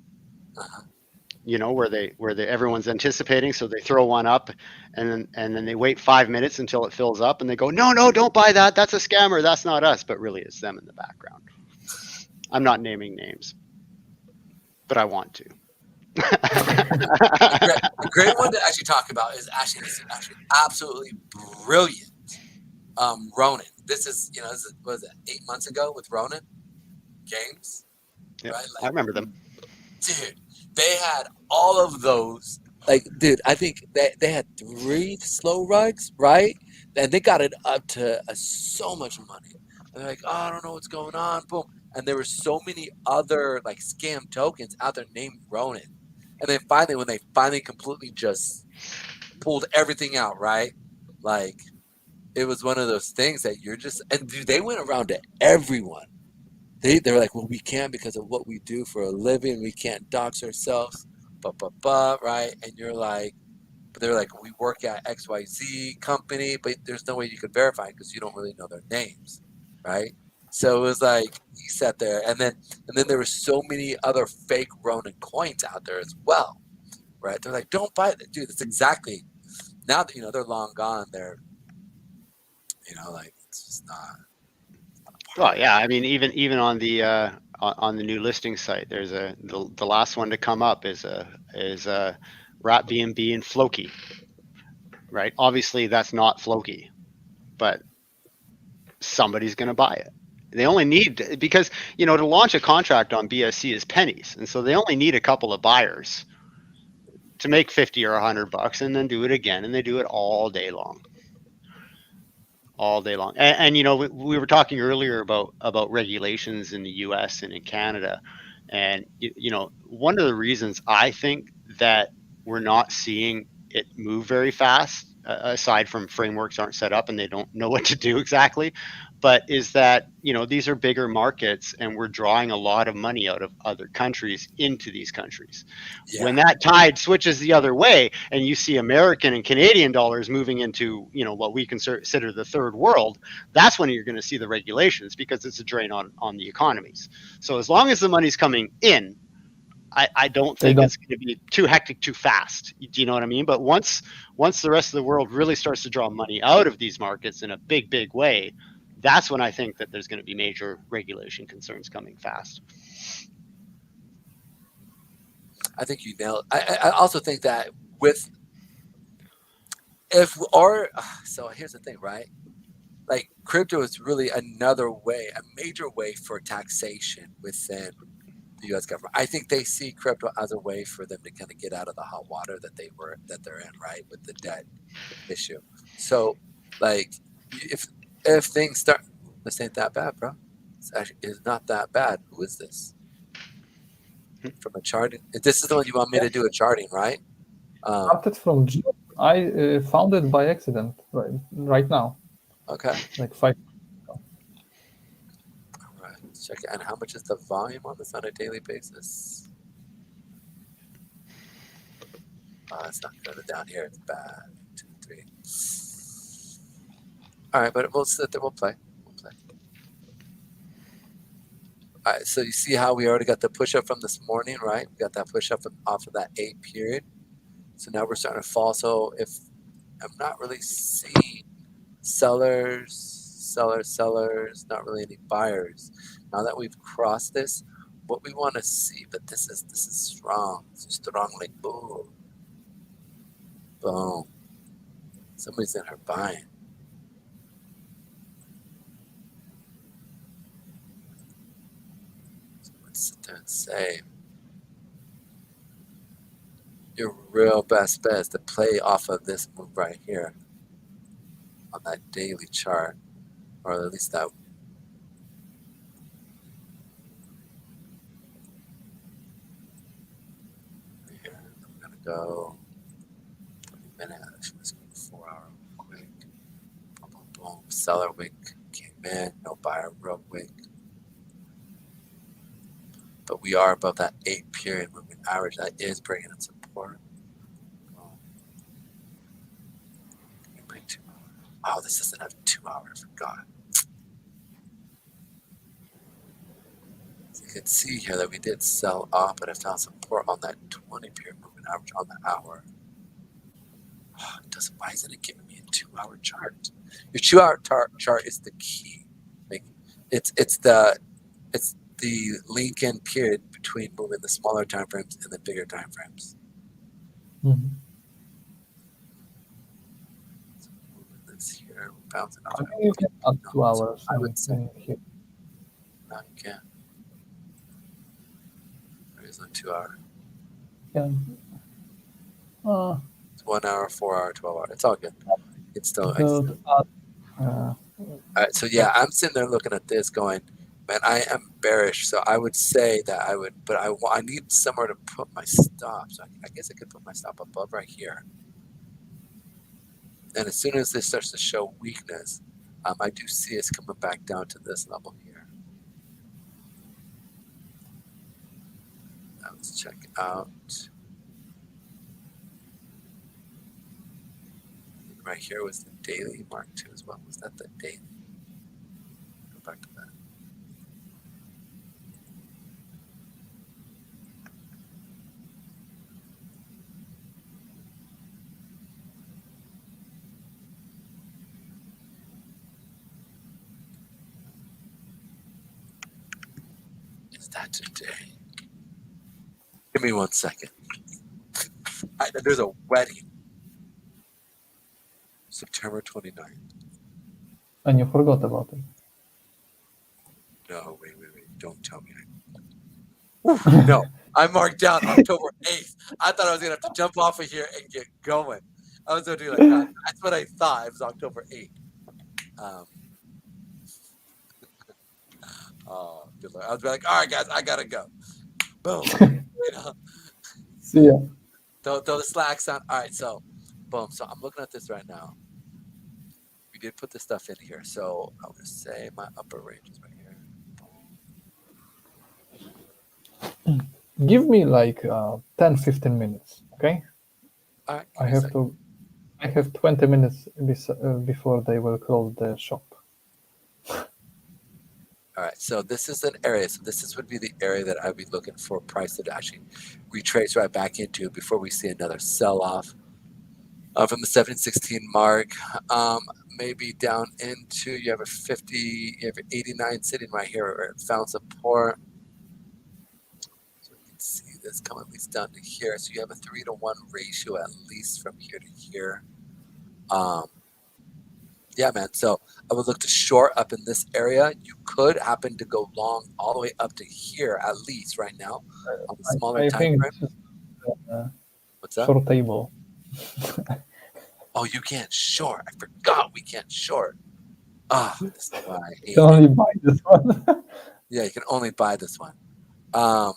Where everyone's anticipating, so they throw one up, and then they wait 5 minutes until it fills up, and they go, no, don't buy that. That's a scammer. That's not us. But really, it's them in the background. I'm not naming names, but I want to. A great one to actually talk about is actually absolutely brilliant. Ronin. This is what is it, 8 months ago with Ronin Games? Yeah, right? I remember them. Dude, they had all of those. Like, dude, I think they had 3 slow rugs, right? And they got it up to so much money. And they're like, oh, I don't know what's going on. Boom. And there were so many other like scam tokens out there named Ronin. And then finally, when they completely just pulled everything out, right? Like, it was one of those things that you're just, and dude, they went around to everyone. They were like, well, we can't because of what we do for a living. We can't dox ourselves, right? And you're like, but they're like, we work at XYZ company, but there's no way you could verify because you don't really know their names, right? So it was like he sat there, and then there were so many other fake Ronin coins out there as well, right? They're like, don't buy it, dude. It's exactly now that they're long gone. They're like it's just not. Well, yeah, I mean, even on the new listing site, there's the last one to come up is a Rat BNB and Floki, right? Obviously, that's not Floki, but somebody's going to buy it. They only need, because to launch a contract on BSC is pennies, and so they only need a couple of buyers to make 50 or $100, and then do it again, and they do it all day long. And we were talking earlier about regulations in the US and in Canada, and one of the reasons I think that we're not seeing it move very fast, aside from frameworks aren't set up and they don't know what to do exactly, but is that these are bigger markets and we're drawing a lot of money out of other countries into these countries. Yeah. When that tide switches the other way and you see American and Canadian dollars moving into what we consider the third world, that's when you're going to see the regulations, because it's a drain on the economies. So as long as the money's coming in, I don't think it's going to be too hectic too fast. Do you know what I mean? But once the rest of the world really starts to draw money out of these markets in a big way, that's when I think that there's going to be major regulation concerns coming fast. I think you nailed it. I also think that so here's the thing, right? Like crypto is really another way, a major way for taxation within the U.S. government. I think they see crypto as a way for them to kind of get out of the hot water that they're in, right, with the debt issue. So, like, if things start, this ain't that bad, bro. It's not that bad. Who is this? From a charting. This is the one you want me to do a charting, right? Started from June. I found it by accident right now. Okay. Like 5. Let's check it. And how much is the volume on this on a daily basis? It's not good. Down here, it's bad. 2, 3. All right, but we'll sit there. We'll play. All right, so you see how we already got the push up from this morning, right? We got that push up off of that 8 period. So now we're starting to fall. So if I'm not really seeing sellers, not really any buyers. Now that we've crossed this, what we want to see, but this is strong. It's strong, like boom. Boom. Somebody's in here buying. So let's sit there and say, your real best bet is to play off of this move right here on that daily chart, or at least that. Here, I'm gonna go 20 minutes. Let's go 4 hour quick. Boom, boom, boom. Seller wick came in, no buyer real quick. But we are above that 8 period moving average. That is bringing in support. Oh, this doesn't have 2 hours. God. So you can see here that we did sell off, but I found support on that 20 period moving average on the hour. Oh, why isn't it giving me a 2 hour chart? Your 2 hour chart is the key. Like it's the link-in period between moving the smaller time frames and the bigger time frames. Mm-hmm. So moving this here, bouncing off. I think you can add 2 hours. I would say. Here. No, you can't. There is no 2 hour. Yeah. It's 1 hour, 4 hour, 12 hour. It's all good. It's still. All right, so yeah, I'm sitting there looking at this going, man, I am bearish. So I would say that I would, but I need somewhere to put my stop. So I guess I could put my stop above right here. And as soon as this starts to show weakness, I do see us coming back down to this level here. Now let's check out. right here was the daily mark too as well. Was that the daily? Go back to that. Is that today? Give me 1 second. There's a wedding. September 29th. And you forgot about it. No, wait. Don't tell me. No, I marked down October 8th. I thought I was going to have to jump off of here and get going. I was going to do like that. That's what I thought. It was October 8th. Oh, good Lord. I was like, all right, guys, I got to go. Boom. See ya. Throw the slacks on. All right, so boom. So I'm looking at this right now. We did put this stuff in here. So I would say my upper range is right here. Give me like 10-15 minutes, okay? All right. I have 20 minutes before they will close the shop. All right, so this is an area. So this would be the area that I'd be looking for a price to actually retrace right back into before we see another sell-off from the 716 mark. Maybe down into, you have a 50, you have an 89 sitting right here where it found support. So you can see this come at least down to here. So you have a 3-to-1 ratio at least from here to here. Yeah, man. So I would look to short up in this area. You could happen to go long all the way up to here, at least right now, on the smaller I time think frame. this is What's that? short table. Oh, you can't short. I forgot we can't short. Ah, this is why I hate You can only buy this one. Yeah, you can only buy this one. I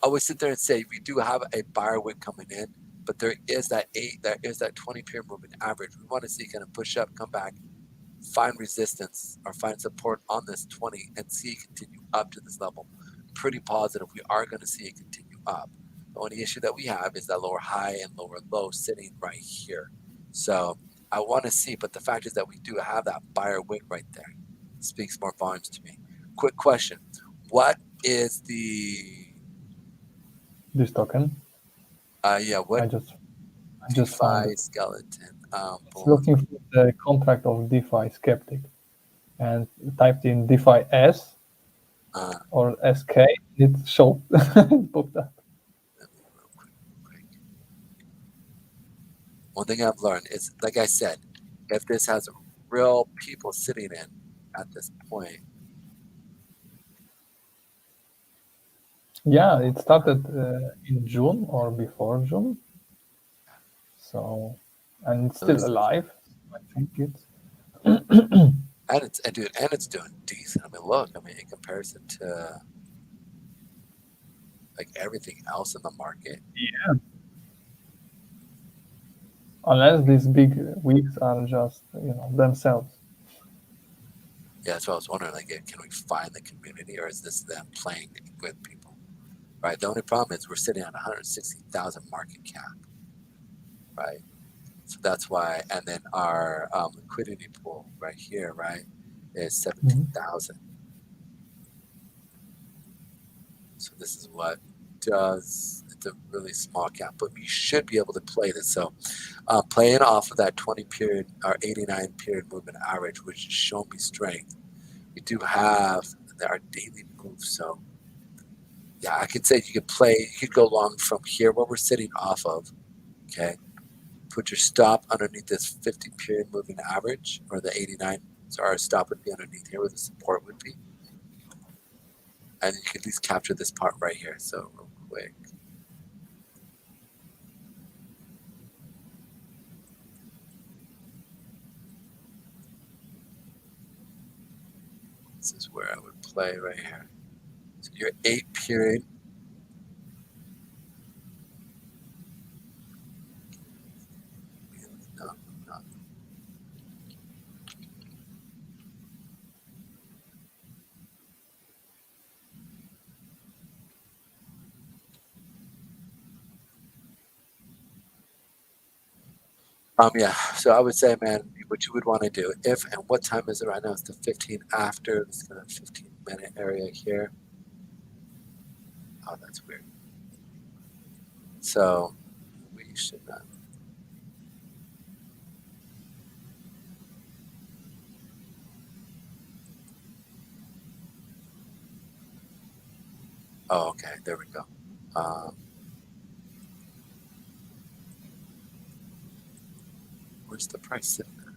always sit there and say we do have a buyer wick coming in, but there is that 20 period moving average. We want to see kind of push up, come back, find resistance or find support on this 20 and see it continue up to this level. Pretty positive we are going to see it continue up. The only issue that we have is that lower high and lower low sitting right here. So I want to see, but the fact is that we do have that buyer wick right there. It speaks more volumes to me. Quick question. What is This token. what I just found DeFi it. skeleton? It's looking for the contract of DeFi Skeptic, and typed in DeFi S or SK. It showed. It popped up. Real quick. One thing I've learned is, like I said, if this has real people sitting in at this point. Yeah, it started in June or before June. So, and it's still alive. I think it's. And it's doing decent. I mean, look, in comparison to like everything else in the market. Yeah. Unless these big weeks are just themselves. Yeah, that's what I was wondering. Like, can we find the community, or is this them playing with people? Right. The only problem is we're sitting on 160,000 market cap. Right. So that's why. And then our liquidity pool right here, right, is 17,000. So this is what does. It's a really small cap, but we should be able to play this. So playing off of that 20 period or 89 period movement average, which is showing me strength. We do have our daily move. So yeah, I could say you could go long from here where we're sitting off of. Okay. Put your stop underneath this 50 period moving average, or the 89. So our stop would be underneath here where the support would be. And you can at least capture this part right here. So real quick. This is where I would play right here. So your 8 period. No. Yeah. So I would say, man, what you would want to do, if and what time is it right now? It's the 15 after. It's gonna 15-minute area here. Oh, that's weird. So we should not. Oh, okay. There we go. Where's the price sitting at?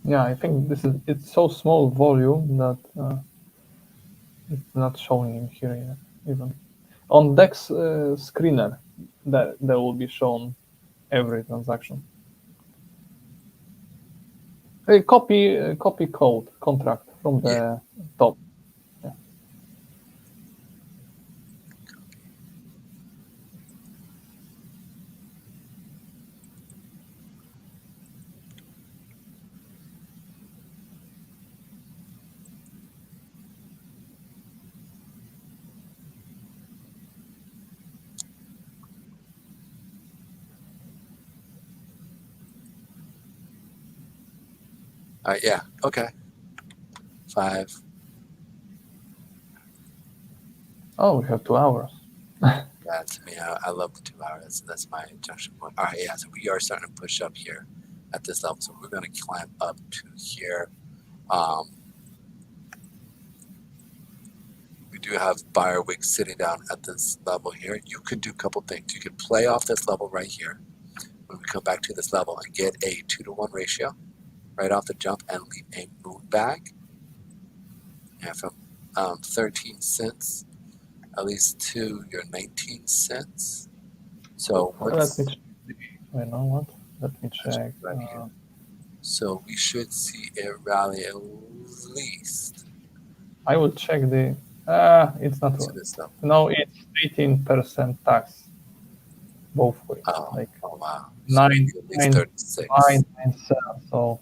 Yeah, I think it's so small volume that it's not showing in here yet, even. On DEX screener, that will be shown every transaction. Copy code contract from the top. Yeah. Yeah. Okay. 5. Oh, we have 2 hours. Yeah, to me, I love the 2 hours. That's my junction point. All right, yeah. So we are starting to push up here at this level. So we're going to climb up to here. We do have buyer wick sitting down at this level here. You could do a couple things. You could play off this level right here when we come back to this level and get a 2-to-1 ratio right off the jump and leave a moon bag. And from 13 cents at least to your 19 cents. So Let me check. I know what. Let me check. right here. So we should see a rally at least I will check the. It's not. to this level. No, it's 18% tax. Both ways. Oh wow. So Nine, maybe at least 36. 997. So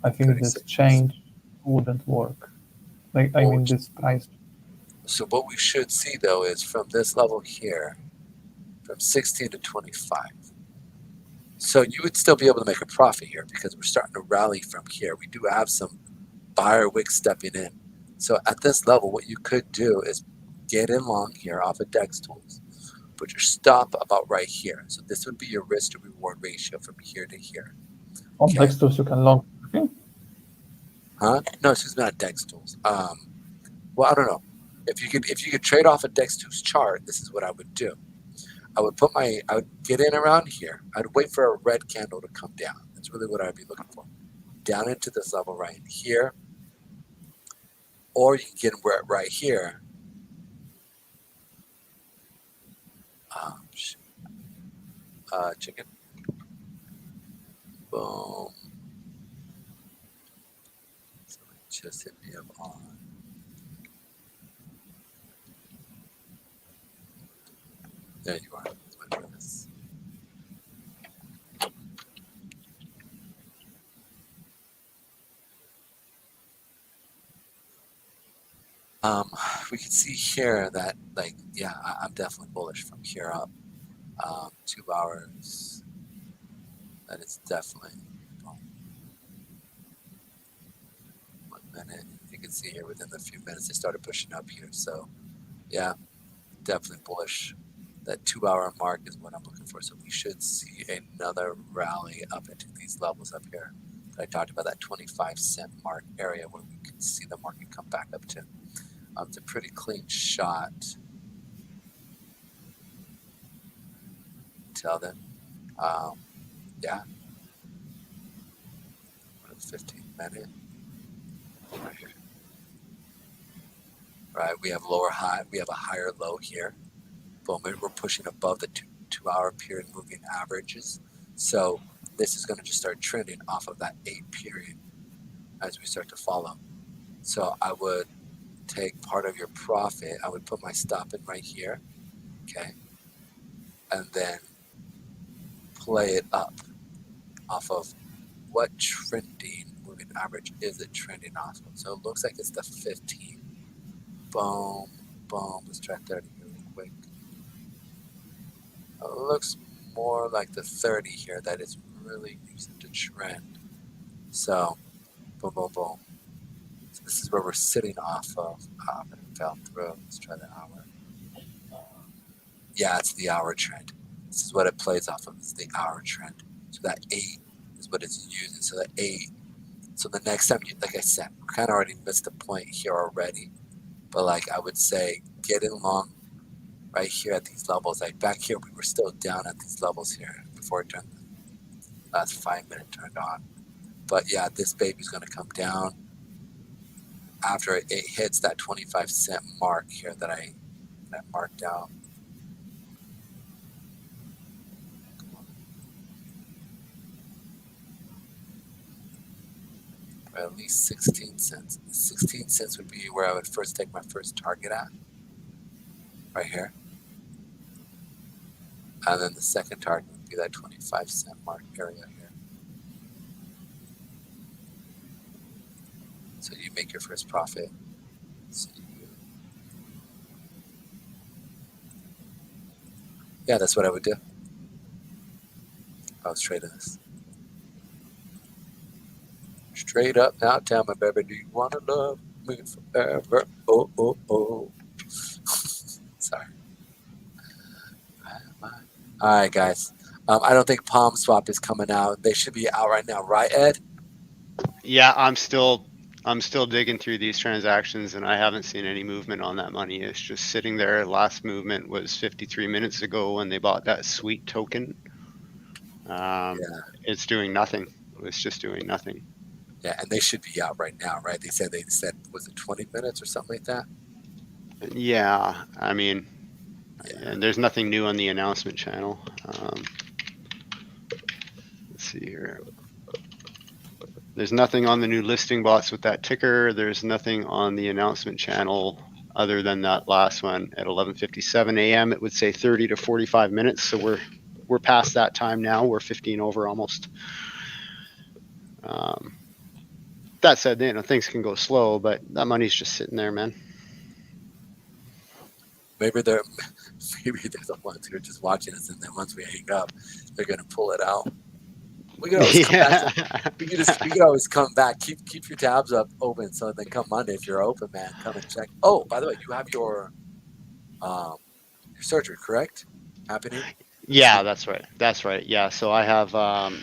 I think this 36. change wouldn't work. Like I mean, this price. So what we should see though is from this level here, from 16 to 25. So you would still be able to make a profit here because we're starting to rally from here. We do have some buyer wick stepping in. So at this level, what you could do is get in long here off of DEX tools, put your stop about right here. So this would be your risk to reward ratio from here to here. On DEX tools, you can long. Okay. Huh? No, excuse me, not DEX tools. Well, I don't know. If you could trade off a DEX tools chart, this is what I would do. I would get in around here. I'd wait for a red candle to come down. That's really what I'd be looking for. Down into this level right here. Or you can get right here. Chicken. Boom. So just hit me up on. There you are. We can see here that, like, yeah, I'm definitely bullish from here up. 2 hours. That is definitely. 1 minute. You can see here within a few minutes they started pushing up here. So, yeah, definitely bullish. That 2-hour mark is what I'm looking for. So we should see another rally up into these levels up here. I talked about that 25-cent mark area where we can see the market come back up to. It's a pretty clean shot. Until then, yeah. 15-minute. Right here. Right, we have lower high. We have a higher low here. Boom, we're pushing above the two-hour period moving averages. So this is going to just start trending off of that 8 period as we start to follow. So I would take part of your profit. I would put my stop in right here, okay, and then play it up off of what trending moving average is it trending off of. So it looks like it's the 15. Boom, boom. Let's try 30 really quick. It looks more like the 30 here that is really using the trend. So, boom, boom, boom. So this is where we're sitting off of. But it fell through. Let's try the hour. Yeah, it's the hour trend. This is what it plays off of. It's the hour trend. So that 8 is what it's using. So that 8. So the next time, like I said, we kind of already missed the point here already. But like I would say, get in long right here at these levels. Like back here, we were still down at these levels here before it turned. Last 5 minute turned on. But yeah, this baby's going to come down after it hits that 25-cent mark here that I marked out. Or at least 16 cents. 16 cents would be where I would first take my first target at. Right here. And then the second target would be that 25-cent mark area here. So you make your first profit. So yeah, that's what I would do. I was trading this. Straight up now, tell me, baby, do you want to love me forever? Oh, oh, oh. Sorry. All right, guys. I don't think Palm Swap is coming out. They should be out right now, right, Ed? Yeah, I'm still digging through these transactions, and I haven't seen any movement on that money. It's just sitting there. Last movement was 53 minutes ago when they bought that sweet token. Yeah. It's doing nothing. It's just doing nothing. Yeah, and they should be out right now, right? They said was it 20 minutes or something like that? Yeah, I mean, and there's nothing new on the announcement channel. Let's see here. There's nothing on the new listing box with that ticker. There's nothing on the announcement channel other than that last one at 11:57 a.m. It would say 30 to 45 minutes. So we're past that time now. We're 15 over almost. That said, things can go slow, but that money's just sitting there, man. Maybe they're the ones who are just watching us, and then once we hang up, they're gonna pull it out. We can always come back. We can always come back. Keep your tabs open, so then come Monday if you're open, man, come and check. Oh, by the way, you have your surgery, correct? Happening? Yeah, that's right. That's right. Yeah. So I have, I'm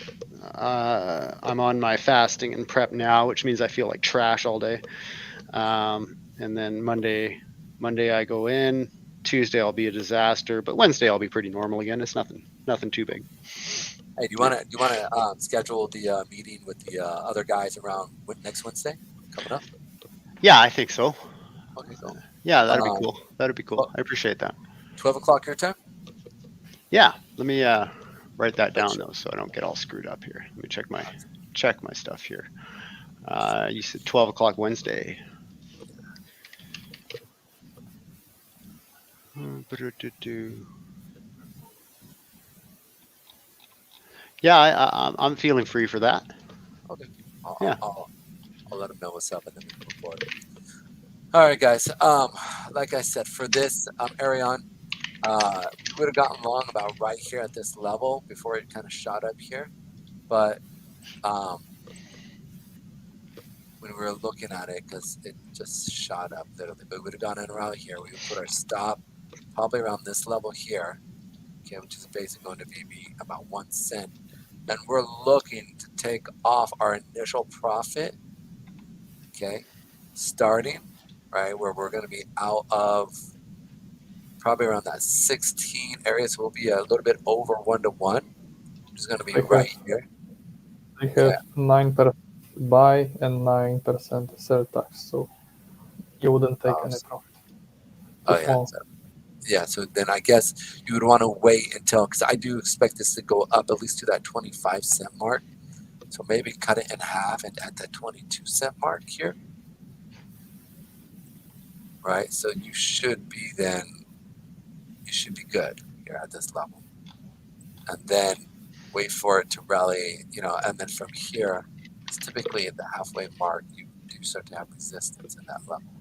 on my fasting and prep now, which means I feel like trash all day. And then Monday I go in. Tuesday I'll be a disaster, but Wednesday I'll be pretty normal again. It's nothing too big. Hey, do you want to schedule the meeting with the other guys around next Wednesday coming up? Yeah, I think so. Okay, cool. Yeah, that'd be cool. That'd be cool. I appreciate that. 12 o'clock your time? Yeah. Let me write that down though, so I don't get all screwed up here. Let me check my stuff here. You said 12 o'clock Wednesday. Yeah, I'm feeling free for that. Okay. Yeah. I'll let them know what's up, and then we can move forward. All right, guys. Like I said, for this Arion, we would have gotten long about right here at this level before it kind of shot up here. But when we were looking at it, because it just shot up literally, but we would have gone in around here. We would put our stop probably around this level here, okay, which is basically going to be about 1 cent. And we're looking to take off our initial profit, okay, starting, right, where we're going to be out of probably around that 16 area. So we'll be a little bit over 1 to 1, which is going to be right here. I have 9% buy and 9% sell tax, so you wouldn't take any profit. Oh, yeah. So then I guess you would want to wait until, because I do expect this to go up at least to that 25-cent mark. So maybe cut it in half and at that 22-cent mark here. Right? So you should be good here at this level. And then wait for it to rally, and then from here, it's typically at the halfway mark, you do start to have resistance in that level.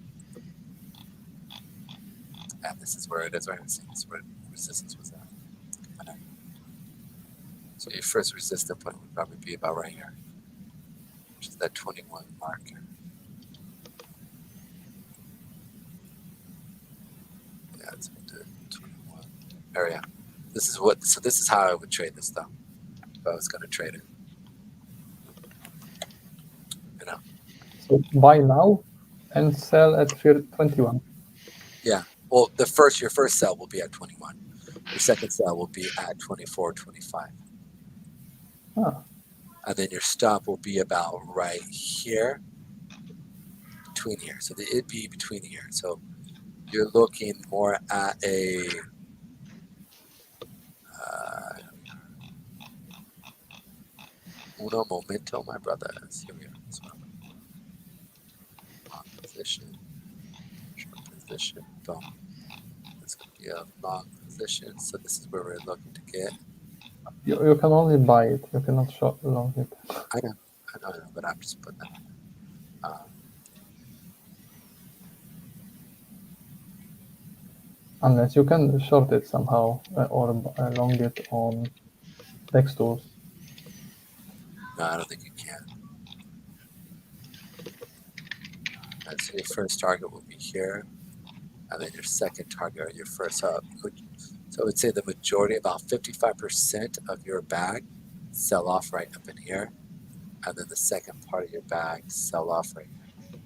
And this is where it is, right? This is where resistance was at. So your first resistance point would probably be about right here, which is that 21 marker. Yeah, it's the 21 area. This is what. So this is how I would trade this though. If I was going to trade it. You know. So buy now and sell at 21. Yeah. Well, your first sell will be at 21. Your second sell will be at 24, 25. Ah. And then your stop will be about right here, between here. So it'd be between here. So you're looking more at a uno momento, my brothers. Here we are. This one. Long position, short position, boom. It's going to be a long position. So this is where we're looking to get. You can only buy it. You cannot short long it. I know, but I'm just putting that. Unless you can short it somehow or long it on Dextools. No, I don't think you can. And so your first target will be here, and then your second target or your first up. So I would say the majority, about 55% of your bag, sell off right up in here, and then the second part of your bag sell off right here.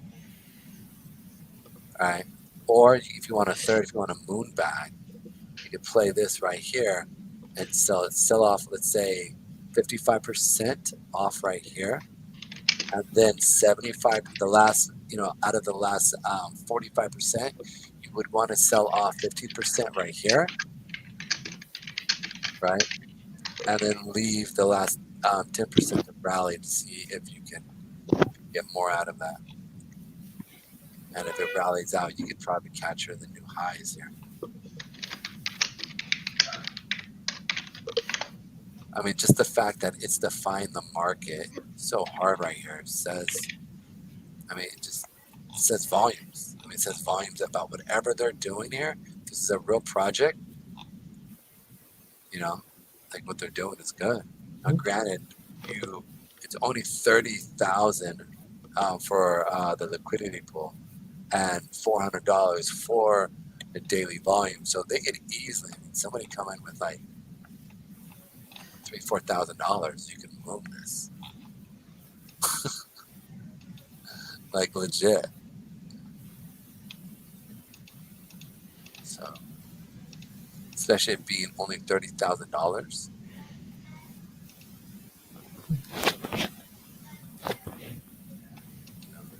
All right. Or if you want a third, if you want a moon bag, you could play this right here and sell off, let's say 55% off right here, and then 75, the last, out of the last 45%, you would want to sell off 15% right here, right? And then leave the last 10% to rally to see if you can get more out of that. And if it rallies out, you could probably capture the new highs here. I mean, just the fact that it's defying the market so hard right here says, it says volumes. It says volumes about whatever they're doing here. This is a real project. Like what they're doing is good. Now, granted, it's only 30,000 for the liquidity pool and $400 for the daily volume. So they could easily, somebody come in with like $3,000-$4,000, you can move this. Like legit. So, especially it being only $30,000.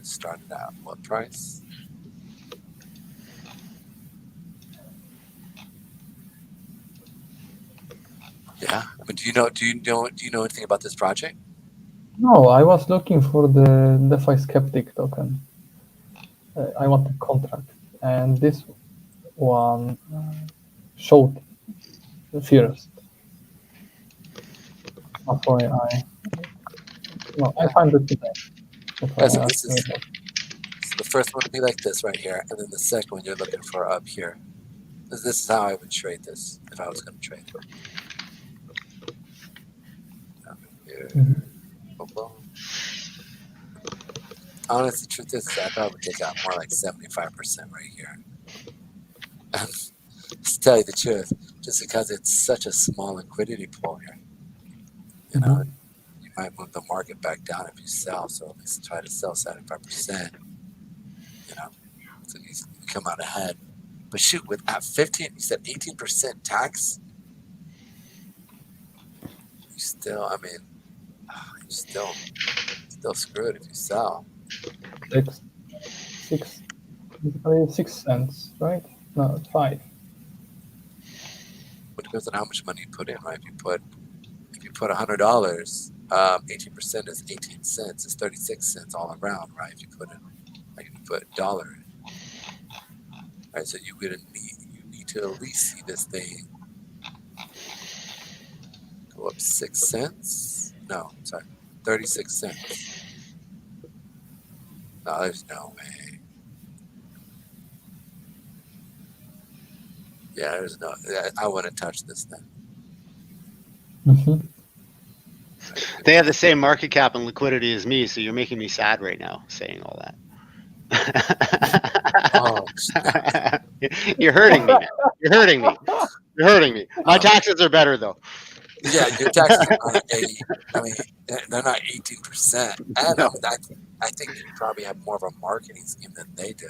Started at what price? Yeah. Do you know anything about this project? No, I was looking for the DeFi Skeptic token. I want a contract, and this one showed first. That's why I find it today. So the first one would be like this right here, and then the second one you're looking for up here. This is how I would trade this if I was going to trade it. Honestly, the truth is, I thought I would take out more like 75% right here. To tell you the truth, just because it's such a small liquidity pool here, you might move the market back down if you sell. So at least try to sell 75%. So you come out ahead. But shoot, at 15, you said 18% tax. You still, you're still screwed if you sell. 6 cents, right? No, 5. It depends on how much money you put in, right? If you put $100, 18% is 18 cents. It's 36 cents all around, right? If you put $1 in, right? So you need to at least see this thing go up 6 cents. No, sorry, 36 cents. No, there's no way. Yeah, there's no. I wouldn't touch this then. They have the same market cap and liquidity as me, so you're making me sad right now saying all that. Oh, You're hurting me, man. You're hurting me. You're hurting me. My taxes are better though. yeah, your taxes are not 80. I mean, they're not 18%. And No. I think you probably have more of a marketing scheme than they do.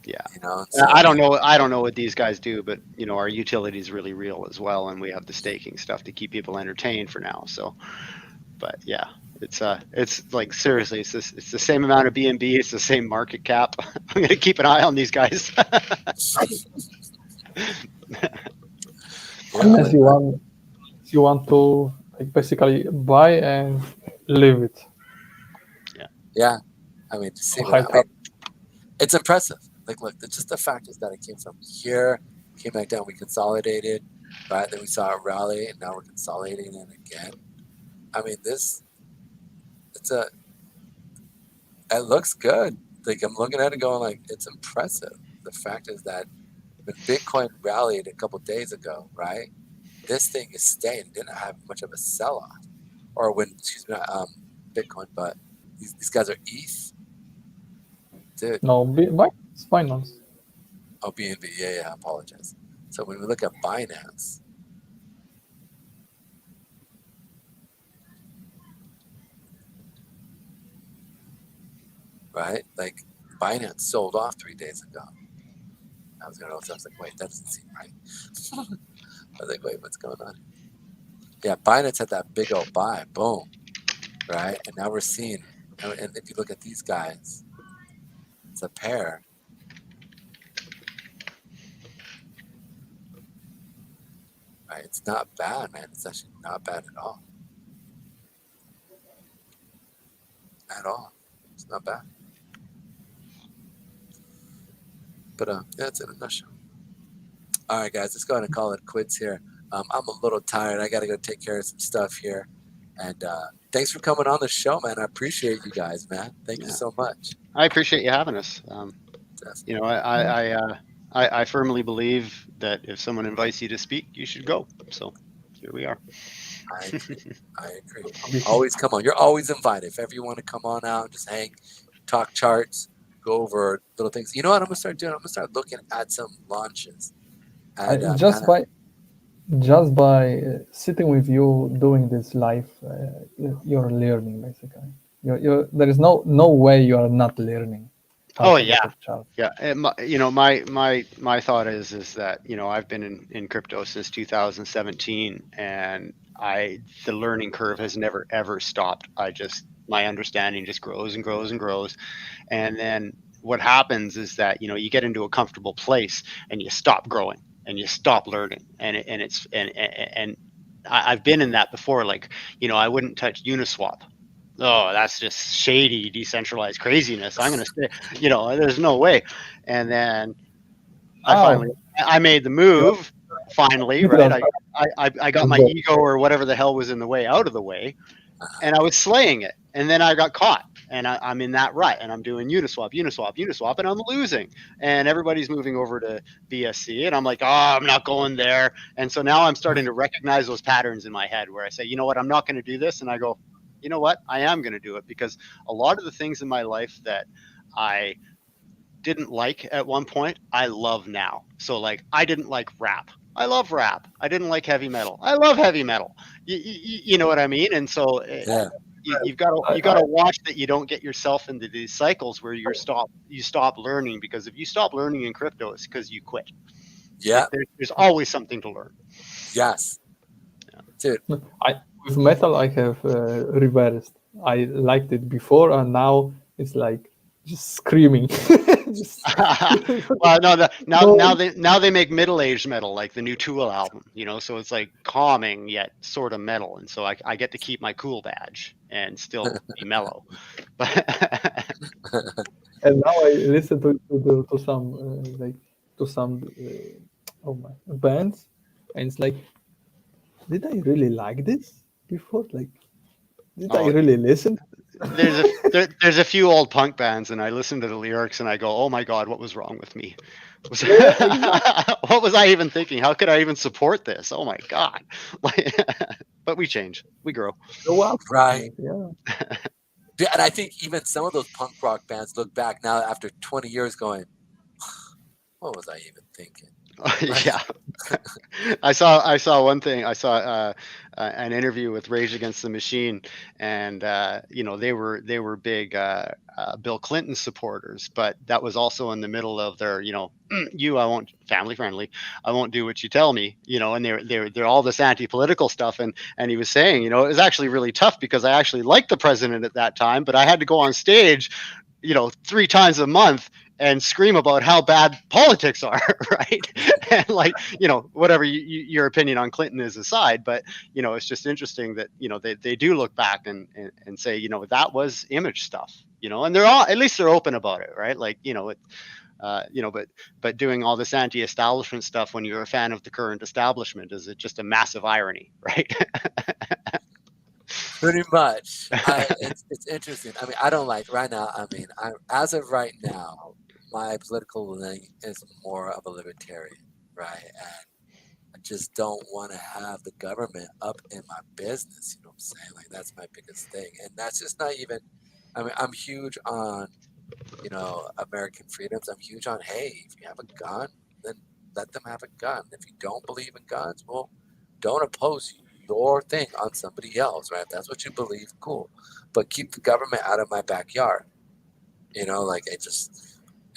Yeah. You know, I don't know. I don't know what these guys do, but you know, our utility is really real as well, and we have the staking stuff to keep people entertained for now. So, but yeah, it's like seriously, it's the same amount of BNB, it's the same market cap. I'm gonna keep an eye on these guys. Unless you want to like basically buy and leave it. Yeah, I mean, to see High what, I mean, it's impressive. Like, look, just the fact is that it came from here, came back down, we consolidated, right? Then we saw it rally, and now we're consolidating it again. I mean, it looks good. Like, I'm looking at it going, like, it's impressive. The fact is that when Bitcoin rallied a couple days ago, right? This thing is staying. It didn't have much of a sell-off, or when, excuse me, not Bitcoin, but these guys are ETH, dude. No, it's Binance. Oh, BNB. Yeah, I apologize. So when we look at Binance, right? Like Binance sold off 3 days ago. I was like, wait, that doesn't seem right. I was like, wait, what's going on? Yeah, Binance had that big old buy, boom, right? And now we're seeing, and if you look at these guys, it's a pair. Right, it's not bad, man. It's actually not bad at all. At all. It's not bad. But yeah, it's in a nutshell. All right, guys, let's go ahead and call it quits here. I'm a little tired. I got to go take care of some stuff here. And thanks for coming on the show, man. I appreciate you guys, man. Thank you so much. I appreciate you having us. You know, I firmly believe that if someone invites you to speak, you should go. So here we are. I agree. Always come on. You're always invited. If ever you want to come on out, just hang, talk charts, go over little things. You know what I'm gonna start doing? I'm gonna start looking at some launches. And, just by sitting with you doing this live, you're learning basically. There is no way you are not learning. Oh yeah, yeah. You know, my thought is that, you know, I've been in crypto since 2017, and the learning curve has never ever stopped. My understanding just grows and grows and grows, and then what happens is that, you know, you get into a comfortable place and you stop growing and you stop learning, and I've been in that before. Like, you know, I wouldn't touch Uniswap. Oh, that's just shady, decentralized craziness. I'm going to say, you know, there's no way. And then I made the move finally, right? I got my ego or whatever the hell was in the way out of the way, and I was slaying it. And then I got caught, and I'm in that rut, and I'm doing Uniswap, and I'm losing. And everybody's moving over to BSC, and I'm like, oh, I'm not going there. And so now I'm starting to recognize those patterns in my head where I say, you know what, I'm not going to do this. And I go, you know what, I am going to do it, because a lot of the things in my life that I didn't like at one point, I love now. So like, I didn't like rap. I love rap. I didn't like heavy metal. I love heavy metal. You know what I mean? And so you've got to watch that you don't get yourself into these cycles where you stop learning, because if you stop learning in crypto, it's because you quit. Yeah. There's always something to learn. Yes. Dude. With metal, I have reversed. I liked it before, and now it's like just screaming. Well, now they make middle-aged metal, like the new Tool album, you know. So it's like calming yet sort of metal, and so I get to keep my cool badge and still be mellow. And now I listen to some bands, and it's like, did I really like this before? Like, did I really listen? There's a few old punk bands, and I listen to the lyrics and I go, oh my God, what was wrong with me? What was I even thinking? How could I even support this? Oh my God. but we change, we grow. Go up. Right. Yeah. Yeah, and I think even some of those punk rock bands look back now after 20 years going, what was I even thinking? Yeah. I saw one thing. I saw an interview with Rage Against the Machine, and you know, they were big Bill Clinton supporters, but that was also in the middle of their, you know, I won't, family friendly, I won't do what you tell me, you know, and they're all this anti-political stuff, and he was saying, you know, it was actually really tough because I actually liked the president at that time, but I had to go on stage, you know, 3 times a month and scream about how bad politics are, right? And like, you know, whatever your opinion on Clinton is aside, but, you know, it's just interesting that, you know, they do look back and say, you know, that was image stuff, you know, and they're all, at least they're open about it, right? Like, you know, you know, but doing all this anti-establishment stuff when you're a fan of the current establishment is just a massive irony, right? Pretty much. It's interesting. I mean, I don't like right now. I mean, as of right now, my political leaning is more of a libertarian, right? And I just don't want to have the government up in my business. You know what I'm saying? Like, that's my biggest thing. And that's just not even, I mean, I'm huge on, you know, American freedoms. I'm huge on, hey, if you have a gun, then let them have a gun. If you don't believe in guns, well, don't oppose your thing on somebody else, right? If that's what you believe, cool. But keep the government out of my backyard. You know, like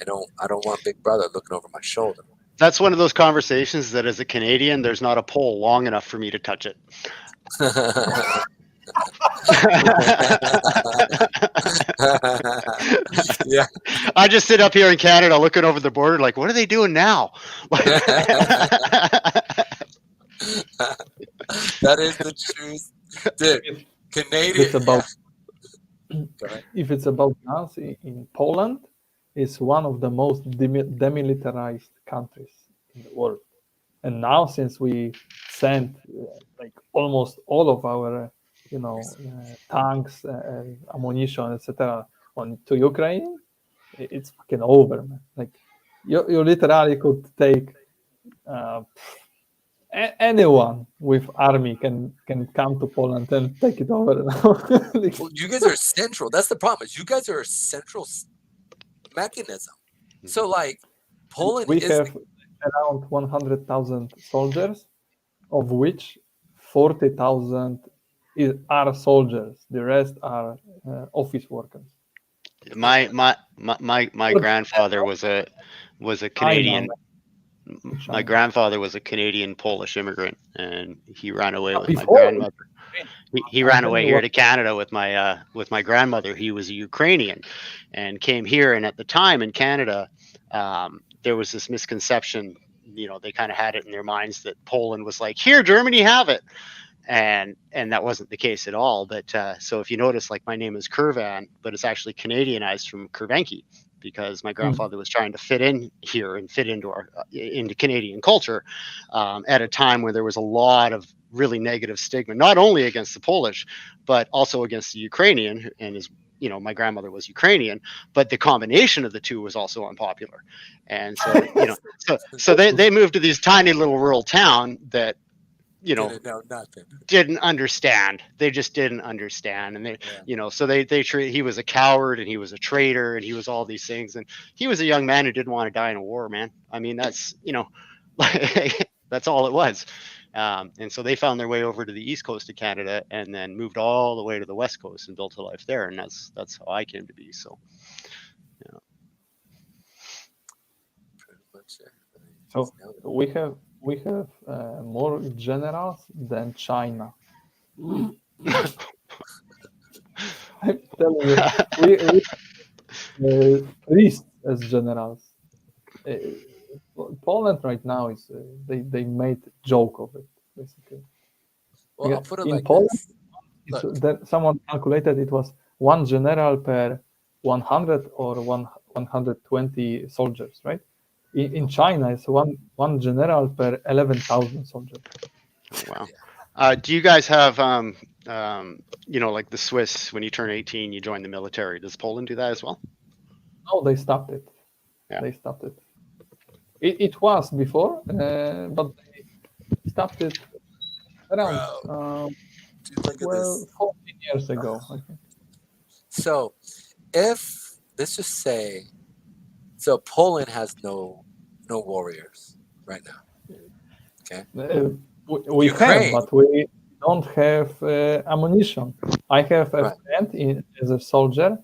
I don't want Big Brother looking over my shoulder. That's one of those conversations that as a Canadian, there's not a pole long enough for me to touch it. Yeah. I just sit up here in Canada looking over the border like, what are they doing now? That is the truth. Dude, Canadian. It's about Go ahead. if it's about guns in Poland, it's one of the most demilitarized countries in the world. And now, since we sent like almost all of our, you know, tanks, ammunition, etc., to Ukraine, it's fucking over, man. Like you literally could take anyone with army can come to Poland and take it over. Like, Well, you guys are central. That's the problem. Is you guys are a central mechanism. So like Poland we is have around 100,000 soldiers, of which 40,000 are soldiers. The rest are office workers. My grandfather was a Canadian. My grandfather was a Canadian Polish immigrant, and he ran away with my grandmother. He ran away here to Canada with my grandmother. He was a Ukrainian, and came here. And at the time in Canada, there was this misconception. You know, they kind of had it in their minds that Poland was like, here, Germany, have it. And that wasn't the case at all. But so if you notice, like, my name is Kurvan, but it's actually Canadianized from Kurvenki, because my grandfather was trying to fit in here and fit into Canadian culture at a time where there was a lot of really negative stigma, not only against the Polish, but also against the Ukrainian. And his, you know, my grandmother was Ukrainian, but the combination of the two was also unpopular. And so, you know, so they moved to these tiny little rural town that, you know, didn't know nothing. Didn't understand. They just didn't understand. And they, you know, so they treat, he was a coward and he was a traitor and he was all these things. And he was a young man who didn't want to die in a war, man. I mean, that's, you know, that's all it was. And so they found their way over to the east coast of Canada and then moved all the way to the west coast and built a life there. And that's how I came to be. So, yeah. Pretty much it. So we have more generals than China. I'm telling you, we priests as generals. Poland right now is they made a joke of it, basically. Well, I'll put it in like Poland, this. someone calculated it was 1 general per 100 or 120 soldiers, right? In China, it's one general per 11,000 soldiers. Wow. Do you guys have, you know, like the Swiss, when you turn 18, you join the military? Does Poland do that as well? No, they stopped it. Yeah. They stopped it. It was before, but they stopped it around Look at Well, this. 14 years ago, I think. So if let's just say, so Poland has no warriors right now. We have, Ukraine. but we don't have ammunition. I have a Right. friend as a soldier,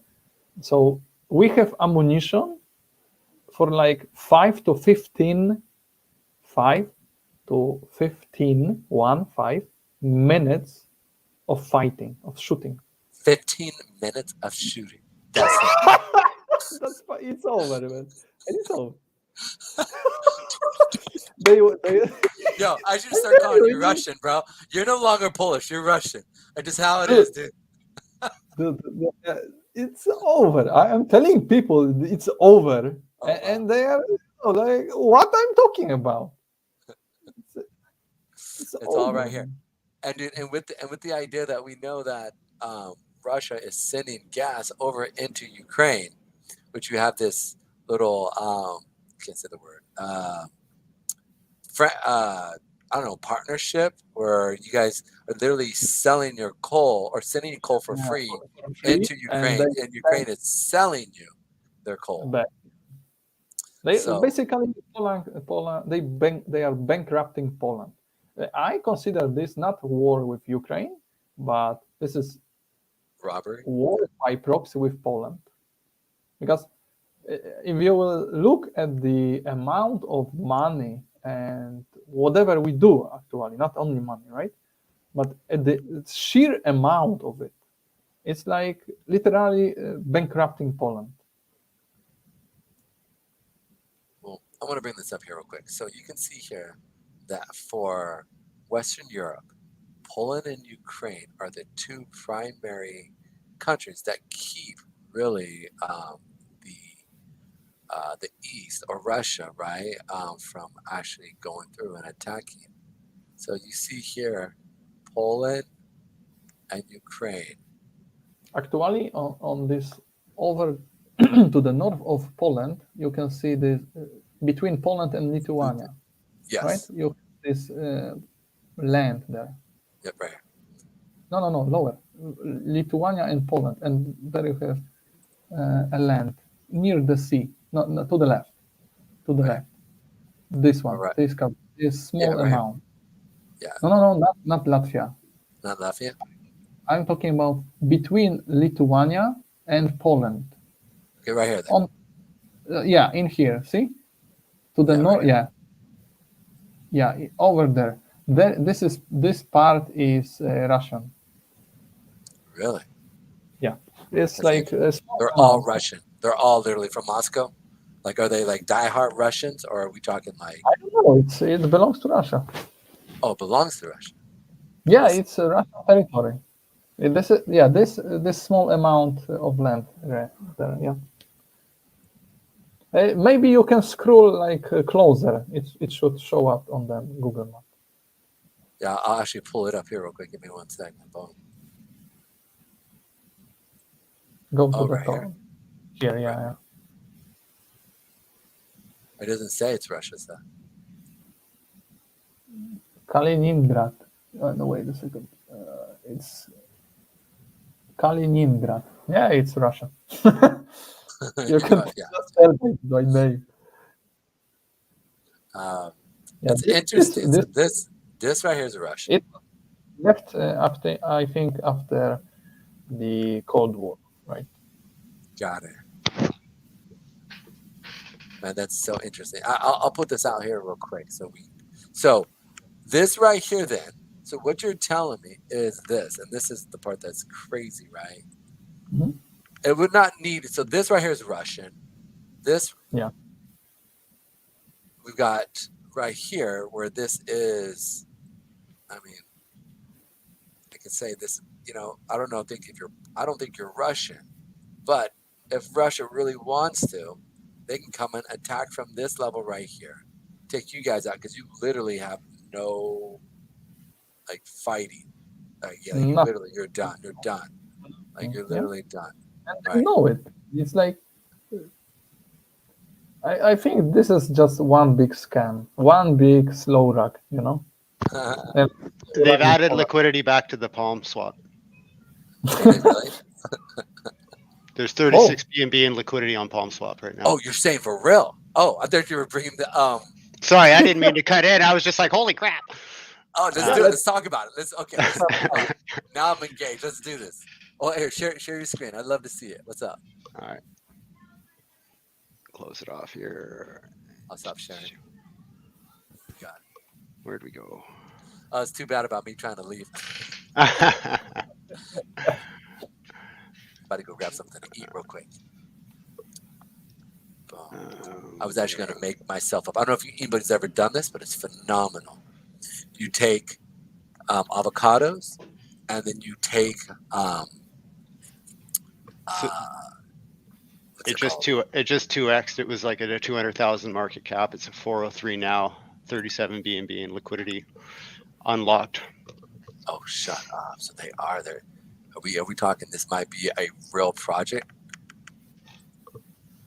so we have ammunition for like 5 to 15 minutes of fighting, of shooting. 15 minutes of shooting. That's it. It's over, man. It's over. they Yo, I should start calling you Russian, bro. You're no longer Polish. You're Russian. That's just how it is, dude. it's over. I am telling people it's over, Oh, and they are like, what I'm talking about. It's all right over. here. And dude, and with the idea that we know that Russia is sending gas over into Ukraine, which you have this little can't say the word I don't know, partnership where you guys are literally selling your coal or sending coal for free into Ukraine, and Ukraine is selling you their coal. Basically, Poland, they are bankrupting Poland. I consider this not war with Ukraine, but this is robbery, war by proxy with Poland. Because if you will look at the amount of money and whatever we do, actually, not only money, right? But at the sheer amount of it, it's like literally bankrupting Poland. Well, I want to bring this up here real quick. So you can see here that for Western Europe, Poland and Ukraine are the two primary countries that keep really the East or Russia, right, from actually going through and attacking. So you see here, Poland and Ukraine. Actually, on this over to the north of Poland, you can see this between Poland and Lithuania. Yes. Right? You have this land there. Yep, right here. No, lower. Lithuania and Poland, and there you have a land near the sea. No, to the left. To the left. This one. Right. This small right amount. Yeah. No, not Latvia. Not Latvia? I'm talking about between Lithuania and Poland. Okay, right here then. Yeah, in here. See? To the north. Right. Yeah, over there. This part is Russian. Really? Yeah, it's That's like they're all Russian. They're all literally from Moscow. Like, are they like diehard Russians, or are we talking like? I don't know. It belongs to Russia. Oh, it belongs to Russia. Yeah, it's a Russian territory. This small amount of land there. Yeah. Maybe you can scroll like closer. It should show up on the Google map. Yeah, I'll actually pull it up here real quick. Give me 1 second. Boom. Go to the right top. Here, yeah. It doesn't say it's Russia, so. Kaliningrad. No, wait a second. It's Kaliningrad. Yeah, it's Russia. You can just tell by name. It's interesting. This right here is Russia. It left after, I think, after the Cold War, right? Got it. Man, that's so interesting. I'll put this out here real quick. So this right here then. So what you're telling me is this, and this is the part that's crazy, right? Mm-hmm. It would not need. So this right here is Russian. This. Yeah. We've got right here where this is. I mean, I can say this. You know, I don't think you're Russian, but if Russia really wants to, they can come and attack from this level right here, take you guys out because you literally have no like fighting. Literally, you're done. You're done. Like you're literally done. And I know it. It's like I think this is just one big scam, one big slow rock. You know. They've added liquidity back to the Palm swap. Really? There's 36 BNB in liquidity on Palm swap right now. Oh, you're saying for real? Oh, I thought you were bringing the Sorry, I didn't mean to cut in. I was just like, holy crap. Oh, let's do it. Let's talk about it. Now I'm engaged. Let's do this. Oh, here, share your screen. I'd love to see it. What's up? All right. Close it off here. I'll stop sharing. God. Where'd we go? Oh, it's too bad about me trying to leave. About to go grab something to eat real quick. Boom. I was actually going to make myself up. I don't know if anybody's ever done this, but it's phenomenal. You take avocados, and then you take it just 2x'd. It was like at a 200,000 market cap. It's a 403 now. 37 BNB in liquidity, unlocked. Oh, shut up! So they are there. Are we talking? This might be a real project,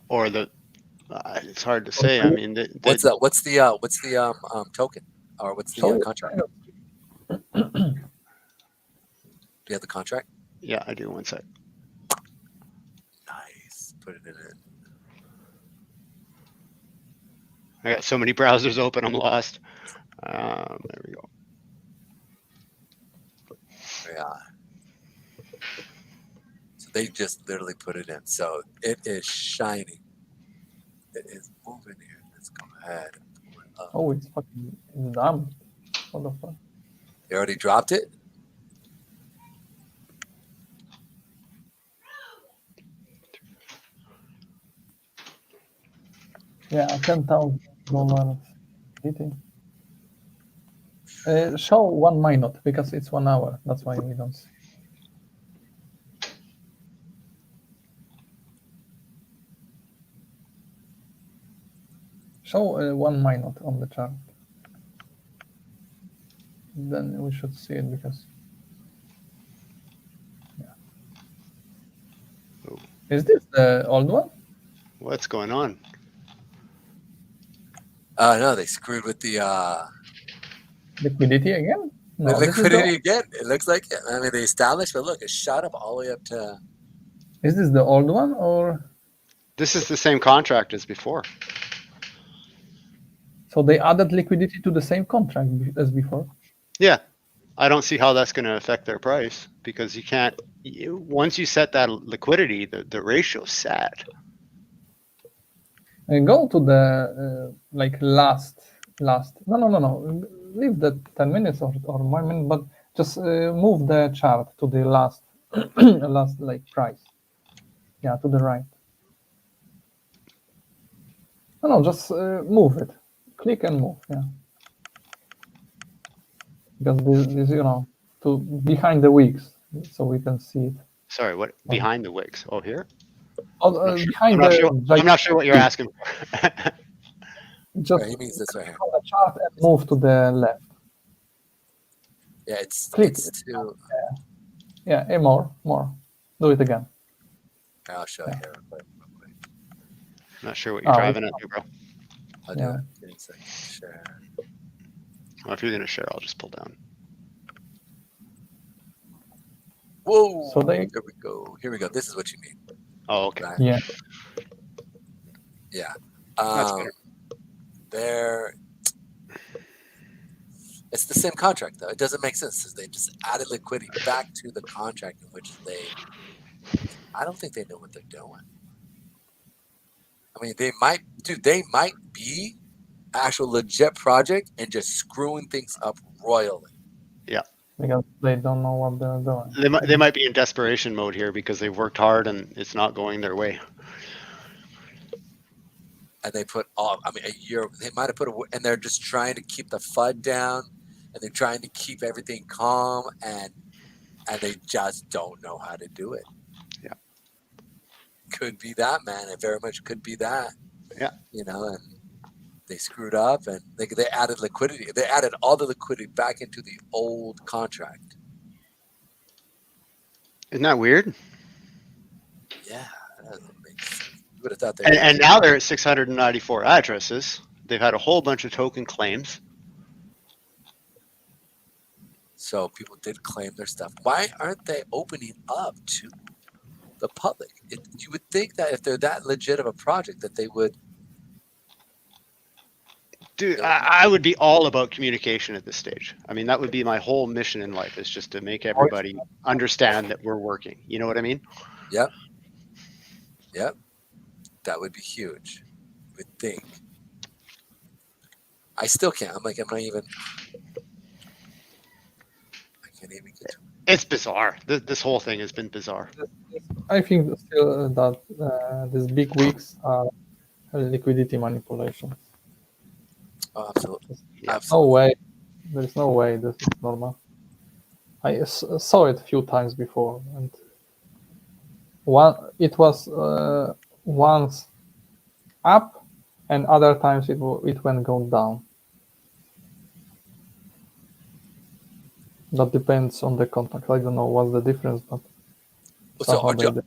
Or it's hard to say. I mean, what's the token, or what's the contract? Do you have the contract? Yeah, I do. One sec. Nice. Put it in it. I got so many browsers open, I'm lost. There we go. Yeah. So they just literally put it in. So it is shining. It is moving here. Let's go ahead and pull it up. Oh, it's fucking dumb. What the fuck? They already dropped it? Yeah, $10,000 hitting. Show 1 minute because it's 1 hour. That's why we don't see. Show 1 minute on the chart. Then we should see it because. Yeah. Oh. Is this the old one? What's going on? No, they screwed with the Liquidity again? No, liquidity again. It looks like it. I mean, they established, but look, it shot up all the way up to. Is this the old one or? This is the same contract as before. So they added liquidity to the same contract as before? Yeah. I don't see how that's going to affect their price because you can't. Once you set that liquidity, the ratio's set. Go to the like last. No. Leave the 10 minutes or 1 minute, but just move the chart to the last last like price. Yeah, to the right. No, just move it. Click and move. Yeah. Because this to behind the wicks, so we can see it. Sorry, what behind the wicks? Oh, here. Oh, behind I'm not sure what you're asking for. Just he means this right here. on the chart and move to the left. Yeah, it's Click. too. Yeah, more. Do it again. I'll show you here real quick. Not sure what you're driving at, bro. I'll do Yeah. it. Give me a second. Share. Well, if you're gonna share, I'll just pull down. Whoa! So they- Here we go. This is what you mean. Oh, okay. Right? Yeah. Yeah. That's better. It's the same contract though. It doesn't make sense. They just added liquidity back to the contract in which I don't think they know what they're doing. I mean, they might be actual legit project and just screwing things up royally. Because they don't know what they're doing. They might be in desperation mode here because they've worked hard and it's not going their way. And they put a year. They might have and they're just trying to keep the FUD down, and they're trying to keep everything calm, and they just don't know how to do it. Yeah, could be that, man. It very much could be that. Yeah, and they screwed up, and they added liquidity. They added all the liquidity back into the old contract. isn't that weird? Yeah, that doesn't make sense. You would have thought they. And now they're at 694 addresses. They've had a whole bunch of token claims. So people did claim their stuff. Why aren't they opening up to the public? You would think that if they're that legit of a project, that they would. Dude, Yeah. I would be all about communication at this stage. I mean, that would be my whole mission in life, is just to make everybody understand that we're working. You know what I mean? Yep. That would be huge. I would think. I still can't. I'm like, am I even? I can't even get to. It's bizarre. This whole thing has been bizarre. I think still that these big weeks are liquidity manipulations. Oh, absolutely. Yeah. Absolutely. No way. There's no way this is normal. I saw it a few times before, and it was once up, and other times it went go down. That depends on the contract. I don't know what's the difference, but So somehow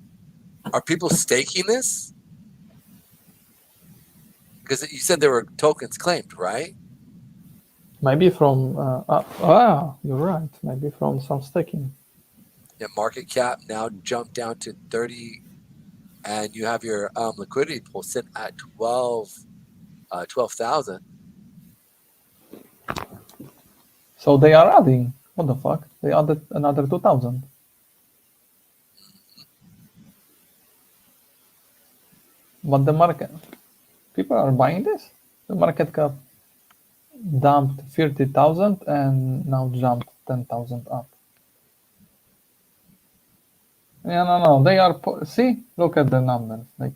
are people staking this? Because you said there were tokens claimed, right? maybe from you're right. Maybe from some staking. Yeah, market cap now jumped down to 30, and you have your liquidity pool sit at 12,000. So they are adding. What the fuck? They added another 2,000. But the market, people are buying this. The market cap dumped 30,000 and now jumped 10,000 up. Yeah, no. They are, see, look at the numbers. Like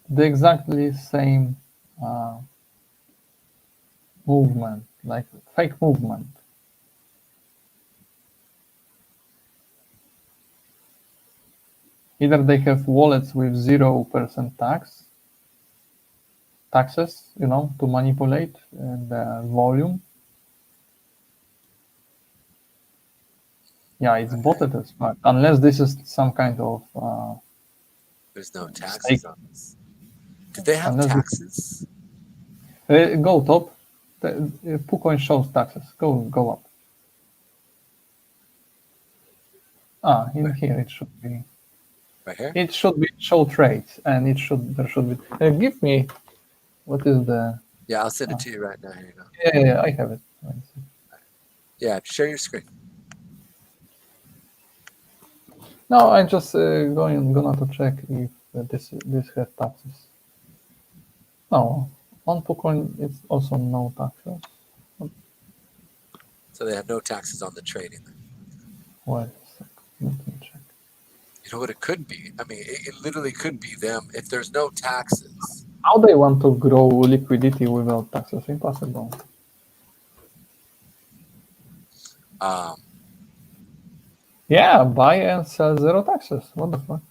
the exactly same movement, like fake movement. Either they have wallets with 0% taxes, to manipulate the volume. Yeah, it's botted as fuck. Unless this is some kind of There's no taxes on this. Did they have Unless taxes? Go top. The PooCoin shows taxes. Go up. In here it should be. Right here? It should be show trades, and there should be. Give me. What is the? Yeah, I'll send it to you right now. Here you go. Yeah, I have it. Yeah, share your screen. No, I'm just gonna to check if this has taxes. No, on PooCoin it's also no taxes. So they have no taxes on the trading. Wait a sec. Let me check. You know what it could be? I mean, it literally could be them if there's no taxes. How they want to grow liquidity without taxes? Impossible. Yeah, buy and sell 0 taxes. What the fuck?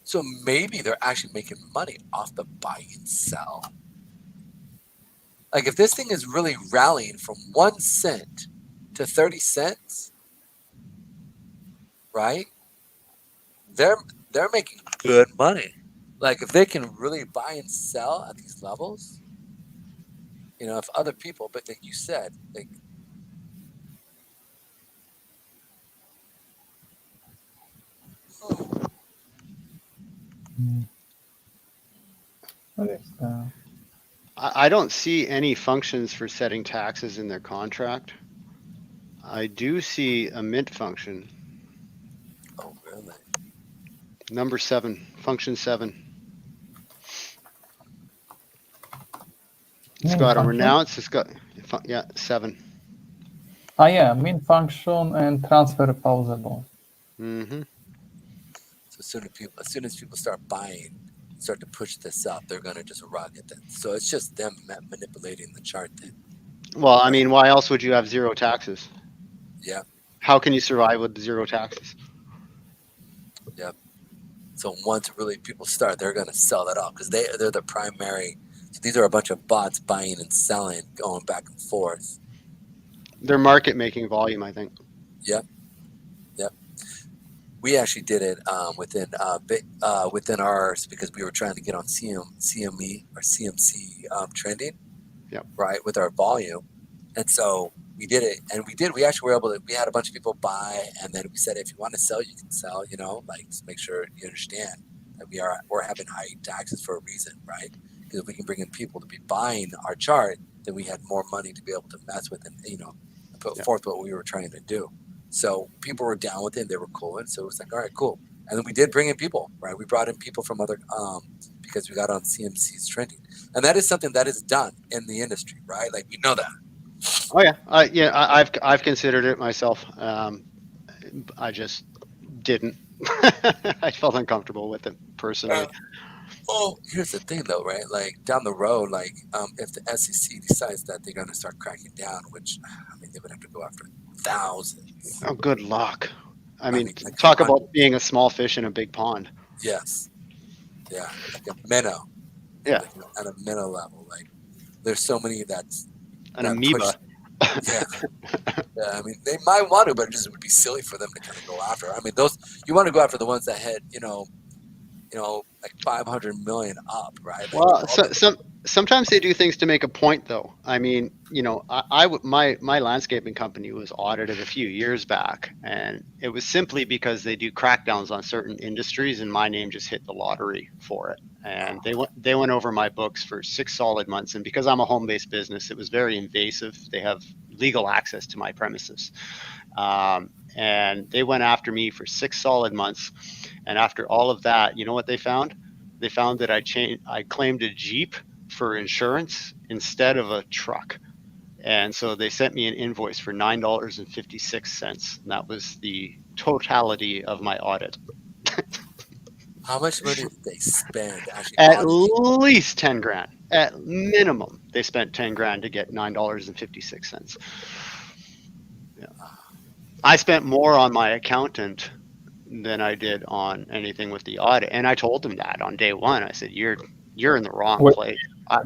So maybe they're actually making money off the buy and sell. Like if this thing is really rallying from 1 cent to 30 cents, right? They're making good money. Like if they can really buy and sell at these levels, if other people, but like you said, like What is that? I don't see any functions for setting taxes in their contract. I do see a mint function. oh really? Number 7, function 7. It's Mint got a function? renounce. It's got 7. Yeah, mint function and transfer pausable. Mm-hmm. So as soon as people start buying, start to push this up, they're gonna just rocket it. So it's just them manipulating the chart then. Well, I mean, why else would you have 0 taxes? Yeah. How can you survive with 0 taxes? Yep. So once really people start, they're gonna sell that off because they're the primary. So these are a bunch of bots buying and selling, going back and forth. They're market making volume, I think. Yep. We actually did it within ours because we were trying to get on CME or CMC trending. Yep. Right, with our volume, And so we did it, and we actually were able to, we had a bunch of people buy, and then we said, if you want to sell, you can sell, like just make sure you understand that we're having high taxes for a reason, right? Because if we can bring in people to be buying our chart, then we had more money to be able to mess with and, put forth what we were trying to do. So people were down with it, they were cool. And so it was like, all right, cool. And then we did bring in people, right? We brought in people from other, because we got on CMC's trending. And that is something that is done in the industry, right? Like we know that. Oh yeah, I've considered it myself. I just didn't. I felt uncomfortable with it personally. Well, here's the thing, though, right? Like down the road, like if the SEC decides that they're going to start cracking down, which I mean, they would have to go after thousands. Oh, good luck. I mean, like talk about being a small fish in a big pond. Yes. Yeah, like a minnow. Yeah. Like, at a minnow level, like there's so many that's An amoeba. Yeah. Yeah, I mean, they might want to, but it just would be silly for them to kind of go after. I mean, those you want to go after the ones that hit, like 500 million up, right? Like, Well, sometimes they do things to make a point, though. I mean, my landscaping company was audited a few years back, and it was simply because they do crackdowns on certain industries, and my name just hit the lottery for it. And they went over my books for 6 solid months, and because I'm a home-based business, it was very invasive. They have legal access to my premises, and they went after me for 6 solid months. And after all of that, you know what they found? They found that I claimed a Jeep for insurance instead of a truck. And so they sent me an invoice for $9.56. And that was the totality of my audit. how much money did they spend actually? At least 10 grand. At minimum, they spent 10 grand to get $9.56. Yeah. I spent more on my accountant than I did on anything with the audit. And I told them that on day one. I said, you're in the wrong place.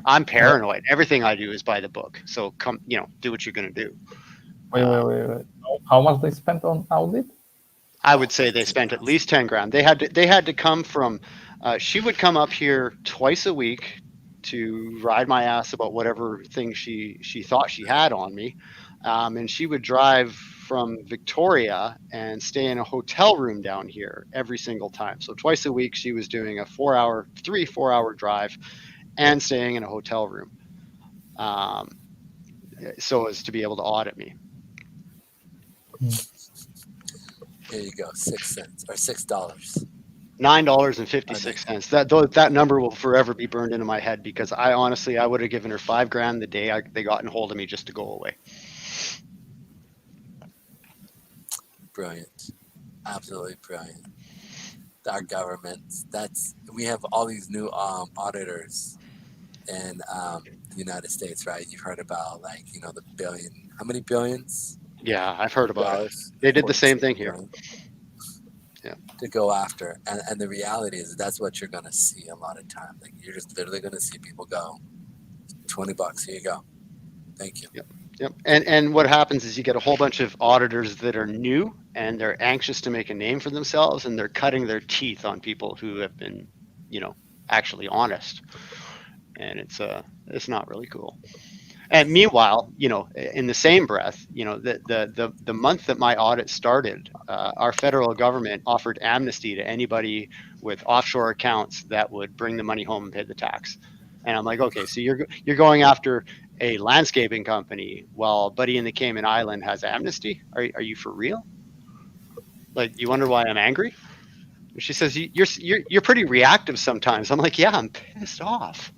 I'm paranoid. Everything I do is by the book. So come, do what you're going to do. Wait. How much they spent on audit? I would say they spent at least 10 grand. They had to come from, she would come up here twice a week to ride my ass about whatever thing she thought she had on me. And she would drive from Victoria and stay in a hotel room down here every single time. So twice a week, she was doing a 4-hour drive and staying in a hotel room, so as to be able to audit me. Here you go, 6 cents or $6. $9.56. That number will forever be burned into my head, because I would have given her 5 grand the day they got in hold of me just to go away. Brilliant, absolutely brilliant. Our government, we have all these new auditors in the United States, right? You've heard about the billion, how many billions? Yeah, I've heard about it. They did the same thing here. Yeah. To go after, and the reality is that's what you're gonna see a lot of time. Like you're just literally gonna see people go, $20, here you go, thank you. Yep. And what happens is you get a whole bunch of auditors that are new and they're anxious to make a name for themselves, and they're cutting their teeth on people who have been, actually honest. And it's not really cool. And meanwhile, in the same breath, the month that my audit started, our federal government offered amnesty to anybody with offshore accounts that would bring the money home and pay the tax. And I'm like, okay, so you're going after a landscaping company while Buddy in the Cayman Island has amnesty? Are you for real? Like, you wonder why I'm angry? She says, you're pretty reactive sometimes. I'm like, yeah, I'm pissed off.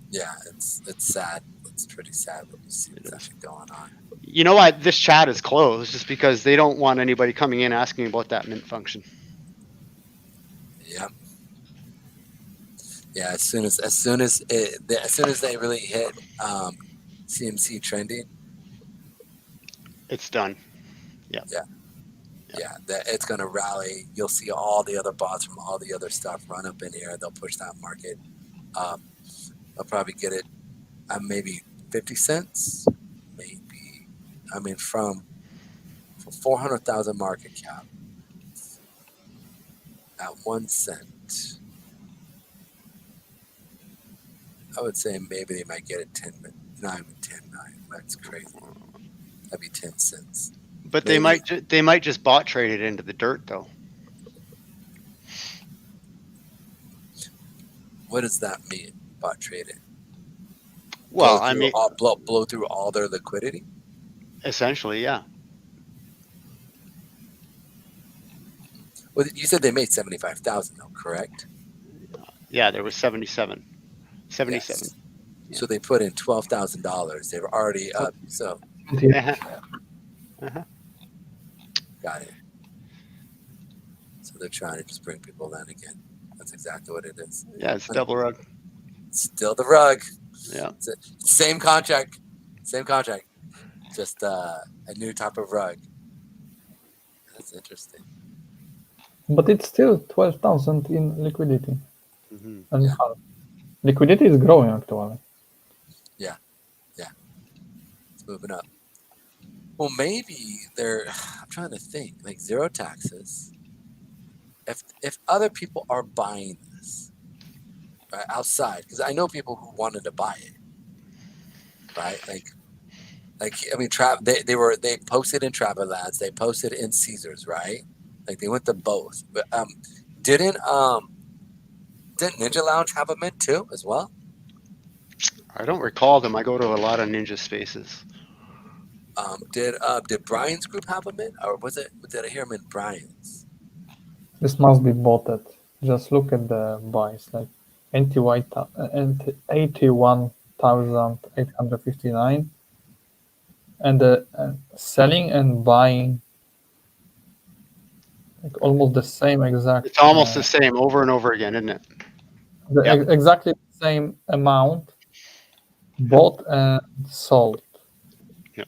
Yeah, it's sad. It's pretty sad when you see what's actually going on. You know why this chat is closed? Just because they don't want anybody coming in asking about that mint function. Yep. Yeah, as soon as they really hit CMC trending, it's done. Yeah, it's gonna rally. You'll see all the other bots from all the other stuff run up in here. They'll push that market up. They'll probably get it maybe 50 cents, maybe. I mean, from 400,000 market cap at 1 cent. I would say maybe they might get it not even 10.9. That's crazy. That'd be 10 cents. But they Maybe. they might just bot trade it into the dirt though. What does that mean? Bot trading? Well, I mean, blow through all their liquidity. essentially, yeah. Well, you said they made 75,000 though, correct? Yeah, there was 77. 77. Yes. So they put in $12,000. They were already up. So Yeah. got it. So they're trying to just bring people in again. That's exactly what it is. Yeah, it's double rug. Still the rug. Yeah. Same contract. Just a new type of rug. That's interesting. But it's still 12,000 in liquidity. Mhm. And Yeah. liquidity is growing actually. It's moving up. Well, maybe I'm trying to think, like zero taxes. If other people are buying this, right, outside, because I know people who wanted to buy it, right? Like I mean, they posted in Travelodge, they posted in Caesars, right? Like they went to both. But didn't Ninja Lounge have a mint too as well? I don't recall them. I go to a lot of Ninja Spaces. Did Brian's group have a mint, or did I hear him in Brian's? This must be botted. Just look at the buys, like 81,859, and the selling and buying like almost the same exact. It's almost the same over and over again, isn't it? Exactly the same amount bought and sold. Yep.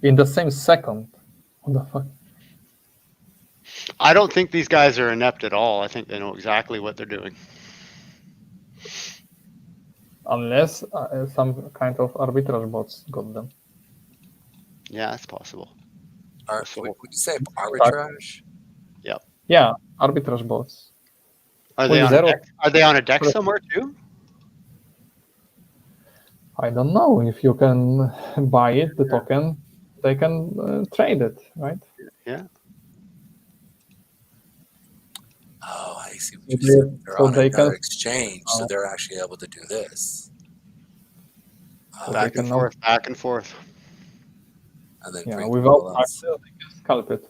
In the same second. What the fuck? I don't think these guys are inept at all. I think they know exactly what they're doing. Unless some kind of arbitrage bots got them. Yeah, it's possible. Would you say arbitrage? Yeah, arbitrage bots. Are they on a deck? Are they on a deck somewhere too? I don't know. If you can buy it, the token, they can trade it, right? Yeah. Oh, I see what you're saying. They're So on they another can- exchange, so they're actually able to do this. So Back they and can forth, back and forth. And then Yeah, bring without people else. access, they can scalp it.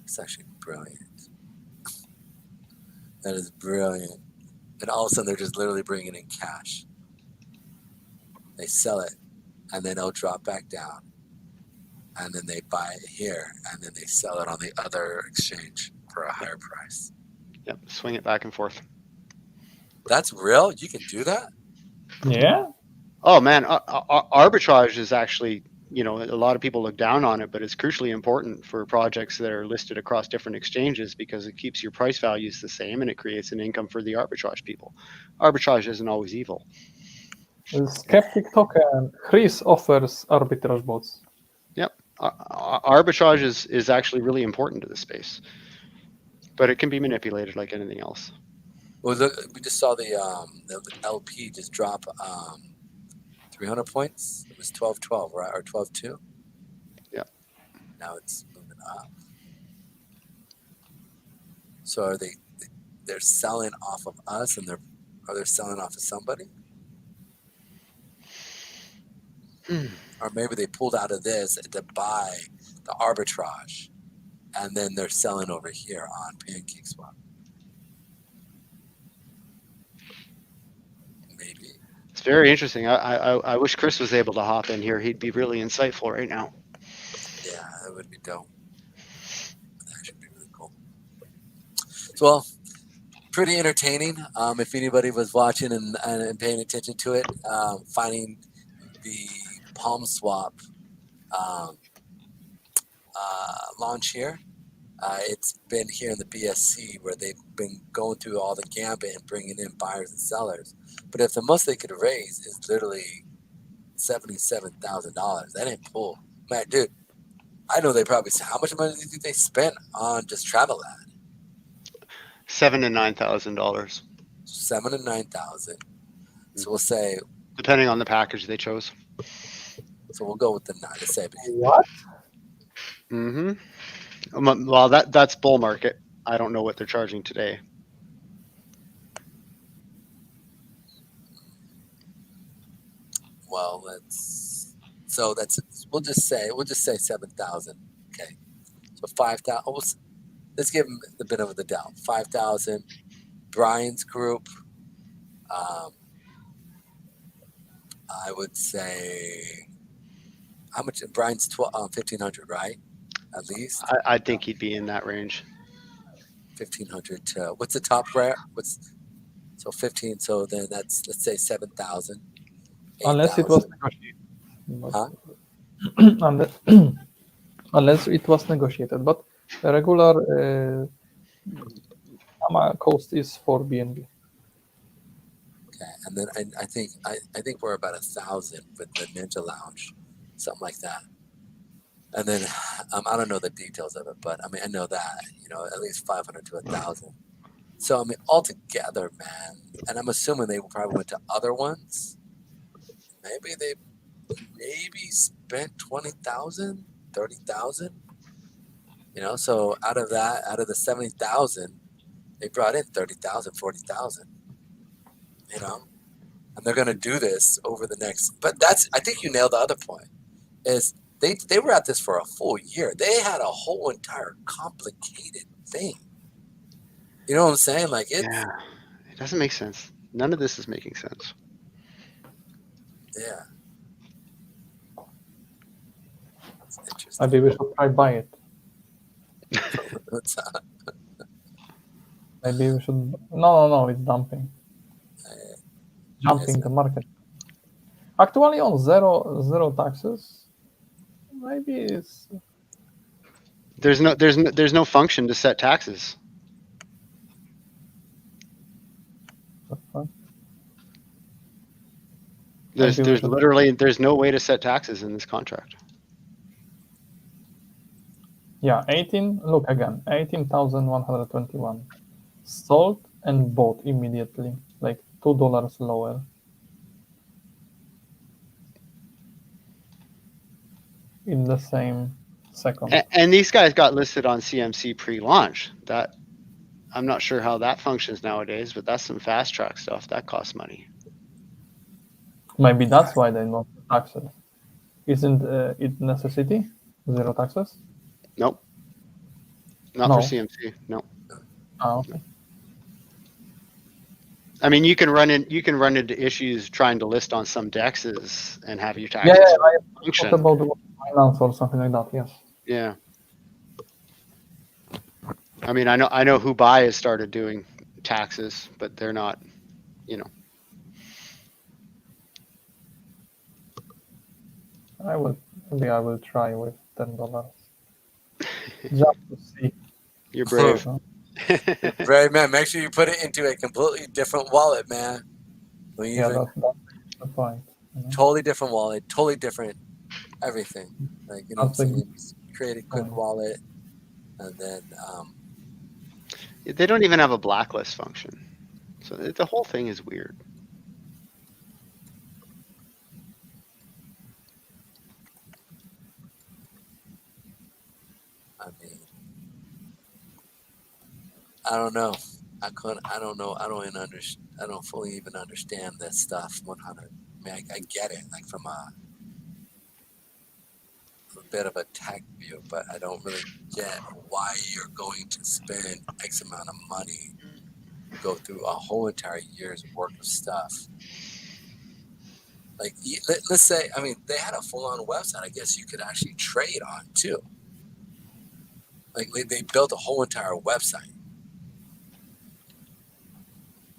It's actually brilliant. That is brilliant. And all of a sudden, they're just literally bringing in cash. They sell it, and then it'll drop back down. And then they buy it here, and then they sell it on the other exchange for a higher price. Yep, swing it back and forth. That's real? You can do that? Yeah. Oh man, arbitrage is actually, a lot of people look down on it, but it's crucially important for projects that are listed across different exchanges because it keeps your price values the same and it creates an income for the arbitrage people. Arbitrage isn't always evil. The Skeptic token, Chris offers arbitrage bots. Yep, arbitrage is actually really important to the space, but it can be manipulated like anything else. Well, look, we just saw the LP just drop 300 points. It was 12.12, right? Or 12.2? Yeah. Now it's moving up. So they're selling off of us, and are they selling off of somebody? Or maybe they pulled out of this to buy the arbitrage, and then they're selling over here on PancakeSwap. Maybe. It's very interesting. I wish Chris was able to hop in here. He'd be really insightful right now. Yeah, that would be dope. That should be really cool. So, well, pretty entertaining. If anybody was watching and paying attention to it, finding the Palm Swap launch here. It's been here in the BSC where they've been going through all the gambit and bringing in buyers and sellers. But if the most they could raise is literally $77,000, that ain't pull. Man, dude, I know they probably, how much money do you think they spent on just Travelodge? $7,000 to $9,000, $7,000 to $9,000. So we'll say, depending on the package they chose. so we'll go with the 9. Let's say, What? Mm-hmm. Well, that's bull market. I don't know what they're charging today. well, we'll just say 7,000. Okay. So 5,000. Let's give them the benefit of the doubt. 5,000. Brian's group. I would say, how much? Brian's 1,500, right? At least I think he'd be in that range. 1,500 to what's the top rate? So 15? So then let's say 7,000. Unless it 8,000. was negotiated. But- Huh? unless it was negotiated, but the regular cost is for BNB. Okay, and then I think we're about 1,000 with the Ninja Lounge, something like that. And then I don't know the details of it, but I mean I know that at least 500 to 1,000. So I mean altogether, man, and I'm assuming they probably went to other ones. Maybe they spent 20,000, 30,000. So out of the 70,000, they brought in 30,000, 40,000. And they're going to do this over the next. But I think you nailed the other point. Is they were at this for a full year. They had a whole entire complicated thing. You know what I'm saying? Like it doesn't make sense. None of this is making sense. Yeah. That's interesting. Maybe we should try buy it. What's that? Maybe we should. No, it's dumping. Jumping the market. Actually, on zero taxes, maybe it's. There's no function to set taxes. There's no way to set taxes in this contract. Yeah, 18. Look again, 18,121 sold and bought immediately, like $2 lower. In the same second. And these guys got listed on CMC pre-launch. That I'm not sure how that functions nowadays, but that's some fast track stuff. That costs money. Maybe that's why they don't taxes. Isn't it necessity? Zero taxes? Nope. Not for CMC. No. Oh, okay. I mean, you can run into issues trying to list on some dexes and have your taxes I function. thought about finance or something like that. Yes. Yeah. I mean, I know Hubai has started doing taxes, but they're not, I will try with $10 just to see. You're brave. Right, man. Make sure you put it into a completely different wallet, man. That's the point. Totally different wallet, totally different everything. Like what I'm saying? Create a quick wallet, and then they don't even have a blacklist function, so the whole thing is weird. I mean, I don't know. I don't know. I don't even understand. I don't fully even understand this stuff 100. I mean, I get it, like from a bit of a tech view, but I don't really get why you're going to spend X amount of money, go through a whole entire year's worth of stuff. Like, let's say, I mean, they had a full-on website. I guess you could actually trade on too. Like they built a whole entire website.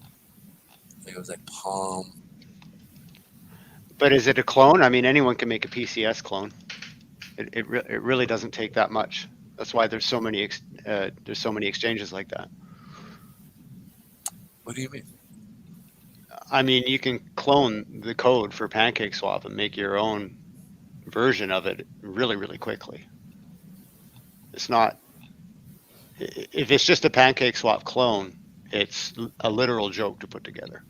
I think it was like Palm. But is it a clone? I mean, anyone can make a PCS clone. It really doesn't take that much. That's why there's so many exchanges like that. What do you mean? I mean, you can clone the code for PancakeSwap and make your own version of it really, really quickly. It's not. If it's just a PancakeSwap clone, It's a literal joke to put together.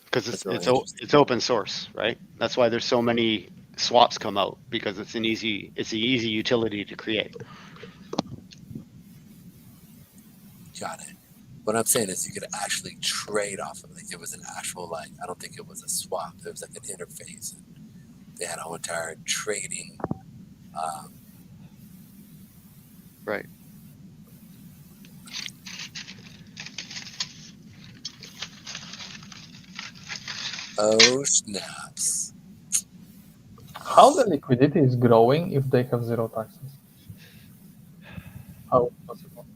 Because That's really interesting. it's open source, right? That's why there's so many swaps come out, because it's an easy utility to create. Got it. What I'm saying is you could actually trade off of it. Like it was an actual, like, I don't think it was a swap. It was like an interface. And they had a whole entire trading. Right. Oh, snaps. How the liquidity is growing if they have zero taxes? How is it possible?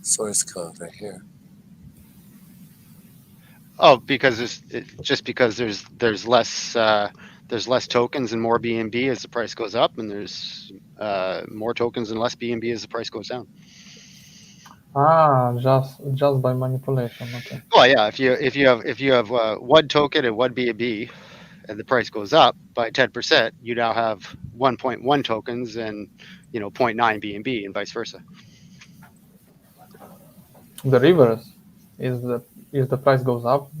Source code right here. Oh, because because there's less tokens and more BNB as the price goes up, and there's more tokens and less BNB as the price goes down. Ah, just by manipulation. Okay. Well, yeah, if you have one token and one BNB, and the price goes up by 10%, you now have 1.1 tokens and 0.9 BNB, and vice versa. The reverse is that if the price goes up,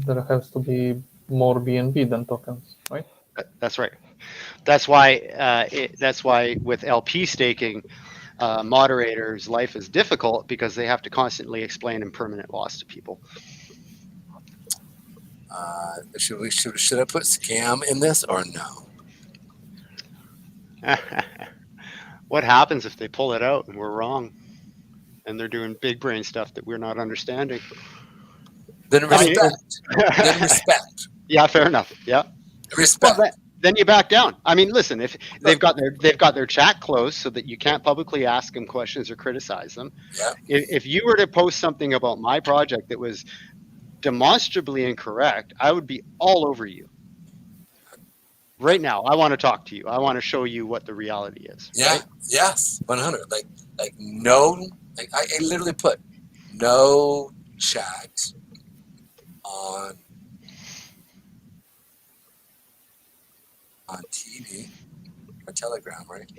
there has to be more BNB than tokens, right? That's right. That's why with LP staking, moderators' life is difficult, because they have to constantly explain impermanent loss to people. Should I put scam in this or no? What happens if they pull it out and we're wrong, and they're doing big brain stuff that we're not understanding? Then respect. Then respect. Yeah, fair enough. Yeah. Respect. Well, then you back down. I mean, listen, if they've got their chat closed so that you can't publicly ask them questions or criticize them. Yeah. If you were to post something about my project that was demonstrably incorrect, I would be all over you. Right now, I want to talk to you. I want to show you what the reality is. Yeah. Right? Yes. 100. Like no. Like I literally put no chat on TV or Telegram, right?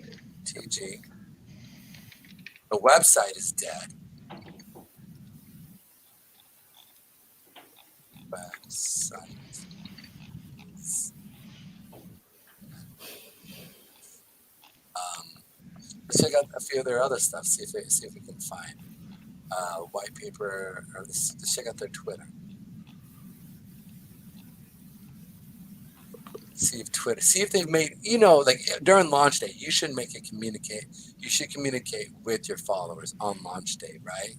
TG. The website is dead. Website. Let's check out a few of their other stuff. See if we can find white paper, or let's check out their Twitter. See if they've made, like during launch day, you should you should communicate with your followers on launch day, right?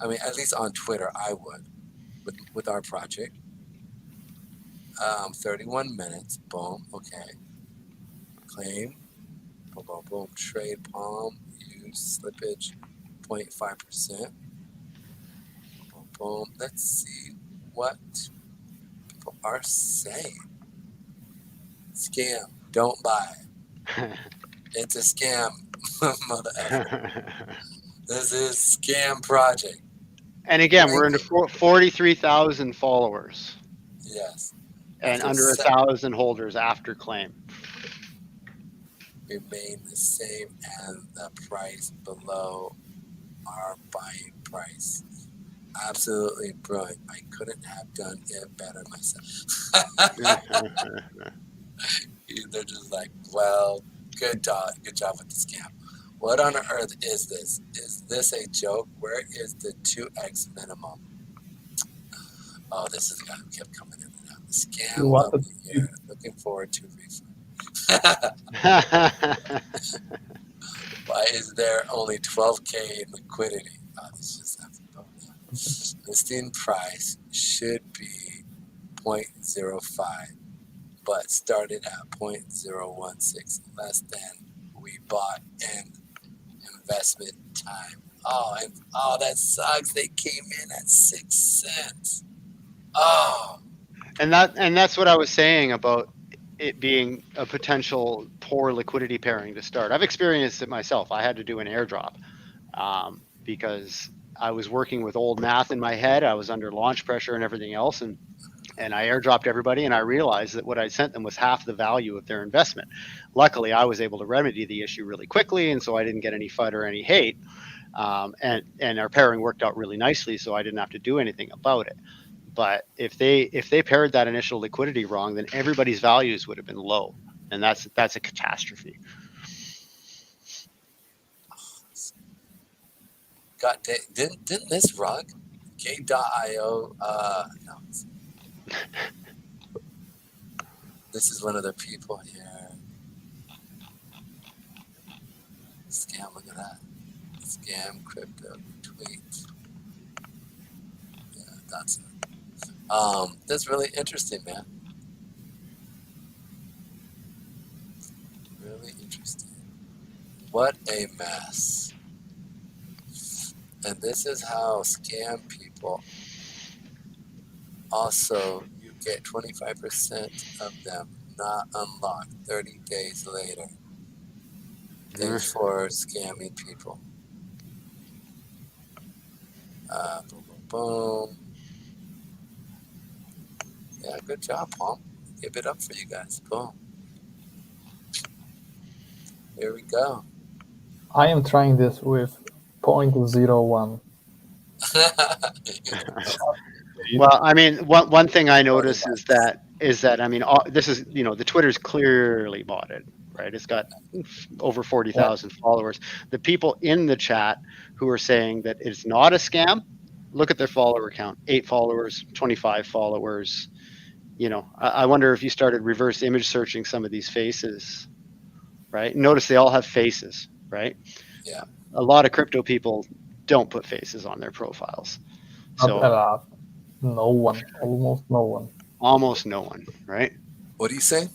I mean, at least on Twitter, I would with our project. 31 minutes, boom, okay. Claim, boom, boom, boom, trade palm, use slippage, 0.5%. Boom, boom, let's see what people are saying. Scam, don't buy. It's a scam, mother effer. This is scam project. And again, we're into 43,000 followers. Yes. And under 1,000 holders after claim. Remain the same and the price below our buying price. Absolutely brilliant. I couldn't have done it better myself. They're just like, well, good job with the scam. What on earth is this? Is this a joke? Where is the 2x minimum? Oh, this is gonna keep coming in and out. The scam of the year. Looking forward to refund. Why is there only 12K in liquidity? Oh, this just has to go down. Listing price should be 0.05, but started at 0.016, less than we bought in investment time. Oh, that sucks. They came in at 6 cents. Oh. And that's what I was saying about it being a potential poor liquidity pairing to start. I've experienced it myself. I had to do an airdrop because I was working with old math in my head. I was under launch pressure and everything else, and and I airdropped everybody, and I realized that what I sent them was half the value of their investment. Luckily, I was able to remedy the issue really quickly, and so I didn't get any FUD or any hate. And our pairing worked out really nicely, so I didn't have to do anything about it. But if they paired that initial liquidity wrong, then everybody's values would have been low, and that's a catastrophe. God, didn't this rug Gate.io? No, this is one of the people here. Scam, look at that. Scam crypto tweet. Yeah, that's it. That's really interesting, man. Really interesting. What a mess. And this is how scam people also, you get 25% of them not unlocked 30 days later. Thanks for scamming people. Boom, boom, boom. Yeah, good job, Paul. Give it up for you guys. Boom. Here we go. I am trying this with 0.01. Well, I mean, one thing I notice is that I mean, this is, you know, the Twitter's clearly modded, right? It's got over 40,000 followers. The people in the chat who are saying that it's not a scam, look at their follower count: 8 followers, 25 followers. You know, I wonder if you started reverse image searching some of these faces, right? Notice they all have faces, right? Yeah. A lot of crypto people don't put faces on their profiles. Not a lot. No one. Almost no one. Almost no one, right? What are you saying?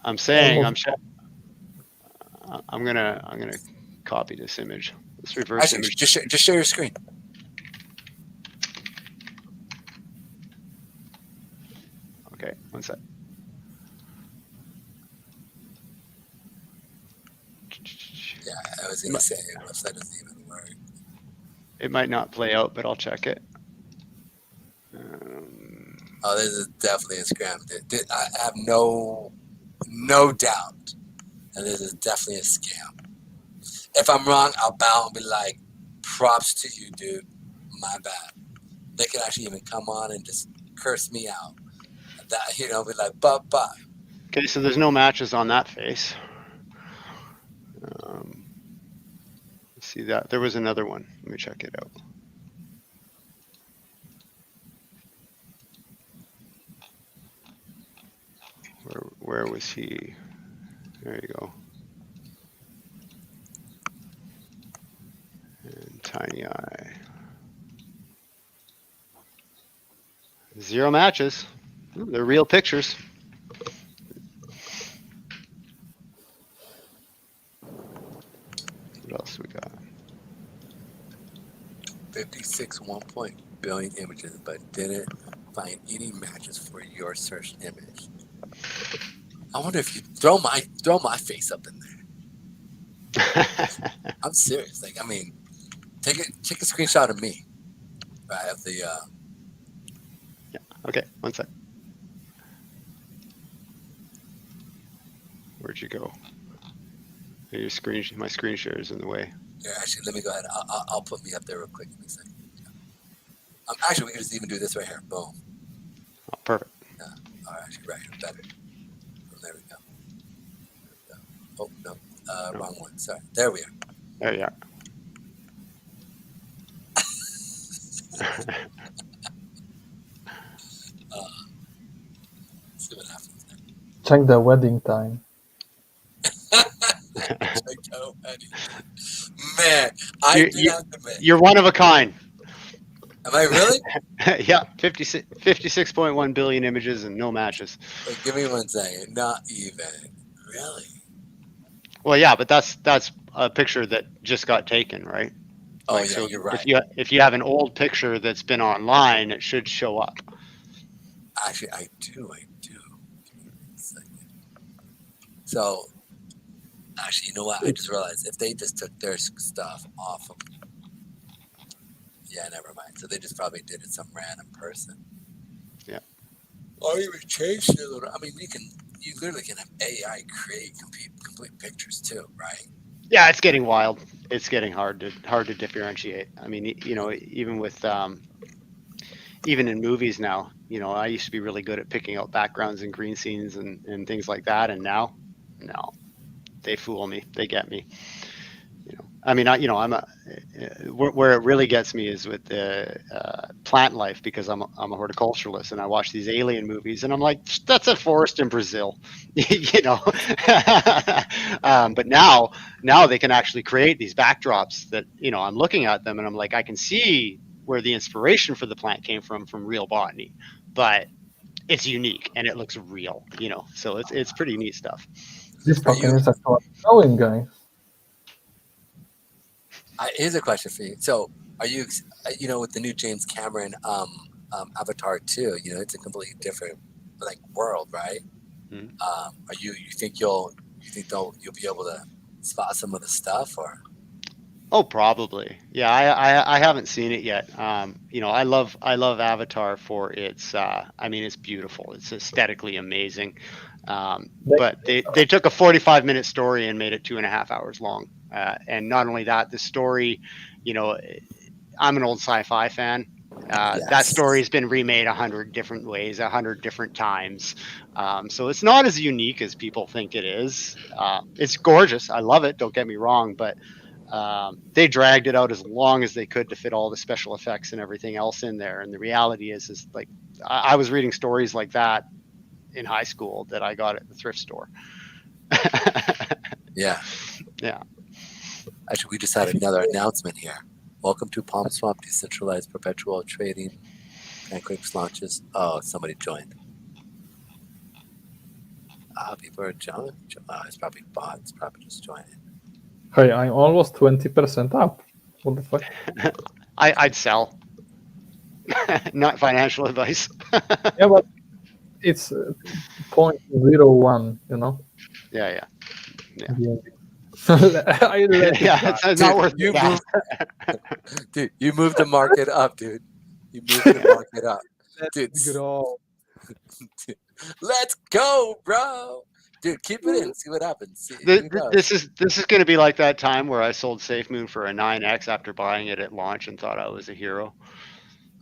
I'm saying I'm gonna copy this image. Let's reverse Actually, image. just share your screen. Okay, one sec. Yeah, I was gonna say the website doesn't even work. It might not play out, but I'll check it. Oh, this is definitely a scam. I have no doubt, and this is definitely a scam. If I'm wrong, I'll bow and be like, "Props to you, dude. My bad." They can actually even come on and just curse me out. That, you know, be like, "Bye." Okay, so there's no matches on that face. See that there was another one. Let me check it out. Where was he? There you go. And Tiny Eye. 0 matches. Ooh, they're real pictures. What else we got? 56 billion images, but didn't find any matches for your search image. I wonder if you throw my face up in there. I'm serious. Like, I mean, take a screenshot of me. Right, of the Yeah. Okay, one sec. Where'd you go? Your screen, my screen share is in the way. Yeah, actually, let me go ahead. I'll put me up there real quick. Give me a second. Yeah. Actually, we can just even do this right here. Boom. Oh, perfect. Yeah. All right, actually, right here, better. There we go. Oh no, wrong one. Sorry. There we are. There you are. Let's see what happens there. Check the wedding time. Man, I do have to admit. You're one of a kind. Am I really? Yeah, 56.1 billion images and no matches. Wait, give me 1 second. Not even. Really? Well, yeah, but that's a picture that just got taken, right? Oh, Like, yeah, so you're right. If you have an old picture that's been online, it should show up. Actually, I do. Give me 1 second. So, actually, you know what? I just realized if they just took their stuff off of. Yeah, never mind. So they just probably did it some random person. Yeah. or even change it a little. I mean, you literally can have AI create complete pictures too, right? Yeah, it's getting wild. It's getting hard to differentiate. I mean, even with even in movies now, I used to be really good at picking out backgrounds and green scenes and things like that, and now, no, they fool me. They get me. I mean, I'm where it really gets me is with the plant life, because I'm a horticulturalist and I watch these alien movies and I'm like, that's a forest in Brazil, but now they can actually create these backdrops that, I'm looking at them and I'm like, I can see where the inspiration for the plant came from real botany, but it's unique and it looks real, so it's pretty neat stuff. This token is actually growing, guys. Here's a question for you. So, are you, with the new James Cameron Avatar 2, it's a completely different world, right? Mhm. You think you'll be able to spot some of the stuff, or? Oh, probably. Yeah, I haven't seen it yet. I love Avatar for its. I mean, it's beautiful. It's aesthetically amazing. But they took a 45-minute story and made it 2.5 hours long. And not only that, the story, I'm an old sci-fi fan. That story's been remade 100 different ways, 100 different times. So it's not as unique as people think it is. It's gorgeous. I love it. Don't get me wrong, but they dragged it out as long as they could to fit all the special effects and everything else in there. And the reality is like, I was reading stories like that in high school that I got at the thrift store. Yeah. Yeah. Actually, we just had another announcement here. Welcome to Palm Swamp Decentralized Perpetual Trading. Pancakes launches. Oh, somebody joined. People are joining. It's probably bots. Probably just joining. Hey, I'm almost 20% up. What the fuck? I'd sell. Not financial advice. Yeah, but it's 0.01, Yeah. I let Yeah, it's not worth you that. Dude, you moved the market up, dude. You moved the market up. Dude, let's go, bro. Dude, keep it in. See what happens. See, This is going to be like that time where I sold SafeMoon for a 9x after buying it at launch and thought I was a hero.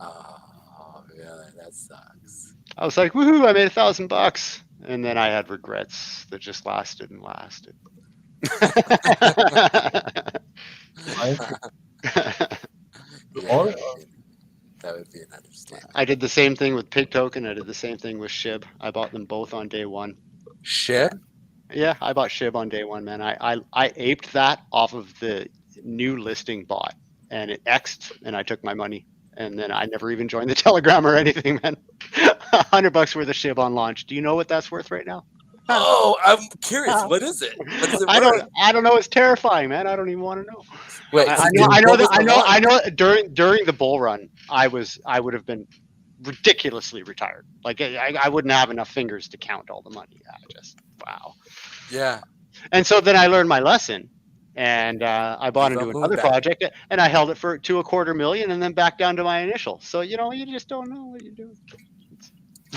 Oh, really? That sucks. I was like, woohoo! I made $1,000, and then I had regrets that just lasted and lasted. That would be an understatement. I did the same thing with Pig Token. I did the same thing with SHIB. I bought them both on day one. SHIB? Yeah, I bought SHIB on day one, man. I aped that off of the new listing bot, and it X'd, and I took my money. And then I never even joined the Telegram or anything, man. $100 worth of SHIB on launch. Do you know what that's worth right now? Oh, I'm curious. What is it? What is it worth? I don't know. It's terrifying, man. I don't even want to know. Wait, I know. During the bull run, I would have been ridiculously retired. Like I wouldn't have enough fingers to count all the money. Wow. Yeah. And so then I learned my lesson, and I bought into another project, and I held it to $250,000, and then back down to my initial. So you just don't know what you're doing.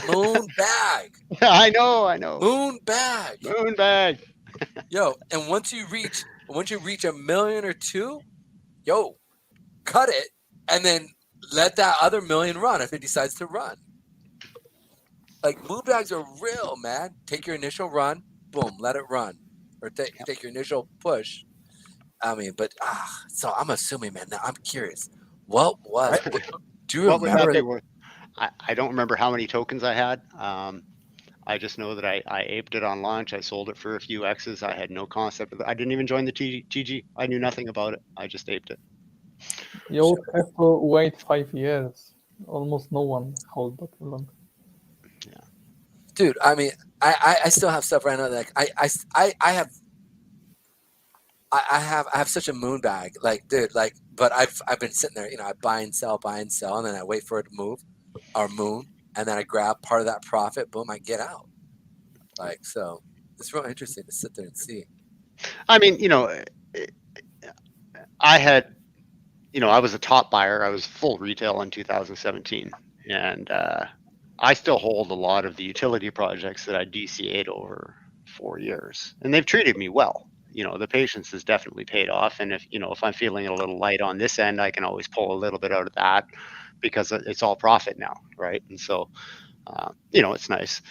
Moon bag. I know. Moon bag. Yo, and once you reach $1 million or $2 million, yo, cut it and then let that other $1 million run if it decides to run. Like, moon bags are real, man. Take your initial run, boom, let it run, or take your initial push. I mean, but so I'm assuming, man. Now I'm curious. What do you remember? What would that be worth? I don't remember how many tokens I had. I just know that I aped it on launch. I sold it for a few X's. I had no concept of it. I didn't even join the TG. I knew nothing about it. I just aped it. You would have to wait 5 years. Almost no one holds that long. Yeah. Dude, I mean, I still have stuff right now. Like I have such a moon bag. Like, dude, like, but I've been sitting there. I buy and sell, and then I wait for it to move. Our moon, and then I grab part of that profit, boom, I get out. Like, so it's real interesting to sit there and see. I mean, I had, I was a top buyer. I was full retail in 2017, and I still hold a lot of the utility projects that I DCA'd over 4 years, and they've treated me well. You know, the patience has definitely paid off. And if I'm feeling a little light on this end, I can always pull a little bit out of that because it's all profit now, right? And so, it's nice.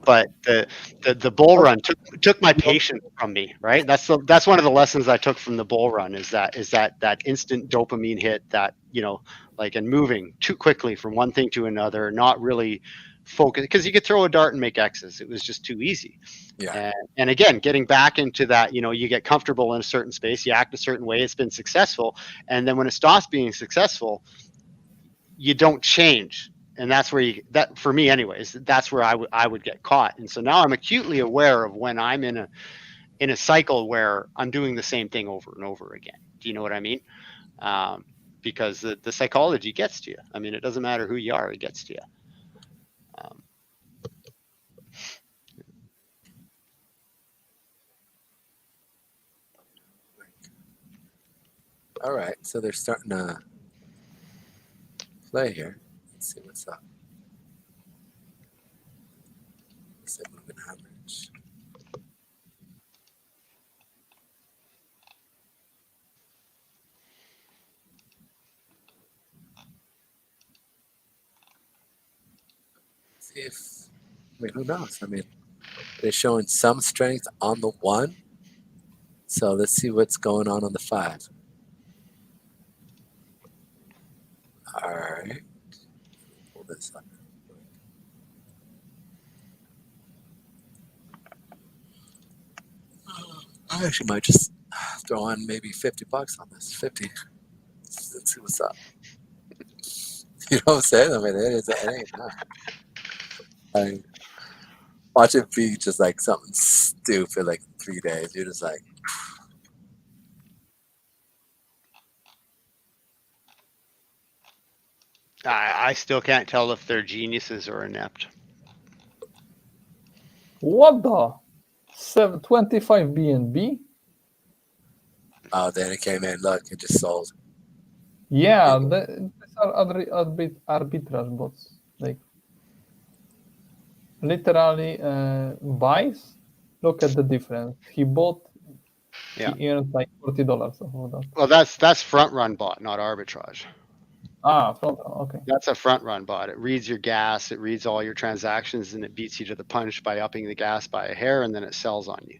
But the bull run took my patience from me, right? That's one of the lessons I took from the bull run is that instant dopamine hit that, and moving too quickly from one thing to another, not really focus, because you could throw a dart and make X's. It was just too easy. Yeah. And again, getting back into that, you get comfortable in a certain space, you act a certain way, it's been successful. And then when it stops being successful, you don't change. And that's where that for me anyways, that's where I would get caught. And so now I'm acutely aware of when I'm in a cycle where I'm doing the same thing over and over again. Do you know what I mean? Because the psychology gets to you. I mean, it doesn't matter who you are, it gets to you. All right, so they're starting to play here. Let's see what's up. Let's say moving average. See if, who knows? I mean, they're showing some strength on the 1. So let's see what's going on the 5. All right. Pull this up. I actually might just throw on maybe $50 on this. 50. Let's see what's up. You know what I'm saying? I mean, it ain't not. I mean, watch it be just like something stupid like 3 days. You're just like, I still can't tell if they're geniuses or inept. What the? 725 BNB? oh, then it came in. Look, it just sold. Yeah, these are arbitrage bots. Like literally buys. Look at the difference. He bought. Yeah. He earned like $40 of that. Well, that's front run bot, not arbitrage. Okay. That's a front run bot. It reads your gas, it reads all your transactions, and it beats you to the punch by upping the gas by a hair, and then it sells on you.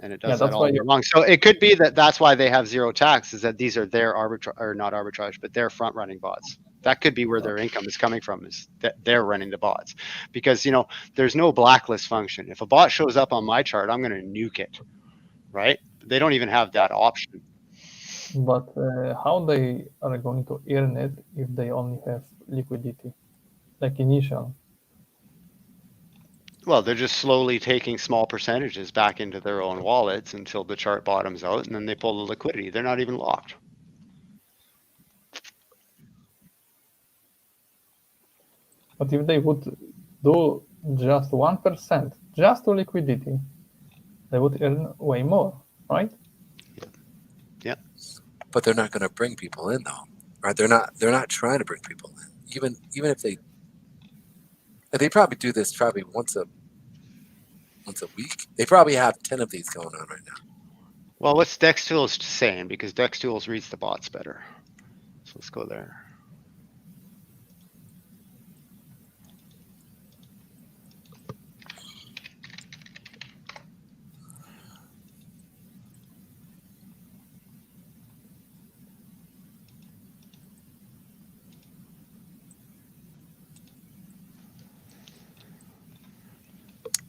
And it does that all year long. So it could be that's why they have zero tax, is that these are their arbitrage, or not arbitrage, but their front running bots. That could be where their income is coming from, is that they're running the bots. Because, there's no blacklist function. If a bot shows up on my chart, I'm going to nuke it, right? They don't even have that option. But how they are going to earn it if they only have liquidity, like initial? Well, they're just slowly taking small percentages back into their own wallets until the chart bottoms out, and then they pull the liquidity. They're not even locked. But if they would do just 1%, just to liquidity, they would earn way more, right? Yeah. But they're not going to bring people in, though. Right? They're not trying to bring people in. Even if they probably do this once a week. They probably have 10 of these going on right now. Well, what's DexTools saying? Because DexTools reads the bots better. So let's go there.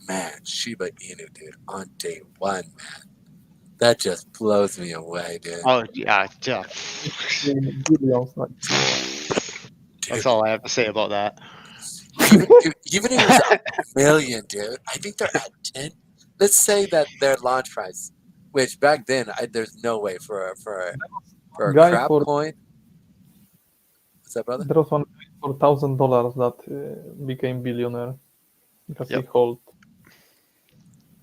Man, Shiba Inu, dude, on day 1, man. That just blows me away, dude. Oh, yeah. That's all I have to say about that. Even if it was $1 million, dude, I think they're at 10. Let's say that their launch price, which back then, there's no way for a crap coin. What's that, brother? There was one for $1,000 that became billionaire because he held.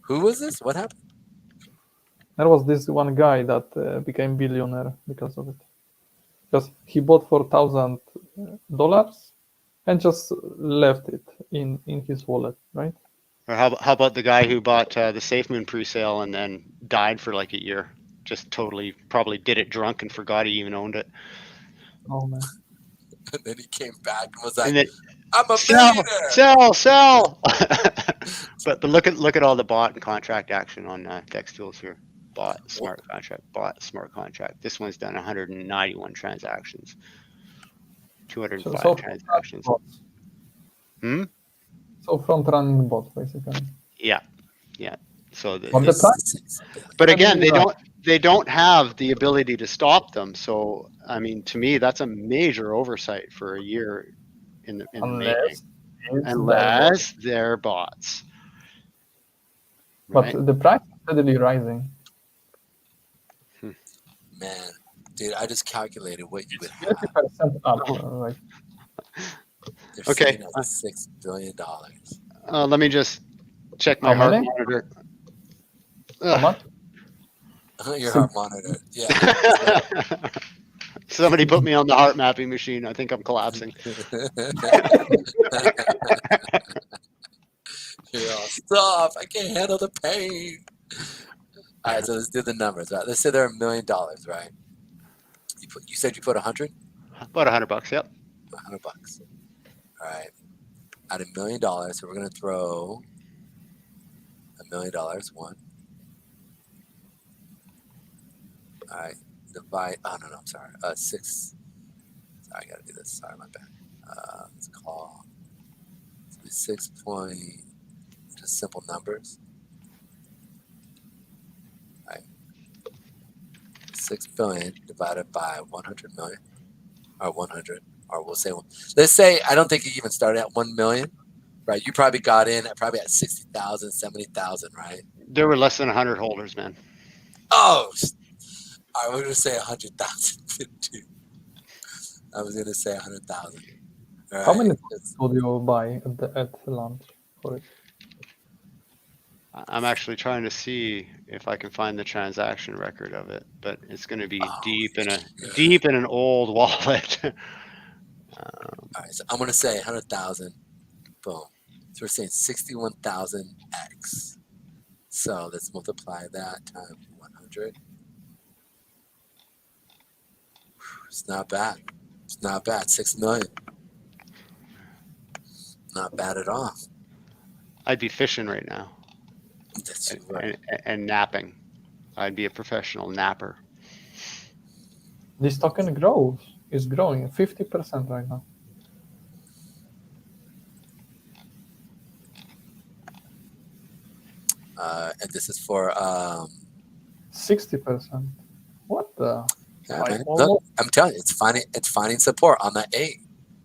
Who was this? What happened? There was this one guy that became billionaire because of it. Because he bought for $1,000 and just left it in his wallet, right? Or how about the guy who bought the SafeMoon pre-sale and then died for like a year? Just totally probably did it drunk and forgot he even owned it. Oh man. And then he came back and was like, And then I'm a sell, millionaire. sell. but look at all the bot and contract action on Dex Tools here. Bot smart contract. This one's done 191 transactions, 205 So transactions. Hmm. So front running bot basically. Yeah. So On the price. but again, Right. they don't have the ability to stop them. So I mean, to me, that's a major oversight for a year in the making, unless they're bots. Right? But the price is steadily rising. Man, dude, I just calculated what you would have. 30% up. Like, They're Okay. sitting at $6 billion. Let me just check my How heart many? monitor. how much? Your heart monitor. Yeah. Somebody put me on the heart mapping machine. I think I'm collapsing. Stop. I can't handle the pain. All right, so let's do the numbers. Right? Let's say they're $1 million, right? You said you put 100? About $100. Yep. $100. All right. At $1 million, so we're gonna throw $1 million. One. All right. Divide. Oh no, I'm sorry. 6. Sorry, I gotta do this. Sorry, my bad. Let's call 6 point. Just simple numbers. All right. 6 billion divided by 100 million, or 100, or we'll say, let's say, I don't think you even started at 1 million, right? You probably got in at 60,000, 70,000, right? There were less than 100 holders, man. Oh, I was gonna say 100,000 too. I was gonna say 100,000. How many would you buy at launch for it? I'm actually trying to see if I can find the transaction record of it, but it's going to be deep in an old wallet. All right, so I'm gonna say 100,000. Boom. So we're saying 61,000x. So let's multiply that times 100. It's not bad. It's not bad. 6 million. Not bad at all. I'd be fishing right now That's right. and napping. I'd be a professional napper. This token is growing 50% right now. And this is for 60%. What the? yeah, man. Look, I'm telling you, it's finding support on that 8.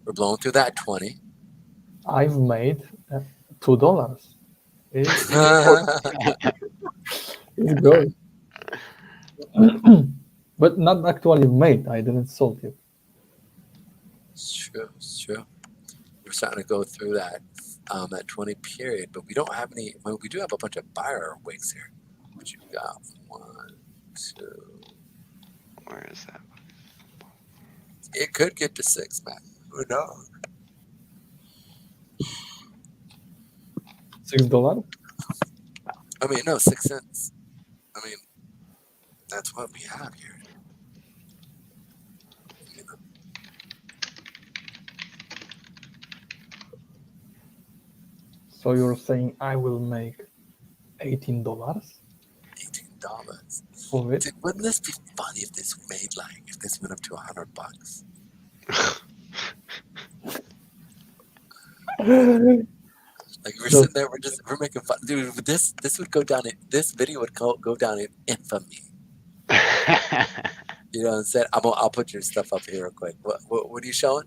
We're blowing through that 20. I've made $2. It's good. But not actually made. I didn't sold it. It's true. It's true. We're starting to go through that 20 period, but we don't have any. Well, we do have a bunch of buyer wigs here. What you got? 1, 2. Where is that? It could get to 6, man. Who knows? $6? I mean, no, 6 cents. I mean, that's what we have here. You know? So you're saying I will make $18 $18. for it? Dude, wouldn't this be funny if this went up to $100? Like we're sitting there, we're making fun, dude. This would go down. This video would go down in infamy. You know what I'm saying? I'll put your stuff up here real quick. What are you showing?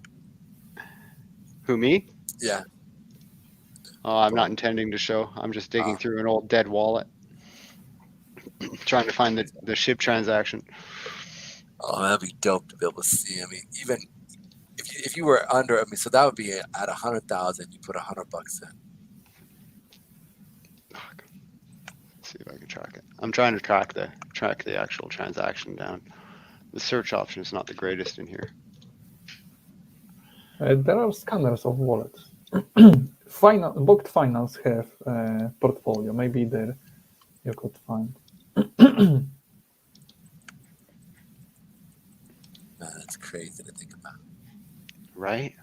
Who, me? Yeah. Oh, I'm not intending to show. I'm just digging through an old dead wallet, trying to find the ship transaction. Oh, that'd be dope to be able to see. I mean, even if you were under, I mean, so that would be at 100,000. You put $100 in. Let's see if I can track it. I'm trying to track the actual transaction down. The search option is not the greatest in here. There are scanners of wallets. Booked Finance have a portfolio. Maybe there you could find. Man, that's crazy to think about. Right?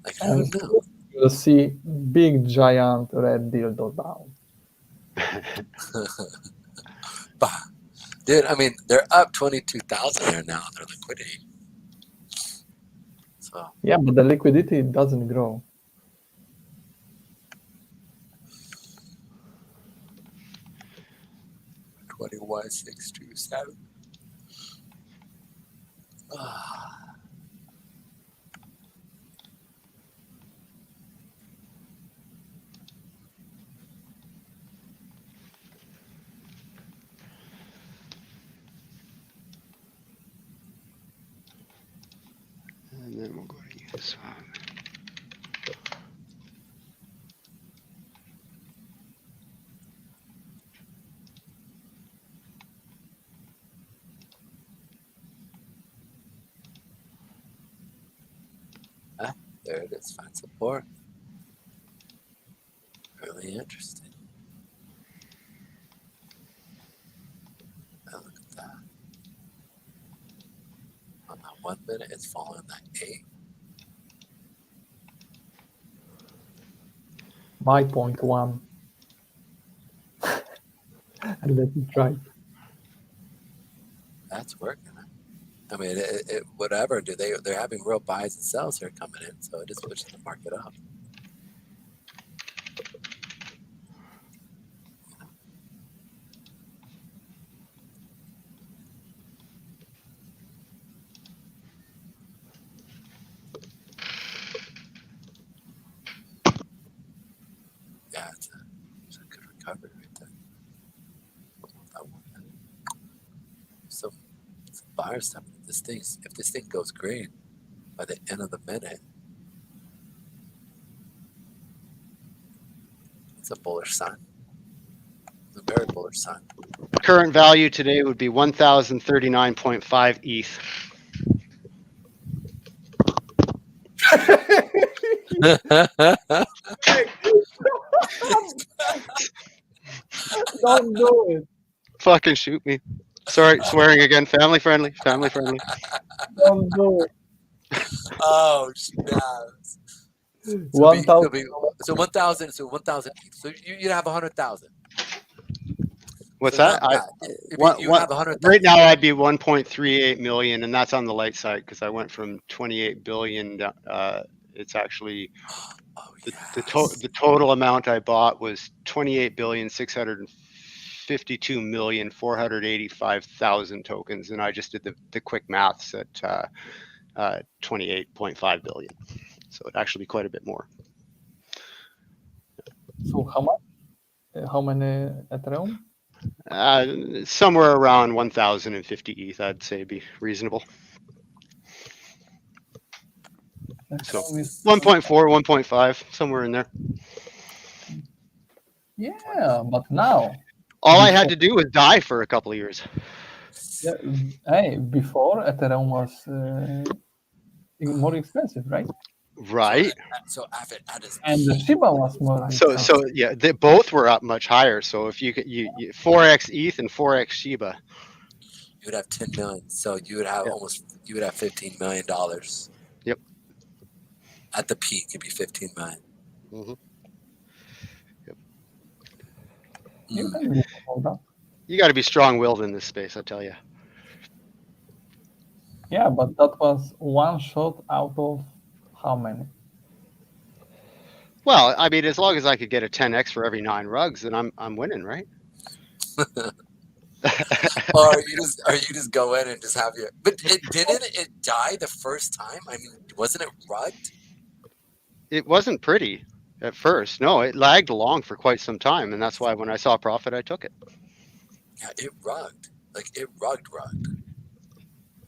Like, I And don't know. you'll see big giant red dildo down. Bah. Dude, I mean, they're up 22,000 there now, their liquidity. So, Yeah, but the liquidity doesn't grow. $21,627. Ah. And then we'll go to use. There it is. Find support. Really interesting. Now look at that. On that 1 minute, it's following that 8. My point one. And let me try. That's working. Huh? I mean, whatever. They're having real buys and sells here coming in, so it is pushing the market up. Yeah, it's a good recovery right there. That 1 minute. So buyers stepping in this thing. If this thing goes green by the end of the minute, it's a bullish sign. It's a very bullish sign. Current value today would be 1,039.5 ETH. Don't do it. Fucking shoot me. Sorry, swearing again. Family friendly. Family friendly. Don't do it. Oh, snaps. One thousand. So 1,000. So 1,000. So you'd have 100,000. What's So that? not bad. If you have 100,000. Right now, I'd be 1.38 million, and that's on the light side because I went from 28 billion. It's actually Oh, the yes. total amount I bought was 28,652,485,000 tokens, and I just did the quick maths at 28.5 billion. So it'd actually be quite a bit more. So how much? How many Ethereum? Somewhere around 1,050 ETH, I'd say, be reasonable. So 1.4, 1.5, somewhere in there. Yeah, but now. All I had to do was die for a couple of years. Yeah, hey, before Ethereum was more expensive, right? Right. So after And the Shiba was more expensive. So yeah, they both were up much higher. So if you 4x ETH and 4x Shiba, you would have 10 million. So you would have you would have $15 million. Yep. At the peak, it'd be 15 million. Mm-hmm. Yep. You got to be strong-willed in this space, I tell you. Yeah, but that was one shot out of how many? Well, I mean, as long as I could get a 10x for every 9 rugs, then I'm winning, right? Or you just go in and just have your. But didn't it die the first time? I mean, wasn't it rugged? It wasn't pretty at first. No, it lagged along for quite some time, and that's why when I saw profit, I took it. Yeah, it rugged. Like it rugged.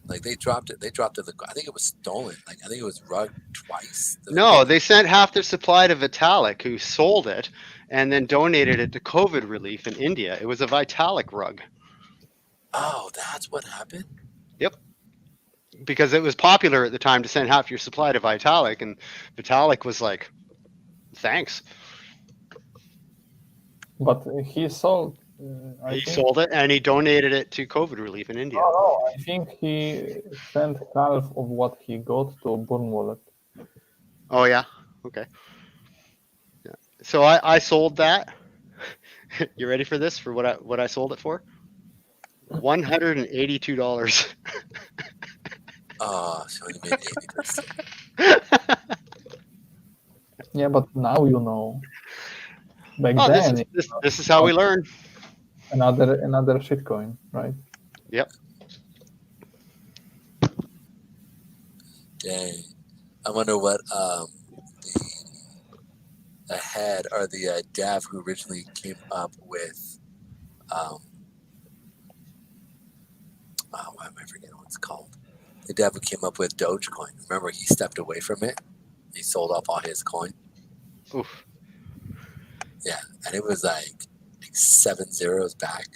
Like they dropped it. I think it was stolen. Like I think it was rugged twice. No, they sent half their supply to Vitalik, who sold it, and then donated it to COVID relief in India. It was a Vitalik rug. Oh, that's what happened? Yep. because it was popular at the time to send half your supply to Vitalik, and Vitalik was like, "Thanks." But he sold. I He think. sold it and he donated it to COVID relief in India. Oh, no, I think he sent half of what he got to Burn Wallet. Oh yeah, okay. Yeah. So I sold that. You ready for this? For what I sold it for? $182. Oh, so he made 80%. Yeah, but now you know. Back Oh, then, this is how we learn. another shitcoin, right? Yep. Dang. I wonder what the head or the dev who originally came up with why am I forgetting what it's called? The dev who came up with Dogecoin. Remember, he stepped away from it. He sold off all his coin. Oof. Yeah, and it was like 7 zeros back.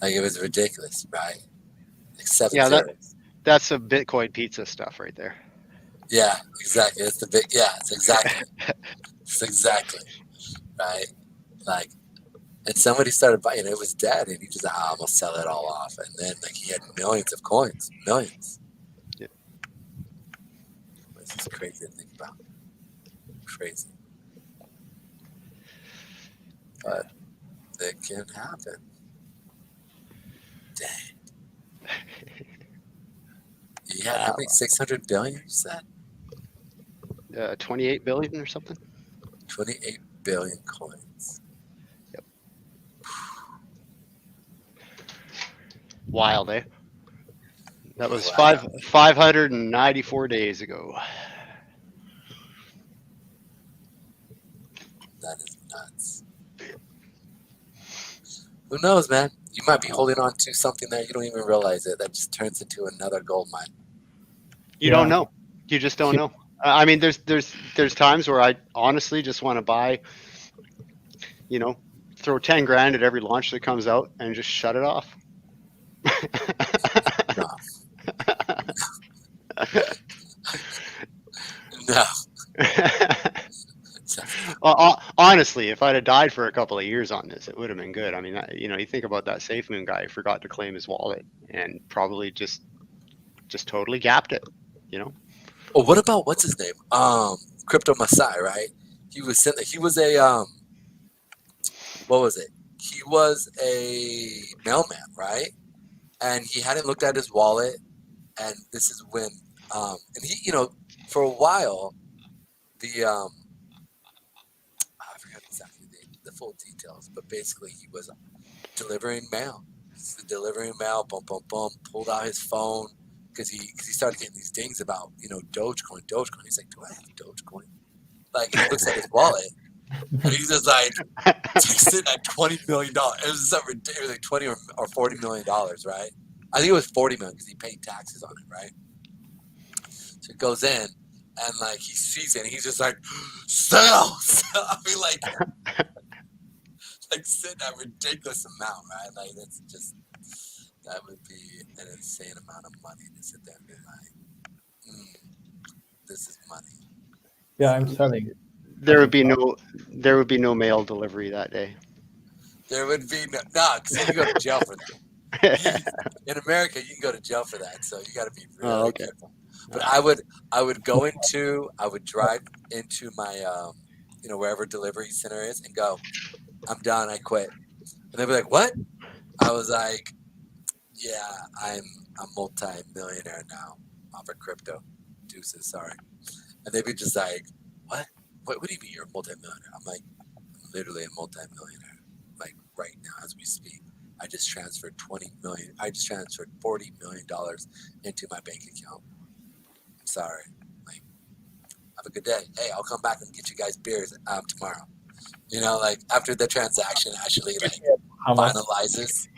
Like, it was ridiculous, right? Like 7 Yeah, zeros. that's some Bitcoin pizza stuff right there. Yeah, exactly. It's the big. Yeah, it's exactly. It's exactly right. Like, and somebody started buying it. It was dead, and he just, I'm gonna sell it all off. And then, like, he had millions of coins, millions. Yeah. This is crazy to think about. Crazy, but it can happen. Dang. Yeah, how many? 600 billion? You said 28 billion or something. 28 billion coins. Wild, eh? That was Wow. 594 days ago. That is nuts. Who knows, man? You might be holding on to something that you don't even realize it. That just turns into another gold mine. You Yeah. don't know. You just don't know. I mean, there's times where I honestly just want to buy, throw 10 grand at every launch that comes out and just shut it off. No. No. Honestly, if I'd have died for a couple of years on this, it would have been good. I mean, you think about that SafeMoon guy who forgot to claim his wallet and probably just totally gapped it, Oh, what about what's his name? Crypto Masai, right? He was a what was it? He was a mailman, right? And he hadn't looked at his wallet, and this is when and he, for a while, the I forgot exactly the full details, but basically he was delivering mail. Boom, boom, boom. Pulled out his phone because he started getting these dings about Dogecoin. He's like, do I have Dogecoin? Like, he looks at his wallet and he's just like sitting at $20 million. It was something ridiculous, like $20 or $40 million, right? I think it was 40 million because he paid taxes on it, right? So he goes in and like he sees it and he's just like, sell. I mean, like sitting at a ridiculous amount, right? Like, that's just, that would be an insane amount of money to sit there and be like, this is money. Yeah, I'm selling it. There would be no mail delivery that day. There would be because you go to jail for that. In America, you can go to jail for that, so you got to be really careful. But I would drive into my wherever delivery center is and go, I'm done, I quit. And they'd be like, what? I was like, yeah, I'm a multi-millionaire now off of crypto. Deuces, sorry. And they'd be just like, what? What do you mean you're a multi-millionaire? I'm like, I'm literally a multi-millionaire. Like, right now as we speak. I just transferred $40 million into my bank account. I'm sorry. Like, have a good day. Hey, I'll come back and get you guys beers tomorrow. Like, after the transaction actually like finalizes.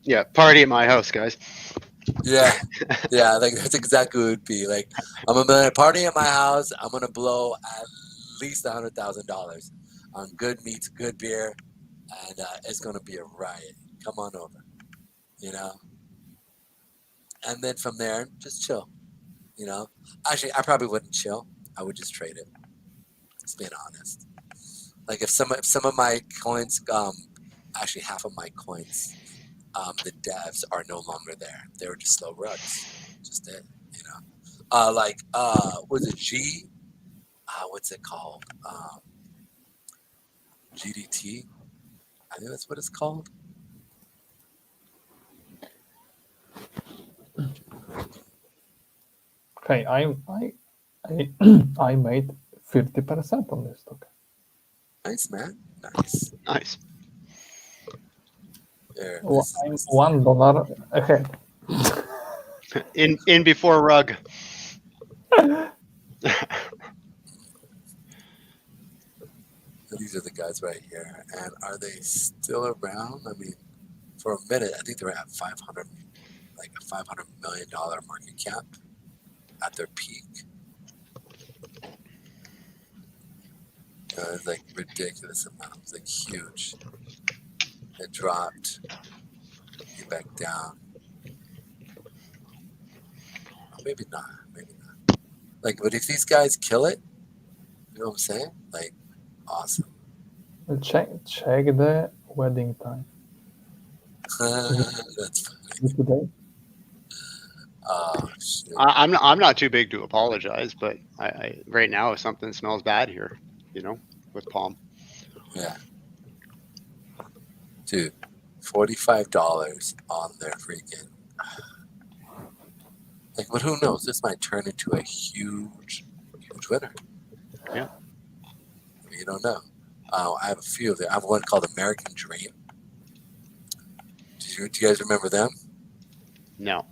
Yeah, party at my house, guys. Yeah, like that's exactly what it would be. Like, I'm gonna party at my house. I'm gonna blow at least $100,000 on good meats, good beer, and it's gonna be a riot. Come on over. and then from there, just chill. You know, actually, I probably wouldn't chill. I would just trade it. Just being honest. Like if some of my coins, actually half of my coins, the devs are no longer there. They were just slow rugs. Just it. You know, was it G? What's it called? GDT. I think that's what it's called. Okay, I I made 50% on this token. Nice, man. Nice. Nice. There. Well, This is- I'm $1 ahead. In before rug. These are the guys right here. And are they still around? I mean, for a minute, I think they were at 500, like a $500 million market cap at their peak. It was like ridiculous amount. It was like huge. It dropped. Get back down. Or maybe not. Maybe not. Like, but if these guys kill it, you know what I'm saying? Like, awesome. Check the wedding time. That's funny. Today. Oh, shit. I'm not too big to apologize, but I right now something smells bad here, you know, with Palm. Yeah. Dude, $45 on their freaking. Like, but who knows? This might turn into a huge winner. Yeah. You don't know. I have a few of them. I have one called American Dream. Do you guys remember them? No.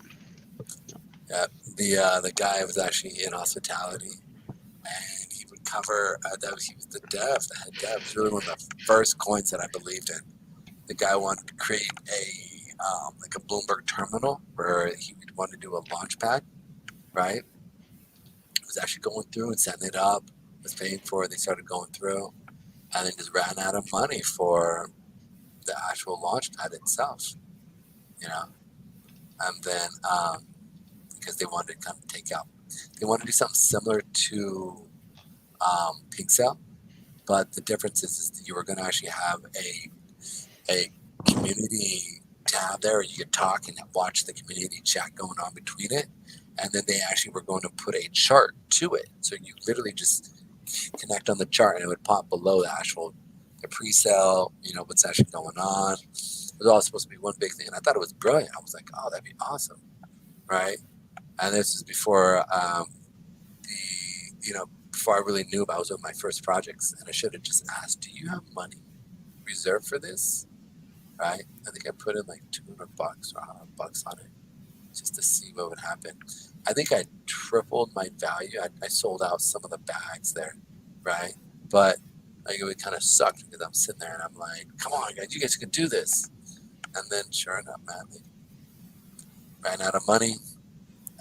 Yeah. The guy was actually in hospitality, and he would cover. He was the dev, the head dev. It was really one of the first coins that I believed in. The guy wanted to create like a Bloomberg terminal where he wanted to do a launch pad, right? He was actually going through and setting it up, was paying for it. They started going through, and then just ran out of money for the actual launch pad itself, you know. And then because they wanted to kind of they wanted to do something similar to Pixel, but the difference is that you were going to actually have a community tab there, you could talk and watch the community chat going on between it, and then they actually were going to put a chart to it, so you literally just connect on the chart and it would pop below the pre-sale, you know, what's actually going on. It was all supposed to be one big thing, and I thought it was brilliant. I was like, oh, that'd be awesome, right? And this is before before I really knew about it. Was one of my first projects, and I should have just asked, do you have money reserved for this? Right? I think I put in like $200 or $100 on it just to see what would happen. I think I tripled my value. I sold out some of the bags there, right? But like, it would kind of suck because I'm sitting there and I'm like, come on, guys, you guys can do this. And then sure enough, man, they ran out of money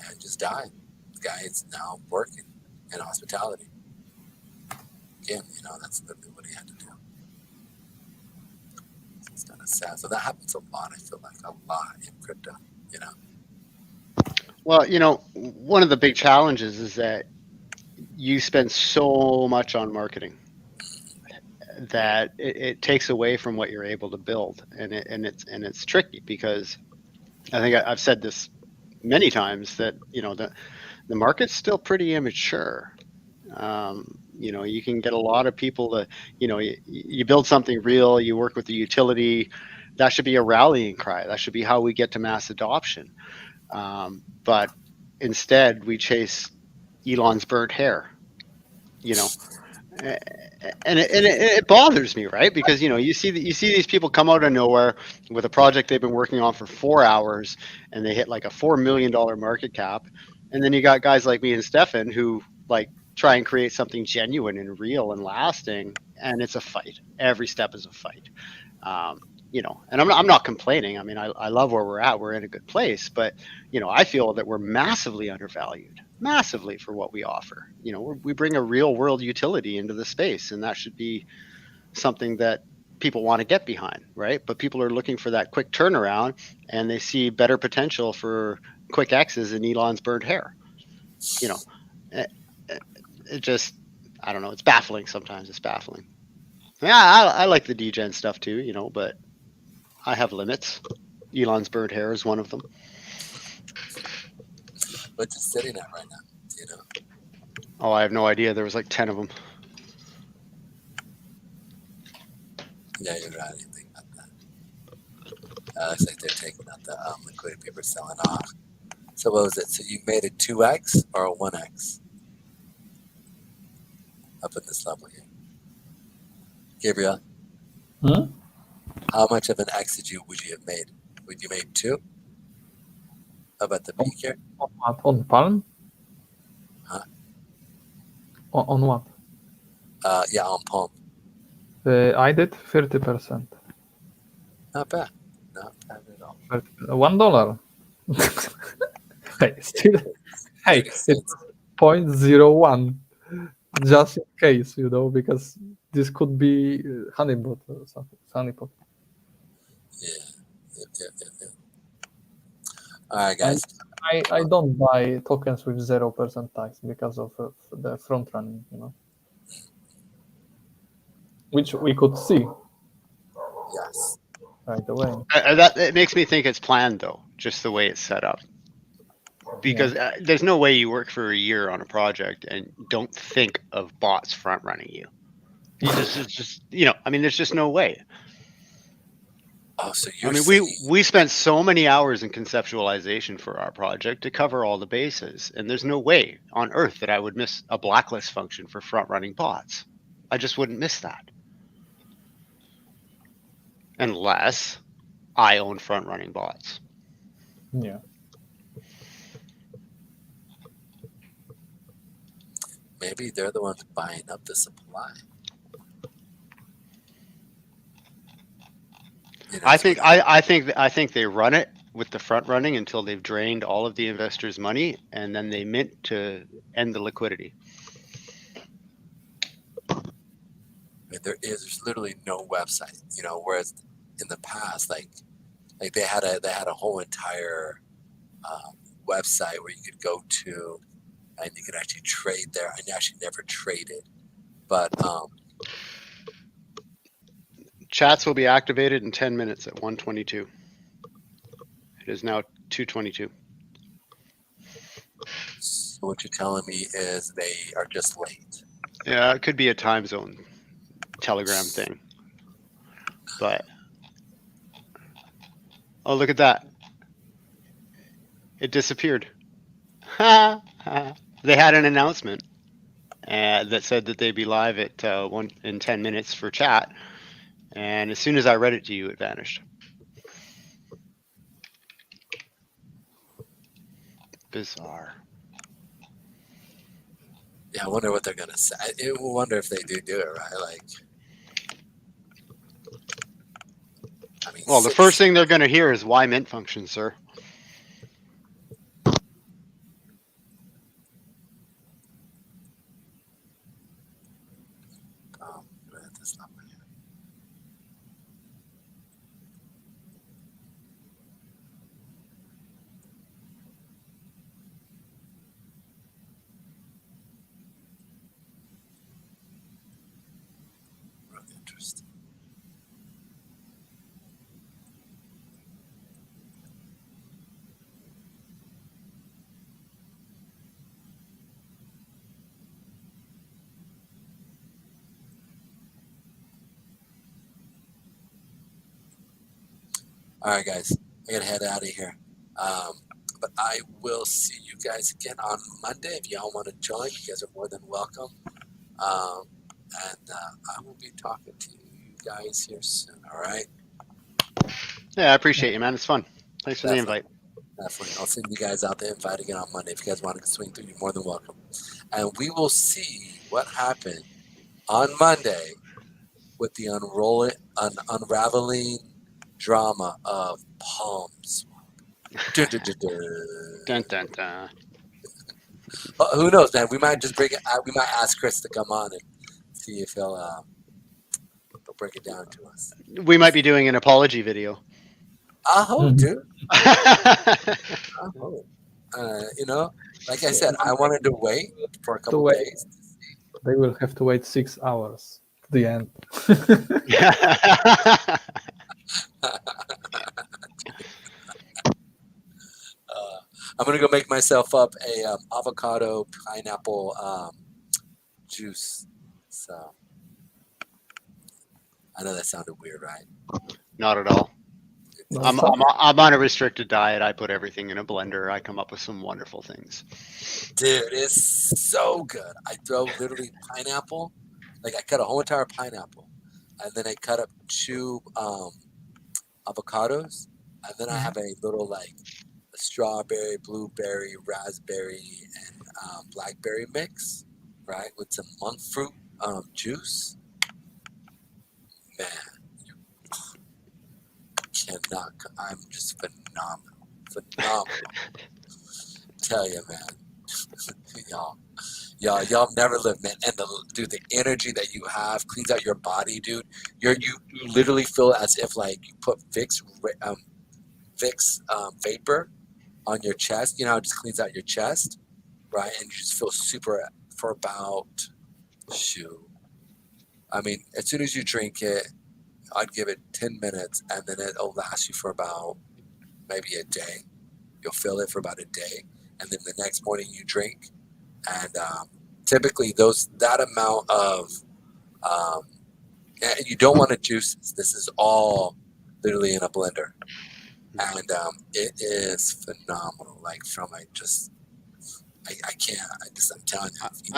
and just died. The guy is now working in hospitality. Again, you know, that's literally what he had to do. It's kind of sad. So that happens a lot, I feel like, a lot in crypto, you know. Well, you know, one of the big challenges is that you spend so much on marketing that it takes away from what you're able to build, and it's tricky because I think I've said this many times that, you know, the market's still pretty immature. You know, you can get a lot of people to, you know, you build something real, you work with the utility, that should be a rallying cry. That should be how we get to mass adoption. But instead we chase Elon's burnt hair, you know, and it bothers me, right? Because, you know, you see these people come out of nowhere with a project they've been working on for 4 hours and they hit like a $4 million market cap. And then you got guys like me and Stefan who like try and create something genuine and real and lasting. And it's a fight. Every step is a fight. You know, and I'm not complaining. I mean, I love where we're at. We're in a good place, but, you know, I feel that we're massively undervalued, massively for what we offer. You know, we bring a real world utility into the space, and that should be something that people want to get behind, right? But people are looking for that quick turnaround, and they see better potential for quick X's in Elon's burnt hair. You know, it just, I don't know. It's baffling sometimes. It's baffling. Yeah, I like the degen stuff too, you know, but I have limits. Elon's burnt hair is one of them. What's it sitting at right now? Do you know? Oh, I have no idea. There was like 10 of them. Yeah, you're right. I didn't think about that. Looks like they're taking out the liquidity paper, selling off. So what was it? So you made a 2x or a 1x up at this level here? Gabriel, Hmm? how much of an x would you have made? Would you made 2? How about the peak here? On what? On Palm? Huh? On what? Yeah, on Palm. I did 30%. Not bad. Not bad at all. $1. Hey, still, hey, 30 it's cents. 0.01, just in case, you know, because this could be honeypot or something. Honeypot. Yeah. Yep. All right, guys. I don't buy tokens with 0% tax because of the front running, you know, which we could see Yes. right away. That it makes me think it's planned though, just the way it's set up. Because there's no way you work for a year on a project and don't think of bots front running you. It's just, you know, I mean, there's just no way. Oh, so I you're mean, saying, we spent so many hours in conceptualization for our project to cover all the bases, and there's no way on earth that I would miss a blacklist function for front running bots. I just wouldn't miss that. Unless I own front running bots. Yeah. maybe they're the ones buying up the supply. You know, I so think they- I think they run it with the front running until they've drained all of the investors' money, and then they mint to end the liquidity. there's literally no website, you know, whereas in the past, like they had a whole entire website where you could go to and you could actually trade there. I actually never traded, but Chats will be activated in 10 minutes at 1:22. It is now 2:22. so what you're telling me is they are just late. Yeah, it could be a time zone Telegram thing. But oh, look at that. It disappeared. They had an announcement that said that they'd be live at 10 minutes for chat. And as soon as I read it to you, it vanished. Bizarre. Yeah, I wonder what they're gonna say. I wonder if they do it right. Like, I mean, Well, the first thing they're going to hear is why mint function, sir. we're at this level here. Really interesting. All right, guys, I gotta head out of here. But I will see you guys again on Monday. If y'all want to join, you guys are more than welcome. And I will be talking to you guys here soon. All right, Yeah, I appreciate you, man. It's fun. Thanks for the Definitely. invite. definitely. I'll send you guys out the invite again on Monday. If you guys want to swing through, you're more than welcome. And we will see what happened on Monday with the unraveling drama of Palms. Dun, dun, dun, dun. Dun, dun, dun. Who knows, man? We might just bring it. We might ask Chris to come on and see if he'll They'll break it down to us. We might be doing an apology video. I hope, Mhm. dude. I hope. You know, like I said, I wanted to wait for a couple wait. days. They will have to wait 6 hours to the end. I'm gonna go make myself up a avocado pineapple juice. So I know that sounded weird, right? Not at all. No, I'm on a restricted diet. I put everything in a blender. I come up with some wonderful things. Dude, it's so good. I throw literally pineapple, like I cut a whole entire pineapple, and then I cut up 2 avocados, and then I have a little like a strawberry, blueberry, raspberry, and blackberry mix, right, with some monk fruit juice. Man, you cannot. I'm just phenomenal. Tell you, man. Y'all never lived, man. And the energy that you have cleans out your body, dude. You literally feel as if like you put Vicks vapor on your chest. You know how it just cleans out your chest, right? And you just feel super for about I mean, as soon as you drink it, I'd give it 10 minutes, and then it'll last you for about maybe a day. You'll feel it for about a day, and then the next morning you drink, and typically that amount of and you don't want to juice this. This is all literally in a blender, and it is phenomenal. Like I can't. I'm telling you.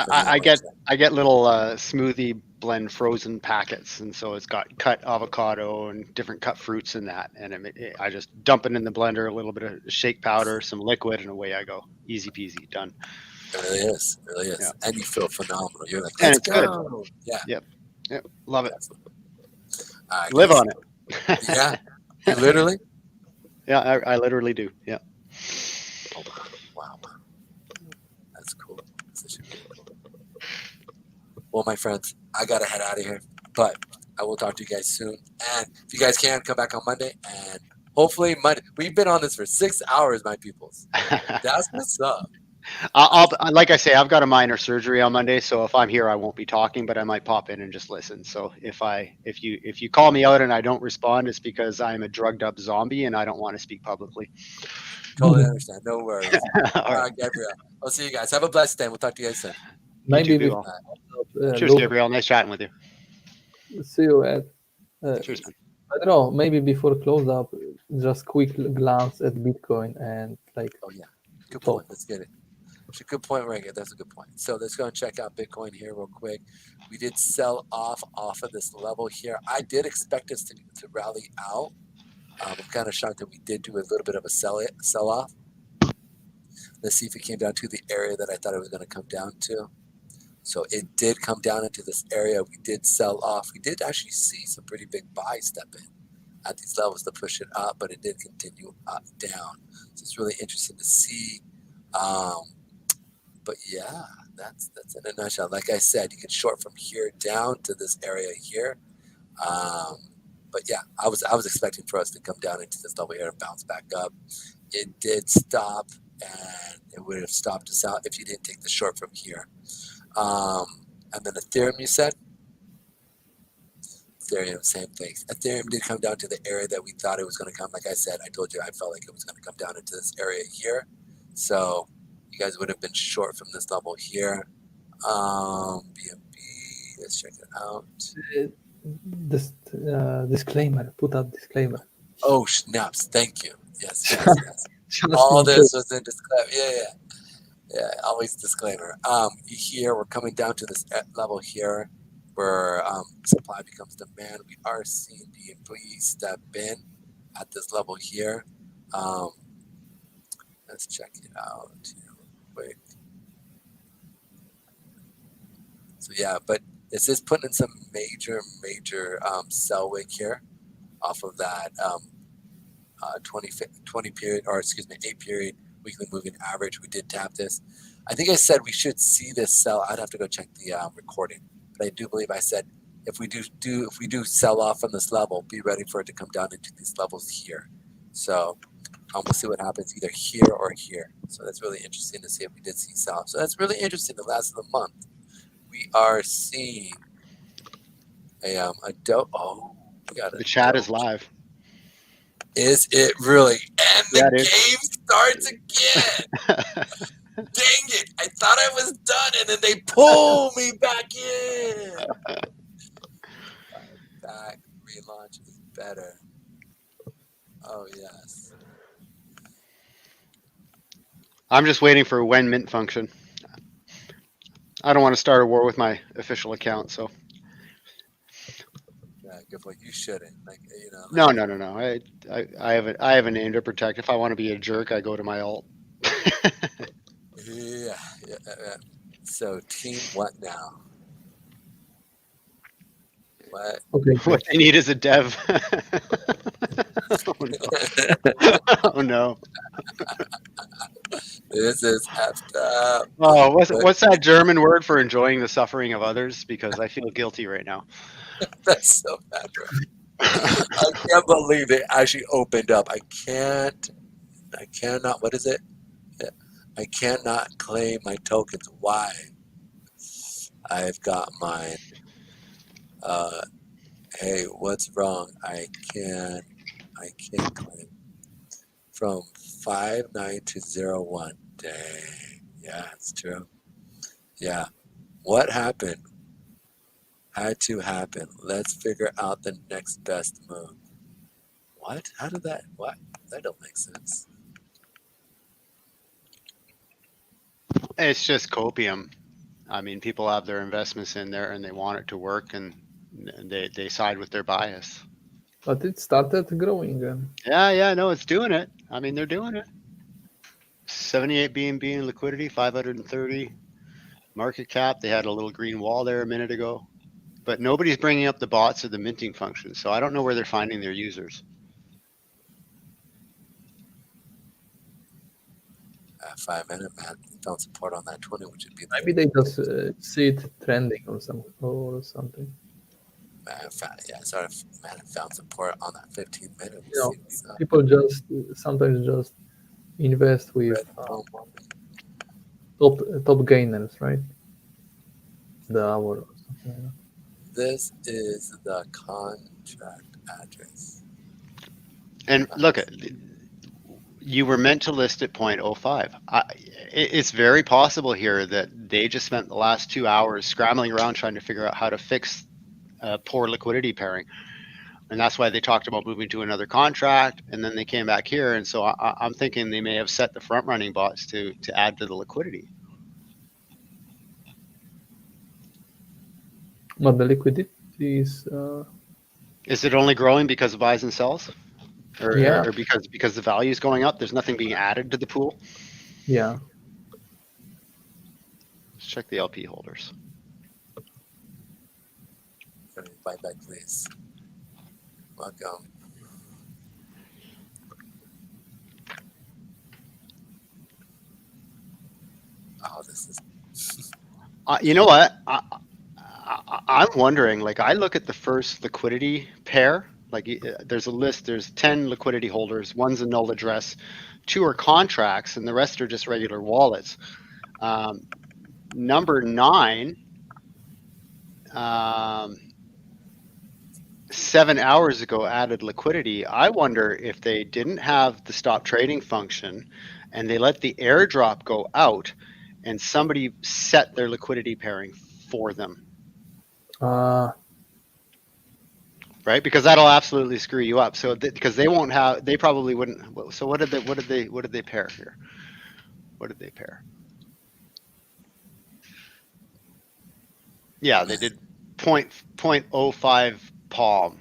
I get little smoothie blend frozen packets, and so it's got cut avocado and different cut fruits in that, and I just dump it in the blender, a little bit of shake powder, some liquid, and away I go. Easy peasy, done. It really is. It really is. Yeah. And you feel phenomenal. You're like, And let's it's good. go. Yeah. Yep, love it. All right, Live guys. on it. Yeah. You literally? Yeah, I literally do. Yeah. Oh, wow. That's cool. Such a cool. Well, my friends, I got to head out of here, but I will talk to you guys soon. And if you guys can, come back on Monday, and hopefully Monday. We've been on this for 6 hours, my peoples. That's what's up. I'll like I say, I've got a minor surgery on Monday, so if I'm here, I won't be talking, but I might pop in and just listen. So if you call me out and I don't respond, it's because I'm a drugged up zombie and I don't want to speak publicly. Totally understand. No worries. All All right. right, Gabriel. I'll see you guys. Have a blessed day. We'll talk to you guys soon. Maybe too, we Bill. Cheers, look, Gabriel. Nice chatting with you. see you at. Cheers, man. I don't know. Maybe before close up, just quick glance at Bitcoin and like. Oh yeah, good point. Let's get it. It's a good point, Reagan. That's a good point. So let's go and check out Bitcoin here real quick. We did sell off of this level here. I did expect us to rally out. I'm kind of shocked that we did do a little bit of a sell off. Let's see if it came down to the area that I thought it was going to come down to. So it did come down into this area. We did sell off. We did actually see some pretty big buys step in at these levels to push it up, but it did continue up down. So it's really interesting to see. But yeah, that's in a nutshell. Like I said, you can short from here down to this area here. But yeah, I was expecting for us to come down into this level here and bounce back up. It did stop, and it would have stopped us out if you didn't take the short from here. And then Ethereum, you said? Ethereum, same thing. Ethereum did come down to the area that we thought it was going to come. Like I said, I told you I felt like it was going to come down into this area here. So you guys would have been short from this level here. BNB, let's check it out. This disclaimer. Put out disclaimer. Oh, snaps. Thank you. Yes. All this was in disclaimer. Yeah, always disclaimer. Here, we're coming down to this level here where supply becomes demand. We are seeing BNB step in at this level here. Let's check it out here real quick. So yeah, but this is putting in some major sell wick here off of that 20 period, or excuse me, 8 period weekly moving average. We did tap this. I think I said we should see this sell. I'd have to go check the recording, but I do believe I said if we do sell off from this level, be ready for it to come down into these levels here. So we'll see what happens either here or here. So that's really interesting to see if we did see sell. So that's really interesting. The last of the month, we are seeing a dope. Oh, we got The chat is dope. live. Is it really? And the Yeah, it is. game starts again. Dang it! I thought I was done, and then they pull me back in. Back relaunch is better. Oh yes. I'm just waiting for a when mint function. I don't want to start a war with my official account, so Yeah, good point. You shouldn't. Like you know. Like, no. I have a name to protect. If I want to be a jerk, I go to my alt. Yeah. So team, what now? What? Okay. What they need is a dev. Oh no. Oh no. This is effed up. Oh, what's that German word for enjoying the suffering of others? Because I feel guilty right now. That's so bad, bro. I can't believe it actually opened up. I cannot. What is it? I cannot claim my tokens. Why? I've got mine. Hey, what's wrong? I can't claim. From 5.9 to 0.1. Dang. Yeah, it's true. Yeah. What happened? Had to happen. Let's figure out the next best move. What? How did that? What? That don't make sense. It's just copium. I mean, people have their investments in there and they want it to work, and they side with their bias. But it started growing. Yeah, no, it's doing it. I mean, they're doing it. 78 BNB in liquidity, 530 market cap. They had a little green wall there a minute ago, but nobody's bringing up the bots or the minting function. So I don't know where they're finding their users. 5 minute, man. Found support on that 20, which would be Maybe they just see it trending or something. man. Sorry, man. Found support on that 15 minute. You know, people just sometimes just invest with top gainers, right? The hour or something like that. This is the contract address. And look at, you were meant to list at 0.05. It's very possible here that they just spent the last 2 hours scrambling around trying to figure out how to fix poor liquidity pairing. And that's why they talked about moving to another contract, and then they came back here. And so I'm thinking they may have set the front running bots to add to the liquidity. But the liquidity is it only growing because of buys and sells? Or, Yeah. or because the value is going up? There's nothing being added to the pool? yeah. Let's check the LP holders. Buy back, please. Welcome. Oh, this is. You know what? I'm wondering, like, I look at the first liquidity pair, like there's a list, there's 10 liquidity holders, one's a null address, 2 are contracts, and the rest are just regular wallets. Number 9, 7 hours ago added liquidity. I wonder if they didn't have the stop trading function and they let the airdrop go out and somebody set their liquidity pairing for them. Right, because that'll absolutely screw you up. So because they won't have, they probably wouldn't. So what did they pair here? What did they pair? Yeah, they did 0.05 palm.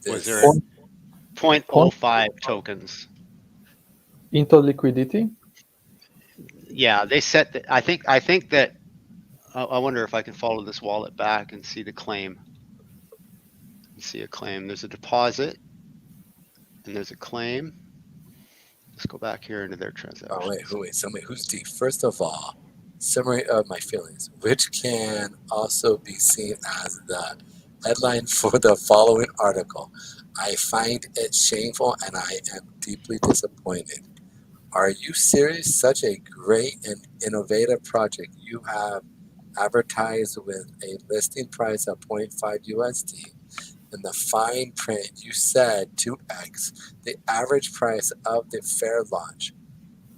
Was there 0.05 tokens? Into liquidity? Yeah, they set that. I think that. I wonder if I can follow this wallet back and see the claim. See a claim. There's a deposit, and there's a claim. Let's go back here into their transaction. Oh wait, who's deep? First of all, Summary of my feelings, which can also be seen as the headline for the following article. I find it shameful and I am deeply disappointed. Are you serious? Such a great and innovative project. You have advertised with a listing price of 0.5 USD. In the fine print, you said 2x the average price of the fair launch.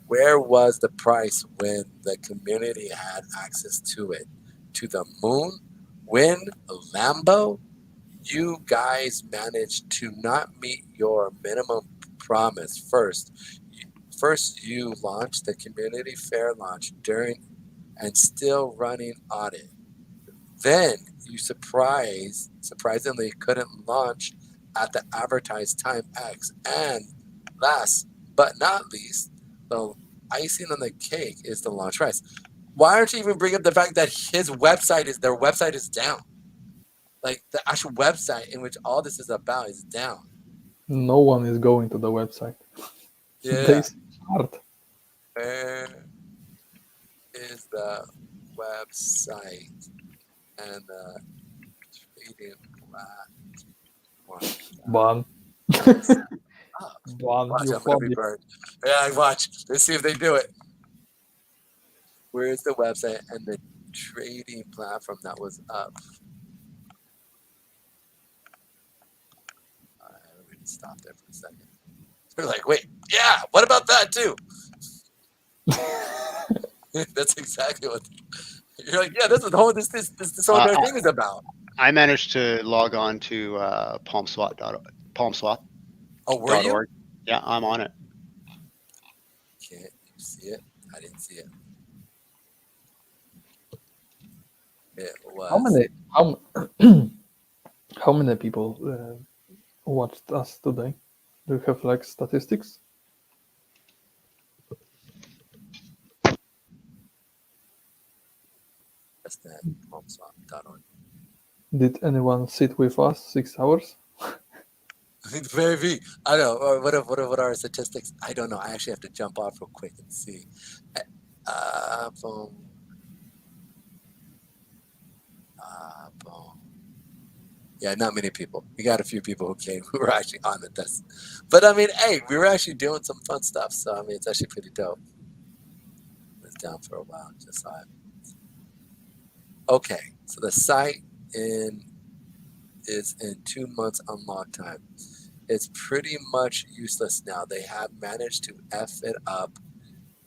Where was the price when the community had access to it? To the moon? When? Lambo? You guys managed to not meet your minimum promise. First you launched the community fair launch during and still running audit. Then you surprisingly couldn't launch at the advertised time X. And last but not least, the icing on the cake is the launch price. Why aren't you even bringing up the fact that their website is down? Like the actual website in which all this is about is down. No one is going to the website. Yeah. They start. Where is the website and the trading platform? Ban. Watch, You I'm gonna be phobia. burned. Yeah, watch. Let's see if they do it. Where is the website and the trading platform that was up? All right, let me just stop there for a second. They're like, wait, yeah, what about that too? That's exactly what you're like. Yeah, this is the whole this whole entire thing is about. I managed to log on to palmswap.org. Oh, were you? Yeah, I'm on it. Can't you see it? I didn't see it. It was. How many people watched us today? Do you have like statistics? That's that palmswap.org. Did anyone sit with us 6 hours? Very. I don't know. What are our statistics? I don't know. I actually have to jump off real quick and see. Boom. Boom. Yeah, not many people. We got a few people who came who were actually on the test. But I mean, hey, we were actually doing some fun stuff. So I mean, it's actually pretty dope. It was down for a while. Just saw it. Okay, so the site is in 2 months unlock time. It's pretty much useless now. They have managed to F it up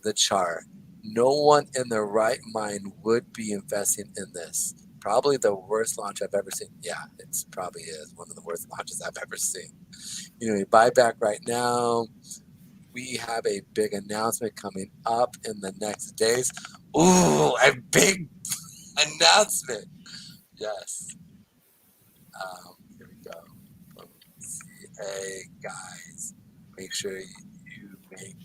the chart. No one in their right mind would be investing in this. Probably the worst launch I've ever seen. Yeah, it probably is one of the worst launches I've ever seen. You know, you buy back right now. We have a big announcement coming up in the next days. Ooh, a big announcement. Yes. Here we go. Hey guys, make sure you make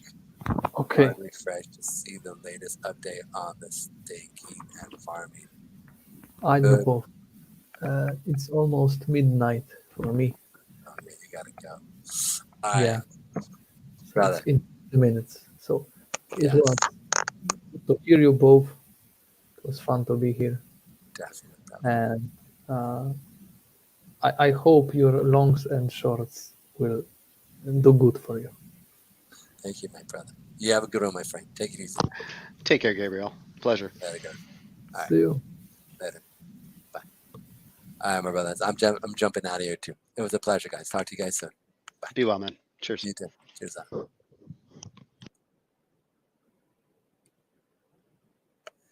Okay. one refresh to see the latest update on the staking and farming. I know both. It's almost midnight for me. Oh yeah, you gotta go. All right, Yeah. brother. It's in 2 minutes. So it Yes. was good to hear you both. It was fun to be here. Definitely. And I hope your longs and shorts will do good for you. Thank you, my brother. You have a good one, my friend. Take it easy. Take care, Gabriel. Pleasure. Later, go. All right. See you. Later. Bye. All right, my brothers. I'm jumping out of here too. It was a pleasure, guys. Talk to you guys soon. Be well, man. Cheers. You too. Cheers out.